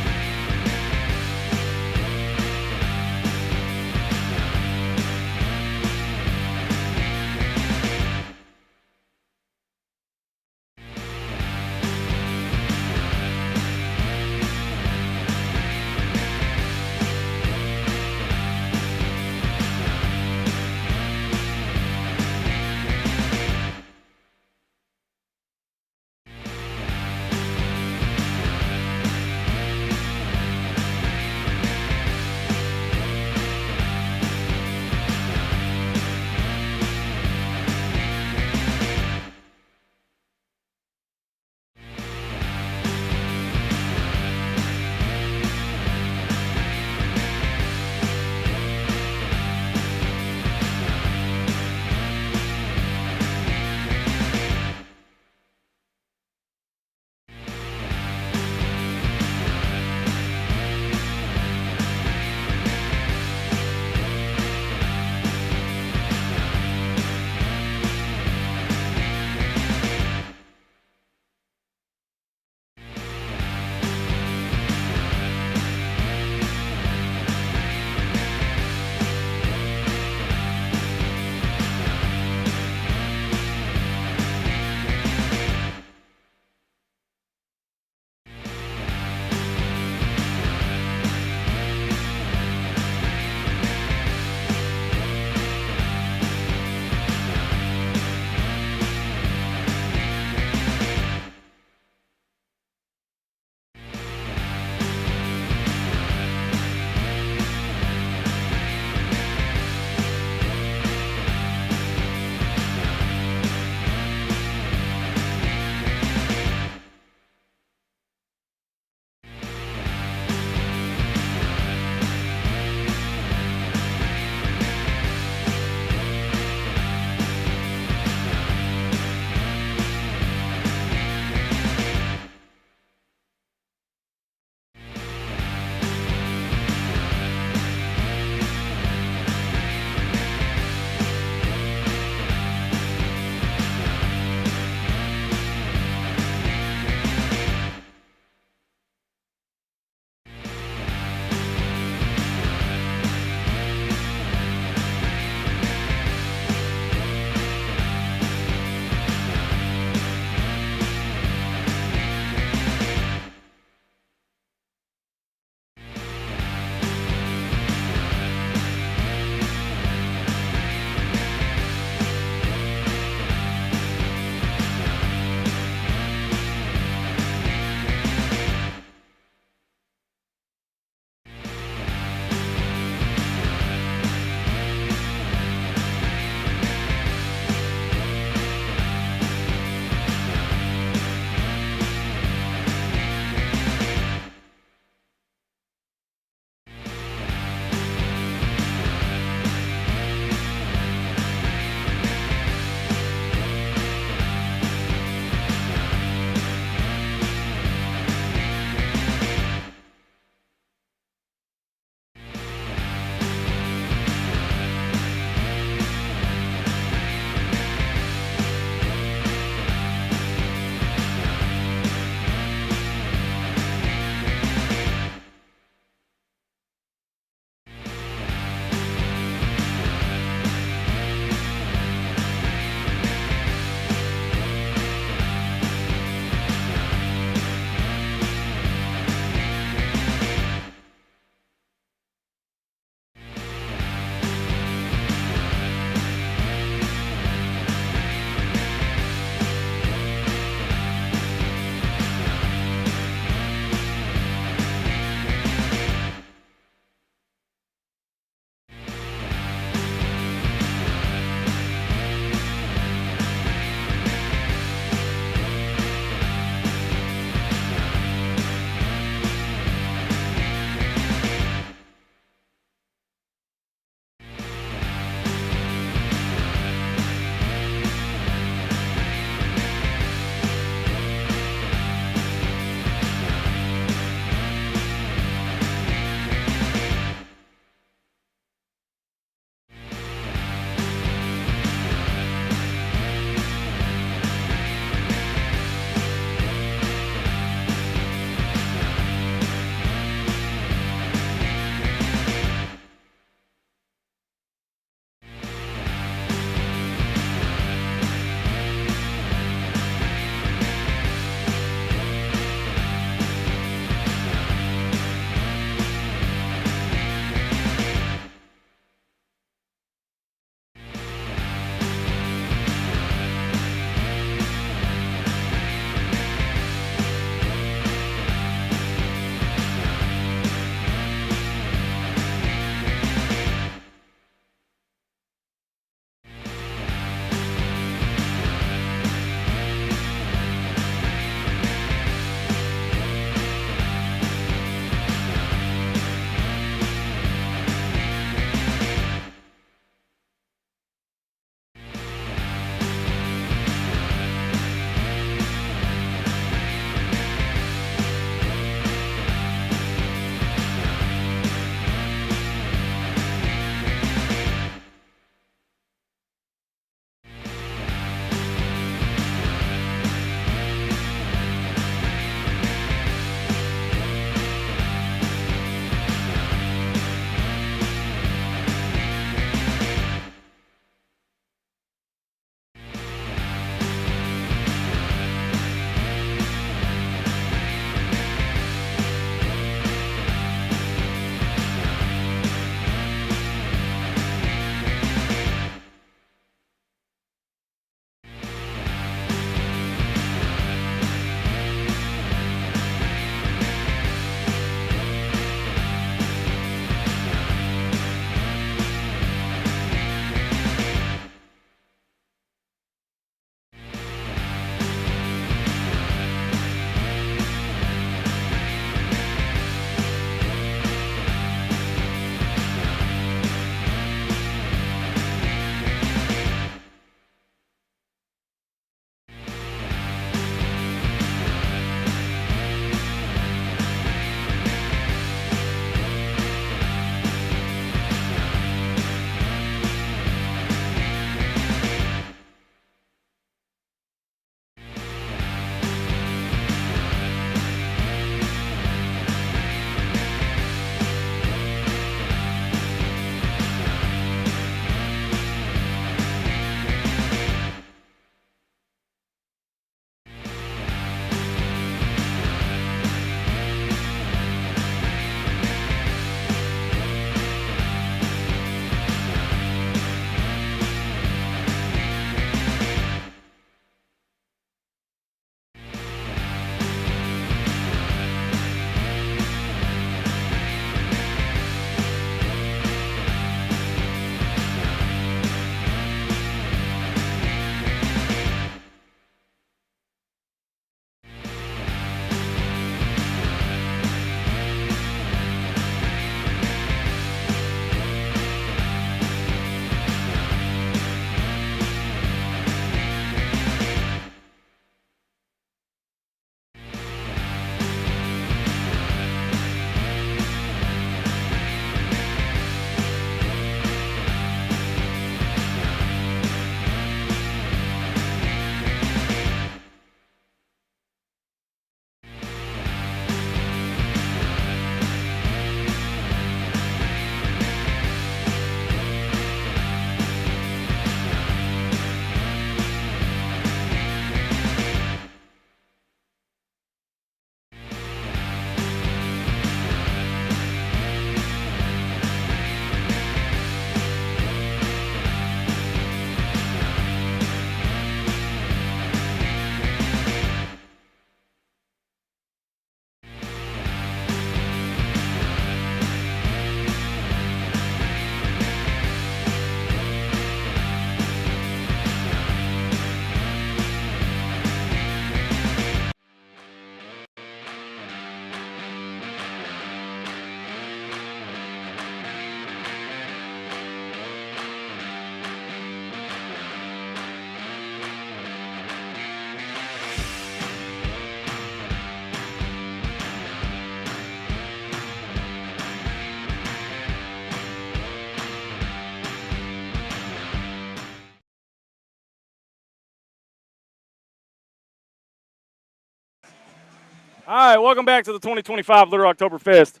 All right, welcome back to the 2025 Little Rocktoberfest.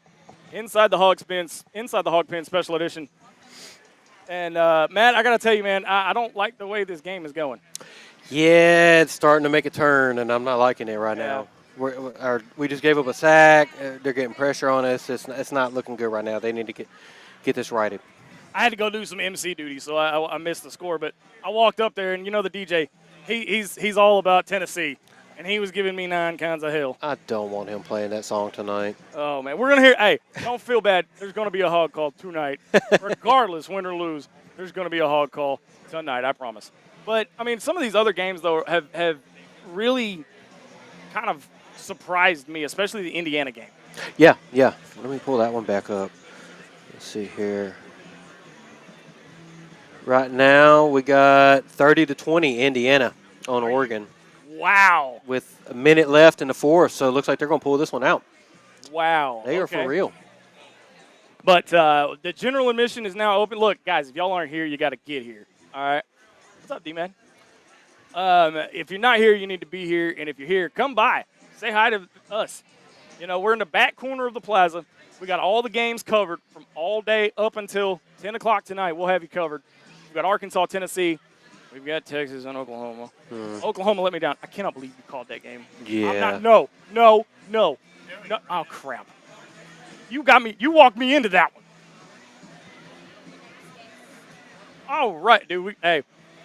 Inside the Hawg Pen Special Edition. And Matt, I gotta tell you, man, I don't like the way this game is going. Yeah, it's starting to make a turn, and I'm not liking it right now. We just gave up a sack. They're getting pressure on us. It's not looking good right now. They need to get this righted. I had to go do some MC duty, so I missed the score. But I walked up there, and you know the DJ, he's all about Tennessee, and he was giving me 9 kinds of hell. I don't want him playing that song tonight. Oh man, we're gonna hear. Hey, don't feel bad. There's gonna be a hog call tonight, regardless win or lose. There's gonna be a hog call tonight. I promise. But I mean, some of these other games though have really kind of surprised me, especially the Indiana game. Yeah. Let me pull that one back up. Let's see here. Right now, we got 30-20 Indiana on Oregon. Wow. With a minute left in the fourth, so it looks like they're going to pull this one out. Wow. They are for real. But the general admission is now open. Look, guys, if y'all aren't here, you got to get here. All right. What's up, D-Man? If you're not here, you need to be here. And if you're here, come by. Say hi to us. You know, we're in the back corner of the plaza. We got all the games covered from all day up until 10 o'clock tonight. We'll have you covered. We've got Arkansas, Tennessee. We've got Texas and Oklahoma. Oklahoma let me down. I cannot believe you called that game. Yeah. No. Oh, crap. You got me. You walked me into that one. All right, dude. Hey,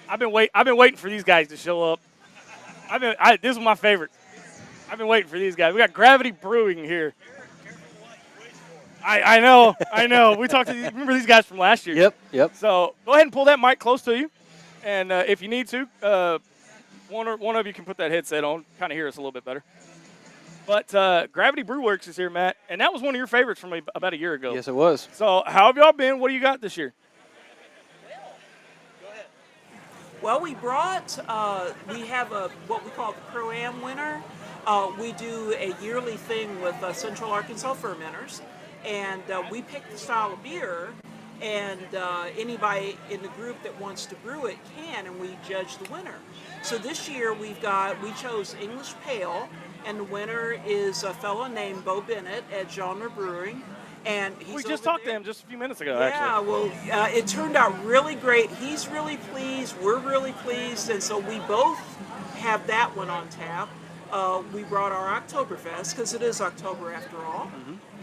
I've been waiting for these guys to show up. This is my favorite. I've been waiting for these guys. We got Gravity Brewing here. I know. We talked to remember these guys from last year. Yep. So go ahead and pull that mic close to you, and if you need to, one of you can put that headset on, kind of hear us a little bit better. But Gravity Brewworks is here, Matt, and that was one of your favorites from about a year ago. Yes, it was. So how have y'all been? What do you got this year? Well, we brought, we have what we call the Pro-Am winner. We do a yearly thing with Central Arkansas Fermenters, and we pick the style of beer, and anybody in the group that wants to brew it can, and we judge the winner. So this year we chose English Pale, and the winner is a fellow named Bo Bennett at Genre Brewing. And we just talked to him just a few minutes ago, yeah, actually. Well, it turned out really great. He's really pleased. We're really pleased. And so we both have that one on tap. We brought our Oktoberfest, because it is October after all.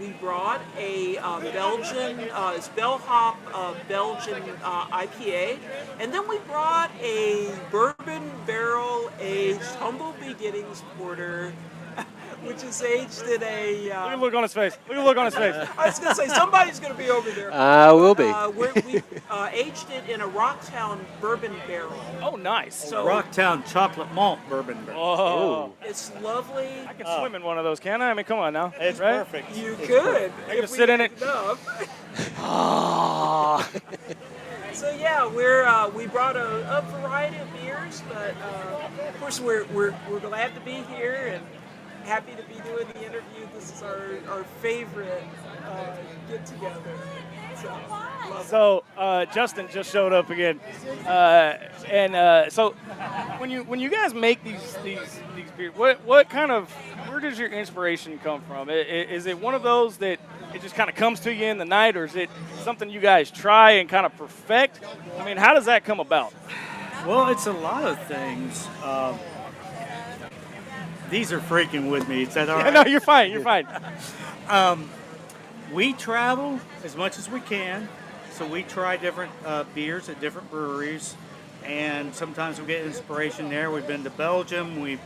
We brought a Belgian, it's bellhop Belgian IPA. And then we brought a bourbon barrel aged Humble Beginnings Porter, which is aged in a... Look at the look on his face. Look at the look on his face. I was going to say, somebody's going to be over there. I will be. We aged it in a Rocktown bourbon barrel. Oh, nice. So Rocktown chocolate malt bourbon barrel. Oh. It's lovely. I can swim in one of those, can I? I mean, come on now. It's right? perfect. You It's could. perfect. I can sit in it. So yeah, we brought a variety of beers, but of course we're glad to be here and happy to be doing the interview. This is our favorite get together. So Justin just showed up again, so when you guys make these beers, what kind of, where does your inspiration come from? Is it one of those that it just kind of comes to you in the night, or is it something you guys try and kind of perfect? I mean, how does that come about? Well, it's a lot of things. These are freaking with me. Is that all right? No, you're fine. You're fine. We travel as much as we can, so we try different beers at different breweries, and sometimes we get inspiration there. We've been to Belgium. We've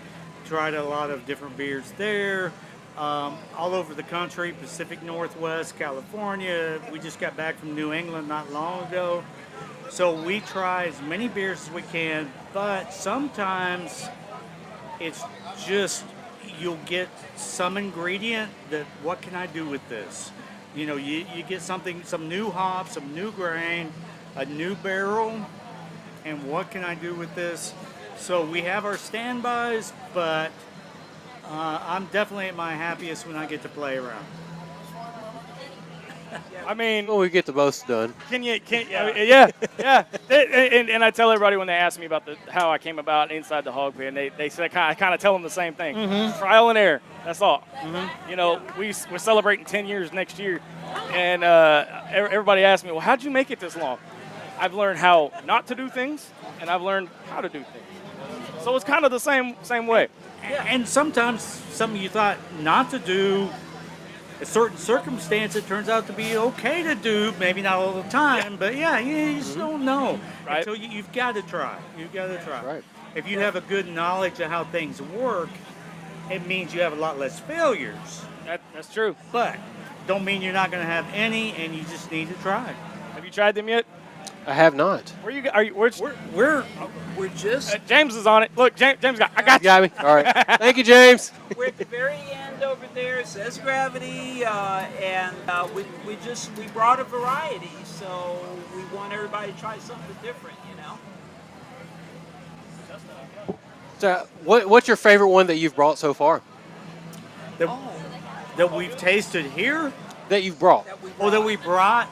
tried a lot of different beers there. All over the country, Pacific Northwest, California. We just got back from New England not long ago. So we try as many beers as we can, but sometimes it's just, you'll get some ingredient that, what can I do with this? You know, you get something, some new hop, some new grain, a new barrel, and what can I do with this? So we have our standbys, but I'm definitely at my happiest when I get to play around. I mean, well, we get the most done. Yeah. And I tell everybody when they ask me about how I came about inside the Hawg Pen, they say I kind of tell them the same thing. Mhm. Trial and error. That's all. Mhm. You know, we're celebrating 10 years next year, and everybody asks me, well, how'd you make it this long? I've learned how not to do things, and I've learned how to do things. So it's kind of the same way. And sometimes something you thought not to do, a certain circumstance, it turns out to be okay to do. Maybe not all the time, but you just don't know until you've got to try. You've got to try. Right. If you have a good knowledge of how things work, it means you have a lot less failures. That's true. But don't mean you're not going to have any, and you just need to try. Have you tried them yet? I have not. Where you? Are you? We're just. James is on it. Look, James I got you. Got me. All right. Thank you, James. We're at the very end over there. It says gravity, and we brought a variety, so we want everybody to try something different, you know. So, what's your favorite one that you've brought so far? That we've tasted here? That you've brought. That we brought.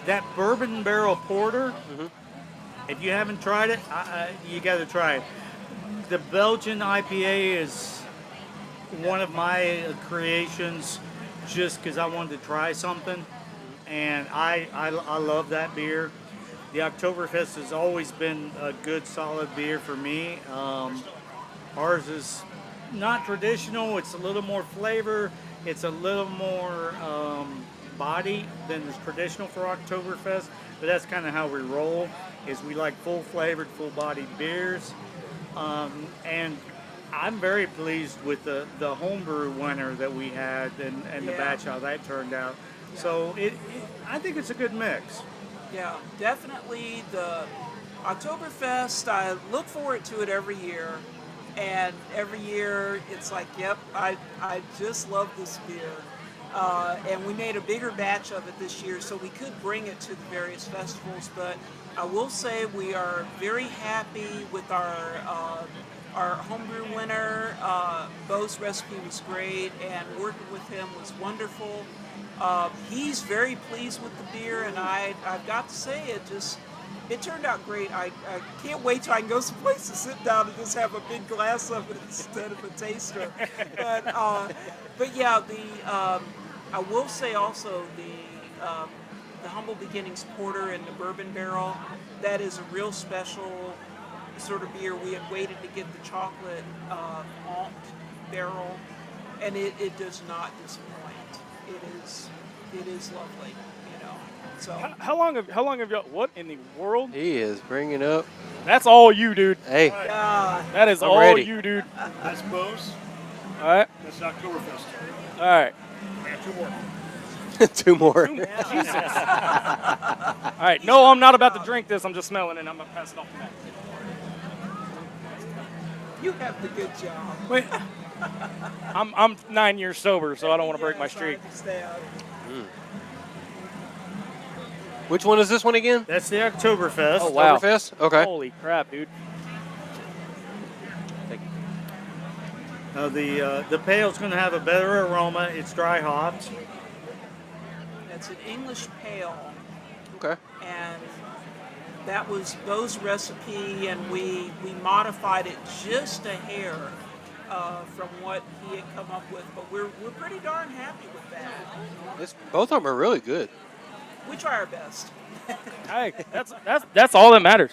That bourbon barrel porter. If you haven't tried it, you got to try it. The Belgian IPA is one of my creations, just because I wanted to try something, and I love that beer. The Oktoberfest has always been a good, solid beer for me. Ours is not traditional. It's a little more flavor. It's a little more body than is traditional for Oktoberfest, but that's kind of how we roll. Is we like full-flavored, full-bodied beers, and I'm very pleased with the homebrew winner that we had and the batch how that turned out. So I think it's a good mix. Yeah, definitely the Oktoberfest. I look forward to it every year, and every year it's like, yep, I just love this beer. And we made a bigger batch of it this year, so we could bring it to the various festivals. But I will say we are very happy with our homebrew winner. Bo's recipe was great, and working with him was wonderful. He's very pleased with the beer, and I've got to say it turned out great. I can't wait till I can go someplace to sit down and just have a big glass of it instead of a taster. But yeah, I will say also the Humble Beginnings Porter and the Bourbon Barrel, that is a real special sort of beer. We had waited to get the chocolate malt barrel, and it does not disappoint. It is lovely, you know. So how long have y'all? What in the world? He is bringing up. That's all you, dude. Hey, that is I'm all ready. you, dude. That's Bo's. All right. That's Oktoberfest. All right. And 2 more. 2 more. Jesus. All right. No, I'm not about to drink this. I'm just smelling it. I'm gonna pass it off to Matt. you have the good job. Wait. I'm 9 years sober, so I don't want to break my streak. Which one is this one again? That's the Oktoberfest. Oh, wow. Oktoberfest? Okay. Holy crap, dude. The pale's going to have a better aroma. It's dry hopped. It's an English pale. Okay. And that was Bo's recipe, and we modified it just a hair from what he had come up with. But we're pretty darn happy with that. Both of them are really good. We try our best. Hey, that's all that matters.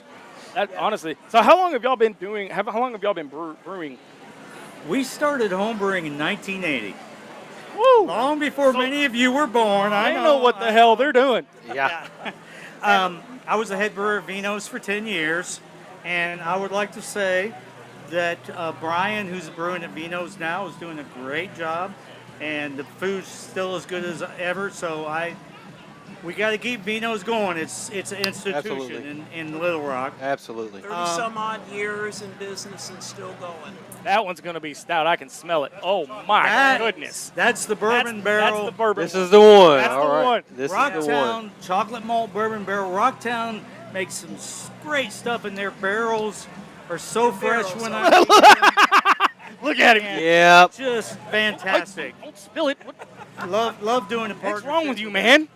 Honestly. So how long have y'all been doing? How long have y'all been brewing? We started homebrewing in 1980. Woo! Long before many of you were born. I know what the hell they're doing. Yeah. I was the head brewer of Vinos for 10 years, and I would like to say that Brian, who's brewing at Vinos now, is doing a great job, and the food's still as good as ever. So we got to keep Vinos going. It's an institution in Little Rock. Absolutely. 30-some odd years in business and still going. That one's going to be stout. I can smell it. Oh, my goodness. That's the bourbon barrel. That's the bourbon. This is the one. That's All the right. one. This is the one. Rocktown chocolate malt bourbon barrel. Rocktown makes some great stuff in their barrels. Are so fresh when I look at him. Yeah. Just fantastic. Don't spill it. Love doing the What's partnership. wrong with you, man?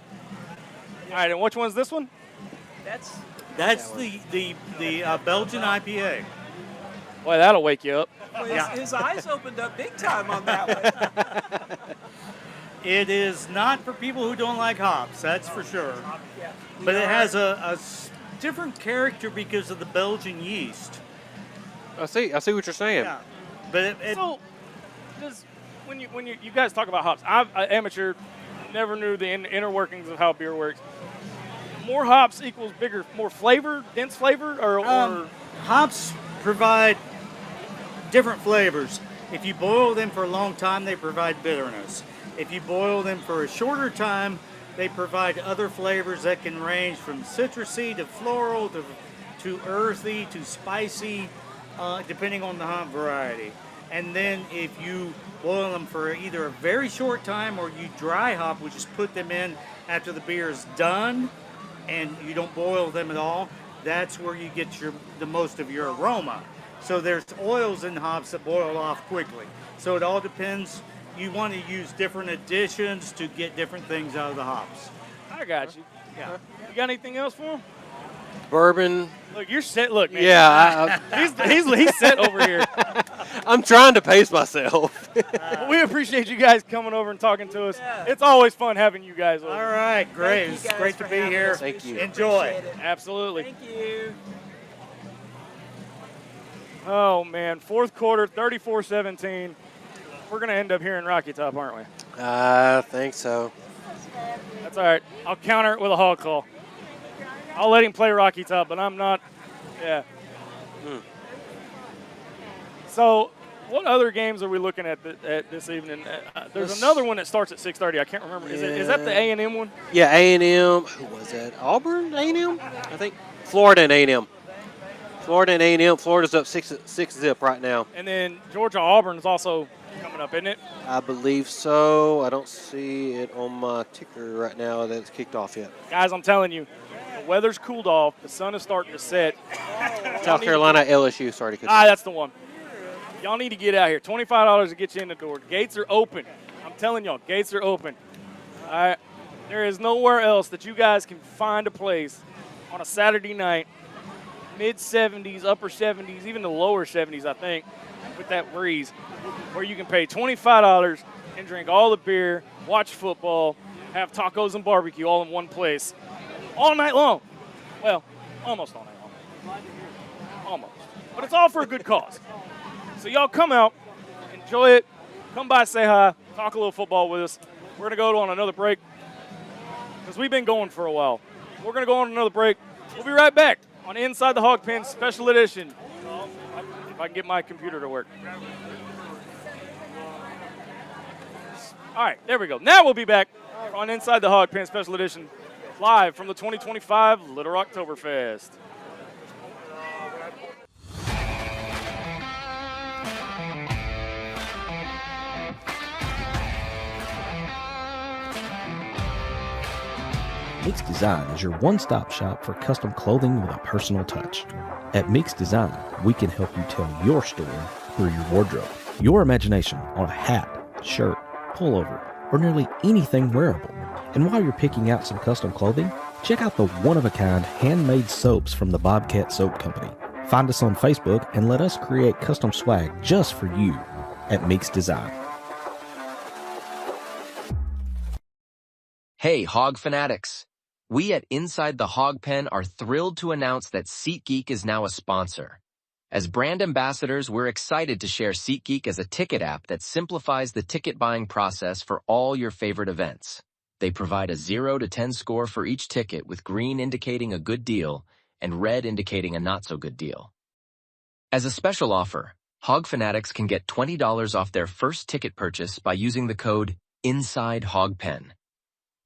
All right, and which one's this one? That's the Belgian IPA. Boy, that'll wake you up. Well, his eyes opened up big time on that one. It is not for people who don't like hops, that's for sure. But it has a different character because of the Belgian yeast. I see what you're saying. Yeah, but so when you guys talk about hops, I'm an amateur, never knew the inner workings of how beer works. More hops equals bigger, more flavor, dense flavor, or hops provide different flavors. If you boil them for a long time, they provide bitterness. If you boil them for a shorter time, they provide other flavors that can range from citrusy to floral to earthy to spicy, depending on the hop variety. And then if you boil them for either a very short time or you dry hop, which is put them in after the beer is done and you don't boil them at all, that's where you get the most of your aroma. So there's oils in hops that boil off quickly. So it all depends. You want to use different additions to get different things out of the hops. I got you. Yeah. You got anything else for him? Bourbon. Look, you're set. Look, man. Yeah, he's set over here. I'm trying to pace myself. Well, we appreciate you guys coming over and talking to us. It's always fun having you guys over. All right, great. It's great to be here. Thank you. Enjoy. Absolutely. Thank you. Oh, man. Fourth quarter, 34-17. We're going to end up here in Rocky Top, aren't we? I think so. That's all right. I'll counter it with a hog call. I'll let him play Rocky Top, but I'm not. Yeah. So, what other games are we looking at this evening? There's another one that starts at 6:30. I can't remember. Is that the A&M one? Yeah, A&M. Who was that? Auburn A&M? I think Florida and A&M. Florida and A&M. Florida's up 6-0 right now. And then Georgia Auburn is also coming up, isn't it? I believe so. I don't see it on my ticker right now that it's kicked off yet. Guys, I'm telling you, the weather's cooled off. The sun is starting to set. South Carolina, LSU. Sorry to cut that's the one. Y'all need to get out here. $25 to get you in the door. Gates are open. I'm telling y'all, gates are open. All right. There is nowhere else that you guys can find a place on a Saturday night, mid-70s, upper 70s, even the lower 70s, I think, with that breeze, where you can pay $25 and drink all the beer, watch football, have tacos and barbecue all in one place all night long. Well, almost all night long. Almost. But it's all for a good cause. So y'all come out, enjoy it, come by, say hi, talk a little football with us. We're going to go on another break because we've been going for a while. We're going to go on another break. We'll be right back on Inside the Hawg Pen Special Edition. If I can get my computer to work. All right, there we go. Now we'll be back on Inside the Hawg Pen Special Edition, live from the 2025 Little Rocktoberfest. Mix Design is your one-stop shop for custom clothing with a personal touch. At Mix Design, we can help you tell your story through your wardrobe. Your imagination on a hat, shirt, pullover, or nearly anything wearable. And while you're picking out some custom clothing, check out the one-of-a-kind handmade soaps from the Bobcat Soap Company. Find us on Facebook and let us create custom swag just for you at Mix Design. Hey, Hog fanatics. We at Inside the Hawg Pen are thrilled to announce that SeatGeek is now a sponsor. As brand ambassadors, we're excited to share SeatGeek as a ticket app that simplifies the ticket buying process for all your favorite events. They provide a 0 to 10 score for each ticket, with green indicating a good deal and red indicating a not-so-good deal. As a special offer, Hog fanatics can get $20 off their first ticket purchase by using the code INSIDEHOGPEN.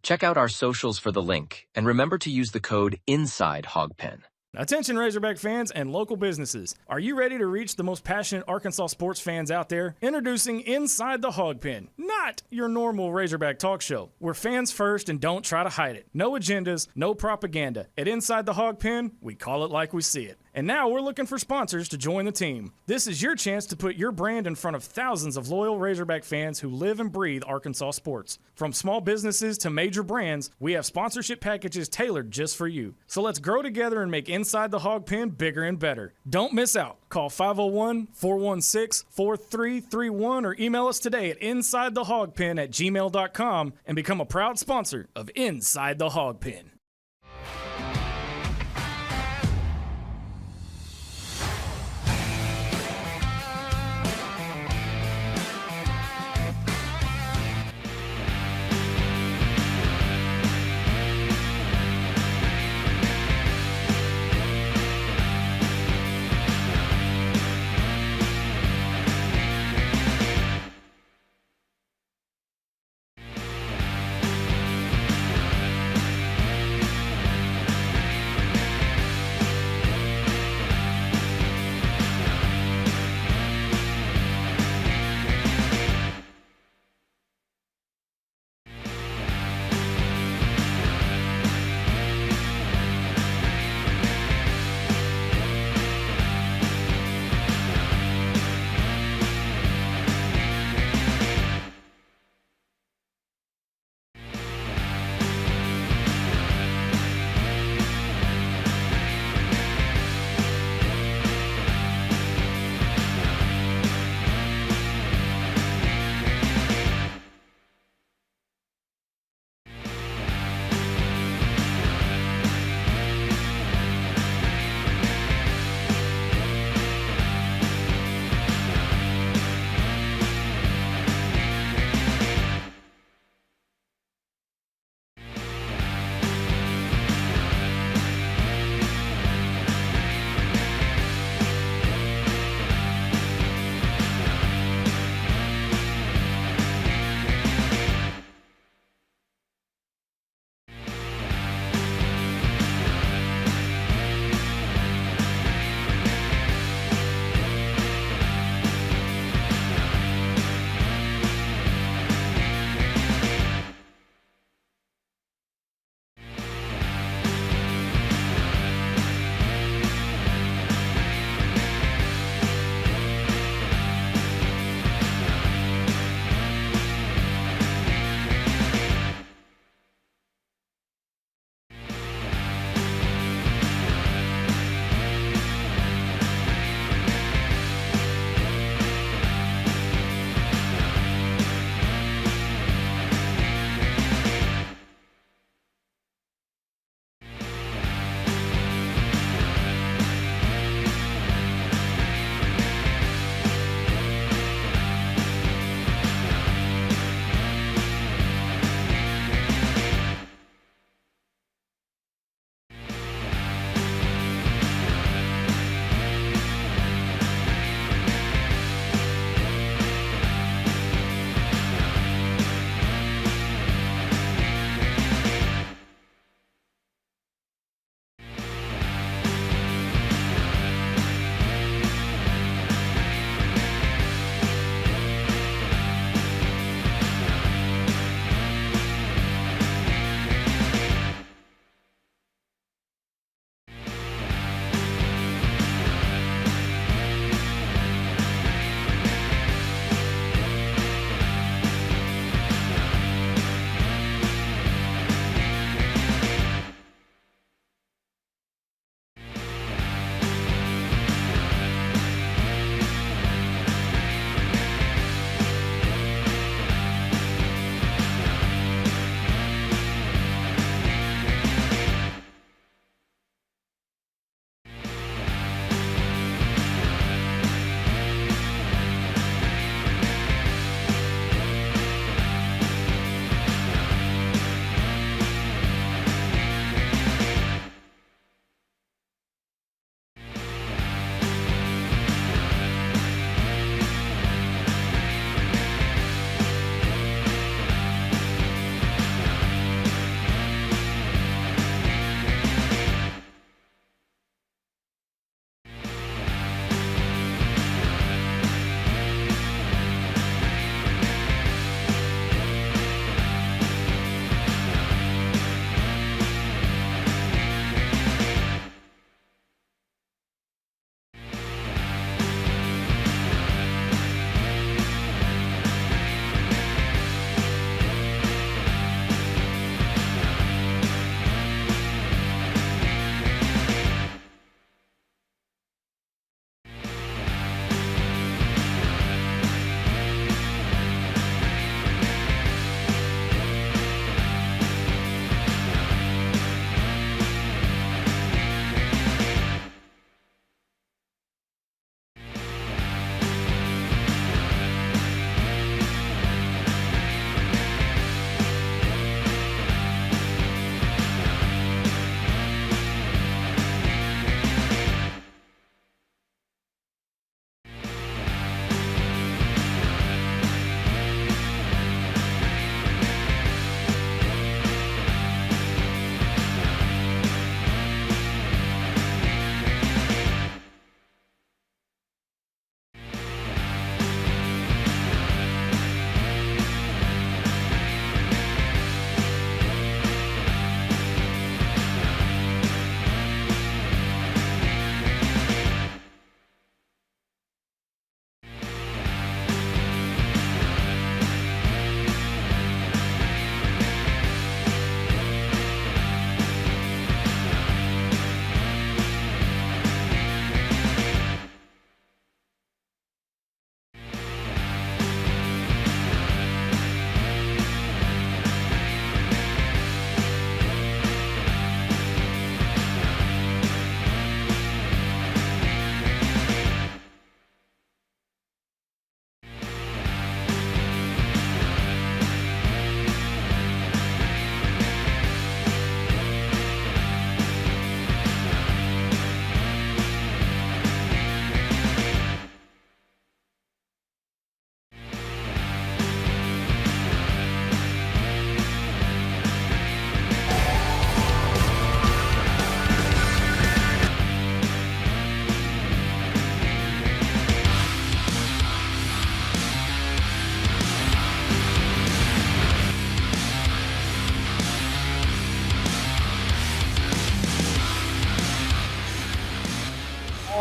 Check out our socials for the link, and remember to use the code INSIDEHOGPEN. Attention Razorback fans and local businesses. Are you ready to reach the most passionate Arkansas sports fans out there? Introducing Inside the Hawg Pen, not your normal Razorback talk show. We're fans first and don't try to hide it. No agendas, no propaganda. At Inside the Hawg Pen, we call it like we see it. And now we're looking for sponsors to join the team. This is your chance to put your brand in front of thousands of loyal Razorback fans who live and breathe Arkansas sports. From small businesses to major brands, we have sponsorship packages tailored just for you. So let's grow together and make Inside the Hawg Pen bigger and better. Don't miss out. Call 501-416-4331 or email us today at insidethehogpen@gmail.com and become a proud sponsor of Inside the Hawg Pen.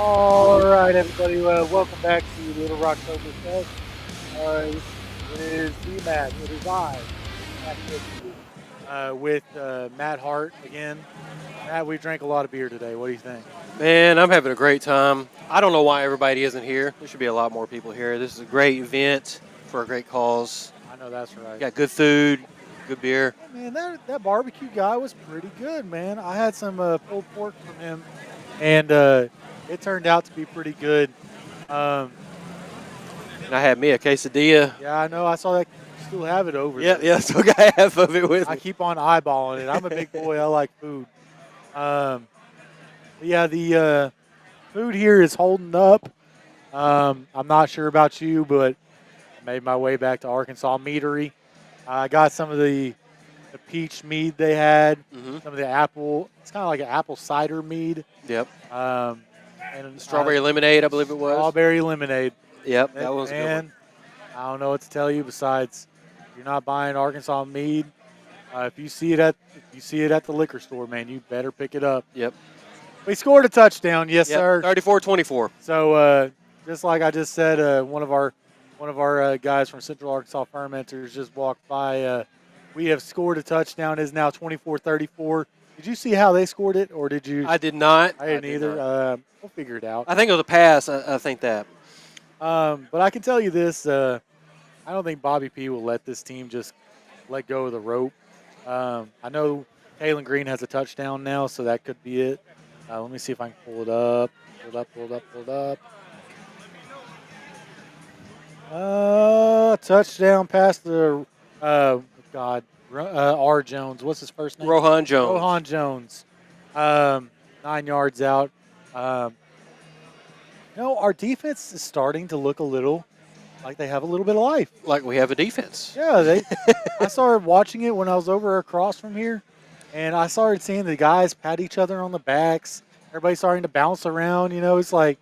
All right, everybody, welcome back to Little Rocktoberfest. It is Matt. It is I, Matt with you. With Matt Hart again. Matt, we drank a lot of beer today. What do you think? Man, I'm having a great time. I don't know why everybody isn't here. There should be a lot more people here. This is a great event for a great cause. I know that's right. Got good food, good beer. Man, that barbecue guy was pretty good, man. I had some pulled pork from him, and it turned out to be pretty good. And I had me a quesadilla. Yeah, I know. I saw that. You still have it over Yeah, there. yeah, still got half of it with I me. keep on eyeballing it. I'm a big boy. I like food. Yeah, the food here is holding up. I'm not sure about you, but I made my way back to Arkansas Meadery. I got some of the peach mead they had, some of the apple. It's kind of like an apple cider mead. Yep. And Strawberry lemonade, I believe it was. Strawberry lemonade. Yep, that was a good one. And I don't know what to tell you besides you're not buying Arkansas mead. If you see it at the liquor store, man, you better pick it up. Yep. We scored a touchdown, yes, Yep, sir. 34-24. So just like I just said, one of our guys from Central Arkansas Fermenters just walked by. We have scored a touchdown. It is now 24-34. Did you see how they scored it, or did you? I did not. I didn't either. We'll figure it out. I think it was a pass. I think that. But I can tell you this: I don't think Bobby P will let this team just let go of the rope. I know Taylon Green has a touchdown now, so that could be it. Let me see if I can pull it up. Pull it up. Touchdown past the R. Jones. What's his first name? Rohan Jones. Rohan Jones. 9 yards out. Our defense is starting to look a little like they have a little bit of life. Like we have a defense. Yeah, I started watching it when I was over across from here, and I started seeing the guys pat each other on the backs. Everybody starting to bounce around. It's like,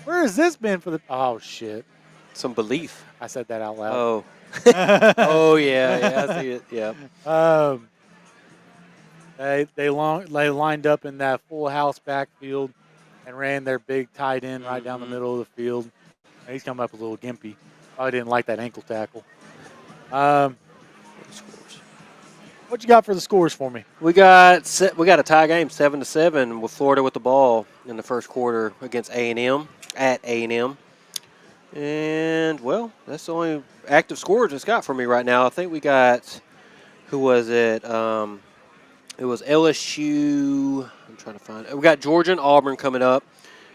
where has this been for the? Oh shit! Some belief. I said that out loud. Oh. Oh yeah, I see it. Yeah. They lined up in that full house backfield and ran their big tight end right down the middle of the field. He's coming up a little gimpy. I didn't like that ankle tackle. What you got for the scores for me? We got a tie game, 7-7, with Florida with the ball in the first quarter against A&M at A&M. And well, that's the only active scores it's got for me right now. I think we got, who was it? It was LSU. I'm trying to find it. We got Georgia and Auburn coming up,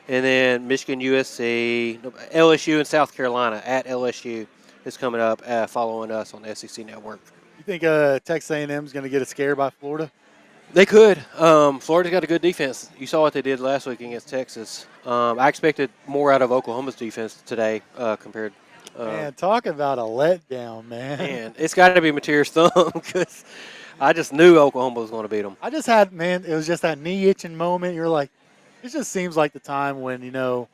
and then Michigan, USC, LSU, and South Carolina at LSU is coming up, following us on the SEC Network. You think Texas A&M is going to get a scare by Florida? They could. Florida's got a good defense. You saw what they did last week against Texas. I expected more out of Oklahoma's defense today compared. Man, talk about a letdown, man. Man, it's got to be Mateer's thumb because I just knew Oklahoma was going to beat them. I just had, man, it was just that knee itching moment. You're like, it just seems like the time when,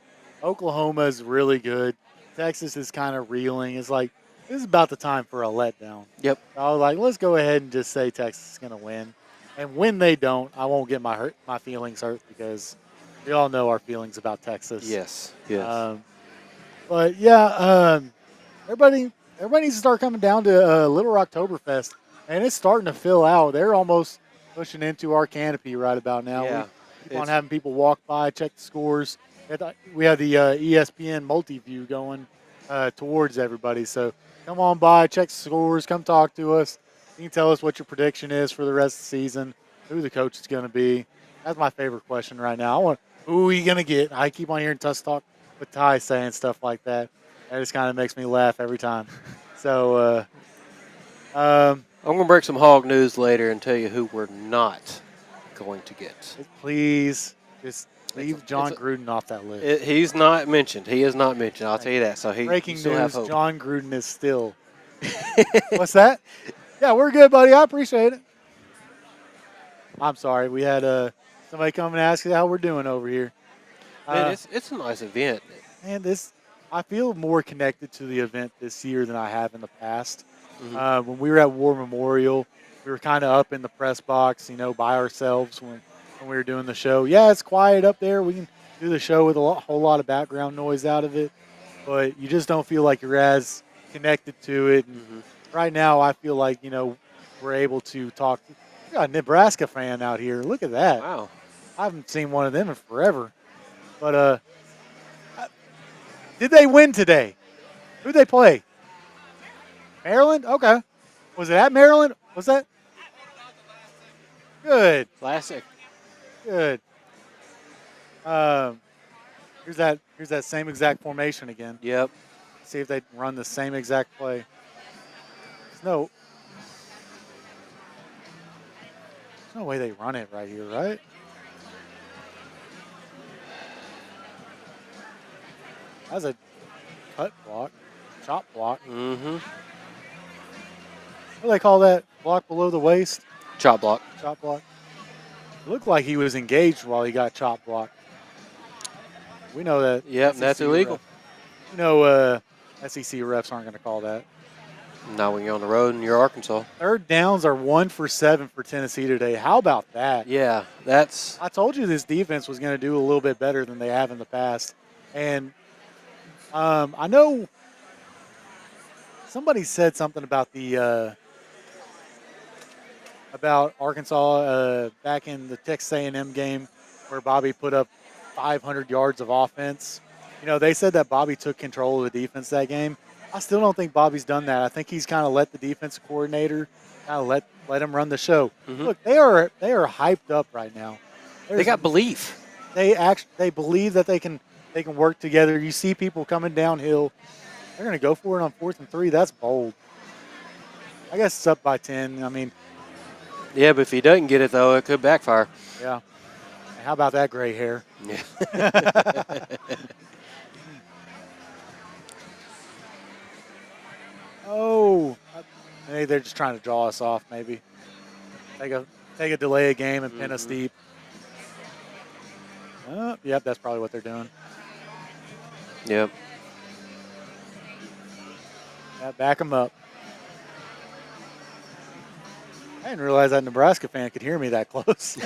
Oklahoma is really good. Texas is kind of reeling. It's like, this is about the time for a letdown. Yep. I was like, let's go ahead and just say Texas is going to win. And when they don't, I won't get my feelings hurt because we all know our feelings about Texas. Yes. But yeah, everybody needs to start coming down to Little Rocktoberfest, and it's starting to fill out. They're almost pushing into our canopy right about now. Yeah, we keep on having people walk by, check the scores. We have the ESPN multi-view going towards everybody. So come on by, check the scores, come talk to us. You can tell us what your prediction is for the rest of the season, who the coach is going to be. That's my favorite question right now. Who are you going to get? I keep on hearing Tuss Talk with Ty saying stuff like that. That just kind of makes me laugh every time. So I'm going to break some hog news later and tell you who we're not going to get. Please, just leave John Gruden off that list. He's not mentioned. He is not mentioned. I'll tell you that. So Breaking still news, have hope. John Gruden is still. What's that? Yeah, we're good, buddy. I appreciate it. I'm sorry. We had somebody come and ask us how we're doing over here. Man, it's a nice event. Man, I feel more connected to the event this year than I have in the past. Mm-hmm. When we were at War Memorial, we were kind of up in the press box, by ourselves when we were doing the show. Yeah, it's quiet up there. We can do the show with a whole lot of background noise out of it, but you just don't feel like you're as connected to it. And right now, I feel like, we're able to talk. We got a Nebraska fan out here. Look at that. Wow. I haven't seen one of them in forever. But did they win today? Who'd they play? Maryland? Okay. Was it at Maryland? Was that? Good. Classic. Good. Here's that same exact formation again. Yep. See if they run the same exact play. There's no way they run it right here, right? That's a cut block, chop block. Mm-hmm. What do they call that? Block below the waist? Chop block. Chop block. It looked like he was engaged while he got chop blocked. We know that. Yep, SEC that's illegal. SEC refs aren't going to call that. Not when you're on the road and you're Arkansas. Third downs are 1 for 7 for Tennessee today. How about that? Yeah, that's. I told you this defense was going to do a little bit better than they have in the past. And I know somebody said something about the about Arkansas back in the Texas A&M game where Bobby put up 500 yards of offense. They said that Bobby took control of the defense that game. I still don't think Bobby's done that. I think he's kind of let the defensive coordinator kind of let him run the show. Mm-hmm. Look, they are hyped up right now. They got belief. They believe that they can work together. You see people coming downhill. They're going to go for it on 4th and 3. That's bold. I guess it's up by 10. I mean, yeah, but if he doesn't get it though, it could backfire. Yeah. How about that gray hair? Yeah. Oh, maybe they're just trying to draw us off. Maybe take a delay a game and pin us deep. Yep, that's probably what they're doing. Yep. Yeah, back them up. I didn't realize that Nebraska fan could hear me that close.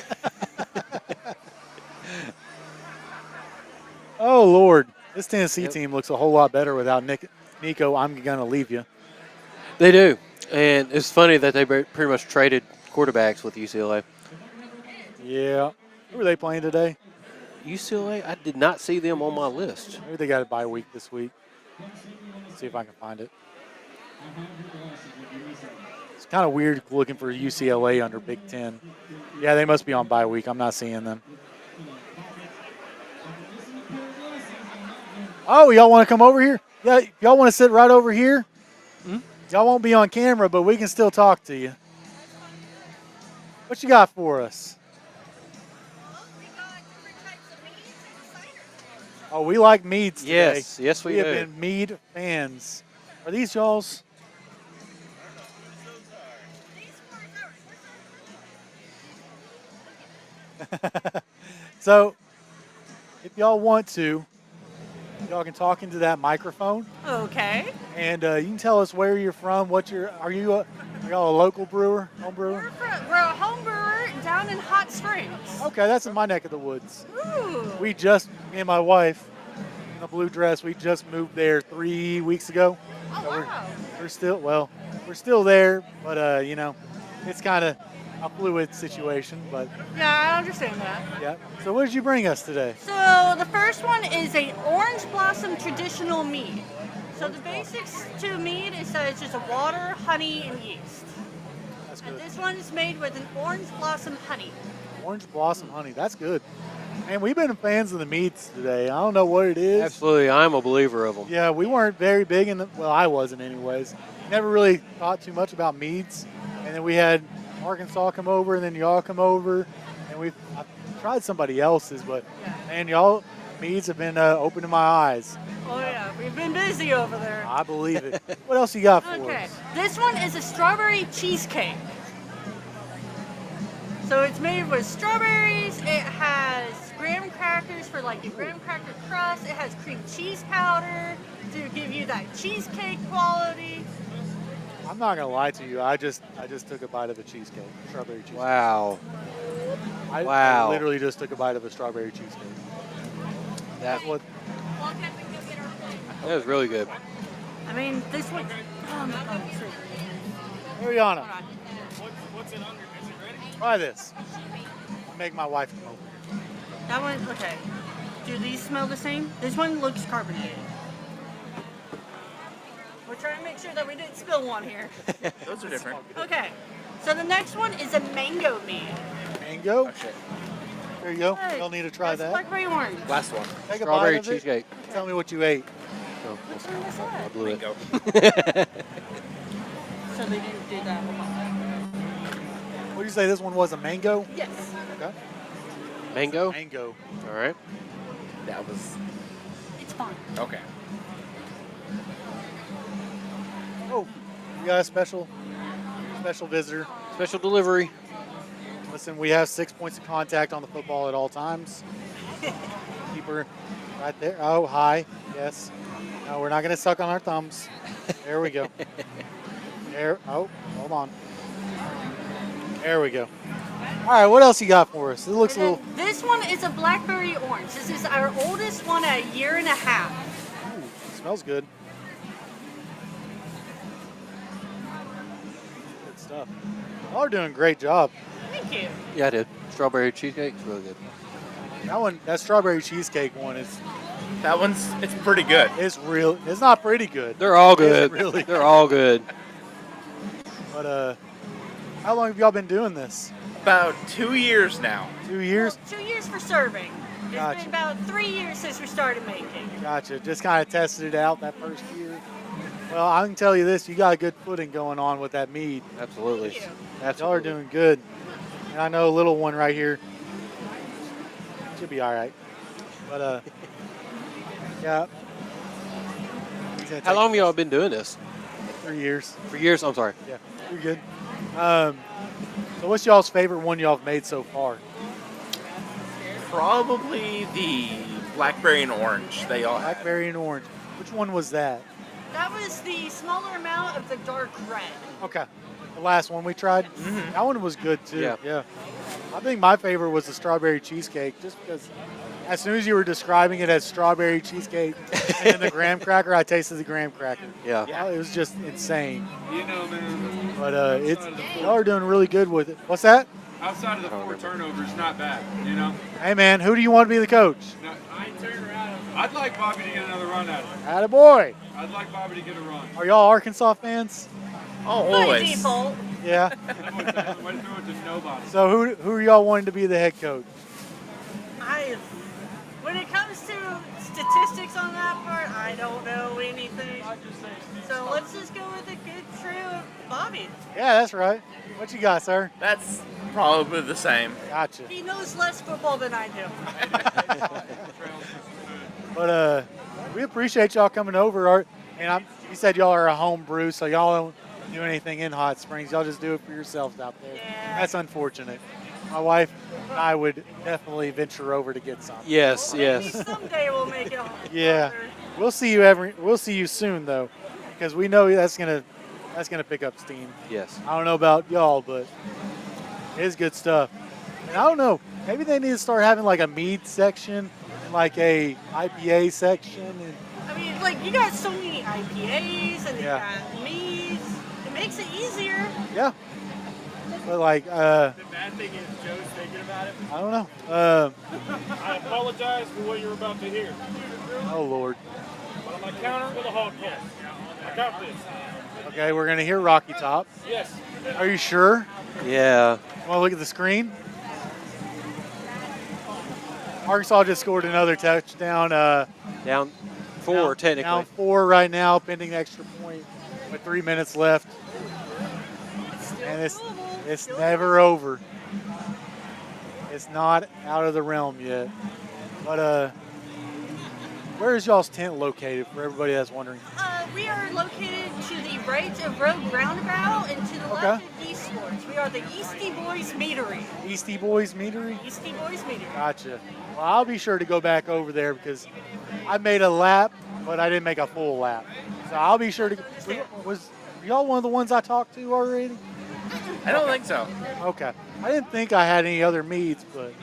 Oh, Lord. This Tennessee team looks a whole lot better without Nico. I'm going to leave you. They do. And it's funny that they pretty much traded quarterbacks with UCLA. Yeah. Who are they playing today? UCLA? I did not see them on my list. Maybe they got a bye week this week. Let's see if I can find it. It's kind of weird looking for UCLA under Big Ten. Yeah, they must be on bye week. I'm not seeing them. Oh, y'all want to come over here? Yeah, y'all want to sit right over here? Y'all won't be on camera, but we can still talk to you. What you got for us? Oh, we like meads today. Yes, we have do. been mead fans. Are these y'all's? So, if y'all want to, y'all can talk into that microphone. Okay. And you can tell us where you're from. Are y'all a local brewer, home brewer? We're a home brewer down in Hot Springs. Okay, that's in my neck of the woods. Ooh. Me and my wife, in the blue dress, we just moved there 3 weeks ago. Oh, wow. We're still there, but it's kind of a fluid situation. But Yeah, I understand that. yeah. So what did you bring us today? So the first one is a orange blossom traditional mead. So the basics to mead is that it's just a water, honey, and yeast. That's And good. this one is made with an orange blossom honey. Orange blossom honey. That's good. Man, we've been fans of the meads today. I don't know what it is. Absolutely. I'm a believer of them. Yeah, we weren't very big in well, I wasn't anyways. Never really thought too much about meads. And then we had Arkansas come over, and then y'all come over. And I tried somebody else's, but man, y'all meads have been opening my eyes. Oh yeah, we've been busy over there. I believe it. What else you got for Okay, us? this one is a strawberry cheesecake. So it's made with strawberries. It has graham crackers for like the graham cracker crust. It has cream cheese powder to give you that cheesecake quality. I'm not gonna lie to you. I just took a bite of a cheesecake, strawberry cheesecake. Wow. I Wow. literally just took a bite of a strawberry cheesecake. That's what. That was really good. I mean, this one. Ariana, What's it under? Is it ready? try this. I'll make my wife come over. That one, okay. Do these smell the same? This one looks carbonated. We're trying to make sure that we didn't spill one here. Those are different. Okay. So the next one is a mango mead. Mango? There you go. You'll need to try that. Blackberry orange. Last one. Take a Strawberry bite of it. cheesecake. Tell me what you ate. Oh, Which one was that? I blew it. So they didn't do that one. What did you say? This one was a mango? Yes. Okay. Mango? Mango. All right. That was. It's fine. Okay. Oh, we got a special visitor. Special delivery. Listen, we have 6 points of contact on the football at all times. Keep her right there. Oh, hi. Yes. No, we're not going to suck on our thumbs. There we go. There. Oh, hold on. There we go. All right, what else you got for us? It looks a little. This one is a blackberry orange. This is our oldest one at a year and a half. Ooh, smells good. Good stuff. Y'all are doing a great job. Thank you. Yeah, I did. Strawberry cheesecake. It's really good. That strawberry cheesecake one is. That one's. It's pretty good. It's real. It's not pretty good. They're all good. It's really. They're all good. But how long have y'all been doing this? About 2 years now. 2 years? 2 years for serving. It's Gotcha. been about 3 years since we started making. Gotcha. Just kind of tested it out that first year. Well, I can tell you this: you got a good footing going on with that mead. Absolutely. Y'all are doing good. And I know a little one right here should be all right. But yeah. How long have y'all been doing this? 3 years. 3 years? I'm sorry. Yeah, you're good. So what's y'all's favorite one y'all have made so far? Probably the blackberry and orange. They all have. Blackberry and orange. Which one was that? That was the smaller amount of the dark red. Okay. The last one we tried? Mm-hmm. That one was good too. Yeah. I think my favorite was the strawberry cheesecake just because as soon as you were describing it as strawberry cheesecake and then the graham cracker, I tasted the graham cracker. Yeah. It was just insane. You know, man. But y'all are doing really good with it. What's that? Outside of the 4 turnovers, not bad, you know? Hey, man, who do you want to be the coach? No, I ain't turning around. I'd like Bobby to get another run at it. Attaboy. I'd like Bobby to get a run. Are y'all Arkansas fans? Oh, By always. default. Yeah. Way to throw it to nobody. So who are y'all wanting to be the head coach? When it comes to statistics on that part, I don't know anything. So let's just go with a good true of Bobby. Yeah, that's right. What you got, sir? That's probably the same. Gotcha. He knows less football than I do. But we appreciate y'all coming over. And you said y'all are a home brew, so y'all don't do anything in Hot Springs. Y'all just do it for yourselves out there. Yeah. That's unfortunate. My wife and I would definitely venture over to get some. Yes, Maybe yes. someday we'll make it home. Yeah. We'll see you soon though, because we know that's gonna pick up steam. Yes. I don't know about y'all, but it is good stuff. And I don't know, maybe they need to start having like a mead section and like a IPA section. And I mean, like, you got so many IPAs and you Yeah. got meads. It makes it easier. yeah. But like, The bad thing is Joe's thinking about it. I don't know. I apologize for what you're about to hear. Oh Lord. But on my counter with a Hawg Pen. I got this. Okay, we're gonna hear Rocky Top. Yes. Are you sure? Yeah. Want to look at the screen? Arkansas just scored another touchdown. Down 4 technically. Down 4 right now, pending the extra point with 3 minutes left. And it's never over. It's not out of the realm yet. But where is y'all's tent located for everybody that's wondering? We are located to the right of Road Roundabout and to the left of Eastwards. We are the Easty Boys Meadery. Easty Boys Meadery? Easty Boys Meadery. Gotcha. Well, I'll be sure to go back over there because I made a lap, but I didn't make a full lap. So I'll be sure to. Was y'all one of the ones I talked to already? I don't think so. Okay. I didn't think I had any other meads, but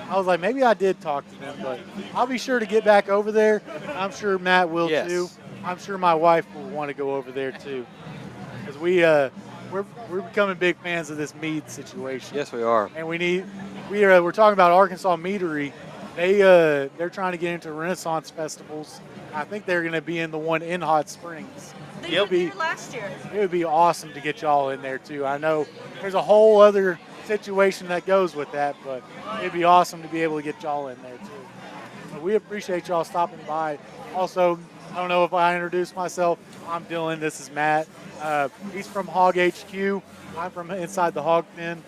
I was like, maybe I did talk to them, but I'll be sure to get back over there. I'm sure Matt will Yes. too. I'm sure my wife will want to go over there too, because we're becoming big fans of this mead situation. Yes, we are. And we're talking about Arkansas Meadery. They're trying to get into Renaissance festivals. I think they're going to be in the one in Hot Springs. They were here last year. It would be awesome to get y'all in there too. I know there's a whole other situation that goes with that, but it'd be awesome to be able to get y'all in there too. But we appreciate y'all stopping by. Also, I don't know if I introduced myself. I'm Dylan. This is Matt. He's from Hawg HQ. I'm from Inside the Hawg Pen.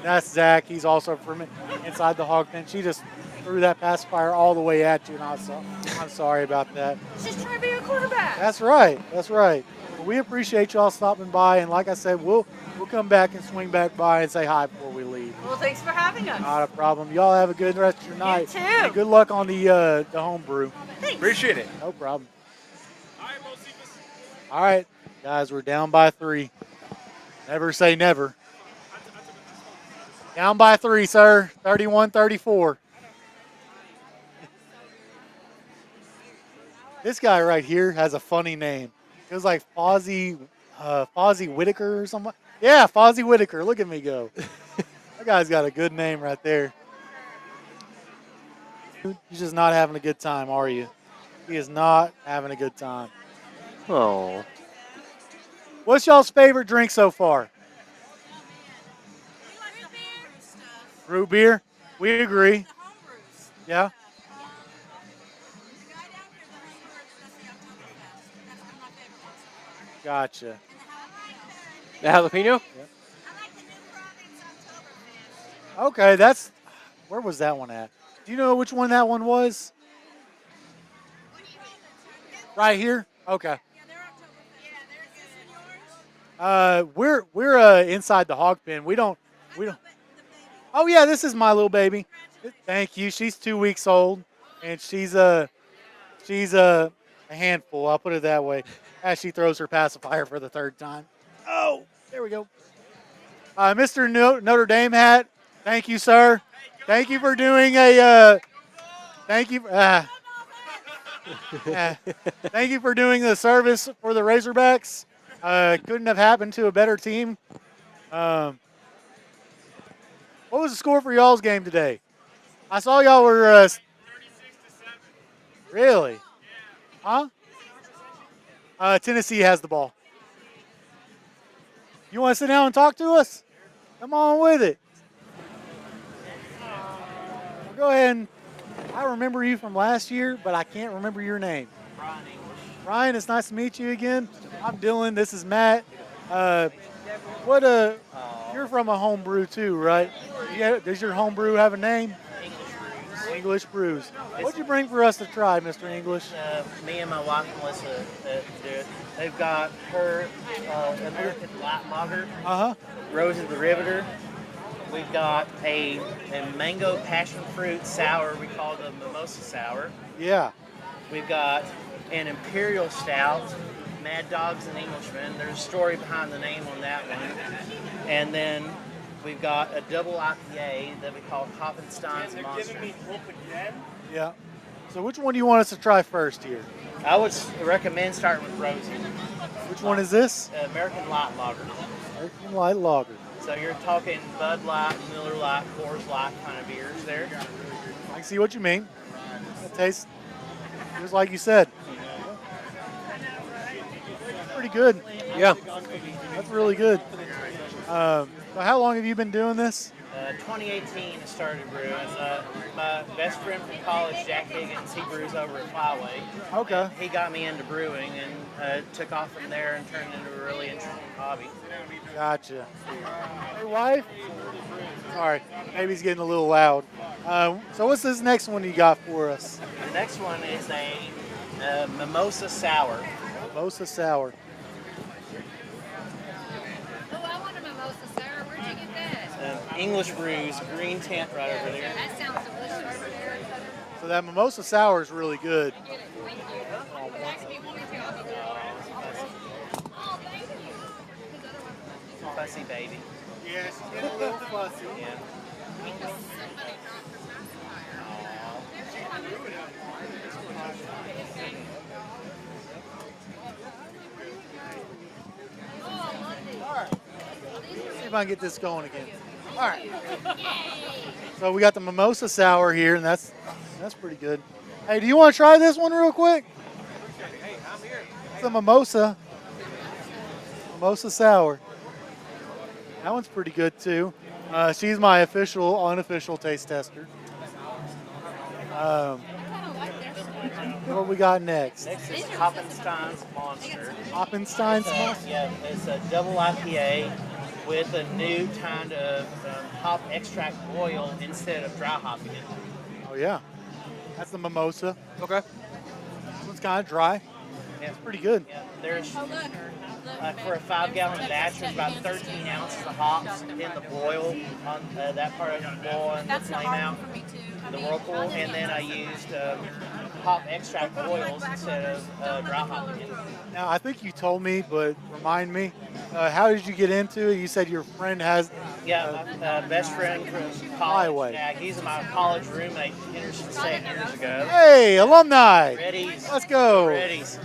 That's Zach. He's also from Inside the Hawg Pen. She just threw that pacifier all the way at you, and I'm sorry about that. She's trying to be a quarterback. That's right. That's right. Well, we appreciate y'all stopping by, and like I said, we'll come back and swing back by and say hi before we leave. Well, thanks for having us. Not a problem. Y'all have a good rest of your night. too. And good luck on the home brew. Thanks. Appreciate it. No problem. All right, guys, we're down by 3. Never say never. Down by 3, sir. 31-34. This guy right here has a funny name. It was like Fozzie Whitaker or something. Yeah, Fozzie Whitaker. Look at me go. That guy's got a good name right there. You're just not having a good time, are you? He is not having a good time. Oh. What's y'all's favorite drink so far? Root beer? We agree. Yeah? Gotcha. The jalapeno? Okay, where was that one at? Do you know which one that one was? Right here? Okay. We're inside the Hawg Pen. We don't. Oh yeah, this is my little baby. Thank you. She's 2 weeks old, and she's a handful. I'll put it that way. As she throws her pacifier for the 3rd time. Oh, there we go. Mr. Notre Dame hat. Thank you, sir. Thank you for doing thank you. Thank you for doing the service for the Razorbacks. Couldn't have happened to a better team. What was the score for y'all's game today? I saw y'all were. Really? Huh? Tennessee has the ball. You want to sit down and talk to us? Come on with it. Well, go ahead and. I remember you from last year, but I can't remember your name. Brian, it's nice to meet you again. I'm Dylan. This is Matt. You're from a home brew too, right? Yeah. Does your home brew have a name? English Brews. What'd you bring for us to try, Mr. English? Me and my wife, Melissa, they've got her American Light Lager, Rose of the Riveter. We've got a mango passion fruit sour we call the Mimosa Sour. Yeah. We've got an Imperial Stout, Mad Dogs and Englishmen. There's a story behind the name on that one. And then we've got a double IPA that we call Hoffenstein's Monster. Yeah. So which one do you want us to try first here? I would recommend starting with Rosie. Which one is this? American Light Lager. American Light Lager. So you're talking Bud Light, Miller Light, Coors Light kind of beers there. I can see what you mean. It tastes just like you said. Pretty good. Yeah. That's really good. So how long have you been doing this? 2018 I started brewing. My best friend from college, Jack Higgins, he brews over at Flyway. Okay. He got me into brewing and took off from there and turned into a really interesting hobby. Gotcha. Hey, wife? Sorry, baby's getting a little loud. So what's this next one you got for us? The next one is a Mimosa Sour. Mimosa Sour. Oh, I want a mimosa sour. Where'd you get that? English Brews, green tent right over there. That sounds delicious over there. So that Mimosa Sour is really good. Fussy baby. Yeah, she's getting a little fussy. Yeah. See if I can get this going again. All right. So we got the mimosa sour here, and that's pretty good. Hey, do you want to try this one real quick? It's a mimosa sour. That one's pretty good too. She's my official, unofficial taste tester. What we got next? Next is Hoppenstein's Monster. Hoppenstein's It's Monster? Yeah, it's a double IPA with a new kind of hop extract oil instead of dry hopping it. Oh yeah, that's the mimosa. Okay. This one's kind of dry. Yeah. It's pretty good. Yeah, there's for a 5-gallon batch, there's about 13 ounces of hops in the boil on that part of the boil and the flame out, the whirlpool, and then I used hop extract oils instead of dry hopping it. Now I think you told me, but remind me, how did you get into it? You said your friend has. Yeah, my best friend from college. Yeah, he's my college roommate, Henderson State years ago. Hey, alumni! Reddies. Let's go. Reddies.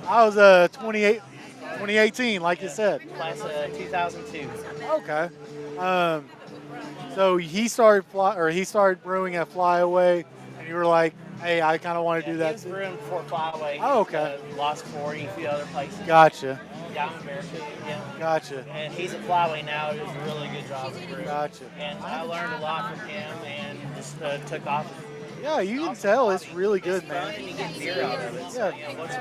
I was 2018, like you said. Class of 2002. Okay. So he started brewing at Flyaway, and you were like, "Hey, I kind of want to do that." He was brewing before Flyaway. Oh, okay. Lost 40, a few other places. Gotcha. Diamond Bear too, yeah. Gotcha. And he's at Flyway now. Does a really good job of brewing. Gotcha. And I learned a lot from him, and just took off. Yeah, you can tell it's really good, man. And you get beer out of it. So, yeah, what's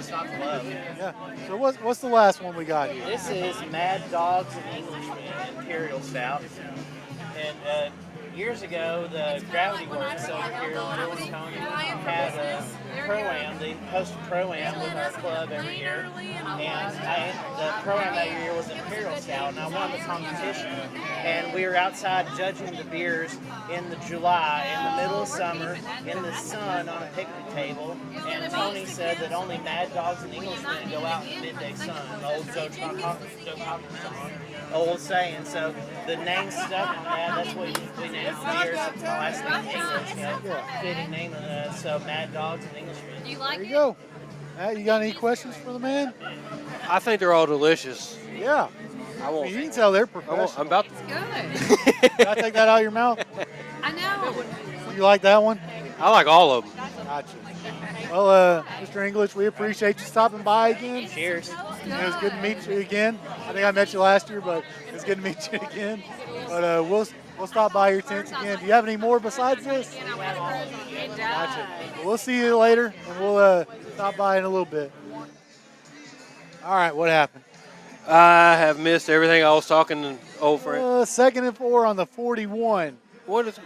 not to love? Yeah. So what's the last one we got here? This is Mad Dogs and Englishmen Imperial Stout. And years ago, the Gravity Works over here, Bill and Tony, had a Pro-Am. They host a Pro-Am with our club every year. And the Pro-Am that year was Imperial Stout, and I won the competition. And we were outside judging the beers in the July, in the middle of summer, in the sun on a picnic table. And Tony said that only Mad Dogs and Englishmen go out in the midday sun. The old Joe Cocker song. Old saying. So the name stuck on that. That's what we named beers. My last name English. Yeah. Fitting name of that. So Mad Dogs and Englishmen. There you go. Matt, you got any questions for the man? I think they're all delicious. Yeah. I won't. You can tell they're professional. I'm about to. Good. Did I take that out of your mouth? I know. You like that one? I like all of them. Gotcha. Well, Mr. English, we appreciate you stopping by again. Cheers. It was good to meet you again. I think I met you last year, but it was good to meet you again. But we'll stop by your tents again. Do you have any more besides this? Gotcha. Well, we'll see you later, and we'll stop by in a little bit. All right, what happened? I have missed everything I was talking over. 2nd and 4 on the 41. What is?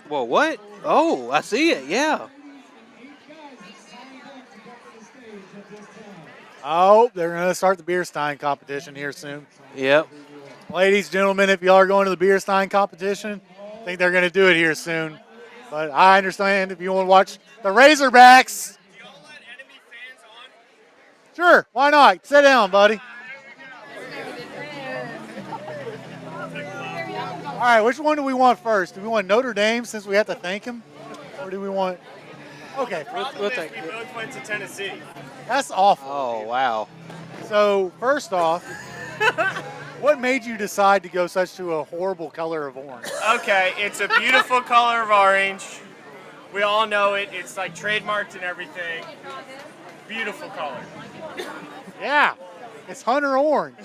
Well, what? Oh, I see it. Yeah. Oh, they're going to start the beer stein competition here soon. Yep. Ladies, gentlemen, if y'all are going to the beer stein competition, I think they're going to do it here soon. But I understand if you want to watch the Razorbacks. Do y'all let enemy fans on? Sure, why not? Sit down, buddy. All right, which one do we want first? Do we want Notre Dame since we have to thank him? Or do we want... Okay. We'll take it. We both went to Tennessee. That's awful. Oh, wow. So, first off, what made you decide to go such to a horrible color of orange? Okay, it's a beautiful color of orange. We all know it. It's like trademarked and everything. Beautiful color. Yeah, it's hunter orange.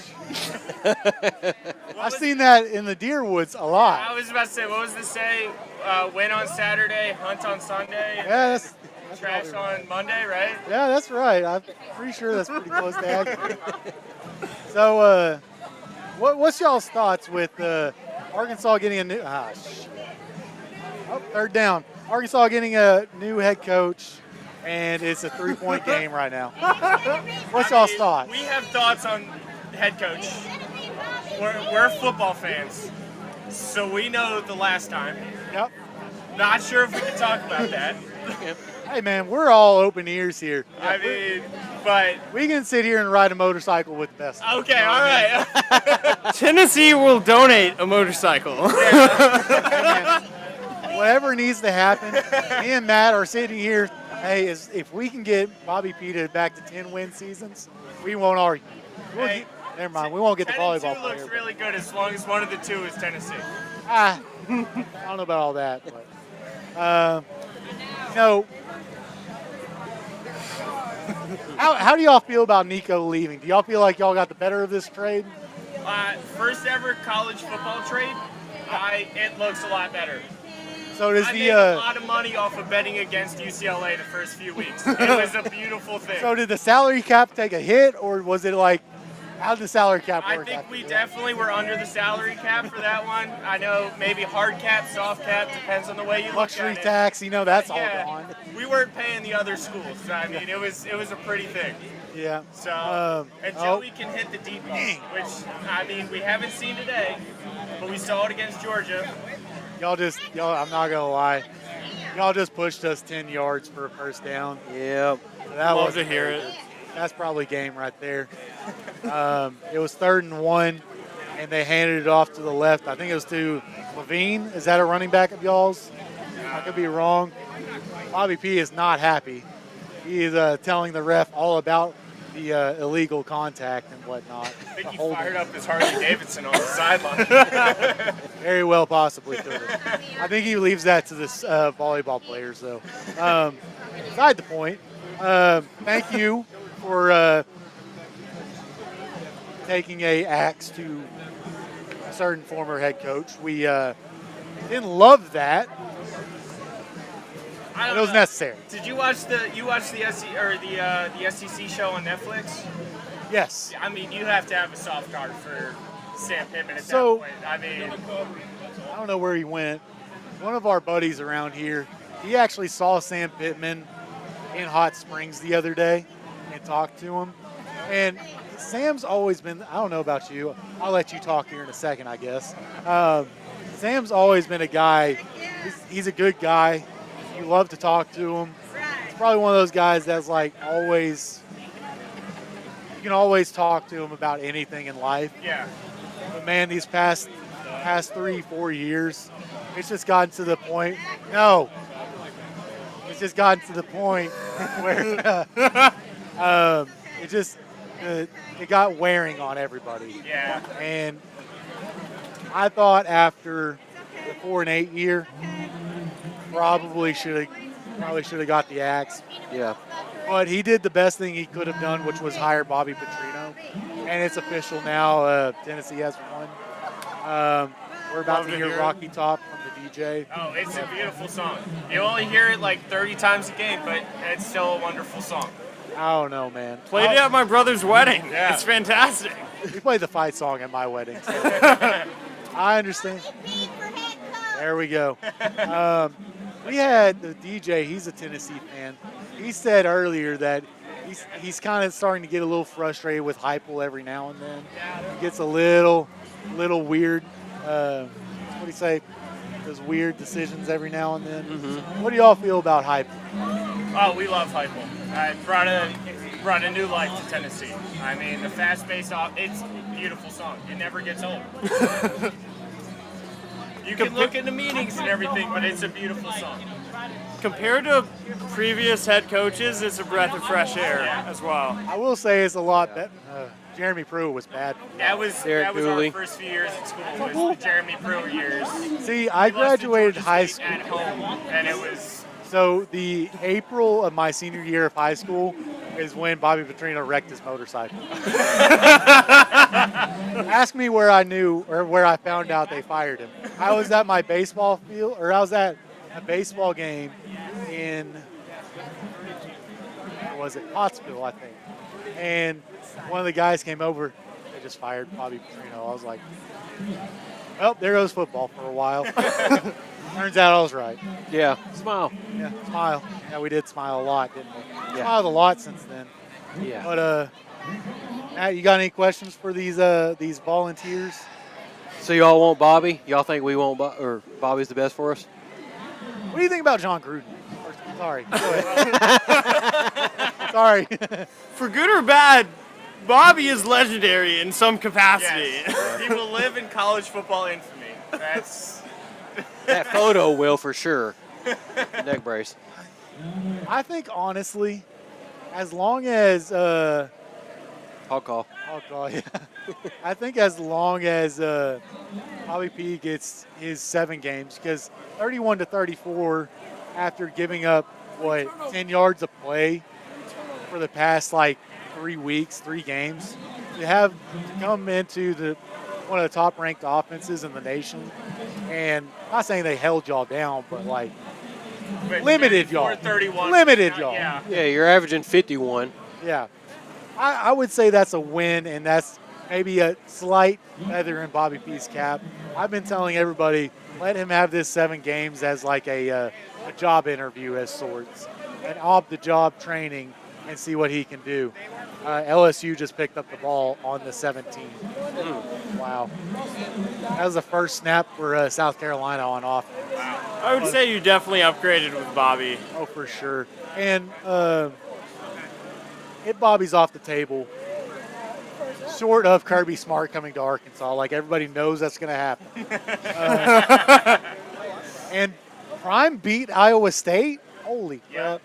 I've seen that in the deer woods a lot. I was about to say, what was the say? Win on Saturday, hunt on Sunday, and Yeah, that's trash on Monday, right? Yeah, that's right. I'm pretty sure that's pretty close to accurate. So, what's y'all's thoughts with Arkansas getting a new... third down. Arkansas getting a new head coach, and it's a 3-point game right now. What's y'all's thoughts? We have thoughts on head coach. We're football fans, so we know the last time. Yep. Not sure if we can talk about that. Hey, man, we're all open ears here. I mean, but we can sit here and ride a motorcycle with the best. Okay, all right. Tennessee will donate a motorcycle. Whatever needs to happen, me and Matt are sitting here. Hey, if we can get Bobby P back to 10-win seasons, we won't argue. Never mind, we won't get the 10 and volleyball 2 player. looks really good as long as one of the two is Tennessee. I don't know about all that, but you know, how do y'all feel about Nico leaving? Do y'all feel like y'all got the better of this trade? First ever college football trade, it looks a lot better. So does I the made a lot of money off of betting against UCLA the first few weeks. It was a beautiful thing. So did the salary cap take a hit, or was it like, how did the salary cap I work? think we definitely were under the salary cap for that one. I know maybe hard cap, soft cap, depends on the way you look Luxury at it. tax, that's all Yeah, gone. we weren't paying the other schools. So, I mean, it was a pretty thing. Yeah. So, and Joey can hit the deep ball, which, I mean, we haven't seen today, but we saw it against Georgia. Y'all, I'm not gonna lie, y'all just pushed us 10 yards for a first down. Yep. Love to hear it. That's probably game right there. It was 3rd and 1, and they handed it off to the left. I think it was to Levine. Is that a running back of y'all's? I could be wrong. Bobby P is not happy. He is telling the ref all about the illegal contact and whatnot. I think he fired up his Harley Davidson on the sideline. Very well possibly could have. I think he leaves that to the volleyball players, though. Beside the point, thank you for taking a axe to a certain former head coach. We didn't love that, but it was necessary. Did you watch the SEC show on Netflix? Yes. I mean, you have to have a soft card for Sam Pittman at So- that point. I mean, I don't know where he went. One of our buddies around here, he actually saw Sam Pittman in Hot Springs the other day and talked to him. And Sam's always been, I don't know about you, I'll let you talk here in a second, I guess. Sam's always been a guy, he's a good guy. You love to talk to him. He's probably one of those guys that's like always, you can always talk to him about anything in life. yeah. But man, these past 3-4 years, it's just gotten to the point. No, it's just gotten to the point where it got wearing on everybody. Yeah. And I thought after the 4-8 year, probably should have got the axe. Yeah. But he did the best thing he could have done, which was hire Bobby Petrino. And it's official now. Tennessee has won. We're about to hear Rocky Top from the DJ. Oh, it's a beautiful song. You only hear it like 30 times a game, but it's still a wonderful song. I don't know, man. Played it at my brother's wedding. Yeah. It's fantastic. We played the fight song at my wedding. So I understand. There we go. We had the DJ. He's a Tennessee fan. He said earlier that he's kind of starting to get a little frustrated with Heupel every now and then. He gets a little weird. What do you say? Those weird decisions every now and then. Mm-hmm. What do y'all feel about Heupel? Oh, we love Heupel. Brought a new life to Tennessee. I mean, the fast-paced it's a beautiful song. It never gets old. You can look into meetings and everything, but it's a beautiful song. Compared to previous head coaches, it's a breath of fresh air as well. I will say it's a lot better. Jeremy Pruitt was bad. That was our first few years at school. Was the Jeremy Pruitt years. See, I graduated high school at home, and it was. So the April of my senior year of high school is when Bobby Petrino wrecked his motorcycle. Ask me where I knew or where I found out they fired him. I was at my baseball field, or I was at a baseball game in, what was it, Pottsville, I think. And one of the guys came over. They just fired Bobby Petrino. I was like, well, there goes football for a while. Turns out I was right. Yeah. Smile. Yeah, smile. Yeah, we did smile a lot, didn't we? Yeah. Smiled a lot since then. Yeah. But Matt, you got any questions for these volunteers? So y'all want Bobby? Y'all think we want or Bobby's the best for us? What do you think about John Gruden? First of all? Sorry. Go ahead. Sorry. For good or bad, Bobby is legendary in some capacity. Yes. He will live in college football infamy. That's That photo will for sure. The neck brace. I think honestly, as long as Hawg call. yeah. I think as long as Bobby P gets his 7 games, because 31 to 34 after giving up 10 yards of play for the past 3 weeks, 3 games, to come into one of the top ranked offenses in the nation, and I'm not saying they held y'all down, but limited y'all. 31. Limited y'all. Yeah. Yeah, you're averaging 51. Yeah. I would say that's a win, and that's maybe a slight feather in Bobby P's cap. I've been telling everybody, let him have this 7 games as a job interview as sorts, and off the job training and see what he can do. LSU just picked up the ball on the 17. Wow. That was the first snap for South Carolina on offense. I would say you definitely upgraded with Bobby. Oh, for sure. And if Bobby's off the table, short of Kirby Smart coming to Arkansas, everybody knows that's going to happen. And Prime beat Iowa State? Holy crap.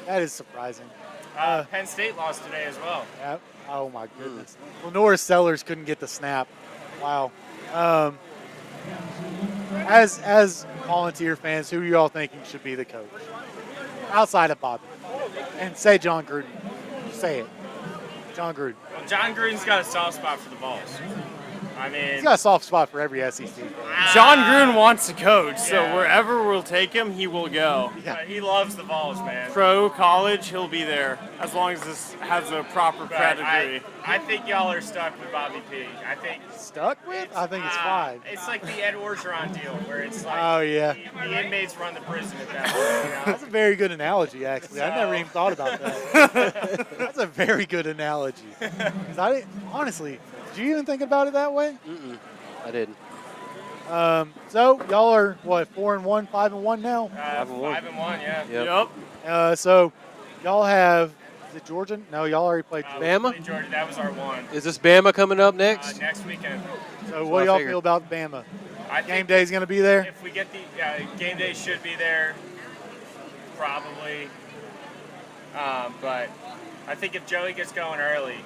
That is surprising. Penn State lost today as well. Yeah. Oh, my goodness. Lenora Sellers couldn't get the snap. Wow. As volunteer fans, who y'all thinking should be the coach? Outside of Bobby. And say John Gruden. Say it. John Gruden. Well, John Gruden's got a soft spot for the balls. I mean, He's got a soft spot for every SEC. John Gruden wants to coach, so wherever we'll take him, he will go. he loves the balls, man. Pro, college, he'll be there as long as this has a proper But pedigree. I think y'all are stuck with Bobby P. I think stuck with? I think it's fine. It's like the Ed Orgeron deal, where it's like Oh, yeah. the inmates run the prison at that point. You know? That's a very good analogy, actually. I never even thought about that. That's a very good analogy. 'Cause I didn't, honestly, did you even think about it that way? Mm-mm. I didn't. So y'all are 4-1, 5-1 now. 5-1, yeah. Yep. So y'all have is it Georgia? No, y'all already played Georgia. Bama? Georgia, that was our one. Is this Bama coming up next? Next weekend. So what do y'all feel about Bama? I Game think day's going to be there. If we get the game day, should be there, probably. But I think if Joey gets going early,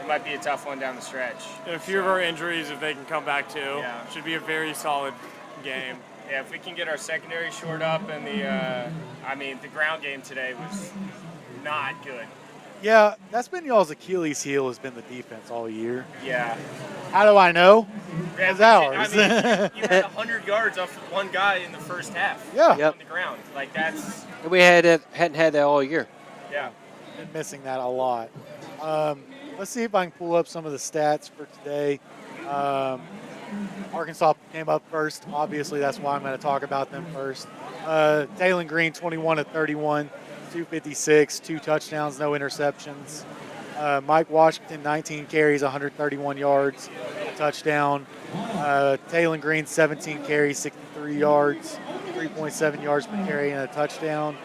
it might be a tough one down the stretch. And a few of our injuries, if they can come back too, should be a very solid game. Yeah, if we can get our secondary shored up, and the ground game today was not good. Yeah, that's been y'all's Achilles heel has been the defense all year. Yeah. How do I know? Yeah, It's ours. you had 100 yards off of one guy in the first half. Yeah. Yep. On the ground. Like, that's... And we hadn't had that all year. Yeah. Been missing that a lot. Let's see if I can pull up some of the stats for today. Arkansas came up first. Obviously, that's why I'm going to talk about them first. Taylon Green, 21 of 31, 256, 2 touchdowns, no interceptions. Mike Washington, 19 carries, 131 yards, touchdown. Taylon Green, 17 carries, 63 yards, 3.7 yards per carry, and a touchdown.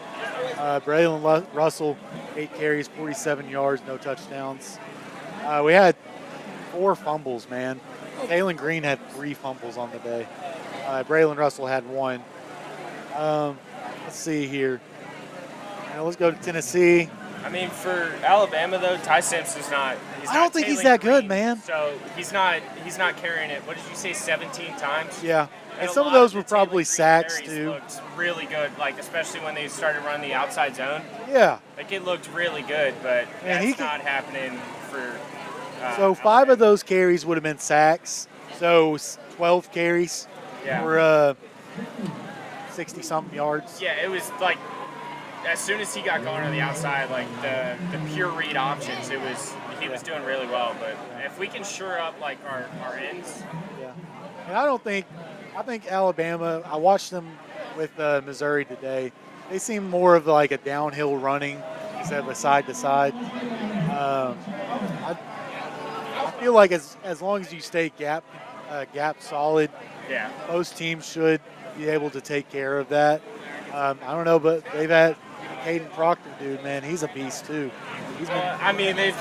Braylon Russell, 8 carries, 47 yards, no touchdowns. We had 4 fumbles, man. Taylon Green had 3 fumbles on the day. Braylon Russell had 1. Let's see here. Let's go to Tennessee. I mean, for Alabama, though, Ty Simpson's not... I don't think he's that good, man. So he's not carrying it. What did you say, 17 times? Yeah. And a some of lot those were the probably Taylor Green sacks, carries too. Looked really good, like, especially when they started running the outside zone. Yeah. Like, it looked really good, but Man, that's not happening for... So 5 of those carries would have been sacks. So 12 carries for 60-something yards. Yeah, it was like, as soon as he got going on the outside, like the pure read options, he was doing really well. But if we can shore up like our ends. Yeah. And I think Alabama, I watched them with Missouri today. They seem more of like a downhill running instead of a side to side. I feel like as long as you stay gap solid, most teams should be able to take care of that. I don't know, but they've had Caden Proctor, dude, man, he's a beast too. He's been, I mean, they've,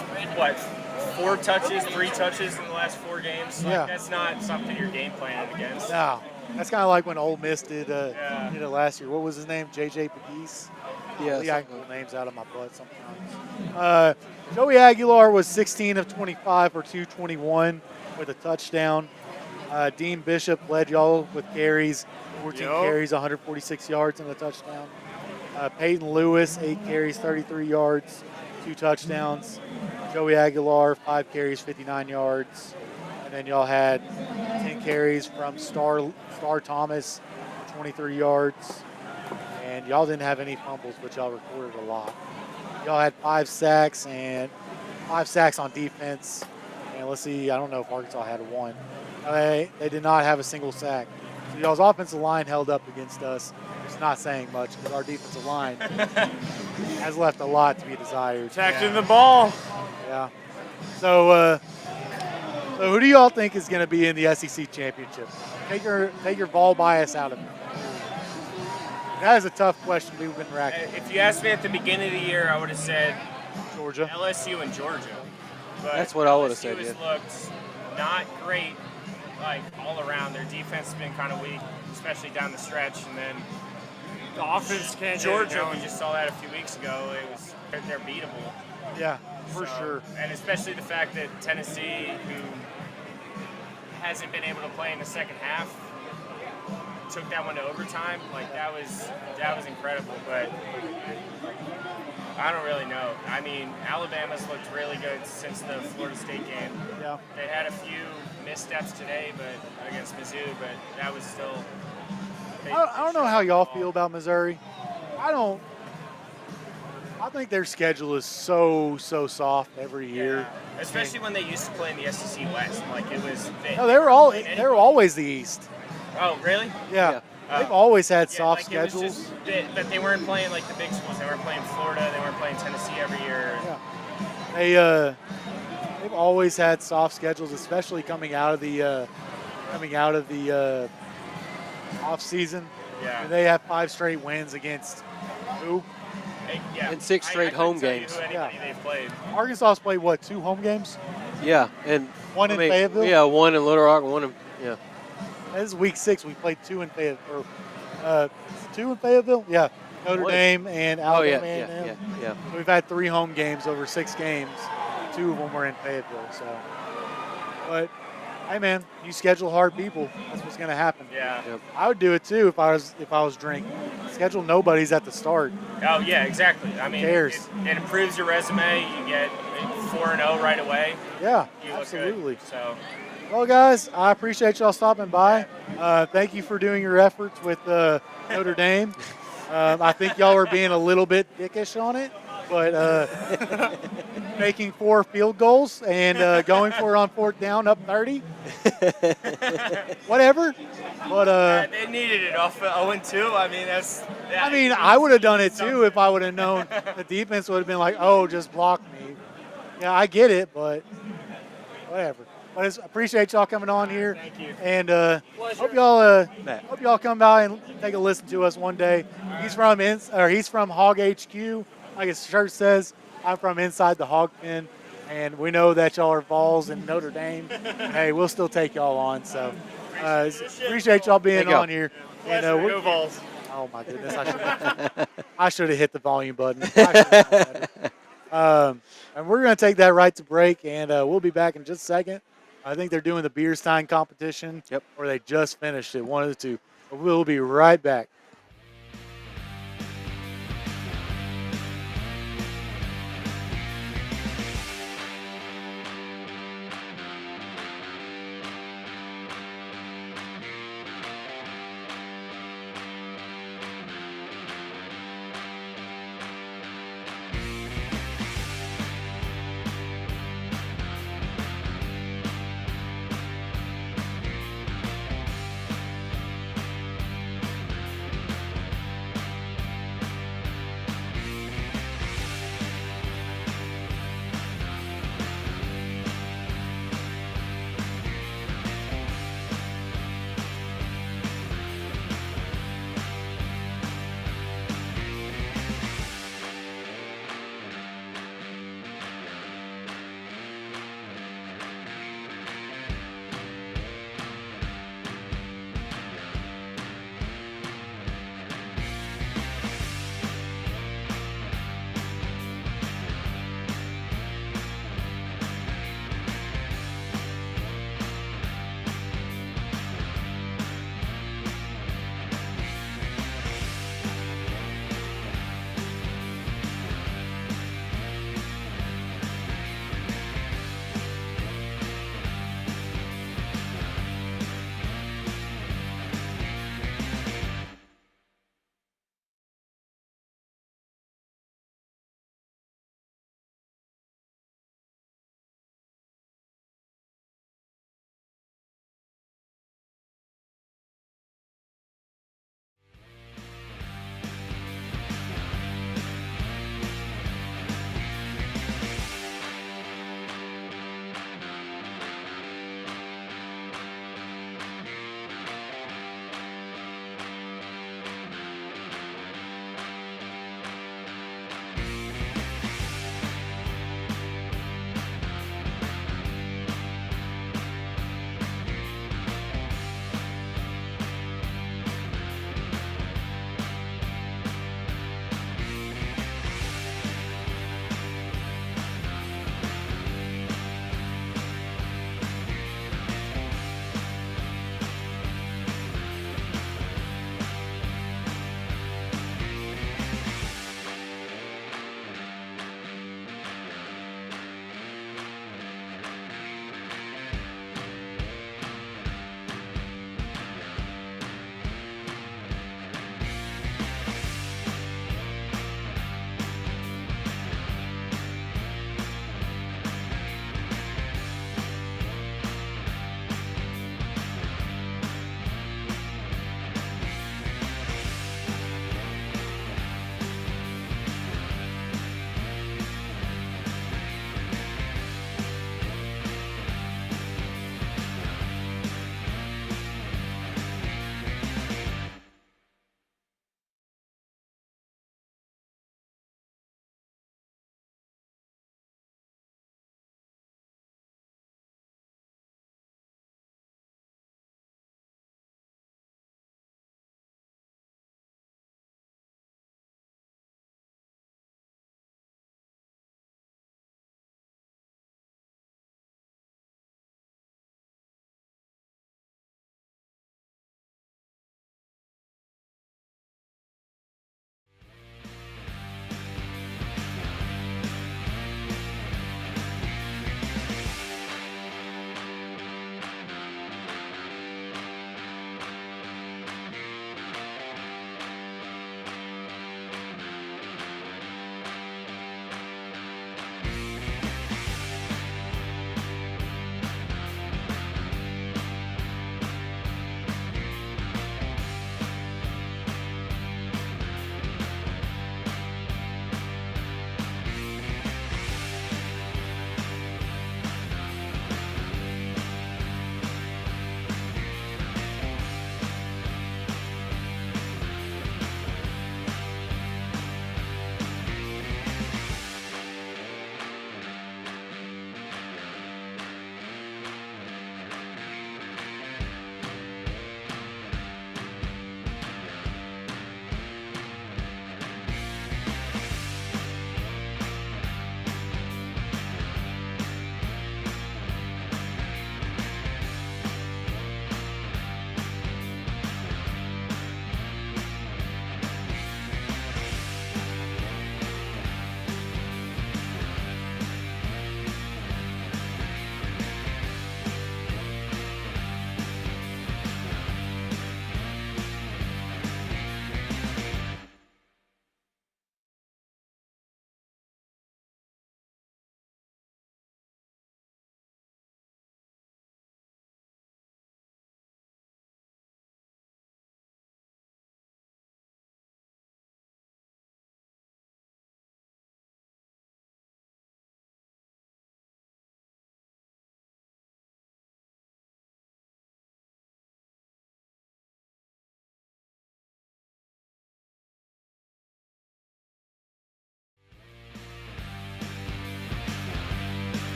3 touches in the last 4 games? Yeah. That's not something you're game planning against. No, that's kind of like when Ole Miss did last year. What was his name? J.J. Pegues? Yeah, I can pull names out of my butt sometimes. Joey Aguilar was 16 of 25 for 221 with a touchdown. Dean Bishop led y'all with carries, 14 carries, 146 yards and a touchdown. Peyton Lewis, 8 carries, 33 yards, 2 touchdowns. Joey Aguilar, 5 carries, 59 yards. And then y'all had 10 carries from Star Thomas, 23 yards. And y'all didn't have any fumbles, but y'all recorded a lot. Y'all had 5 sacks on defense. And let's see, I don't know if Arkansas had 1. They did not have a single sack. So y'all's offensive line held up against us. It's not saying much because our defensive line has left a lot to be desired. Protecting the ball. Yeah. So who do y'all think is going to be in the SEC championship? Take your ball bias out of it. That is a tough question we've been racking. If you asked me at the beginning of the year, I would have said Georgia, LSU, and Georgia. But That's what I would have said. LSU has looked not great, all around. Their defense has been kind of weak, especially down the stretch. And then the offense can't. Georgia, we just saw that a few weeks ago. They're beatable. Yeah, for sure. And especially the fact that Tennessee, who hasn't been able to play in the second half, took that one to overtime. That was incredible. But I don't really know. I mean, Alabama's looked really good since the Florida State game. Yeah. They had a few missteps today, but against Mizzou, but that was still. I don't know how y'all feel about Missouri. I think their schedule is so soft every year. Especially when they used to play in the SEC West, it was. No, they were always the East. Oh, really? Yeah. They've always had soft it was schedules. just that they weren't playing the big schools. They weren't playing Florida. They weren't playing Tennessee every year. Yeah. They've always had soft schedules, especially coming out of the off season. Yeah. And they have 5 straight wins against who? And 6 straight home games. They've played. Arkansas's played 2 home games? Yeah, and one in Fayetteville. Yeah, 1 in Little Rock, 1 in This is week 6. We played 2 in Fayetteville. 2 in Fayetteville? Yeah. Notre Dame and Alabama. Yeah. We've had 3 home games over 6 games. 2 of them were in Fayetteville. So, but hey, man, you schedule hard people. That's what's going to happen. Yeah. Yep. I would do it too if I was drinking. Schedule nobodies at the start. Oh yeah, exactly. I mean, Who cares? It improves your resume. You get 4-0 right away. Yeah, You look absolutely. good. So. Well, guys, I appreciate y'all stopping by. Thank you for doing your efforts with Notre Dame. I think y'all were being a little bit dickish on it, but making 4 field goals and going for it on 4th down, up 30. Whatever. But They needed it off 0-2. I mean, that's. I mean, I would have done it too if I would have known the defense would have been like, "Oh, just block me." Yeah, I get it, but whatever. But I appreciate y'all coming on here. Thank you. And hope y'all come by and take a listen to us one day. He's from Hawg HQ, like his shirt says. I'm from Inside the Hawg Pen, and we know that y'all are Vols and Notre Dame. Hey, we'll still take y'all on. So appreciate y'all being on here. And Go Vols. oh my goodness, I should have hit the volume button. And we're going to take that right to break, and we'll be back in just a second. I think they're doing the beer stein competition. Yep. Or they just finished it, one of the two. But we'll be right back.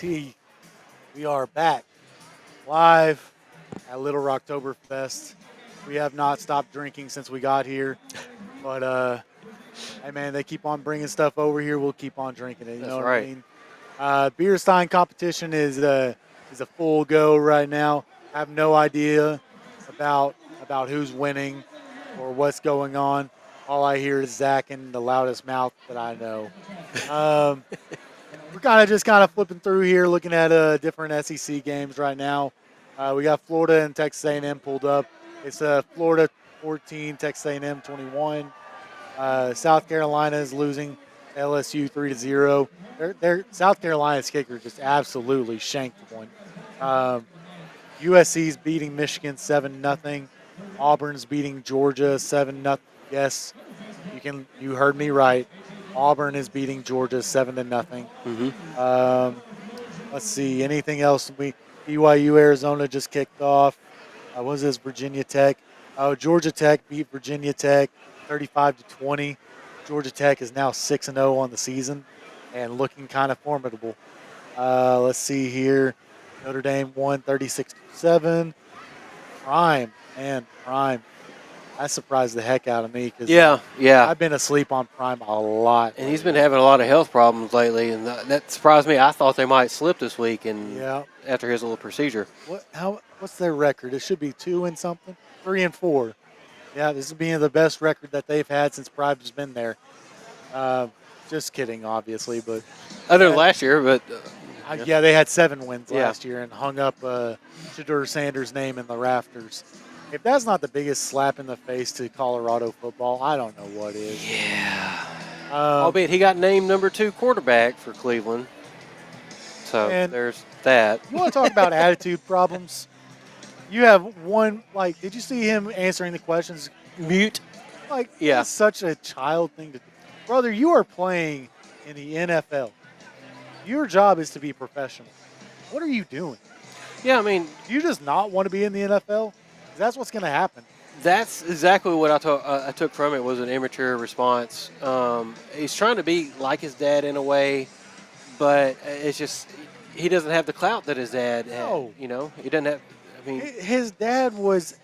Alrighty, we are back live at Little Rocktoberfest. We have not stopped drinking since we got here, but hey man, they keep on bringing stuff over here. We'll keep on drinking it. You That's know what right. I mean? Beer stein competition is a full go right now. I have no idea about who's winning or what's going on. All I hear is Zach in the loudest mouth that I know. We're kind of flipping through here, looking at different SEC games right now. We got Florida and Texas A&M pulled up. It's Florida 14, Texas A&M 21. South Carolina is losing LSU 3-0. Their South Carolina's kicker just absolutely shanked one. USC's beating Michigan 7-0. Auburn's beating Georgia 7-0. Yes, you heard me right. Auburn is beating Georgia 7-0. Mm-hmm. Let's see. Anything else? BYU Arizona just kicked off. What was this? Virginia Tech. Oh, Georgia Tech beat Virginia Tech 35-20. Georgia Tech is now 6-0 on the season and looking kind of formidable. Let's see here. Notre Dame won 36-7. Prime. That surprised the heck out of me because yeah. I've been asleep on Prime a lot. And he's been having a lot of health problems lately, and that surprised me. I thought they might slip this week, and after his little procedure. What's their record? It should be 2-something, 3-4. Yeah, this is being the best record that they've had since Prime's been there. Just kidding, obviously, but other than last year, but yeah, they had 7 wins last year and hung up Shedeur Sanders' name in the rafters. If that's not the biggest slap in the face to Colorado football, I don't know what is. Yeah. Albeit he got named number 2 quarterback for Cleveland. So there's that. You want to talk about attitude problems? You have one, did you see him answering the questions? Mute. That's such a child thing to do. Brother, you are playing in the NFL. Your job is to be professional. What are you doing? Yeah, I mean, do you just not want to be in the NFL? That's what's going to happen. That's exactly what I took from it, was an immature response. He's trying to be like his dad in a way, but it's just he doesn't have the clout that his dad had. No. You know, he doesn't have. I mean, his dad was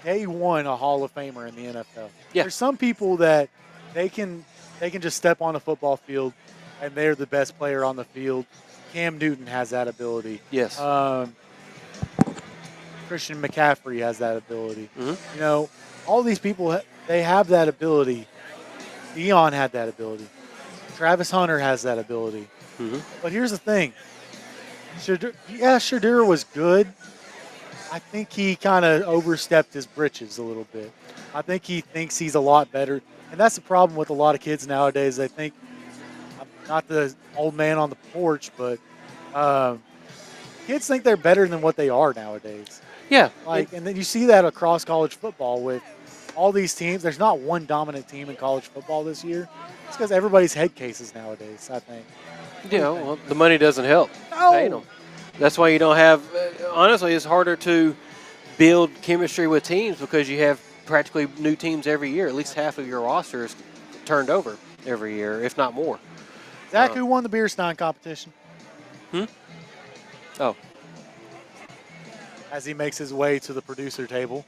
day one a Hall of Famer in the NFL. Yeah. There's some people that they can just step on a football field and they're the best player on the field. Cam Newton has that ability. Yes. Christian McCaffrey has that ability. Mm-hmm. You know, all these people, they have that ability. Deion had that ability. Travis Hunter has that ability. Mm-hmm. But here's the thing. Shedeur was good. I think he kind of overstepped his britches a little bit. I think he thinks he's a lot better. And that's the problem with a lot of kids nowadays. They think, I'm not the old man on the porch, but kids think they're better than what they are nowadays. Yeah. And then you see that across college football with all these teams. There's not one dominant team in college football this year. It's because everybody's head cases nowadays, I think. Well, the money doesn't help. No. Paying them. That's why you don't have, honestly, it's harder to build chemistry with teams because you have practically new teams every year. At least half of your roster is turned over every year, if not more. Zach, who won the beer stein competition? Oh. As he makes his way to the producer table.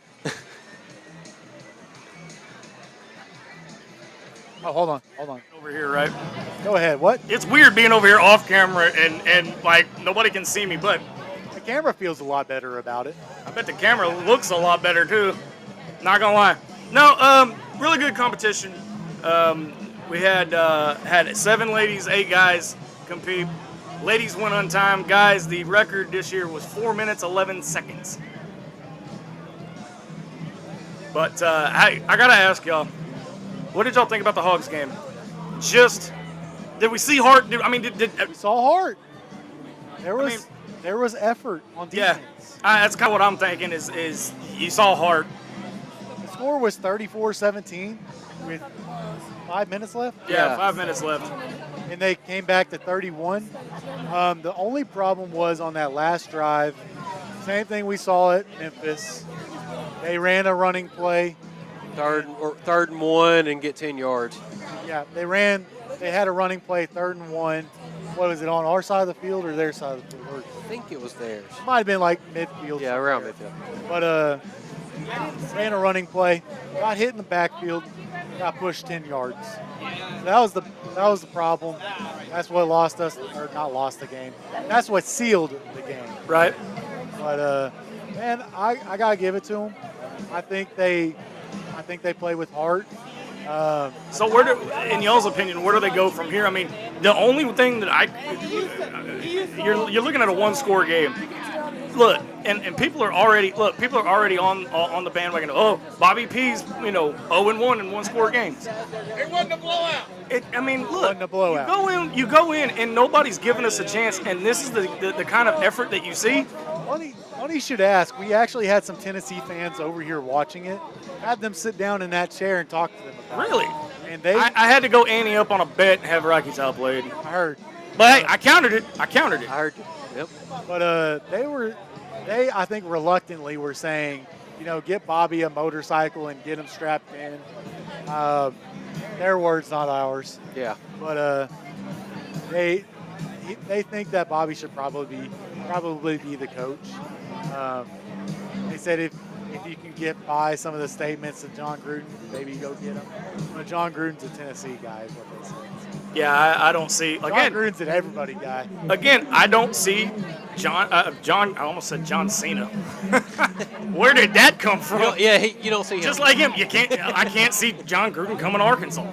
Oh, hold on. Over here, right? Go ahead. What? It's weird being over here off camera and nobody can see me, but the camera feels a lot better about it. I bet the camera looks a lot better too. Not gonna lie. No, really good competition. We had 7 ladies, 8 guys compete. Ladies went on time. Guys, the record this year was 4 minutes, 11 seconds. But I gotta ask y'all, what did y'all think about the Hogs game? Did we see heart? We saw heart. There was effort on defense. Yeah, that's kind of what I'm thinking. Is you saw heart. The score was 34-17 with 5 minutes left. Yeah, 5 minutes left. And they came back to 31. The only problem was on that last drive. Same thing we saw at Memphis. They ran a running play. Third and 1 and get 10 yards. Yeah, they had a running play, 3rd and 1. what was it, on our side of the field or their side of the field? Or, I think it was theirs. it might have been like midfield. Yeah, around somewhere. midfield. But ran a running play, got hit in the backfield, got pushed 10 yards. So that was the problem. That's what lost us, or not lost the game. That's what sealed the game. Right. But man, I gotta give it to them. I think they play with heart. So where do, in y'all's opinion, where do they go from here? I mean, the only thing that you're looking at a one-score game. Look, and people are already on the bandwagon. Oh, Bobby P's 0-1 in one-score games. It wasn't a blowout. I mean, look, wasn't a blowout. You go in, and nobody's giving us a chance. And this is the kind of effort that you see. Funny should ask. We actually had some Tennessee fans over here watching it. Had them sit down in that chair and talk to them about Really? it. And I had to go ante up on a bet and have Rockies outplayed. I heard. But hey, I countered it. I heard you. Yep. But they I think reluctantly were saying, get Bobby a motorcycle and get him strapped in. Their words, not ours. Yeah. But they think that Bobby should probably be the coach. They said if you can get by some of the statements of John Gruden, maybe go get him. But John Gruden's a Tennessee guy, is what they said. Yeah, I don't see. John Again, Gruden's an everybody guy. Again, I don't see John. I almost said John Cena. Where did that come from? You don't see him. Just like him, you can't. I can't see John Gruden coming to Arkansas.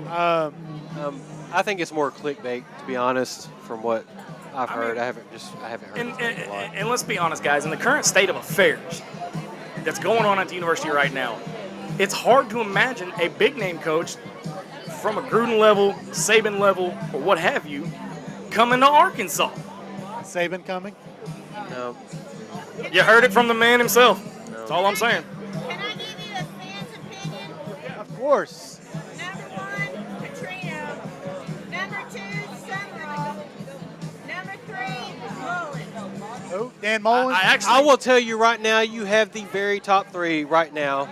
I think it's more clickbait, to be honest, from what I've heard. I haven't heard it a lot. And let's be honest, guys. In the current state of affairs that's going on at the university right now, it's hard to imagine a big-name coach from a Gruden level, Saban level, or what have you, coming to Arkansas. Saban coming? No. You heard it from the man himself. No. That's all I'm saying. Can I give you a fan's opinion? Of course. Number 1, Petrino. Number 2, Summerall. Number 3, Mullen. Oh, Dan Mullen? I will tell you right now, you have the very top three right now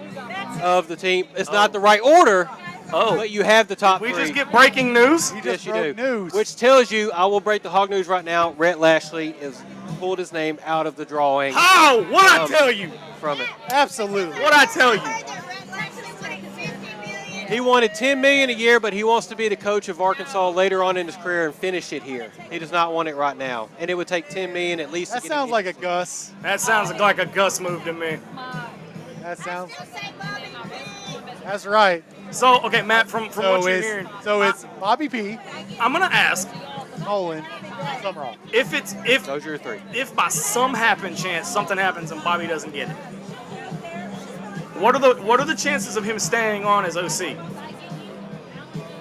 of the team. It's not the right order, but you have the top We three. just get breaking news? Yes, you do. Which tells you, I will break the Hog News right now, Rhett Lashley has pulled his name out of the drawing. How? What'd I tell you? From it. Absolutely. What'd I tell you? He wanted $10 million a year, but he wants to be the coach of Arkansas later on in his career and finish it here. He does not want it right now, and it would take $10 million at least. That sounds like a Gus. That sounds like a Gus move to me. That sounds. That's right. So, okay, Matt, from what you're hearing. So it's Bobby P. I'm going to ask. Mullen, Summerall. If those are your three. If by some chance something happens and Bobby doesn't get it, what are the chances of him staying on as OC?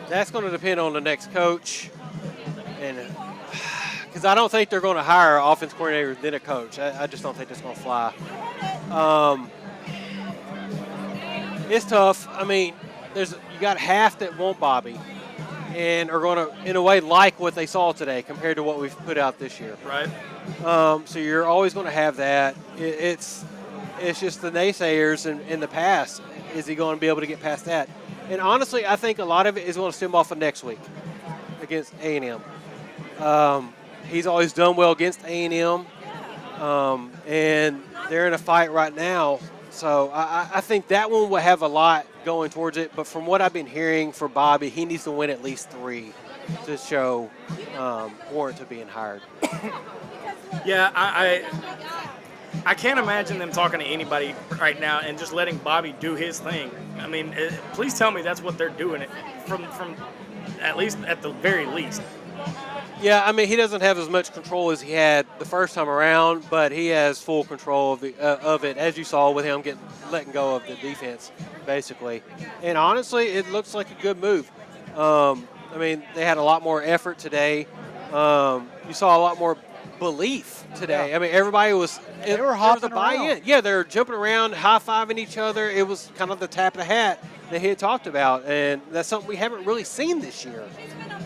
That's going to depend on the next coach, and because I don't think they're going to hire an offense coordinator then a coach. I just don't think that's going to fly. It's tough. I mean, you got half that want Bobby, and are going to, in a way, like what they saw today compared to what we've put out this year. Right. So you're always going to have that. It's just the naysayers in the past. Is he going to be able to get past that? And honestly, I think a lot of it is going to stem off of next week against A&M. He's always done well against A&M, and they're in a fight right now. So I think that one will have a lot going towards it. But from what I've been hearing for Bobby, he needs to win at least 3 to show warrant to being hired. Yeah, I can't imagine them talking to anybody right now and just letting Bobby do his thing. I mean, please tell me that's what they're doing it from at least at the very least. Yeah, I mean, he doesn't have as much control as he had the first time around, but he has full control of it, as you saw with him letting go of the defense, basically. And honestly, it looks like a good move. I mean, they had a lot more effort today. You saw a lot more belief today. Yeah. I mean, everybody was. They were hopping around. Yeah, they were jumping around, high-fiving each other. It was kind of the tap of the hat that he had talked about, and that's something we haven't really seen this year.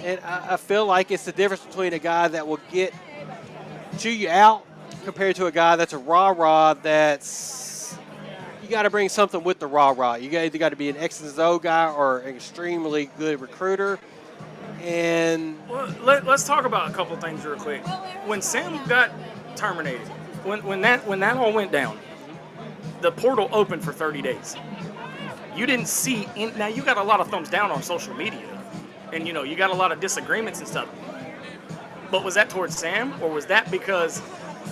And I feel like it's the difference between a guy that will chew you out compared to a guy that's a rah-rah that's you got to bring something with the rah-rah. You either got to be an X and O guy or an extremely good recruiter. And Well, let's talk about a couple things real quick. When Sam got terminated, when that all went down, the portal opened for 30 days. You didn't see now you got a lot of thumbs down on social media, and you got a lot of disagreements and stuff. But was that towards Sam, or was that because?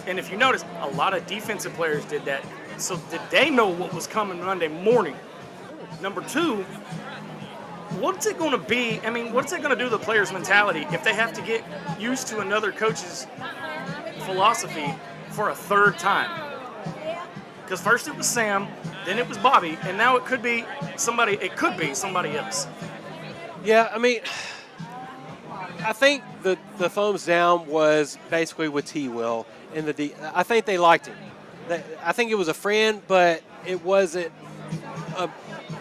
And if you notice, a lot of defensive players did that. So did they know what was coming Monday morning? Number two, what's it going to be? I mean, what's it going to do to the players' mentality if they have to get used to another coach's philosophy for a third time? Because first it was Sam, then it was Bobby, and now it could be somebody. It could be somebody else. Yeah, I mean, I think the thumbs down was basically with T-Will and I think they liked him. I think it was a friend, but it wasn't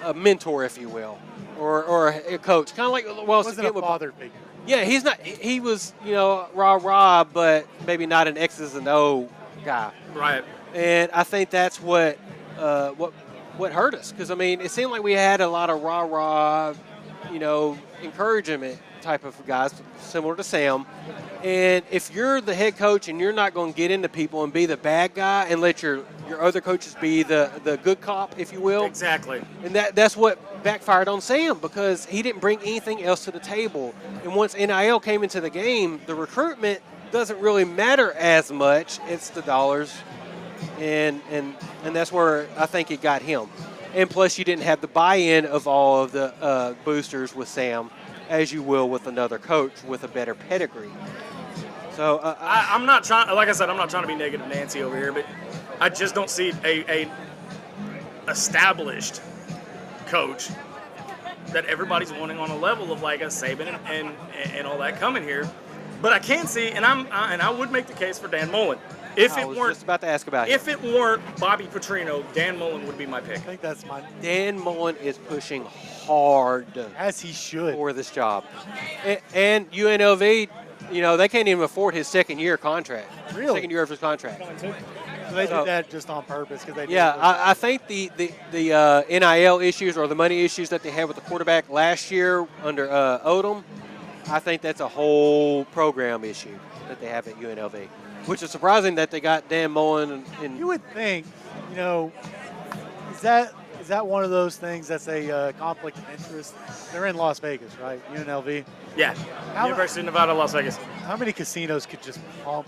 a mentor, if you will, or a coach. Kind of like It wasn't a father figure. Yeah, he's not. He was, rah, but maybe not an X's and O guy. Right. And I think that's what hurt us, because I mean, it seemed like we had a lot of rah, encouragement type of guys, similar to Sam. And if you're the head coach and you're not going to get into people and be the bad guy and let your other coaches be the good cop, if you will. Exactly. And that's what backfired on Sam, because he didn't bring anything else to the table. And once NIL came into the game, the recruitment doesn't really matter as much. It's the dollars. And that's where I think it got him. And plus, you didn't have the buy-in of all of the boosters with Sam, as you will with another coach with a better pedigree. So I'm not trying. Like I said, I'm not trying to be negative Nancy over here, but I just don't see a established coach that everybody's wanting on a level of like a Saban and all that coming here. But I can see, and I would make the case for Dan Mullen. I was just about to ask about him. If it weren't Bobby Petrino, Dan Mullen would be my pick. I think that's mine. Dan Mullen is pushing hard, as he should, for this job. And UNLV, they can't even afford his second-year contract. Really? Second year of his contract. So they did that just on purpose because they. Yeah, I think the NIL issues or the money issues that they had with the quarterback last year under Odom, I think that's a whole program issue that they have at UNLV. Which is surprising that they got Dan Mullen. You would think, is that one of those things that's a conflict of interest? They're in Las Vegas, right? UNLV. Yeah. University of Nevada, Las Vegas. How many casinos could just pump?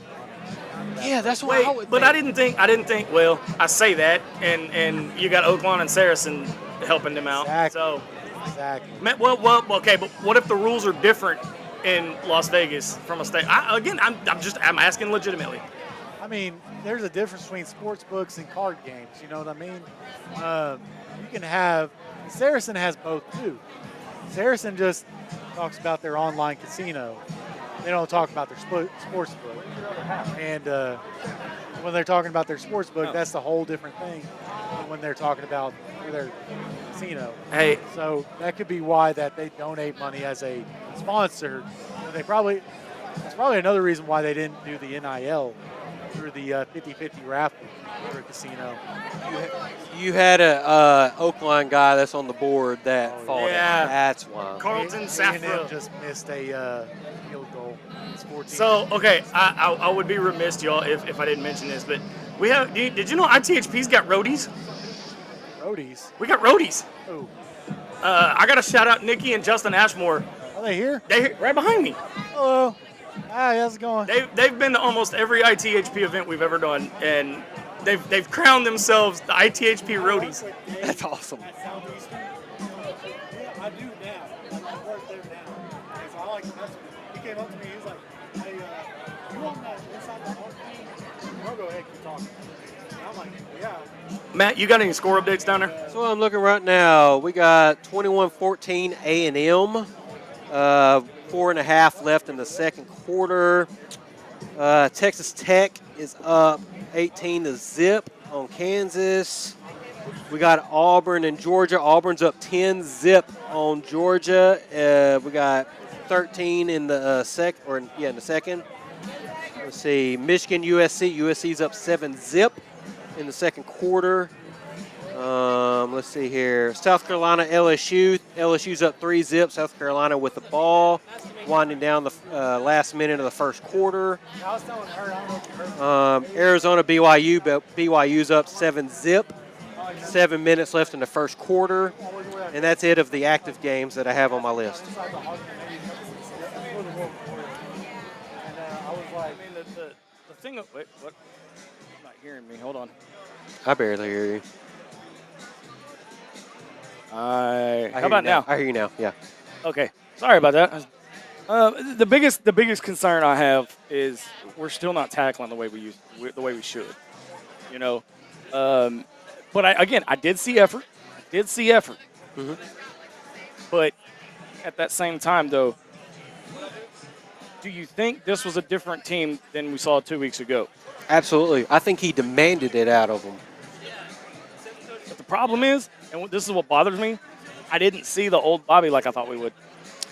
Yeah, that's what I would But think. I didn't think. Well, I say that, and you got Oaklawn and Saracen helping them out. Exactly. So. Exactly. Well, okay, but what if the rules are different in Las Vegas from a state? I'm asking legitimately. I mean, there's a difference between sports books and card games. You know what I mean? You can have Saracen has both too. Saracen just talks about their online casino. They don't talk about their sports book. And when they're talking about their sports book, that's a whole different thing than when they're talking about their casino. Hey. So that could be why that they donate money as a sponsor. That's probably another reason why they didn't do the NIL through the 50-50 raffle for a casino. You had a Oakland guy that's on the board that followed. Yeah. That's why. Carlton Safra just missed a field goal. It's 14. So, okay, I would be remiss, y'all, if I didn't mention this, but we have. Did you know ITHP's got roadies? Roadies? We got roadies. Who? I got to shout out Nikki and Justin Ashmore. Are they here? They right behind me. Hello. Hi, how's it going? They've been to almost every ITHP event we've ever done, and they've crowned themselves the ITHP roadies. That's awesome. I do now. I work there now. So I like to mess with him. He came up to me. He was like, "Hey, you on that inside the Hawg Pen?" I'll go ahead and keep talking. And I'm like, "Yeah." Matt, you got any score updates down there? So I'm looking right now. We got 21-14 A&M. 4.5 left in the second quarter. Texas Tech is up 18-0 on Kansas. We got Auburn and Georgia. Auburn's up 10-0 on Georgia. We got 13 in the in the second. Let's see, Michigan, USC. USC's up 7-0 in the second quarter. Let's see here. South Carolina, LSU. LSU's up 3-0. South Carolina with the ball, winding down the last minute of the first quarter. Arizona, BYU, but BYU's up 7-0. 7 minutes left in the first quarter, and that's it of the active games that I have on my list. The thing. Wait, what? I'm not hearing me. Hold on. I barely hear you. How about now? I hear you now. Yeah. Okay. Sorry about that. The biggest concern I have is we're still not tackling the way we should. You know, but I did see effort. Mm-hmm. But at that same time, though, do you think this was a different team than we saw 2 weeks ago? Absolutely. I think he demanded it out of them. But the problem is, and this is what bothers me, I didn't see the old Bobby like I thought we would.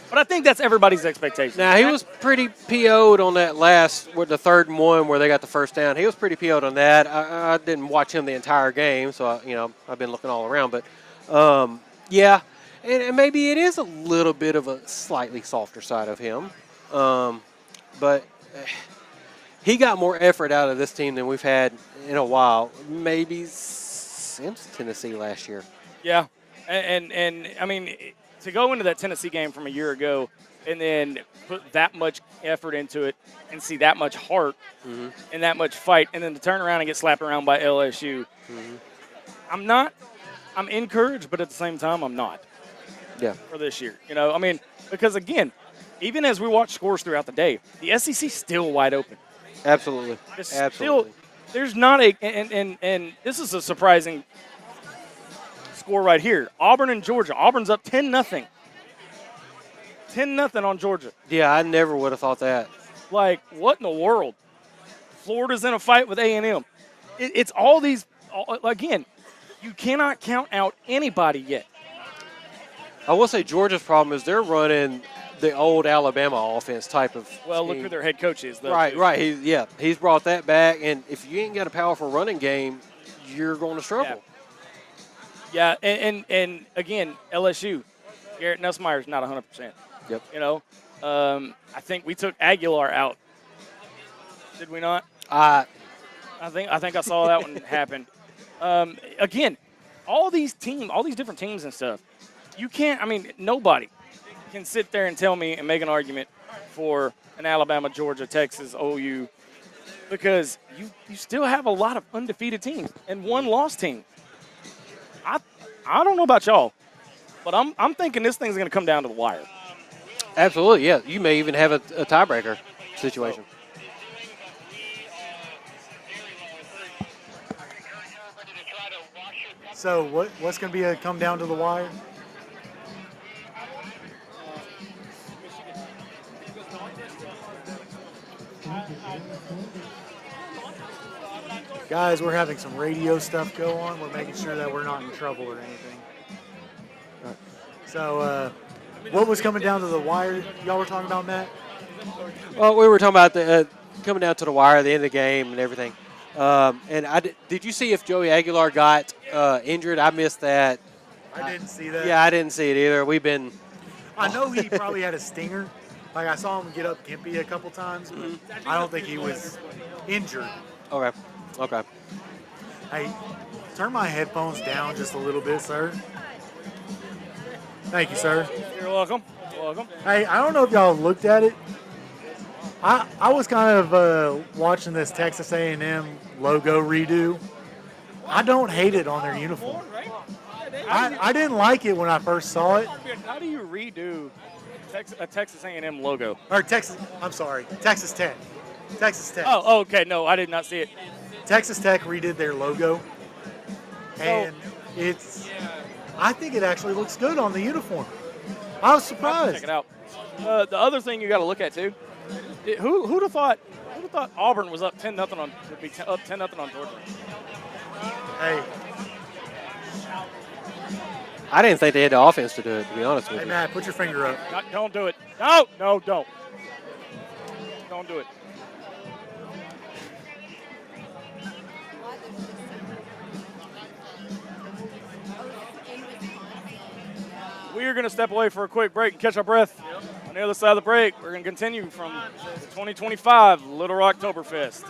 But I think that's everybody's expectation. Now, he was pretty PO'd on that with the 3rd and 1 where they got the first down. He was pretty PO'd on that. I didn't watch him the entire game, so, I've been looking all around. But, yeah, and maybe it is a little bit of a slightly softer side of him. But he got more effort out of this team than we've had in a while, maybe since Tennessee last year. Yeah, and I mean, to go into that Tennessee game from a year ago and then put that much effort into it and see that much heart and that much fight, and then to turn around and get slapped around by LSU, I'm encouraged, but at the same time, I'm not. Yeah. For this year, I mean, because again, even as we watch scores throughout the day, the SEC's still wide open. Absolutely. Absolutely. There's not and this is a surprising score right here. Auburn and Georgia. Auburn's up 10-0. 10-0 on Georgia. Yeah, I never would have thought that. Like, what in the world? Florida's in a fight with A&M. It's all these, again, you cannot count out anybody yet. I will say Georgia's problem is they're running the old Alabama offense type of Well, look scheme. who their head coach is, though. Right. He's brought that back, and if you ain't got a powerful running game, you're going to struggle. Yeah, and again, LSU, Garrett Nussmeier's not 100%. Yep. I think we took Aguilar out. Did we not? I think I saw that one happen. Again, all these different teams and stuff, you can't. I mean, nobody can sit there and tell me and make an argument for an Alabama, Georgia, Texas, OU, because you still have a lot of undefeated teams and one lost team. I don't know about y'all, but I'm thinking this thing's going to come down to the wire. Absolutely, yeah. You may even have a tiebreaker situation. So what's going to be come down to the wire? Guys, we're having some radio stuff go on. We're making sure that we're not in trouble or anything. So, what was coming down to the wire y'all were talking about, Matt? Well, we were talking about the coming down to the wire, the end of the game and everything. And did you see if Joey Aguilar got injured? I missed that. I didn't see that. Yeah, I didn't see it either. I know he probably had a stinger. Like, I saw him get up Kimpy a couple times, but I don't think he was injured. Okay. Hey, turn my headphones down just a little bit, sir. Thank you, sir. You're welcome. Hey, I don't know if y'all looked at it. I was kind of watching this Texas A&M logo redo. I don't hate it on their uniform. I didn't like it when I first saw it. How do you redo a Texas A&M logo? Or Texas Tech. Texas Tech. Oh, okay. No, I did not see it. Texas Tech redid their logo, and I think it actually looks good on the uniform. I was surprised. Check it out. The other thing you got to look at too, who'd have thought Auburn was up 10-0 up 10-0 on Georgia? Hey, I didn't think they had the offense to do it, to be honest with you. Hey, Matt, put your finger up. Don't do it. No, don't. Don't do it. We are going to step away for a quick break and catch our breath. On the other side of the break, we're going to continue from 2025 Little Rocktoberfest.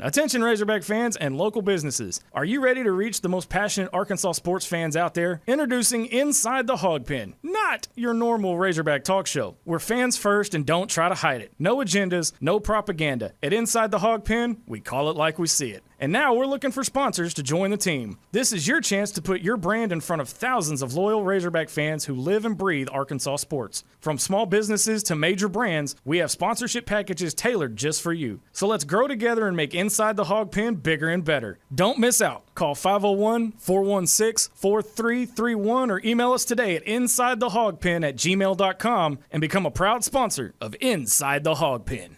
Attention Razorback fans and local businesses. Are you ready to reach the most passionate Arkansas sports fans out there? Introducing Inside the Hawg Pen, not your normal Razorback talk show. We're fans first and don't try to hide it. No agendas, no propaganda. At Inside the Hawg Pen, we call it like we see it. And now we're looking for sponsors to join the team. This is your chance to put your brand in front of thousands of loyal Razorback fans who live and breathe Arkansas sports. From small businesses to major brands, we have sponsorship packages tailored just for you. So let's grow together and make Inside the Hawg Pen bigger and better. Don't miss out. Call 501-416-4331 or email us today at insidethehogpen@gmail.com and become a proud sponsor of Inside the Hawg Pen.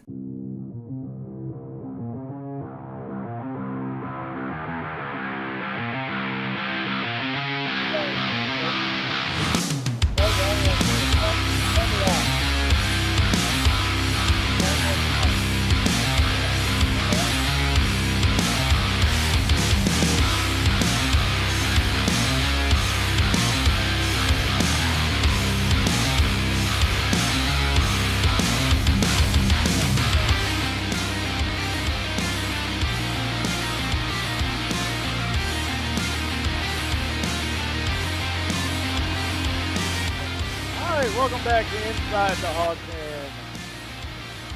Welcome back to Inside the Hawg Pen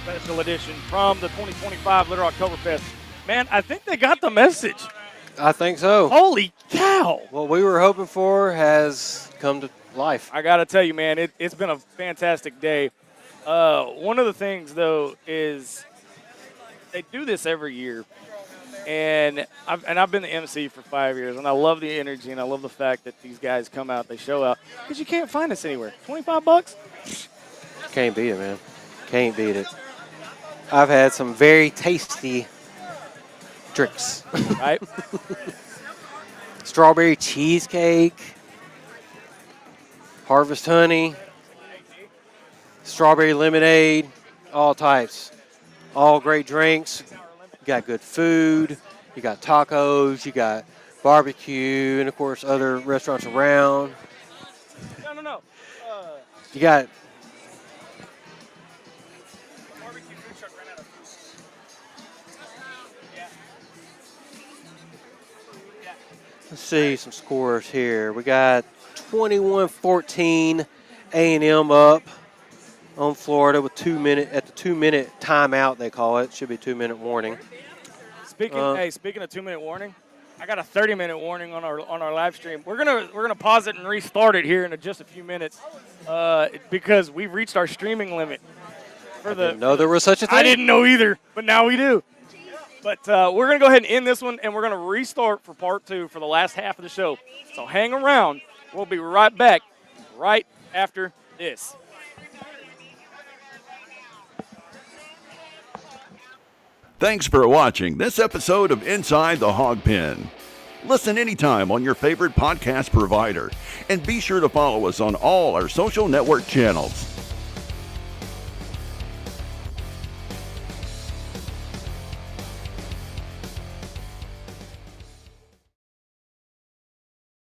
special edition from the 2025 Little Rocktoberfest. Man, I think they got the message. I think so. Holy cow! What we were hoping for has come to life. I got to tell you, man, it's been a fantastic day. One of the things, though, is they do this every year. And I've been the MC for 5 years, and I love the energy, and I love the fact that these guys come out, they show out, because you can't find us anywhere. $25? Can't beat it, man. Can't beat it. I've had some very tasty drinks. Right? Strawberry cheesecake, harvest honey, strawberry lemonade, all types. All great drinks. You got good food, you got tacos, you got barbecue, and of course other restaurants around. No. You got Barbecue food truck ran out of food. Yeah. let's see some scores here. We got 21-14 A&M up on Florida with 2 minute at the 2 minute timeout they call it. Should be 2 minute warning. Speaking of 2 minute warning, I got a 30-minute warning on our live stream. We're gonna pause it and restart it here in just a few minutes because we've reached our streaming limit. I didn't know there was such a thing. I didn't know either, but now we do. But we're going to go ahead and end this one, and we're going to restart for part 2 for the last half of the show. So hang around. We'll be right back right after this. Thanks for watching this episode of Inside the Hawg Pen. Listen anytime on your favorite podcast provider, and be sure to follow us on all our social network channels.